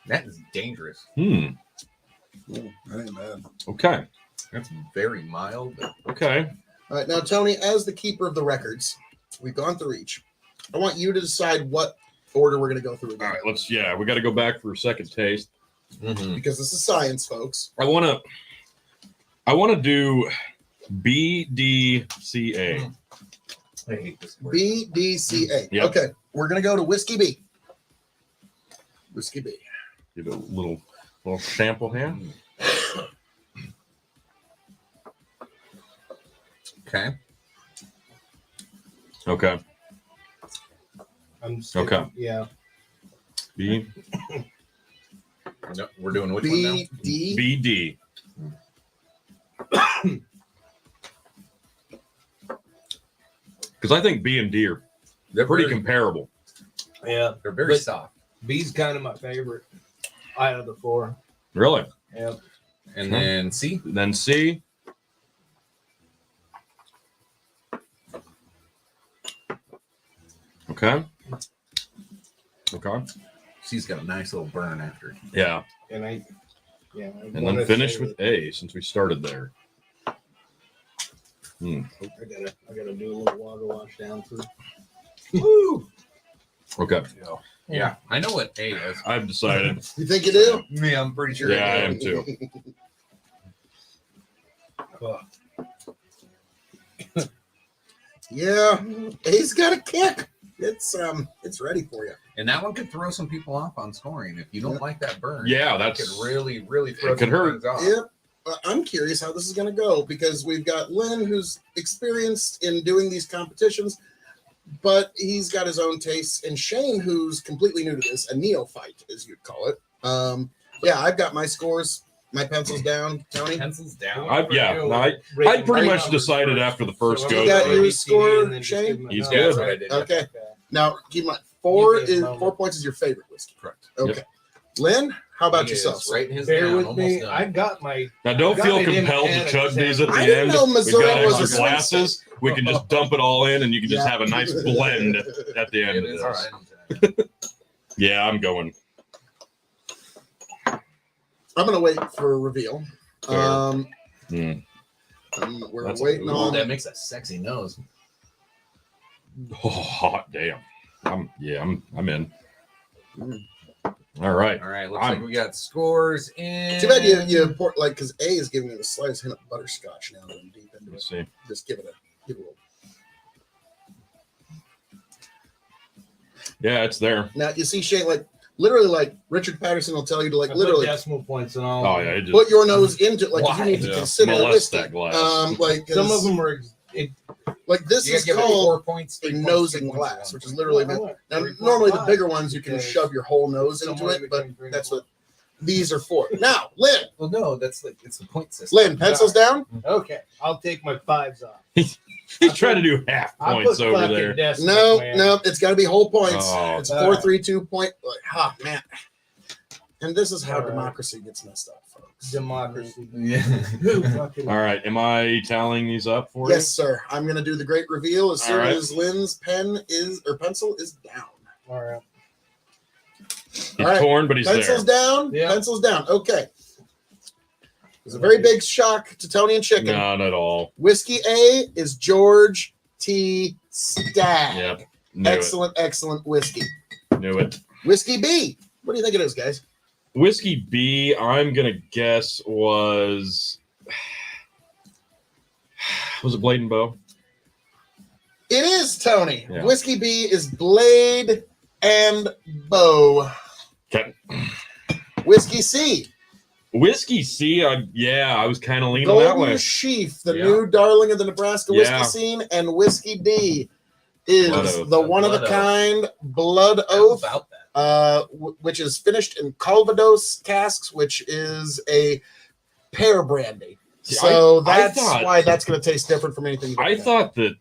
That is dangerous. That ain't bad. Okay. That's very mild. But Okay. All right, now Tony, as the keeper of the records, we've gone through each. I want you to decide what order we're going to go through All again, right. We got to go back for a second taste. because this is science, folks. I want to do BDCA. I hate this word. BDCA. Yep. Okay, we're going to go to whiskey B. Whiskey B. Give it a little sample here. Okay. Okay. I'm sticking, Okay. Yeah. B No, we're doing which one now? BD. BD. Because I think B and D are They're pretty very, comparable. Yeah. They're very But- soft. B's kind of my favorite out of the 4. Really? Yep. And then C. Then C. Okay. Okay. C's got a nice little burn after it. Yeah. And I And wanna then finish say with that- A since we started there. I gotta do a little water wash down through. Woo! Okay. Yeah, I know what A is. I've decided. You think you do? Yeah, I'm pretty sure. Yeah, I am too. Oh, Yeah, he's got a kick. It's ready for you. And that one could throw some people off on scoring if you don't like that burn. Yeah, it that's could really throw it could some hurt. things off. Yep. I'm curious how this is going to go because we've got Lynn, who's experienced in doing these competitions, but he's got his own tastes, and Shane, who's completely new to this, a neophyte, as you'd call it. Yeah, I've got my scores, my pencils down. Tony, Pencils down. I pretty much decided after the first you go. got through. your score, Shane? He's Yeah, that's good. what I did. Okay. Now, keep in mind, You did 4 points is your favorite whiskey. Correct. Okay. Lynn, how about He is yourself? Right in his Bear down, with almost me. done. I got my. Now, don't Got feel it in compelled to panic, chug these at the I didn't end. know We've Missouri got was a extra glasses. We can just dump it all in, and you can just Yeah. have a nice blend at the end It of is this. all right. Yeah, I'm going. I'm gonna wait for a reveal. Fair. We're That's- waiting Ooh, on. that makes a sexy nose. Oh, hot damn. I'm in. Mm. All right. All right, looks I'm- like we got scores in. Too bad you import like because A is giving me the slightest hint of butterscotch now that I'm deep into it. Let's see. Just give it a roll. Yeah, it's there. Now you see Shane like literally like Richard Patterson will tell you to like I put literally decimal points and all. Oh yeah, it just put your nose into like Why? you need to Yeah. consider Molest whiskey. that glass. Like Some of 'cause, them are. like this You is gotta give it called 4 points. a 3 points, nosing 2 points, glass, 1 which is point. literally now normally the bigger ones you can because shove your whole nose into somewhere it, but between 3 and that's 4. what these are for. Now, Lynn, Well, no, that's like it's the point system. Lynn, pencils down. Okay, I'll take my 5s off. he's trying to do half I points put over fucking there. decimals, man. No, it's got to be whole points. Oh. It's 4, 3, 2 point. Like, ah, man. And this is how All right. democracy gets messed up, folks. Democracy. Yeah. Who fucking- All right, am I tallying these up for Yes, sir. I'm gonna do the great reveal as soon All right. as Lynn's pencil is down. All right. you? He's All right. torn, but he's Pencils there. down. Yeah. Pencils down. Okay. It's a very big shock to Tony and Chicken. Not at all. Whiskey A is George T. Stagg. Yep. Knew Excellent whiskey. it. Knew it. Whiskey B. What do you think it is, guys? Whiskey B, I'm gonna guess was it Blade and Bow? It is, Tony. Yeah. Whiskey B is Blade and Bow. Okay. Whiskey C. Whiskey C, I was kind of leaning that Golden way. Sheaf, the Yeah. new darling of the Nebraska whiskey Yeah. scene, and Whiskey D is Blood Oath. the one of a Blood Oath. kind Blood How Oath, about that? which is finished in Calvados casks, which is a pear brandy. See, So I that's thought- why that's going to taste different from anything. you've I ever had. thought that,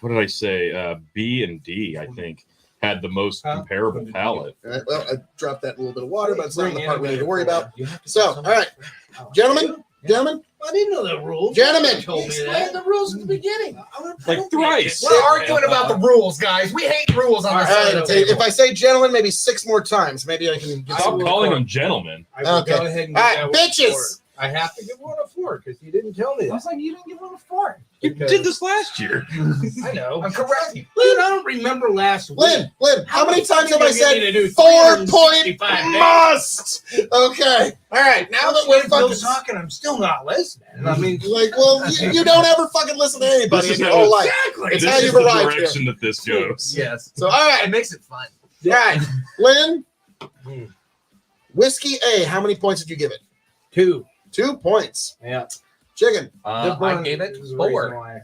what did I say? B and D, I think, had the most Huh? comparable palate. All right, well, I dropped that in a little bit of water, but it's not Bring the in part a we need to better worry pour. about. You have to So, put all some- right, gentlemen, I didn't know the rules. Gentlemen. You told me Explain that. the rules at the beginning. Like thrice. We're arguing about the rules, guys. We hate rules on all this side right. of the table. If I say gentlemen, maybe 6 more times, maybe I can get Stop some. calling them gentlemen. I will Okay. go ahead and All get right, that one bitches. for it. I have to give one a 4 because you didn't tell me I that. was like, you didn't give one a 4. You Because- did this last year. I know. I'm correcting. Dude, I don't remember last week. Lynn, how many times have I said you 4-point must? Okay. All right. Now that we're still fucking talking, I'm still not listening. I mean, like, well, you don't ever fucking listen to anybody This in is your how whole life. exactly. It's This how is you've the arrived here. direction that this goes. Yes. So, all It right. makes it fun. All right. Lynn, Hmm. Whiskey A, how many points did you give it? 2. 2 points. Yeah. Chicken, I gave it is the reason 4. why.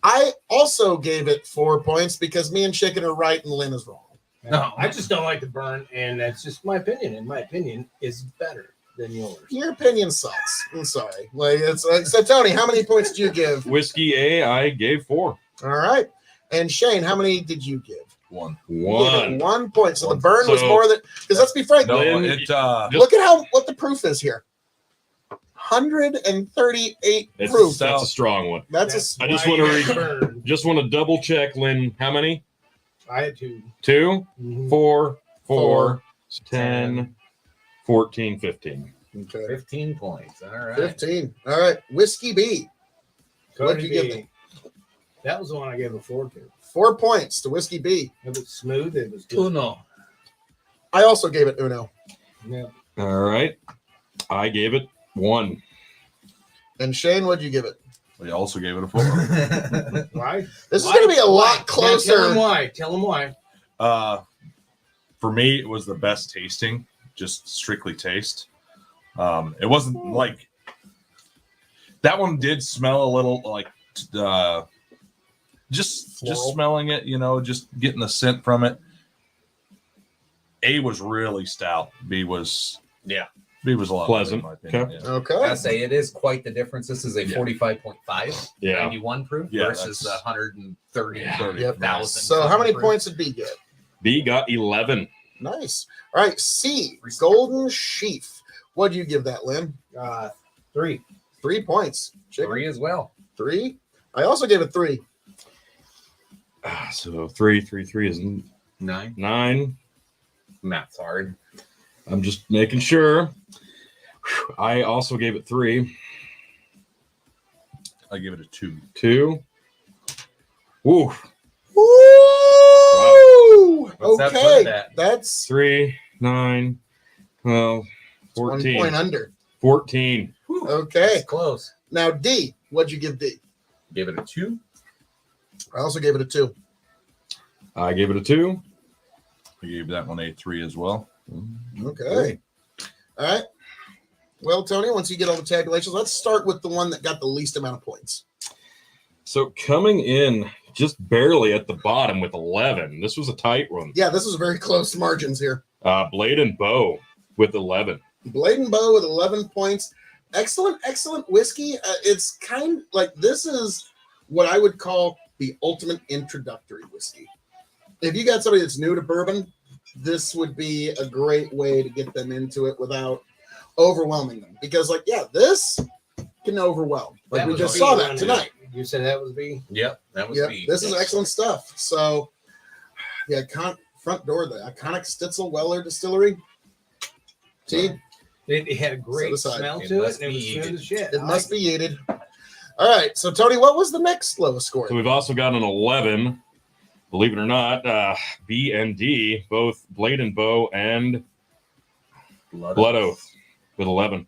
I also gave it 4 points because me and Chicken are right and Lynn is wrong. No. I just don't like the burn, and that's just my opinion. And my opinion is better than yours. Your opinion sucks. I'm sorry. Like, it's like, so Tony, how many points did you give? Whiskey A, I gave 4. All right. And Shane, how many did you give? 1. You gave it 1 point. So the burn was So- more than because let's be frank. No, Lynn, it, Look at what the proof is here. 138 proof. that's a strong one. That's a I just why wanna you read- got burned. Just want to double check, Lynn. How many? I had 2. 2, Mhm. 4, 4, 10, 10, 14, 15. okay. 15 points. All right. 15. All right. Whiskey B. What'd Cody you give B. me? That was the one I gave a 4 to. 4 points to Whiskey B. It was smooth. It was good. Uno. I also gave it Uno. Yeah. All right. I gave it 1. And Shane, what'd you give it? We also gave it a 4. Why? This is Why? going to be a Why? lot Now closer. Tell him why. Tell him why. For me, it was the best tasting, just strictly taste. It wasn't like that one did smell a little like just smelling it, just getting the scent from it. A was really stout. B was B was a lot Pleasant. better, in my opinion. Okay. I say it is quite the difference. This is a 45.5, Yeah. 91 proof Yeah, versus the that's- 130,000. So how many points did B get? B got 11. Nice. All right. C, Golden Sheaf. What do you give that, Lynn? 3. 3 points. Chicken? 3 as well. 3. I also gave it 3. So 3 is 9. 9. Math's hard. I'm just making sure. I also gave it 3. I give it a 2. 2. Woo. Woo! What's that put Okay. it at? That's 3, 9, 12, 1 point 14. under. 14. Okay. That's close. Now D, what'd you give D? Give it a 2. I also gave it a 2. I gave it a 2. I gave that one a 3 as well. Okay. All right. Well, Tony, once you get all the tabulations, let's start with the one that got the least amount of points. So coming in just barely at the bottom with 11. This was a tight one. Yeah, this is very close margins here. Blade and Bow with 11. Blade and Bow with 11 points. Excellent, excellent whiskey. It's kind like this is what I would call the ultimate introductory whiskey. If you got somebody that's new to bourbon, this would be a great way to get them into it without overwhelming them. Because, like, yeah, this can overwhelm. Like That we was just B saw that one. tonight. You said that was B? Yep, that was Yeah, B. this is excellent stuff. So, the front door, the iconic Stitzel Weller Distillery. T, It had a great Set aside. smell It to it, must and it was be smooth yeated. as shit. it must be yeated. All right. So, Tony, what was the next lowest score? So we've also got an 11. Believe it or not, B and D, both Blade and Bow and Blood Oath with 11.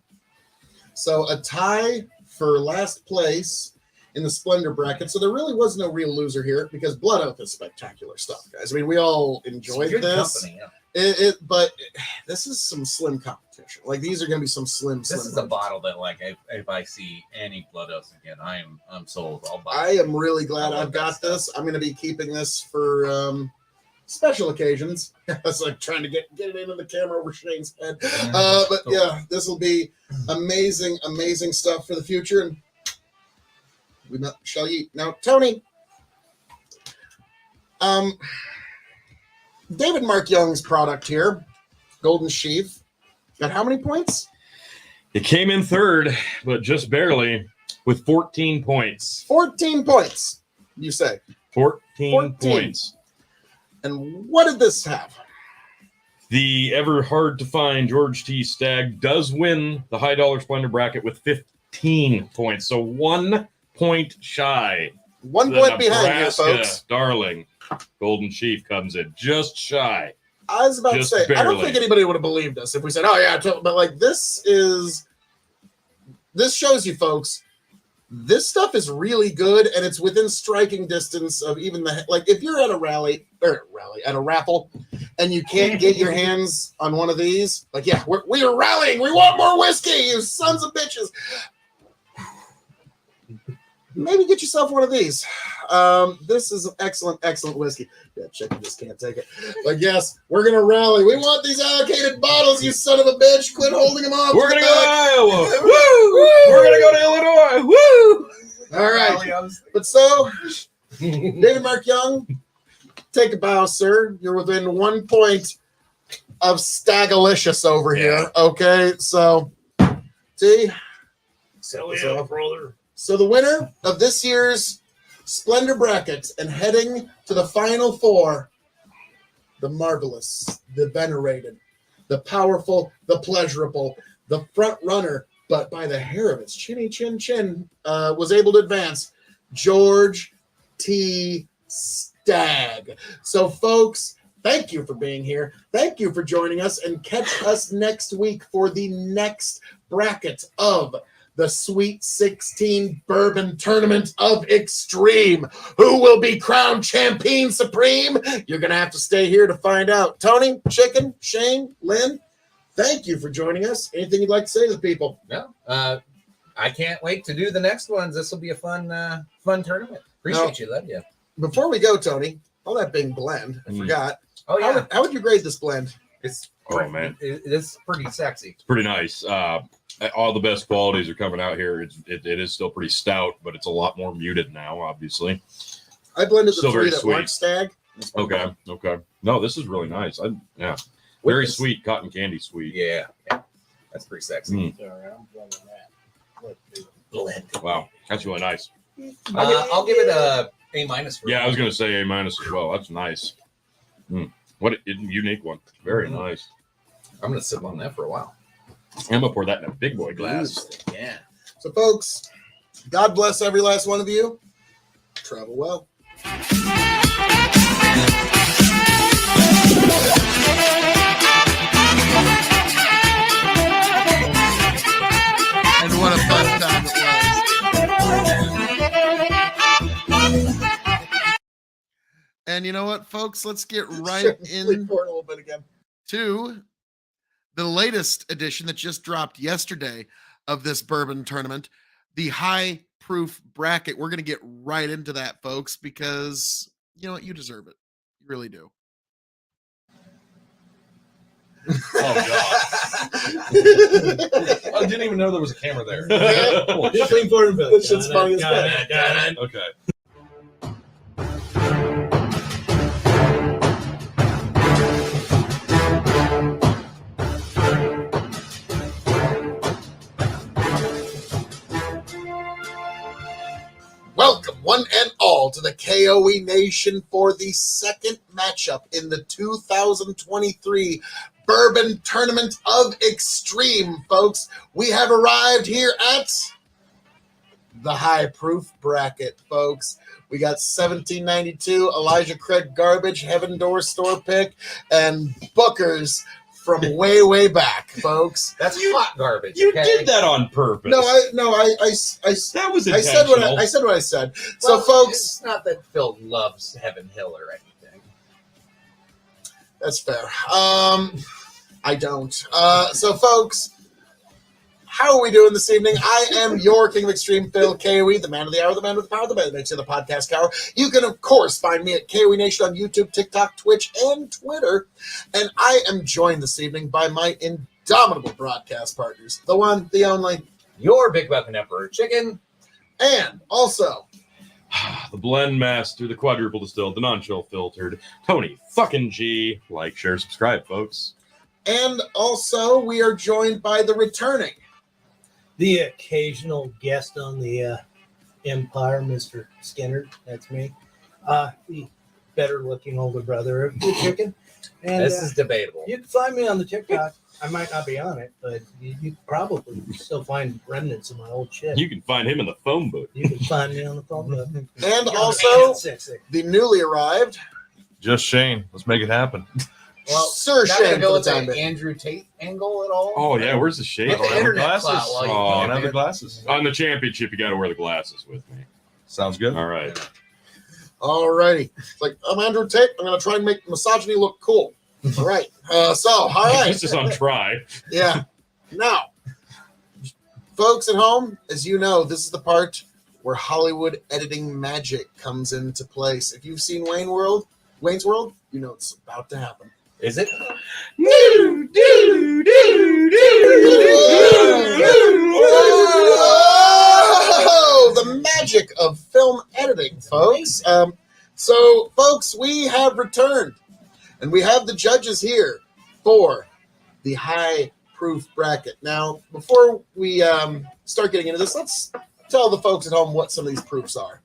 So a tie for last place in the Splendor bracket. So there really was no real loser here because Blood Oath is spectacular stuff, guys. I mean, we all enjoyed Good this. company, yeah. But this is some slim competition. Like these are going to be some slim. This is a margins. bottle that, like, if I see any Blood Oath again, I'm sold. I'll buy I it. am really glad I love I've got that this. I'm going to be keeping this for special occasions. It's like trying to get it into the camera over Shane's head. But yeah, this will be amazing, amazing stuff for the future. And we shall eat. Now, Tony, David Mark Young's product here, Golden Sheaf, got how many points? It came in third, but just barely with 14 points. 14 points, you say. 14 points. And what did this have? The ever hard to find George T. Stagg does win the high dollar Splendor bracket with 15 points. So 1 point shy. 1 The point behind here, Nebraska folks. darling Golden Sheaf comes in just shy. I was about Just to say, I don't barely. think anybody would have believed us if we said, "Oh yeah," but like this shows you, folks, this stuff is really good, and it's within striking distance of even like if you're at a raffle, and you can't get your hands on one of these, like yeah, we are rallying, we want more whiskey, you sons of bitches. Maybe get yourself one of these. This is excellent, excellent whiskey. Yeah, chicken just can't take it. But yes, we're gonna rally. We want these allocated bottles, you son of a bitch. Quit holding them off. We're gonna go to Iowa. Woo! We're gonna go to Illinois. Woo! All right. But so, David Mark Young, take a bow, sir. You're within 1 point of Stagalicious over here. Okay, so T. brother. So the winner of this year's Splendor bracket and heading to the final four, the marvelous, the venerated, the powerful, the pleasurable, the front runner, but by the hair of its chinny chin chin, was able to advance, George T. Stagg. So folks, thank you for being here. Thank you for joining us, and catch us next week for the next bracket of the Sweet 16 Bourbon Tournament of Extreme. Who will be crowned champion supreme? You're going to have to stay here to find out. Tony, Chicken, Shane, Lynn, thank you for joining us. Anything you'd like to say to the people? No, I can't wait to do the next ones. This will be a fun tournament. Appreciate you, love you. Before we go, Tony, all that big blend, I forgot. Oh yeah, How would you grade this blend? it's Oh, man. it's pretty sexy. It's pretty nice. All the best qualities are coming out here. It is still pretty stout, but it's a lot more muted now, obviously. I blended the Still very three that sweet. weren't stag. Okay. No, this is really nice. Very sweet, cotton candy sweet. Yeah, that's pretty sexy. Sorry, I'm blending that. Blend. Wow, that's really nice. I'll give it a A-. Yeah, I was going to say A- as well. That's nice. What a unique one. Very nice. I'm gonna sip on that for a while. I'm gonna pour that in a big boy glass. Yeah. So, folks, God bless every last one of you. Travel well. And what a fun time it was. And you know what, folks? Let's get right Lean forward a little bit again. into the latest edition that just dropped yesterday of this bourbon tournament, the high proof bracket. We're going to get right into that, folks, because you know what? You deserve it. You really do. Oh god! I didn't even know there was a camera there. Just lean forward a bit. This shit's funny as fuck. Okay. Welcome, one and all, to the KOE Nation for the second matchup in the 2023 Bourbon Tournament of Extreme, folks. We have arrived here at the high proof bracket, folks. We got 1792 Elijah Craig Garbage, Heaven Door Store Pick, and Booker's from way back, folks. That's hot garbage. You okay? did that on purpose. No, I that was I intentional. said what I said. Well, So, folks, it's not that Phil loves Heaven Hill or anything. that's fair. I don't. So, folks, how are we doing this evening? I am your King of Extreme, Phil KOE, the man of the hour, the man with the power, the man that makes you the podcast cower. You can, of course, find me at KOE Nation on YouTube, TikTok, Twitch, and Twitter. And I am joined this evening by my indomitable broadcast partners, the one, the only, Your Big Weapon Emperor Chicken. and also The blend master, the quadruple distilled, the non-chill filtered, Tony fucking G. Like, share, subscribe, folks. And also, we are joined by the returning. The occasional guest on the Empire, Mr. Skinner. That's me. The better-looking older brother of the Chicken. And This is debatable. you can find me on the TikTok. I might not be on it, but you probably still find remnants of my old shit. You can find him in the phone book. You can find me on the phone book. And also, Sexy. the newly arrived Just Shane. Let's make it happen. Well, Sir not gonna Shane go for with the time the being. Andrew Tate angle at all. Oh, yeah, where's the shade? Get the don't have internet glasses. clout while you Oh, I can. don't have the glasses. On the championship, you got to wear the glasses with me. Sounds good. All right. Alrighty. It's like, I'm Andrew Tate. I'm going to try and make misogyny look cool. All right. All right. This is on try. Yeah. Now, folks at home, as you know, this is the part where Hollywood editing magic comes into place. If you've seen Wayne's World, you know it's about to happen. Is it? Oh, the magic of film editing, folks. So, folks, we have returned, and we have the judges here for the high proof bracket. Now, before we start getting into this, let's tell the folks at home what some of these proofs are.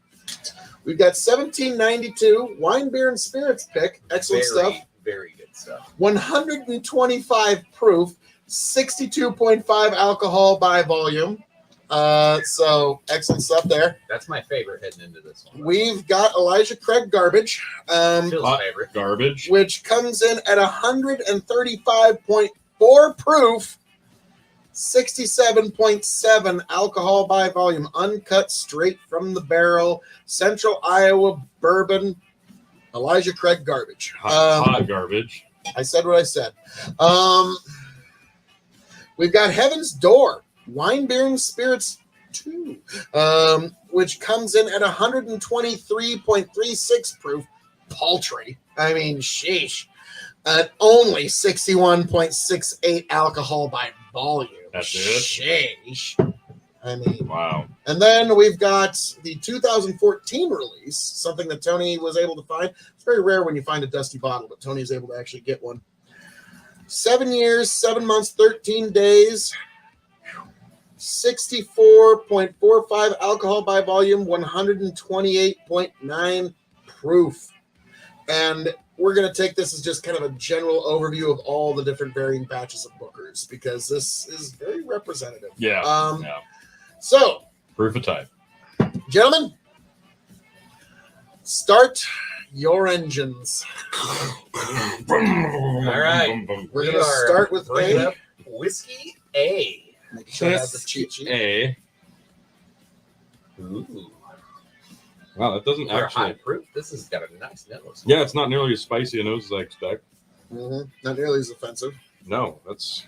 We've got 1792 wine, beer, and spirits pick. Excellent stuff. Very good stuff. 125 proof, 62.5 alcohol by volume. So excellent stuff there. That's my favorite heading into this one. We've got Elijah Craig Garbage, Phil's favorite. Garbage. which comes in at 135.4 proof, 67.7 alcohol by volume, uncut, straight from the barrel, Central Iowa bourbon, Elijah Craig garbage. Hot garbage. I said what I said. We've got Heaven's Door, Wine, Beer, and Spirits 2, which comes in at 123.36 proof. Paltry. I mean, sheesh. At only 61.68 alcohol by volume. That's it? Sheesh. I mean, Wow. and then we've got the 2014 release, something that Tony was able to find. It's very rare when you find a dusty bottle, but Tony is able to actually get one. 7 years, 7 months, 13 days, 64.45 alcohol by volume, 128.9 proof. And we're going to take this as just kind of a general overview of all the different varying batches of Bookers, because this is very representative. Yeah. So, Proof of type. gentlemen, start your engines. All right. We're going to start with bringing A. up whiskey A. Make sure I have the cheat sheet. A. Ooh. Wow, that doesn't For actually. high proof, this has got a nice nose. Yeah, it's not nearly as spicy a nose as I expect. Not nearly as offensive. No, that's.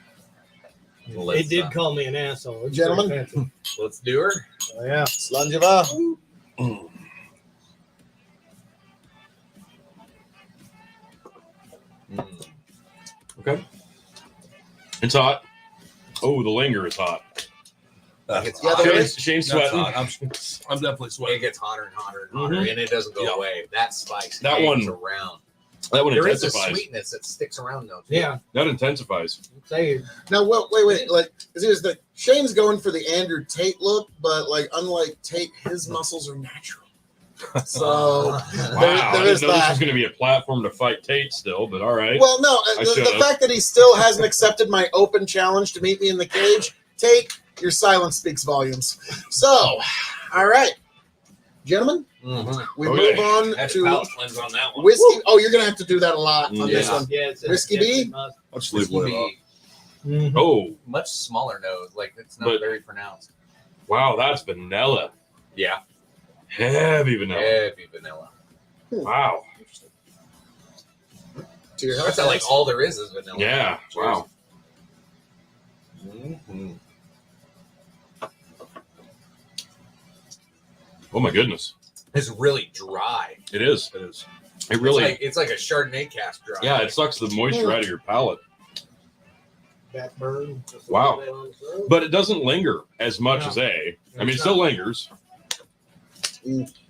It did call me an asshole. It's Gentlemen. very offensive. Let's do her. Oh, yeah. Slanjava. Okay. It's hot. Oh, the linger is hot. It gets Yeah, hotter. there Shane's That's sweating. hot. I'm definitely It sweating. gets hotter and hotter and hotter, Mhm. and it doesn't go Yeah. away. That spice That hangs one- around. That one There is a intensifies. sweetness that sticks around though. too. Yeah. That intensifies. Say Now, wait. Like, here's the Shane's going for the Andrew Tate look, but like, unlike Tate, his muscles are natural. So Wow, there I is didn't know this that. was going to be a platform to fight Tate still, but all right. Well, no, I the should've. fact that he still hasn't accepted my open challenge to meet me in the cage, Tate, your silence speaks volumes. So, all right, gentlemen, Mhm. we Okay. move on That's to palate cleanse on that one. whiskey. Oh, you're gonna have to do that a lot on this Yeah. one. yeah, it's Whiskey it's- B? it must- I'll just leave Whiskey it off. B. Mhm. Oh, Much smaller nose, like it's not But- very pronounced. wow, that's vanilla. Yeah, Heavy vanilla. heavy vanilla. Wow. To your That's health, like guys. all there is vanilla. Yeah. Wow. Mhm. Oh my goodness. It's really dry. It is. It is. It really. It's like a Chardonnay cask dry. Yeah, it sucks the moisture out of your palate, Back burn. Wow. but it doesn't linger as much No. as A. I mean, it still lingers.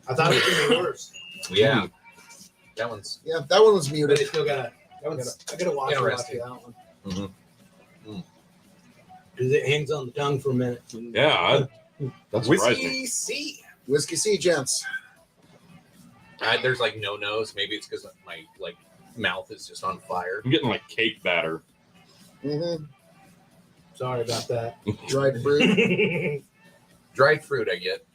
I thought it was gonna be worse, Yeah. That one's Yeah, that one was but muted. it still gotta. I gotta watch Interesting. that one Mhm. because it hangs on the tongue for a minute. Yeah, that surprised me. whiskey C. Whiskey C, gents. There's like no nose. Maybe it's because my like mouth is just on fire. I'm getting like cake batter. Mm-hmm. Sorry about that. Dried fruit. Dried fruit, I get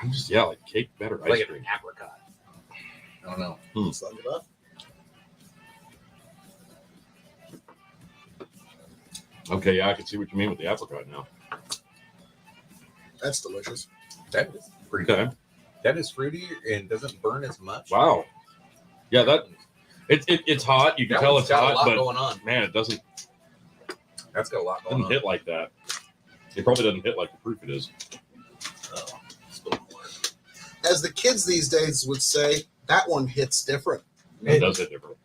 I'm just like cake batter ice like cream. an apricot. I don't know. Slanjava. Okay, yeah, I can see what you mean with the apricot now. That's delicious. That is pretty Okay. good. That is fruity and doesn't burn as much. Wow. Yeah, that it's hot. You can That tell one's it's got a hot, lot but going on. man, it doesn't Doesn't hit like that. It probably doesn't hit like the proof it is. Oh, still more. As the kids these days would say, that one hits different. It does hit different.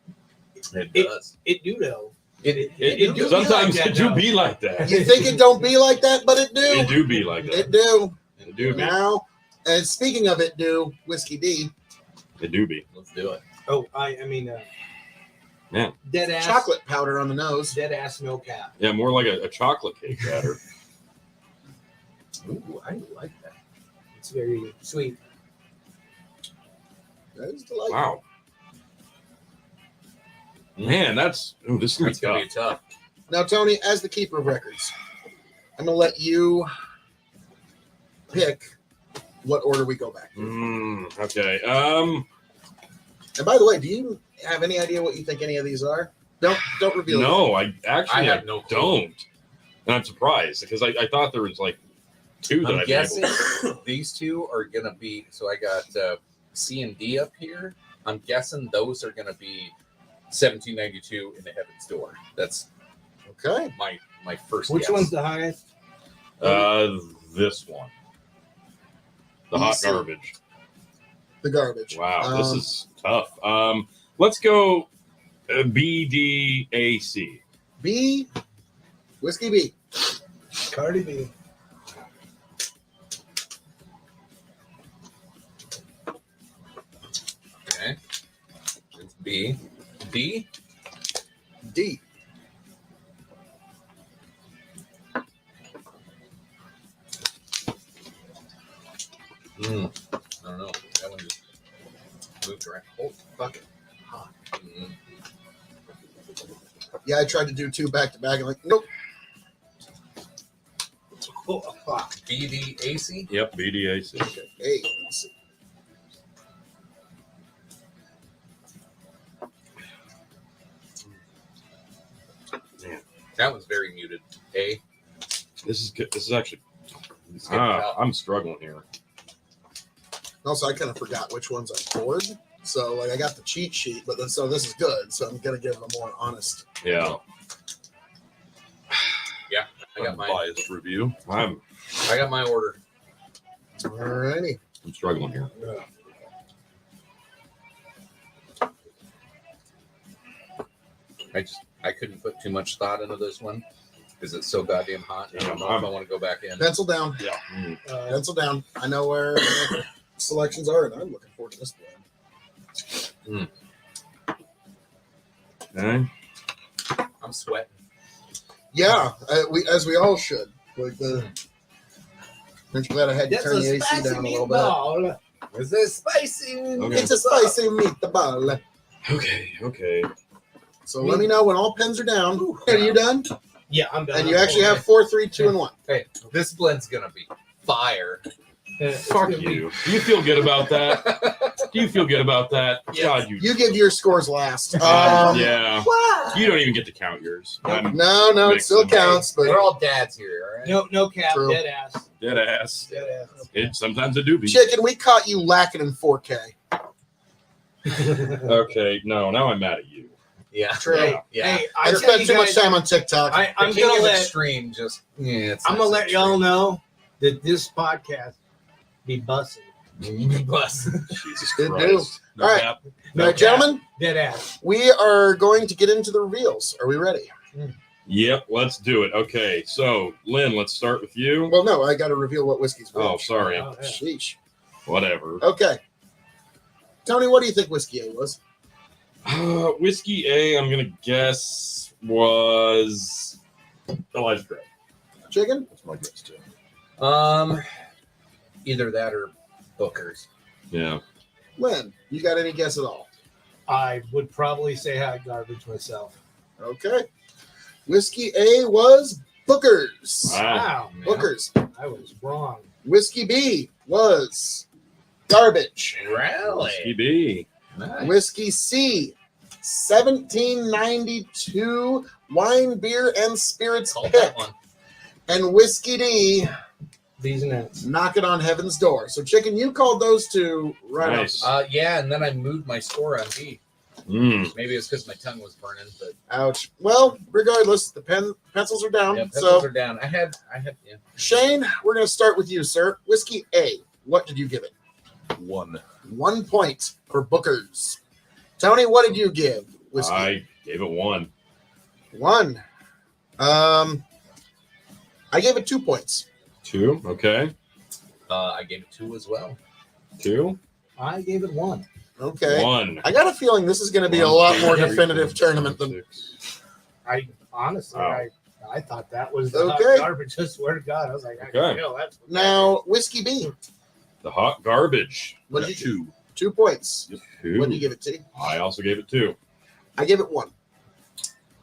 It It- does. It do though. It do sometimes be like it that, do though. be like that. You think it don't be like that, but it do. It do be like It that. do. It do be. Now, and speaking of it, do Whiskey D, It do be. Let's do it. Oh, I mean, Yeah. dead ass chocolate powder on the nose. Dead ass no cap. Yeah, more like a chocolate cake batter. Ooh, I like that. It's very sweet. That is delightful. Wow. Man, this is gonna be It's gonna be tough. tough. Now, Tony, as the keeper of records, I'm gonna let you pick what order we go back to. Okay. And by the way, do you have any idea what you think any of these are? Don't reveal. No, I actually I have no clue. don't. And I'm surprised because I thought there was like two that I'm I'd be guessing able to. these two are going to be. So I got C and D up here. I'm guessing those are going to be 1792 in the Heaven's Door. That's Okay. my first. Which guess. one's the highest? This one. The hot Easy. garbage. The garbage. Wow, this is tough. Let's go BDAC. B. Whiskey B. Cardi B. Okay. It's B. D. D. I don't know. That one just moved around. Oh, fuck it. Hot. Yeah, I tried to do two back to back. I'm like, nope. Oh, fuck. BDAC. Yep, BDAC. Hey, let's see. That was very muted. A. This is good. This is actually. It's getting tough. I'm struggling here. Also, I kind of forgot which ones I poured. So, like, I got the cheat sheet, but then so this is good. So I'm gonna give them a more honest. Yeah. Yeah, I got mine. Unbiased review. I'm I got my order. Alrighty. struggling here. I couldn't put too much thought into this one because it's so goddamn hot. I don't know if I want to go back in. Pencil down. Yeah. Pencil down. I know where selections are, and I'm looking forward to this blend. Okay. I'm sweating. Yeah, as we all should. Like the. Aren't you glad I had to turn the AC down a little bit? Is this spicy? Okay. It's a spicy meatball. Okay. So let me know when all pens are down. Are you done? Yeah, I'm done. And you actually have 4, 3, 2, and 1. Hey, this blend's gonna be fire. Fuck you. Do you feel good about that? Do you feel good about that? Yeah. God, you. You give your scores last. Yeah. You don't even get to count yours. I'm No, it still mixing. counts, but We're all dads here, all right? No cap, True. dead ass. dead ass. Dead ass. Sometimes it do be. Chicken, we caught you lacking in 4K. Okay, no, now I'm mad at you. Yeah. True. Yeah. Hey, I tell spent you too much guys, time on TikTok. I'm The king gonna of let extreme just it's I'm gonna not let so y'all know that this podcast be bussing. extreme. Bus. Jesus Good Christ. No All right. cap. All right, gentlemen, Dead ass. we are going to get into the reveals. Are we ready? Yep, let's do it. Okay, so Lynn, let's start with you. Well, no, I got to reveal what whiskey's real. Oh, sorry. Oh, yeah. Sheesh. Whatever. Okay. Tony, what do you think whiskey A was? Whiskey A, I'm gonna guess was Elijah Craig. Chicken? That's my guess too. Either that or Booker's. Yeah. Lynn, you got any guess at all? I would probably say hot garbage myself. Okay. Whiskey A was Booker's. Wow. Wow, Booker's. I was wrong. Whiskey B was Garbage. Whiskey B. Nice. Whiskey C, 1792 Wine, Beer, and Spirits Called Pick. that one. And Whiskey D, These nuts. Knocking on Heaven's Door. So, Chicken, you called those two right Nice. off. Yeah, and then I moved my score on B. Mm. Maybe it's because my tongue was burning, but Ouch. Well, regardless, the pencils are down. yeah, pencils So, are down. I had yeah. Shane, we're going to start with you, sir. Whiskey A, what did you give it? 1. 1 point for Booker's. Tony, what did you give whiskey? I gave it 1. 1. I gave it 2 points. 2. Okay. I gave it 2 as well. 2. I gave it 1. Okay. 1. I got a feeling this is going to be a lot more definitive tournament than. I honestly, Wow. I thought that was the hot Okay. garbage. I swear to God, I was like, I Okay. can feel that's Now, Whiskey B, The hot garbage. what did you 2. 2 points. 2. What did you give it to? I also gave it 2. I gave it 1.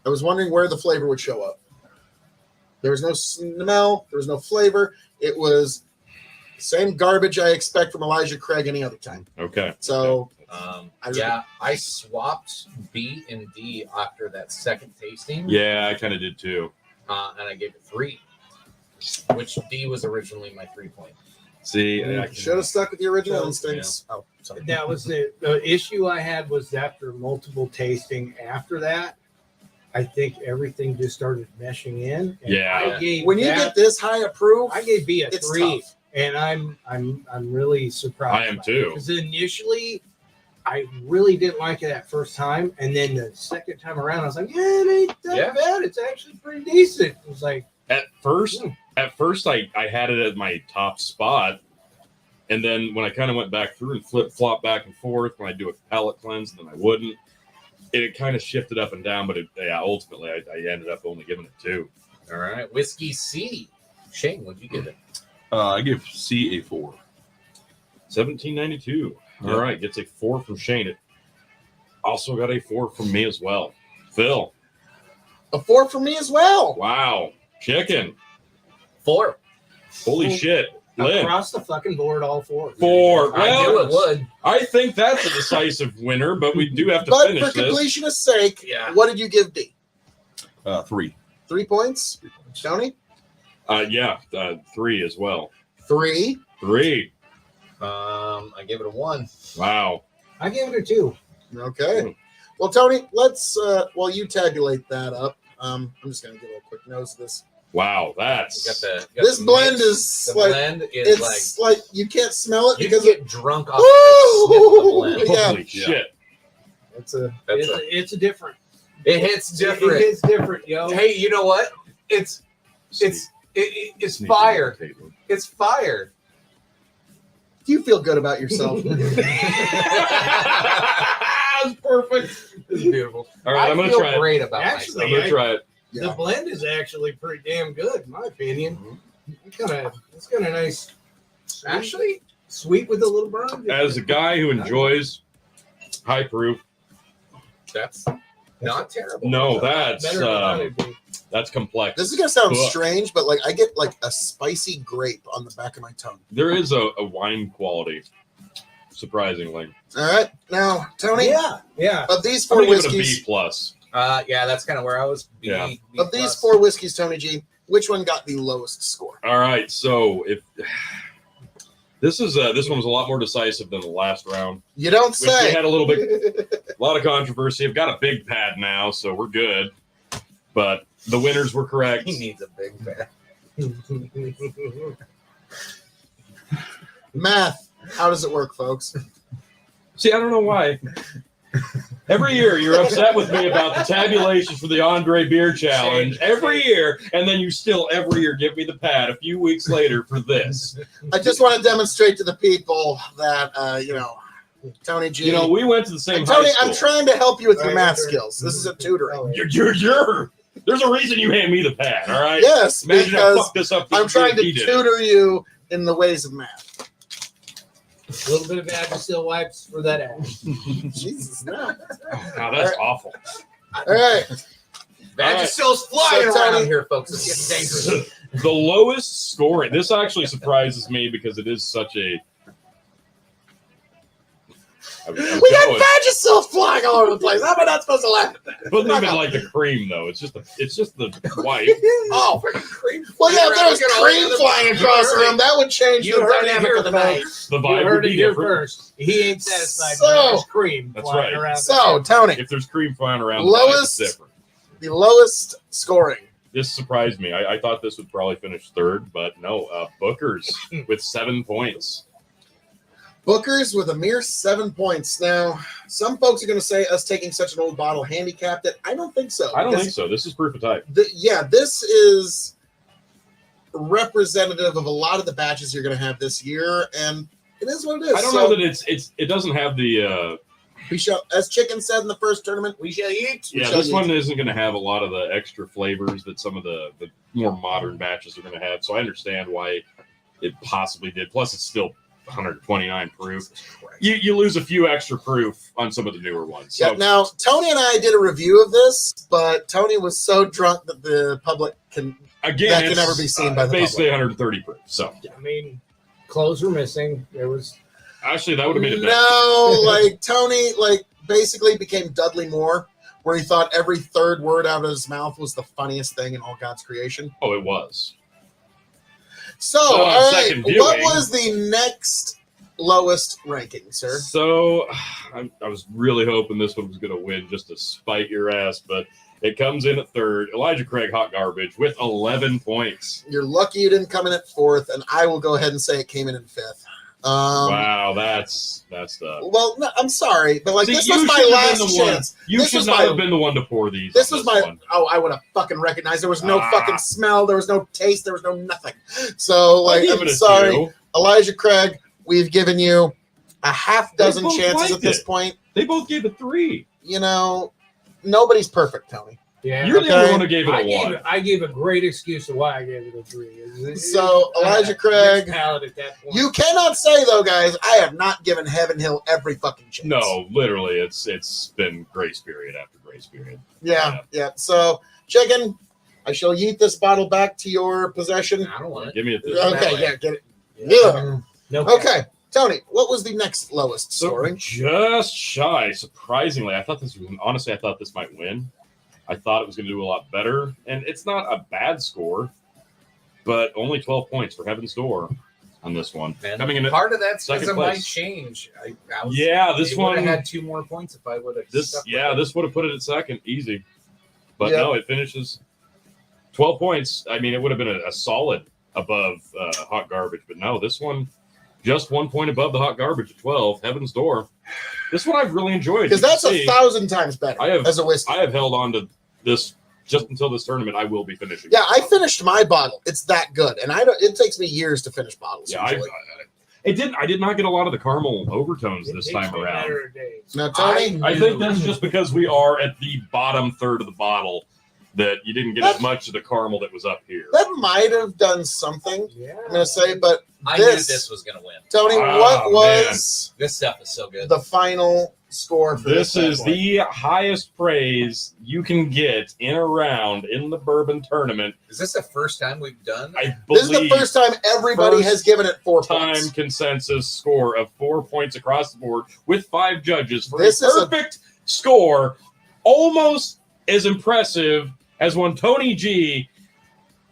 I was wondering where the flavor would show up. There was no smell. There was no flavor. It was the same garbage I expect from Elijah Craig any other time. Okay. So, I swapped B and D after that second tasting. Yeah, I kind of did too. and I gave it 3, which D was originally my 3-point. See, Should have stuck with the original So, instincts. Oh, sorry. That was the issue I had was after multiple tasting. After that, I think everything just started meshing in. And Yeah. I gave When you get this high approved, I gave B a it's 3, tough. and I'm really surprised. I am too. Because initially, I really didn't like it that first time, and then the second time around, I was like, yeah, it ain't that bad. It's actually pretty decent. It was like At first, I had it at my top spot, and then when I kind of went back through and flop back and forth, when I do a palate cleanse, then I wouldn't. It kind of shifted up and down, but ultimately I ended up only giving it 2. All right. Whiskey C. Shane, what'd you give it? I give C a 4. 1792. Yep. All right, gets a 4 from Shane. It also got a 4 from me as well. Phil. A 4 for me as well. Wow. Chicken. 4. Holy shit. Lynn. across the fucking board, all 4. 4. I knew it Well, would. I think that's a decisive winner, but we do have to But finish for this. completionist sake, Yeah. what did you give D? 3. 3 points? Tony? 3 as well. 3. 3. I gave it a 1. Wow. I gave it a 2. Okay. Well, Tony, let's while you tabulate that up, I'm just gonna give a quick nose of this. Wow, that's You got This the blend mix. is The like blend is it's like you can't smell it you because can get drunk off Woo! the blend. Yeah. holy shit. it's a It's a different. It hits different. It hits different, yo. Hey, you know what? It's fire. It's fire. do you feel good about yourself? That's perfect. It's beautiful. All right, I'm I gonna feel try it. great about Actually, I'm myself. gonna try it. The blend is actually pretty damn good, in my opinion. It's got a nice, Actually, sweet with a little burn. As a guy who enjoys high proof, that's not terrible. no, Better that's than I would be. that's complex. This is gonna sound Ugh. strange, but like I get like a spicy grape on the back of my tongue. There is a wine quality, surprisingly. All right, now Tony, Yeah. of these I'm 4 gonna give it a B whiskeys, plus. Yeah, that's kind of where I was. Yeah. of these 4 whiskeys, Tony G, which one got the lowest score? All right, so if this one was a lot more decisive than the last round. You don't Which we say. had a little bit, a lot of controversy. I've got a big pad now, so we're good. But the winners were correct. He needs a big bag. Math. How does it work, folks? See, I don't know why. Every year you're upset with me about the tabulations for the Andre Beer Challenge every year, and then you still every year give me the pad a few weeks later for this. I just want to demonstrate to the people that Tony G. You know, we went to the same And high Tony, school. I'm trying to help you with your Right, math sure. skills. This is a tutoring. You're there's a reason you hand me the pad, all right? Yes, Imagine I because fucked this up. I'm trying to he did. tutor you in the ways of math. A little bit of Vagisil wipes for that ass. Jesus, no. Wow, that's awful. All right. Vagisil's flying So, around Tony- here, folks. It's getting dangerous. The lowest scoring. This actually surprises me because it is such a. I'm We going. got Vagisil flying all over the place. How am I not supposed to laugh at that? But leave it like the cream though. It's just the white. Oh, Freaking cream. well, yeah, if there was Look at all cream the other- flying across the room, that would change You the heard it dynamic here, of the night. folks. The You vibe would heard it be here different. first. He ain't satisfied So- with his cream That's flying right. around. So, Tony, If there's cream flying around, Lowest- the vibe is different. the lowest scoring. This surprised me. I thought this would probably finish third, but no. Booker's with 7 points. Booker's with a mere 7 points. Now, some folks are going to say us taking such an old bottle handicapped it. I don't think so. I don't because think so. This is proof of type. this is representative of a lot of the batches you're going to have this year, and it is what it is. I don't know that it doesn't have the we shall, as Chicken said in the first tournament, We shall eat. yeah, shall this eat. one isn't going to have a lot of the extra flavors that some of the more modern batches are going to have. So I understand why it possibly did. Plus, it's still 129 proof. You lose a few extra proof on some of the newer ones. So Yeah, now, Tony and I did a review of this, but Tony was so drunk that the public can again, that can it's, never be seen by the basically public. 130 proof. So I mean, clothes were missing. There was actually, that would have made it better. No, like Tony, like basically became Dudley Moore where he thought every third word out of his mouth was the funniest thing in all God's creation? Oh, it was. So, So, all right, second what viewing- was the next lowest ranking, sir? So I was really hoping this one was going to win just to spite your ass, but it comes in at third. Elijah Craig, Hot Garbage, with 11 points. You're lucky you didn't come in at fourth, and I will go ahead and say it came in fifth. Wow, that's tough. Well, no, I'm sorry, but like See, this you was my should have last been the one- chance. You This should was not my- have been the one to pour these. This on was my. one. Oh, I would have fucking recognized. There was no Ah. fucking smell. There was no taste. There was no nothing. So, like, I'll give I'm it a sorry, 2. Elijah Craig. We've given you a half dozen both chances liked at this it. point. They both gave it 3. You know, nobody's perfect, Tony. Yeah. You're the Okay. only one who gave it I a 1. gave a great excuse of why I gave it a 3. So, Elijah Craig, mixed palate at that point. You cannot say though, guys. I have not given Heaven Hill every fucking chance. No, literally, it's been grace period after grace period. Yeah. So, Chicken, I shall yeet this bottle back to your possession. I don't want it. Give me a this. Okay, yeah, get it. Yeah. No. Okay, Tony, what was the next lowest So scoring? just shy. Surprisingly, I thought this might win. I thought it was going to do a lot better, and it's not a bad score, but only 12 points for Heaven's Door on this one. And Coming in at part of that second season might place. change. This it one would've had 2 more points if I would have. this would have put it at second easy, but Yeah. no, it finishes 12 points. I mean, it would have been a solid above Hot Garbage, but no, this one just 1 point above the Hot Garbage at 12. Heaven's Door. This one I've really enjoyed Because You can that's see, 1,000 times better I have- as a whiskey. I have held on to this just until this tournament. I will be finishing. Yeah, I finished my bottle. It's that good, and I don't. It takes me years to finish bottles. Yeah, I usually. did not get a lot of the caramel overtones this time around. Now, Tony, I think that's just because we are at the bottom third of the bottle that you didn't get as much of the caramel that was up here. that might have done something. Yeah. I'm gonna say, but I knew this, this was going to win. Tony, Oh, what was This stuff is so good. the final score for This this? is bad boy? the highest praise you can get in a round in the bourbon tournament. Is this the first time we've done? I This is believe the first time everybody first has given it 4 time points. consensus score of 4 points across the board with 5 judges for This a is a- perfect score, almost as impressive as when Tony G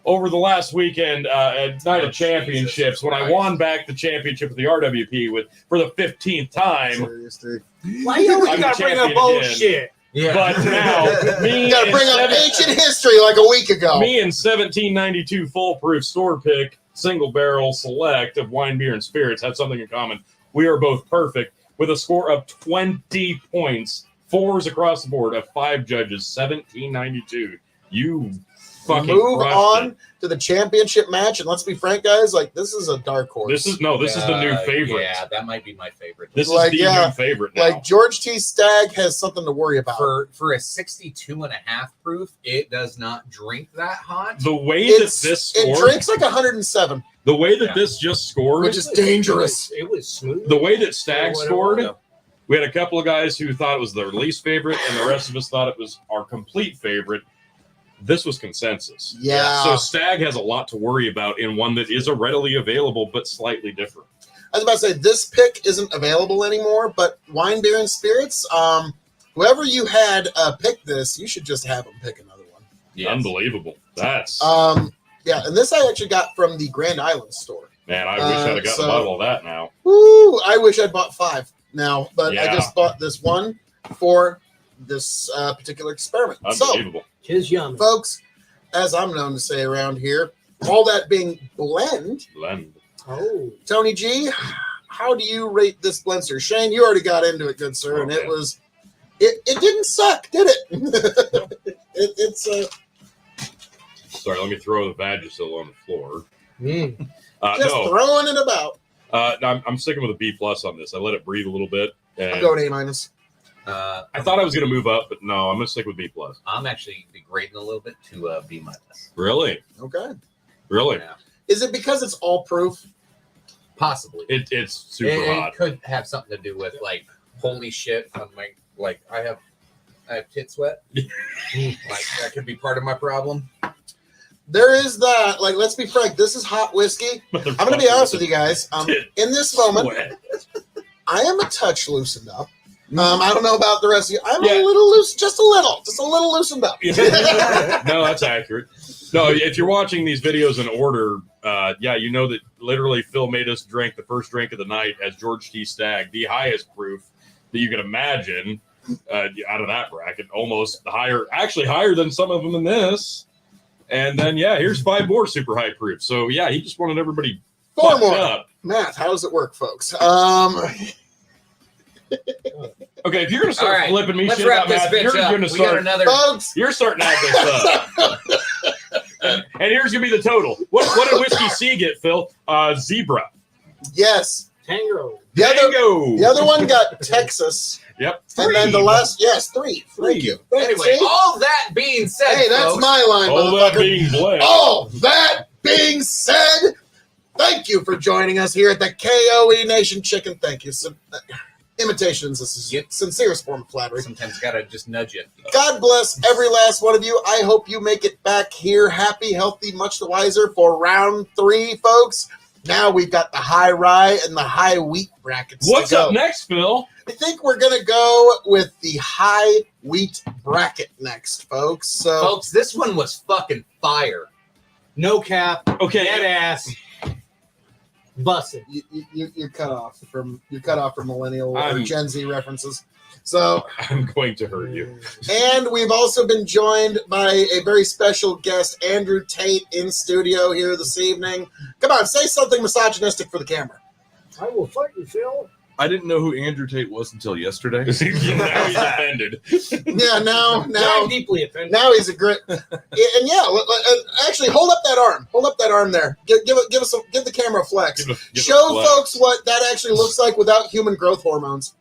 over the last weekend at Night of Championships when I won back the championship of the RWP for the 15th time. Seriously. Why you always I'm gotta the bring up champion bullshit? Yeah. But now, me You gotta and bring up seven- ancient history like a week ago. me and 1792 foolproof store pick single barrel select of wine, beer, and spirits have something in common. We are both perfect with a score of 20 points, 4s across the board of 5 judges, 1792. You fucking Move crushed on it. to the championship match, and let's be frank, guys. Like, this is a dark horse. This is the new favorite. Yeah, that might be my favorite. This Like, is the yeah, new favorite now. like George T. Stagg has something to worry about. For a 62.5 proof, it does not drink that hot. the way It's- that this it scored, drinks like 107, the way that Yeah. this just scored, which is dangerous. It was smooth. the way that Stag Or scored, whatever. we had a couple of guys who thought it was their least favorite, and the rest of us thought it was our complete favorite. This was consensus. Yeah. So Stag has a lot to worry about in one that is a readily available but slightly different. I was about to say this pick isn't available anymore, but wine, beer, and spirits. Whoever you had pick this, you should just have them pick another one. Yes. Unbelievable. That's Yeah, and this I actually got from the Grand Island store. man. I wish I'd have gotten so- a bottle of that now. Woo! I wish I'd bought 5 now, but I Yeah. just bought this one for this particular experiment. So, Unbelievable. Tis yummy. folks, as I'm known to say around here, all that being blend, Blend. Oh. Tony G, how do you rate this blend, sir? Shane, you already got into it, good sir, and Okay. it didn't suck, did it? It's Sorry, let me throw the Vagisil on the floor. Mm. just No, throwing it about. I'm sticking with a B plus on this. I let it breathe a little bit, I'm and going A-. I thought I was going to move up, but no, I'm going to stick with B plus. I'm actually degrading a little bit to B minus. Really, Okay. really, Yeah. Is it because it's all proof? Possibly. it's super It hot. could have something to do with like holy shit on my I have tit sweat. Like that could be part of my problem. There is that. Like, let's be frank. This is hot whiskey. I'm going to be honest with you guys. In this moment, Sweat. I am a touch loosened up. I don't know about the rest of you. I'm Yeah. a little loose, just a little loosened up. No, that's accurate. No, if you're watching these videos in order, yeah, you know that literally Phil made us drink the first drink of the night as George T. Stagg, the highest proof that you can imagine out of that bracket, almost actually higher than some of them in this. And then, yeah, here's 5 more super high proof. So, yeah, he just wanted everybody 4 fucked more. up. Math, how does it work, folks? Okay, if you're going to start All right, flipping me let's shit wrap about this math, bitch you're up. going to We got start. another. Folks, You're starting to add this up. And here's going to be the total. What did Whiskey C get, Phil? Zebra. yes. Tango. The other one got Texas. Yep. And then the last, 3. Thank you. Anyway, See? all that being said, Hey, that's folks, my line, All that motherfucker. being blessed. All that being said, thank you for joining us here at the KOE Nation Chicken. Thank you. Imitations is the sincerest form of flattery. sometimes gotta just nudge it. God bless every last one of you. I hope you make it back here happy, healthy, much the wiser for round 3, folks. Now we've got the high rye and the high wheat brackets. What's to go. up next, Phil? I think we're going to go with the high wheat bracket next, folks. So, Folks, this one was fucking fire. No cap. Okay. Dead ass. Busted. you're cut off from millennial or I'm- Gen Z references. So, I'm going to hurt you. and we've also been joined by a very special guest, Andrew Tate, in studio here this evening. Come on, say something misogynistic for the camera. I will fight you, Phil. I didn't know who Andrew Tate was until yesterday. Now he's offended. Yeah, now I'm deeply offended. Now he's a great, and yeah. Actually, hold up that arm. Hold up that arm there. Give the camera a flex. Give a Show flex. folks what that actually looks like without human growth hormones.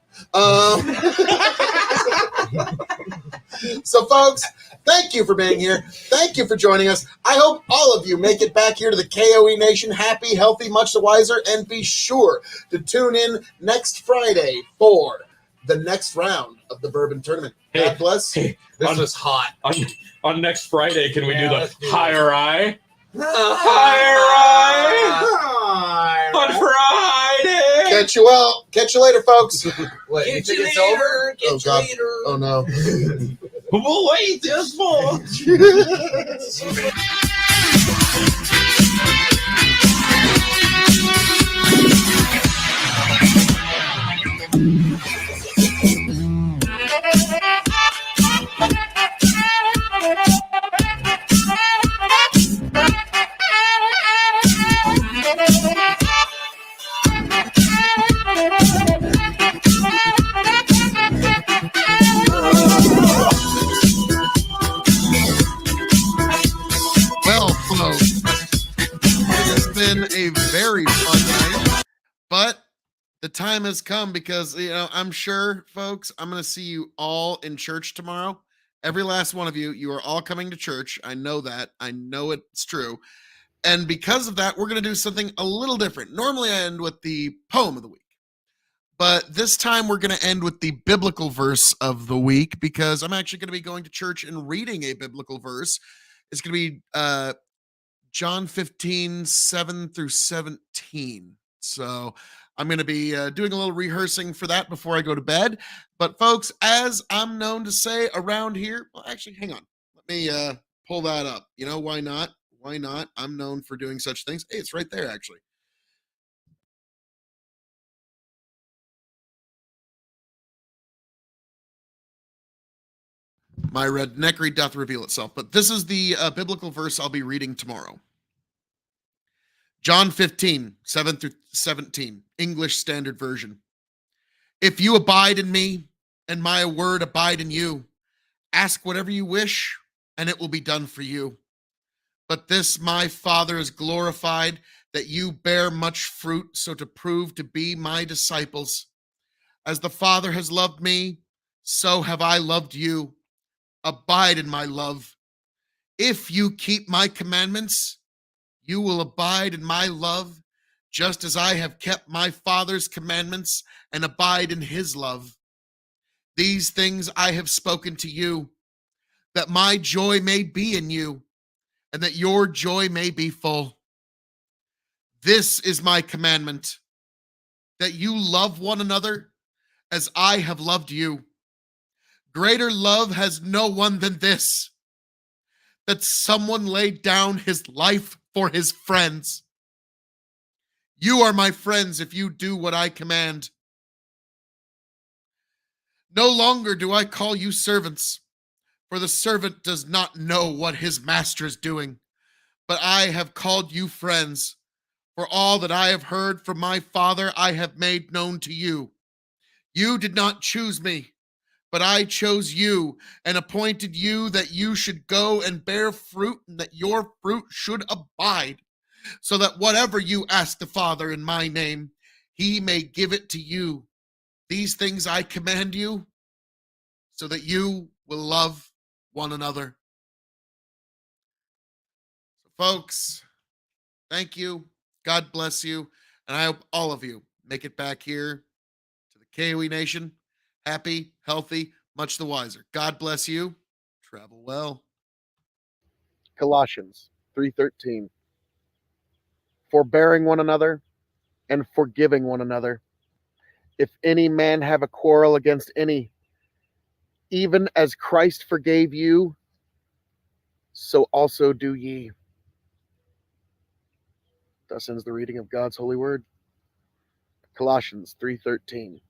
So, folks, thank you for being here. Thank you for joining us. I hope all of you make it back here to the KOE Nation happy, healthy, much the wiser, and be sure to tune in next Friday for the next round of the Bourbon Tournament. Hey, God bless. hey, This on, was hot. on next Friday, can we Yeah, do let's the do higher eye? On Friday. Catch you later, folks. What, you Get think you it's later. over? Get Oh, you God. later. Oh no. We'll wait this for. Well, folks, it has been a very fun night, but the time has come because, I'm sure, folks, I'm going to see you all in church tomorrow. Every last one of you, you are all coming to church. I know that. I know it's true. And because of that, we're going to do something a little different. Normally, I end with the poem of the week. But this time we're going to end with the biblical verse of the week because I'm actually going to be going to church and reading a biblical verse. It's going to be John 15, 7 through 17. So I'm going to be doing a little rehearsing for that before I go to bed. But folks, as I'm known to say around here, well, actually, hang on. Let me pull that up. You know, why not? Why not? I'm known for doing such things. Hey, it's right there, actually. My redneckery doth reveal itself. But this is the biblical verse I'll be reading tomorrow. John 15, 7 through 17, English Standard Version. If you abide in me, and my word abide in you, ask whatever you wish, and it will be done for you. But this my Father is glorified, that you bear much fruit, so to prove to be my disciples. As the Father has loved me, so have I loved you. Abide in my love. If you keep my commandments, you will abide in my love, just as I have kept my Father's commandments and abide in his love. These things I have spoken to you, that my joy may be in you, and that your joy may be full. This is my commandment, that you love one another as I have loved you. Greater love has no one than this, that someone laid down his life for his friends. You are my friends if you do what I command. No longer do I call you servants, for the servant does not know what his master is doing. But I have called you friends, for all that I have heard from my Father I have made known to you. You did not choose me, but I chose you and appointed you that you should go and bear fruit, and that your fruit should abide, so that whatever you ask the Father in my name, he may give it to you. These things I command you, so that you will love one another. So, folks, thank you. God bless you. And I hope all of you make it back here to the KOE Nation happy, healthy, much the wiser. God bless you. Travel well. Colossians 3:13. Forbearing one another and forgiving one another. If any man have a quarrel against any, even as Christ forgave you, so also do ye. Thus ends the reading of God's holy word. Colossians 3:13.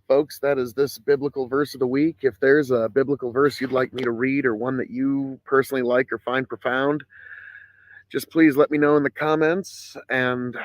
Folks, that is this biblical verse of the week. If there's a biblical verse you'd like me to read, or one that you personally like or find profound, just please let me know in the comments, and